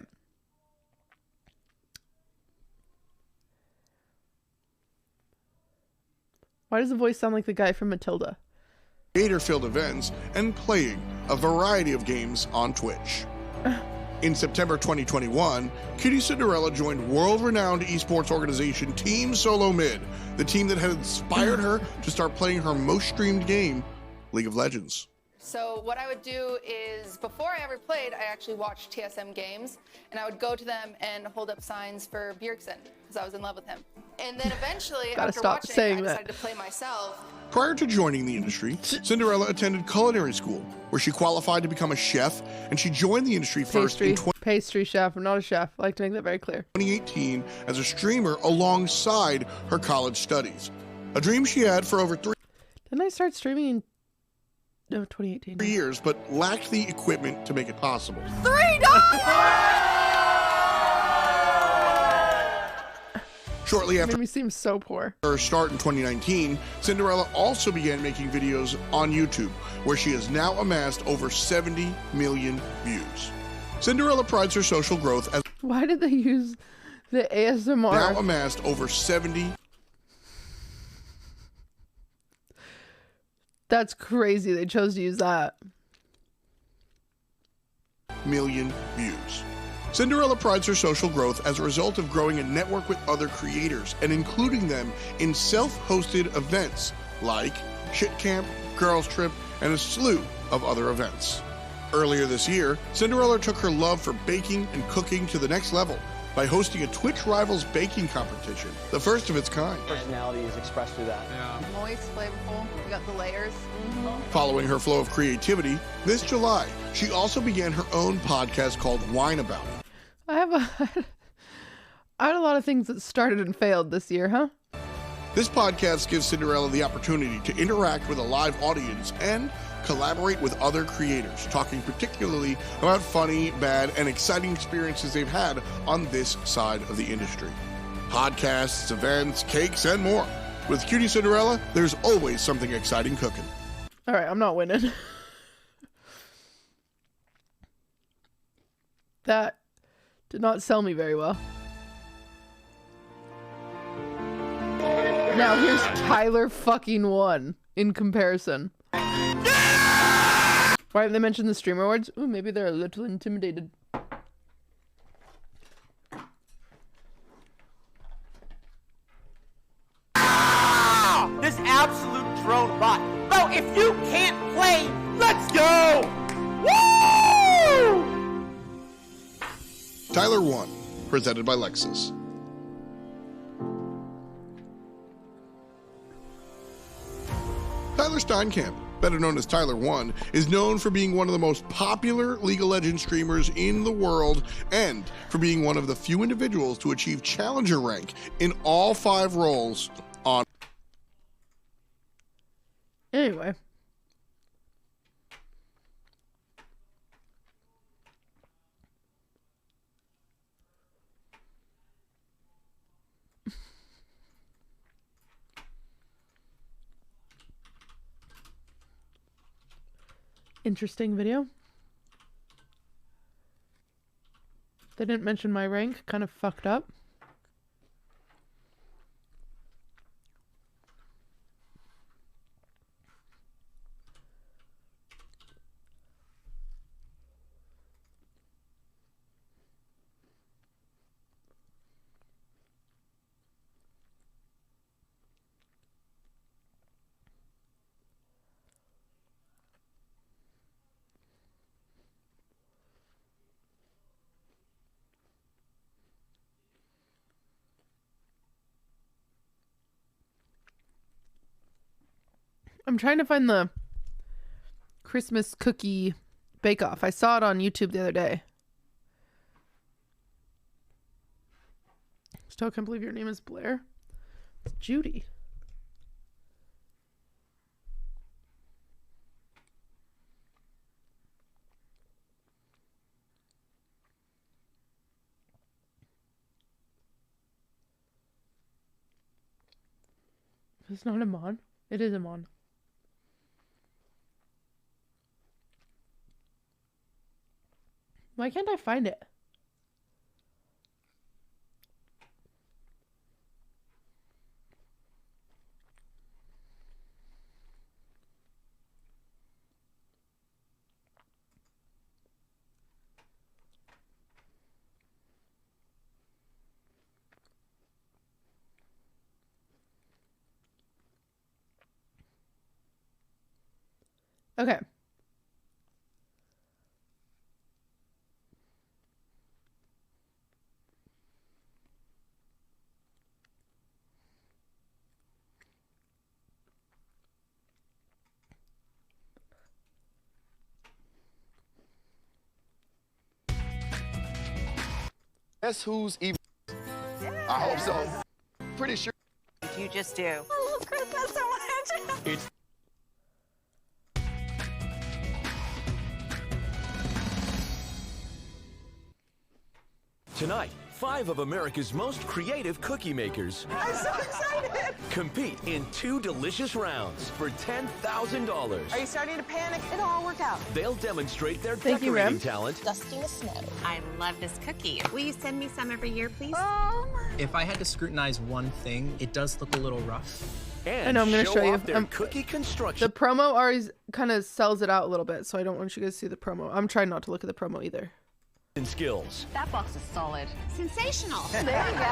Why does the voice sound like the guy from Matilda? Creator-filled events, and playing a variety of games on Twitch. In September 2021, QTCinderella joined world-renowned esports organization Team Solo Mid, the team that had inspired her to start playing her most streamed game, League of Legends. So what I would do is, before I ever played, I actually watched TSM games, and I would go to them and hold up signs for Bjergsen, because I was in love with him. And then eventually, Gotta after stop watching, saying I that. decided to play myself. Prior to joining the industry, Cinderella attended culinary school, where she qualified to become a chef, and she joined the industry first in Pastry chef. I'm not a chef. I like to make that very clear. 2018 as a streamer alongside her college studies. A dream she had for over 3 Didn't I start streaming in 2018? years, but lacked the equipment to make it possible. $3! Shortly after Made me seem so poor. her start in 2019, Cinderella also began making videos on YouTube, where she has now amassed over 70 million views. Cinderella prides her social growth as Why did they use the ASMR? now amassed over 70 That's crazy. They chose to use that. million views. Cinderella prides her social growth as a result of growing a network with other creators and including them in self-hosted events like Shit Camp, Girls Trip, and a slew of other events. Earlier this year, Cinderella took her love for baking and cooking to the next level by hosting a Twitch Rivals baking competition, the first of its kind. Personality is expressed through that. Moist, flavorful, you got the layers. Following her flow of creativity, this July, she also began her own podcast called Wine About It. I had a lot of things that started and failed this year, huh? This podcast gives Cinderella the opportunity to interact with a live audience and collaborate with other creators, talking particularly about funny, bad, and exciting experiences they've had on this side of the industry. Podcasts, events, cakes, and more. With QTCinderella, there's always something exciting cooking. All right, I'm not winning. That did not sell me very well. Now here's Tyler fucking 1 in comparison. Why didn't they mention the Streamer Awards? Ooh, maybe they're a little intimidated. This absolute drone bot. Bro, if you can't play, let's go! Woo! Tyler 1, presented by Lexus. Tyler Steinkamp, better known as Tyler 1, is known for being one of the most popular League of Legends streamers in the world and for being one of the few individuals to achieve Challenger rank in all 5 roles on. Anyway. Interesting video. They didn't mention my rank. Kind of fucked up. I'm trying to find the Christmas cookie bake-off. I saw it on YouTube the other day. Still can't believe your name is Blair. It's Judy. It's not Amon. It is Amon. Why can't I find it? Okay. Guess who's even? I hope so. Pretty sure. What did you just do? I love Christmas so much. It's tonight, 5 of America's most creative cookie makers I'm so excited. compete in 2 delicious rounds for $10,000. Are you starting to panic? It'll all work out. They'll demonstrate their Thank you, decorating Rem. talent Dusting the snow. I love this cookie. Will you send me some every year, please? If I had to scrutinize one thing, it does look a little rough. and I know, I'm gonna show you. off their cookie construction. The promo always kind of sells it out a little bit, so I don't want you guys to see the promo. I'm trying not to look at the promo either. skills. That box is solid. Sensational. There you go.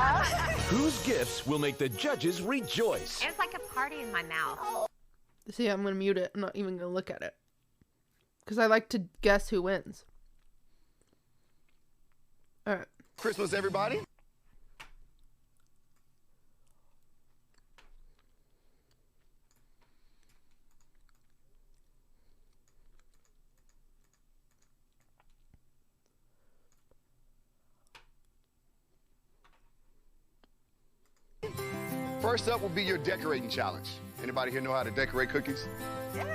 Whose gifts will make the judges rejoice? It's like a party in my mouth. See, I'm gonna mute it. I'm not even gonna look at it because I like to guess who wins. All right. Christmas, everybody. First up will be your decorating challenge. Anybody here know how to decorate cookies?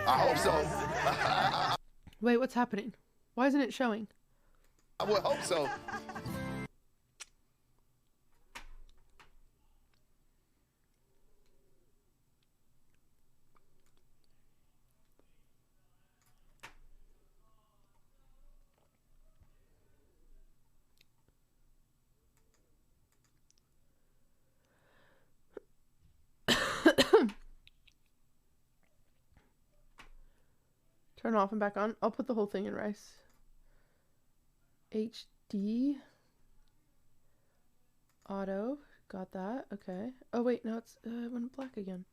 I hope so. Wait, what's happening? Why isn't it showing? I would hope so. Turn off and back on. I'll put the whole thing in rice. HD. Auto. Got that. Okay. Oh, wait. Now it's went black again.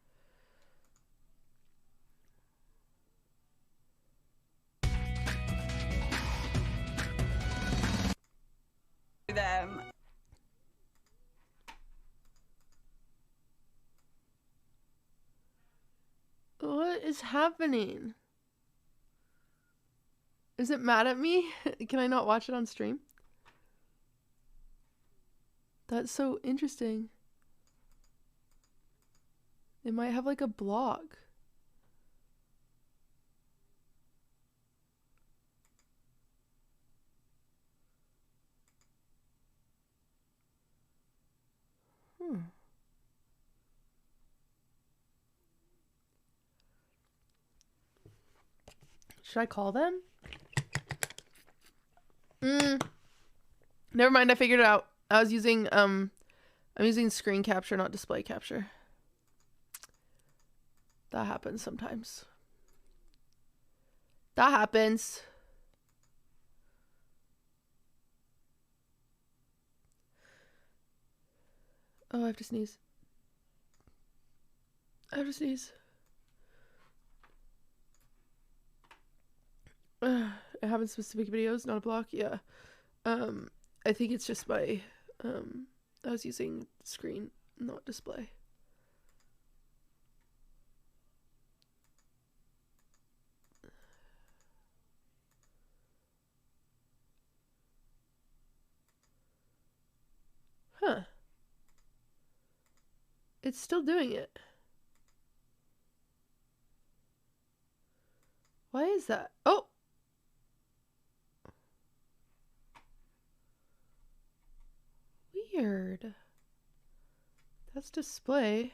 Them. What is happening? Is it mad at me? Can I not watch it on stream? That's so interesting. It might have like a block. Should I call them? Never mind, I figured it out. I was using I'm using screen capture, not display capture. That happens sometimes. That happens. Oh, I have to sneeze. I have to sneeze. It happens with specific videos, not a block. Yeah. I think it's just my I was using screen, not display. Huh. It's still doing it. Why is that? Oh! Weird. That's display.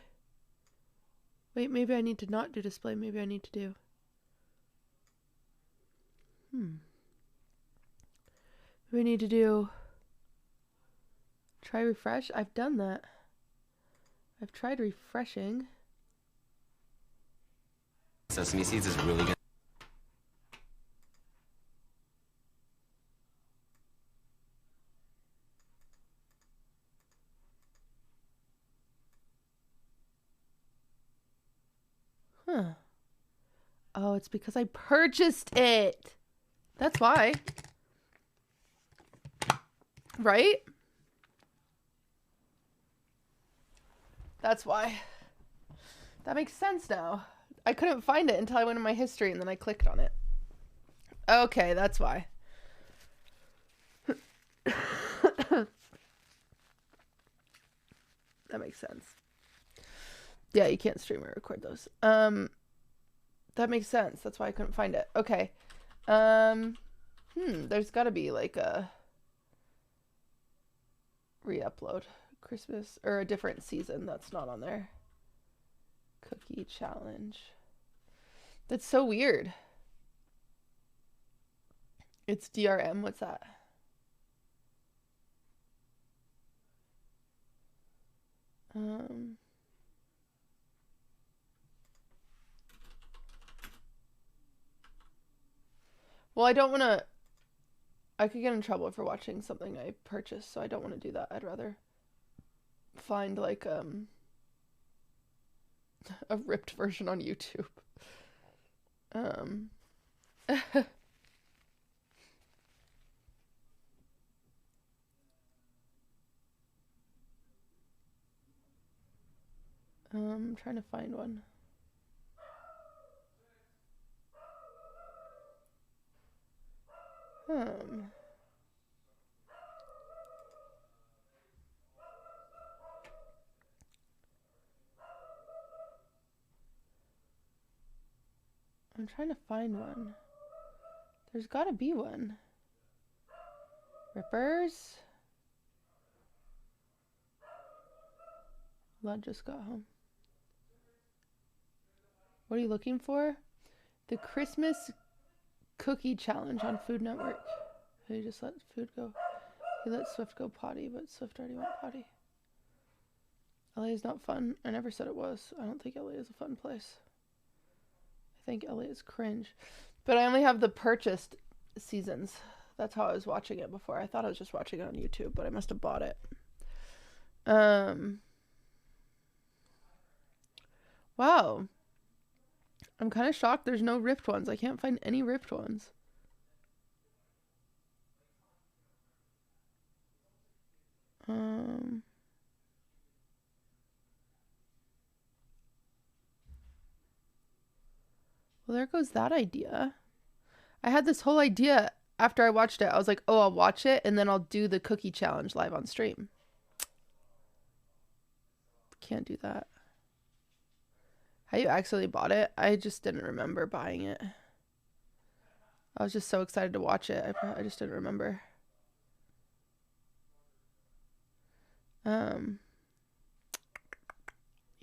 Wait, maybe I need to not do display. Maybe I need to do... We need to do... Try refresh? I've done that. I've tried refreshing. Sesame seeds is really good. Huh. Oh, it's because I purchased it. That's why. Right? That's why. That makes sense now. I couldn't find it until I went in my history and then I clicked on it. Okay, that's why. That makes sense. Yeah, you can't stream or record those. That makes sense. That's why I couldn't find it. Okay. There's got to be like a re-upload. Christmas or a different season that's not on there. Cookie challenge. That's so weird. It's DRM. What's that? Well, I don't want to. I could get in trouble for watching something I purchased, so I don't want to do that. I'd rather find like a ripped version on YouTube. I'm trying to find one. I'm trying to find one. There's gotta be one. Rippers? Lud just got home. What are you looking for? The Christmas Cookie Challenge on Food Network. He just let food go. He let Swift go potty, but Swift already went potty. LA is not fun. I never said it was. I don't think LA is a fun place. I think LA is cringe. But I only have the purchased seasons. That's how I was watching it before. I thought I was just watching it on YouTube, but I must have bought it. Wow. I'm kind of shocked there's no ripped ones. I can't find any ripped ones. Well, there goes that idea. I had this whole idea after I watched it. I was like, oh, I'll watch it and then I'll do the cookie challenge live on stream. Can't do that. How you accidentally bought it? I just didn't remember buying it. I was just so excited to watch it. I just didn't remember. Yeah,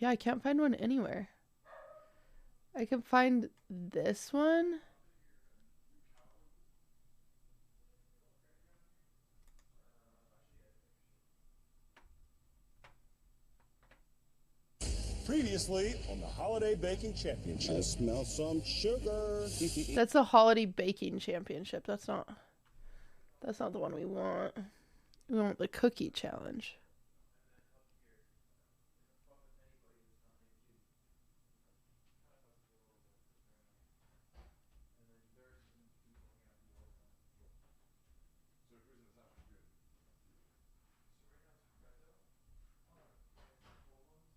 I can't find one anywhere. I can find this one. Previously on the Holiday Baking Championship. I smell some sugar. That's a Holiday Baking Championship. That's not the one we want. We want the Cookie Challenge.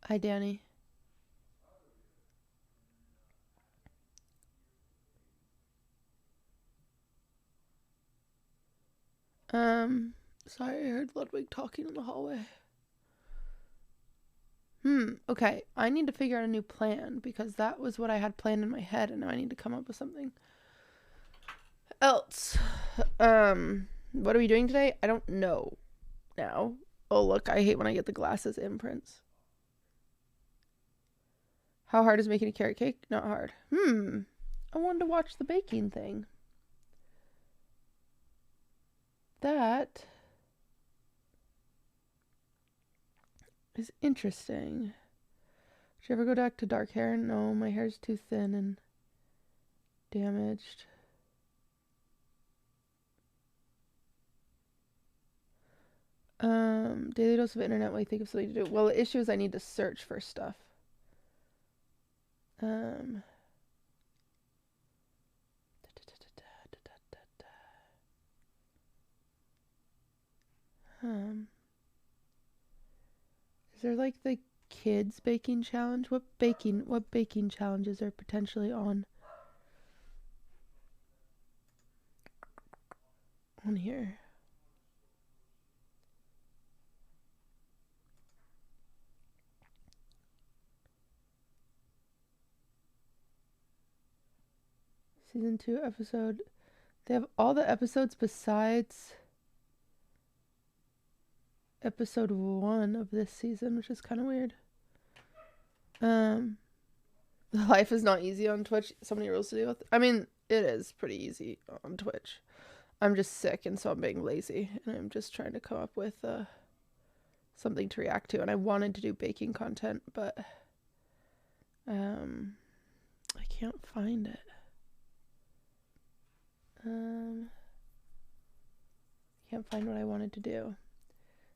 Hi, Danny. Sorry, I heard Ludwig talking in the hallway. Okay. I need to figure out a new plan because that was what I had planned in my head and now I need to come up with something else. What are we doing today? I don't know now. Oh, look, I hate when I get the glasses imprints. How hard is making a carrot cake? Not hard. I wanted to watch the baking thing. That is interesting. Should I ever go back to dark hair? No, my hair's too thin and damaged. Daily dose of internet while you think of something to do. Well, the issue is I need to search for stuff. Is there like the kids baking challenge? What baking challenges are potentially on here? Season 2 episode. They have all the episodes besides episode 1 of this season, which is kind of weird. Life is not easy on Twitch. So many rules to deal with. I mean, it is pretty easy on Twitch. I'm just sick, and so I'm being lazy, and I'm just trying to come up with something to react to. And I wanted to do baking content, but I can't find it. Can't find what I wanted to do.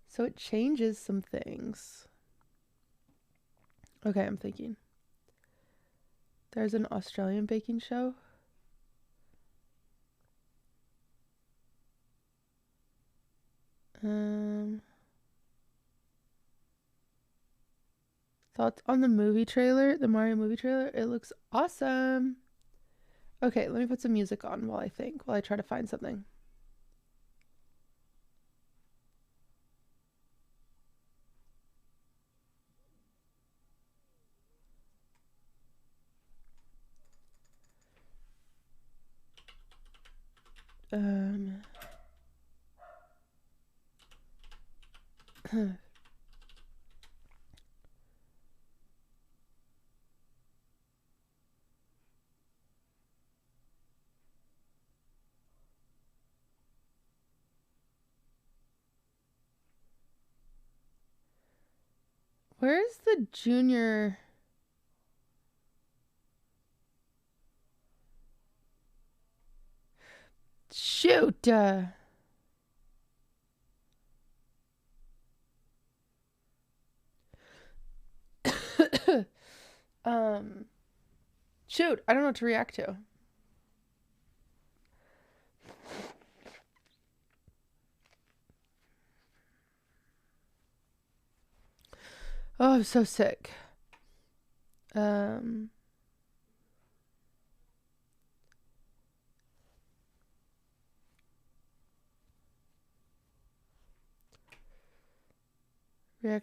So it changes some things. Okay, I'm thinking. There's an Australian baking show. Thoughts on the movie trailer, the Mario movie trailer? It looks awesome. Okay, let me put some music on while I try to find something. Where's the junior? Shoot. Shoot, I don't know what to react to. Oh, I'm so sick. React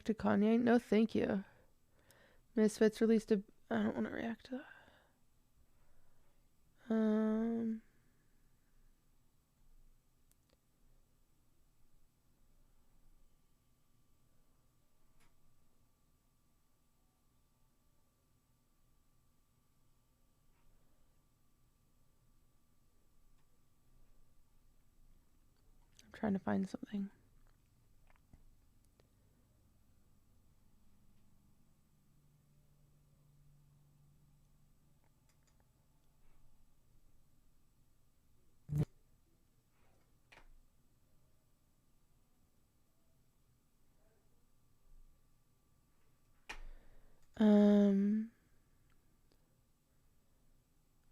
to Kanye? No, thank you. Misfits released a... I don't want to react to that. I'm trying to find something.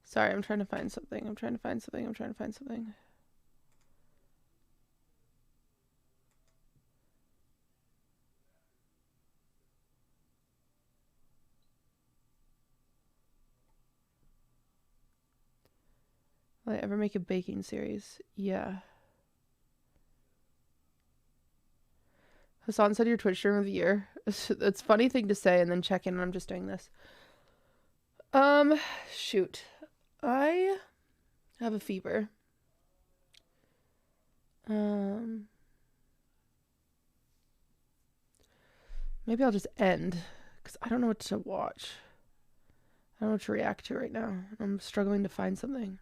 Sorry, I'm trying to find something. I'm trying to find something. Will I ever make a baking series? Yeah. Hassan said your Twitch stream of the year. It's a funny thing to say and then check in and I'm just doing this. Shoot. I have a fever. Maybe I'll just end because I don't know what to watch. I don't know what to react to right now. I'm struggling to find something.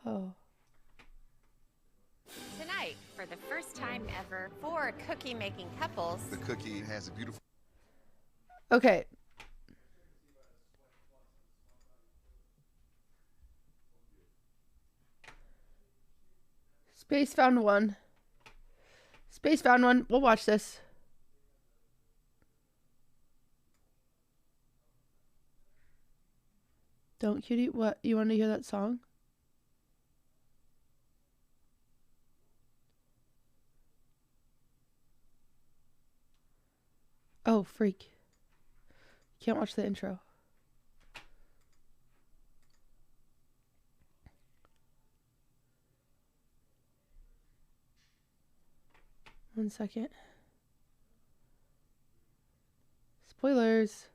Oh. Tonight, for the first time ever, 4 cookie-making couples. The cookie has a beautiful... Okay. Space found one. Space found one. We'll watch this. Don't cutie. What? You want to hear that song? Oh, freak. Can't watch the intro. 1 second. Spoilers.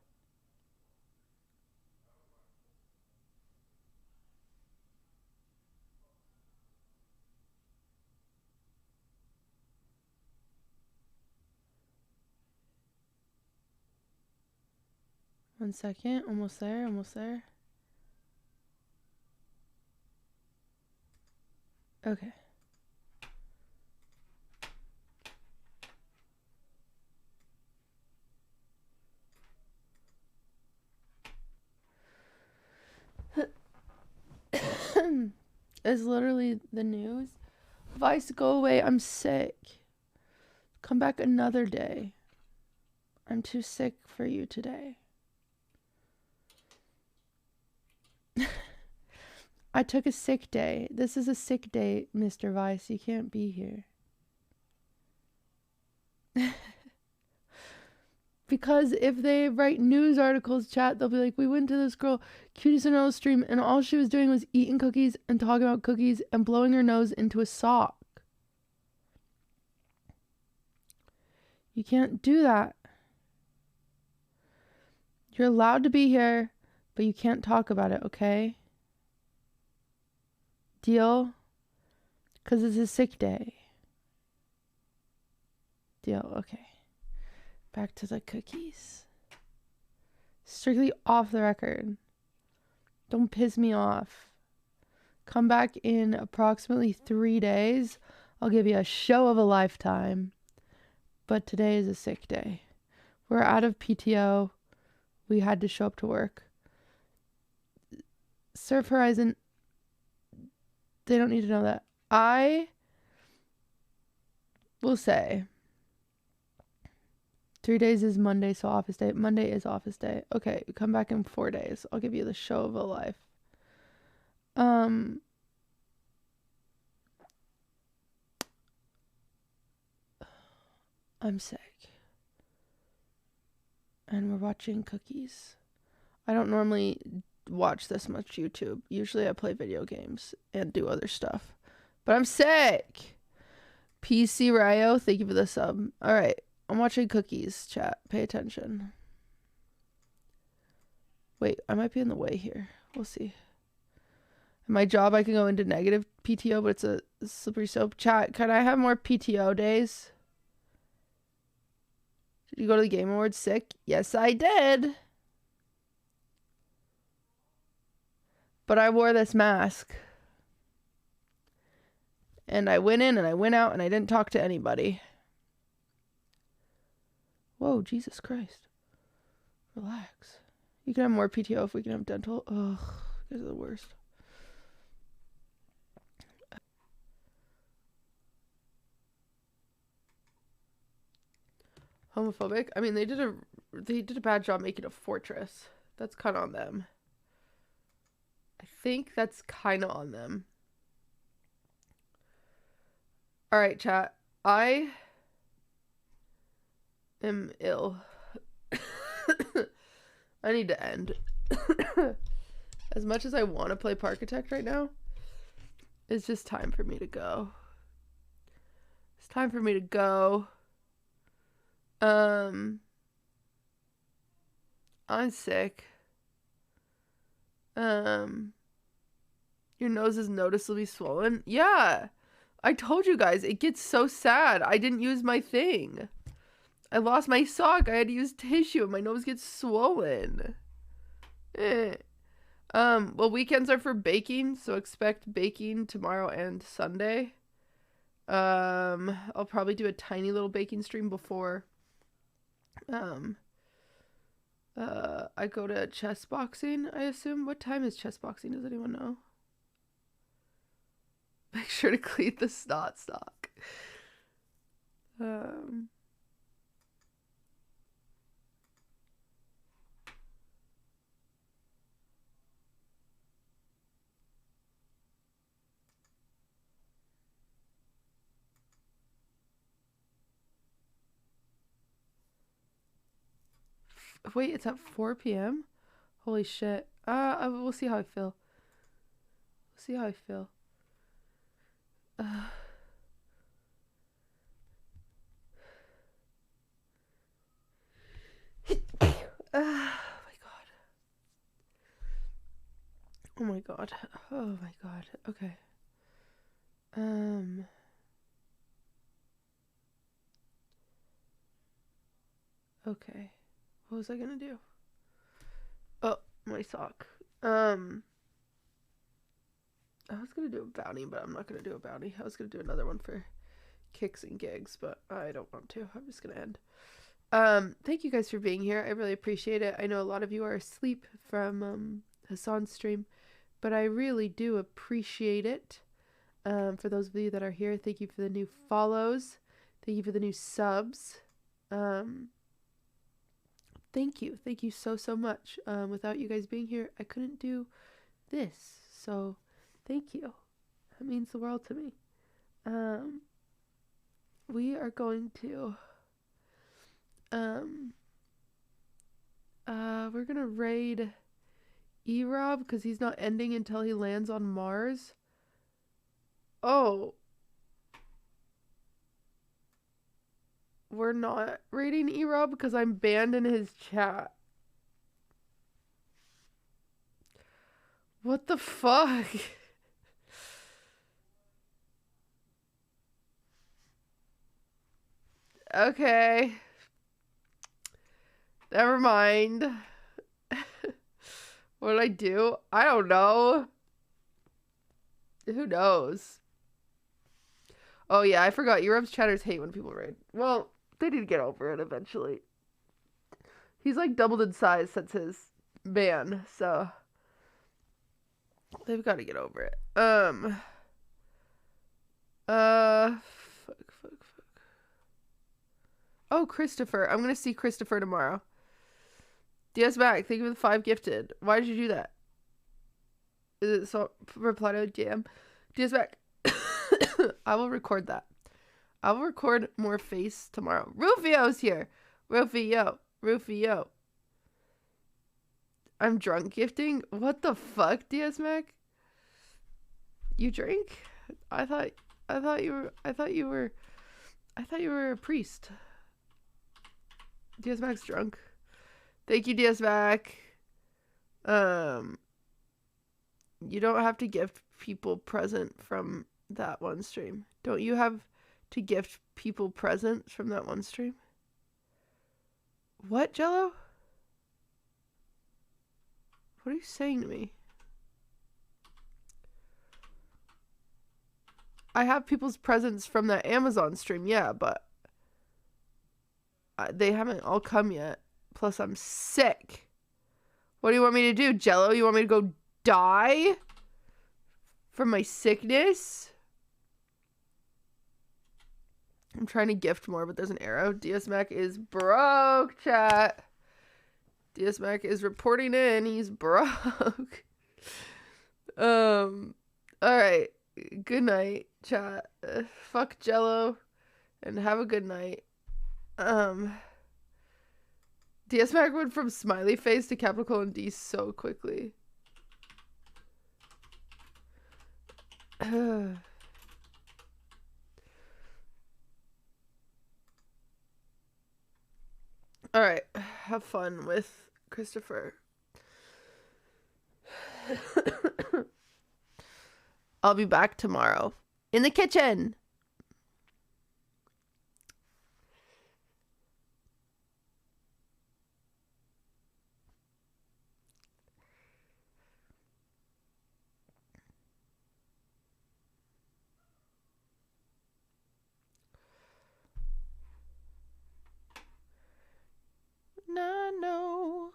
One second. Almost there. Almost there. Okay. It's literally the news. Vice, go away. I'm sick. Come back another day. I'm too sick for you today. I took a sick day. This is a sick day, Mr. Vice. You can't be here. Because if they write news articles, chat, they'll be like, we went to this girl QTCinderella stream and all she was doing was eating cookies and talking about cookies and blowing her nose into a sock. You can't do that. You're allowed to be here, but you can't talk about it, okay? Deal? Because it's a sick day. Deal, okay. Back to the cookies. Strictly off the record. Don't piss me off. Come back in approximately 3 days. I'll give you a show of a lifetime. But today is a sick day. We're out of PTO. We had to show up to work. Surf Horizon. They don't need to know that. I will say 3 days is Monday, so office day. Monday is office day. Okay, come back in 4 days. I'll give you the show of a life. I'm sick. And we're watching cookies. I don't normally watch this much YouTube. Usually I play video games and do other stuff. But I'm sick. PC Ryo, thank you for the sub. Alright. I'm watching cookies, chat. Pay attention. Wait, I might be in the way here. We'll see. In my job, I can go into negative PTO, but it's a slippery slope. Chat, can I have more PTO days? Did you go to the Game Awards sick? Yes, I did. But I wore this mask. And I went in and I went out and I didn't talk to anybody. Whoa, Jesus Christ. Relax. You can have more PTO if we can have dental. Ugh, you guys are the worst. Homophobic? I mean, they did a bad job making a fortress. That's kind of on them. I think that's kind of on them. All right, chat. I am ill. I need to end. As much as I want to play Parkitect right now, it's just time for me to go. It's time for me to go. I'm sick. Your nose is noticeably swollen. Yeah. I told you guys, it gets so sad. I didn't use my thing. I lost my sock. I had to use tissue and my nose gets swollen. Well, weekends are for baking, so expect baking tomorrow and Sunday. I'll probably do a tiny little baking stream before I go to chess boxing, I assume. What time is chess boxing? Does anyone know? Make sure to clean the snot stock. Wait, it's at 4 p.m.? Holy shit. We'll see how I feel. We'll see how I feel. god. Oh my god. Okay. Okay. What was I gonna do? Oh, my sock. I was gonna do a bounty, but I'm not gonna do a bounty. I was gonna do another one for kicks and gigs, but I don't want to. I'm just gonna end. Thank you guys for being here. I really appreciate it. I know a lot of you are asleep from Hassan's stream, but I really do appreciate it. For those of you that are here, thank you for the new follows. Thank you for the new subs. Thank you. Thank you so, so much. Without you guys being here, I couldn't do this. So thank you. That means the world to me. We are going to we're gonna raid E-Rob because he's not ending until he lands on Mars. Oh, we're not raiding E-Rob because I'm banned in his chat. What the fuck? Okay. Never mind. What did I do? I don't know. Who knows? Oh yeah, I forgot. Europe's chatters hate when people raid. Well, they need to get over it eventually. He's like doubled in size since his ban, so they've got to get over it. Fuck. Oh, Christopher. I'm gonna see Christopher tomorrow. DS back. Thank you for the 5 gifted. Why did you do that? Is it so? Reply to jam. DS back. I will record that. I will record more face tomorrow. Rufio's here. Rufio. I'm drunk gifting. What the fuck, DS Mac? You drink? I thought you were a priest. DS Mac's drunk. Thank you, DS Mac. You don't have to gift people present from that one stream. Don't you have to gift people presents from that one stream? What, Jello? What are you saying to me? I have people's presents from that Amazon stream, yeah, but they haven't all come yet. Plus, I'm sick. What do you want me to do, Jello? You want me to go die from my sickness? I'm trying to gift more, but there's an arrow. DS Mac is broke, chat. DS Mac is reporting in. He's broke. Alright. Good night, chat. Fuck Jello. And have a good night. DS Mac went from smiley face to capital colon D so quickly. Alright, have fun with Christopher. I'll be back tomorrow in the kitchen. No.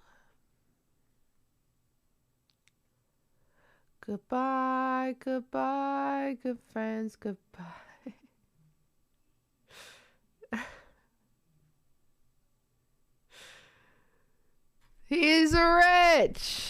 Goodbye, good friends, goodbye. He's rich.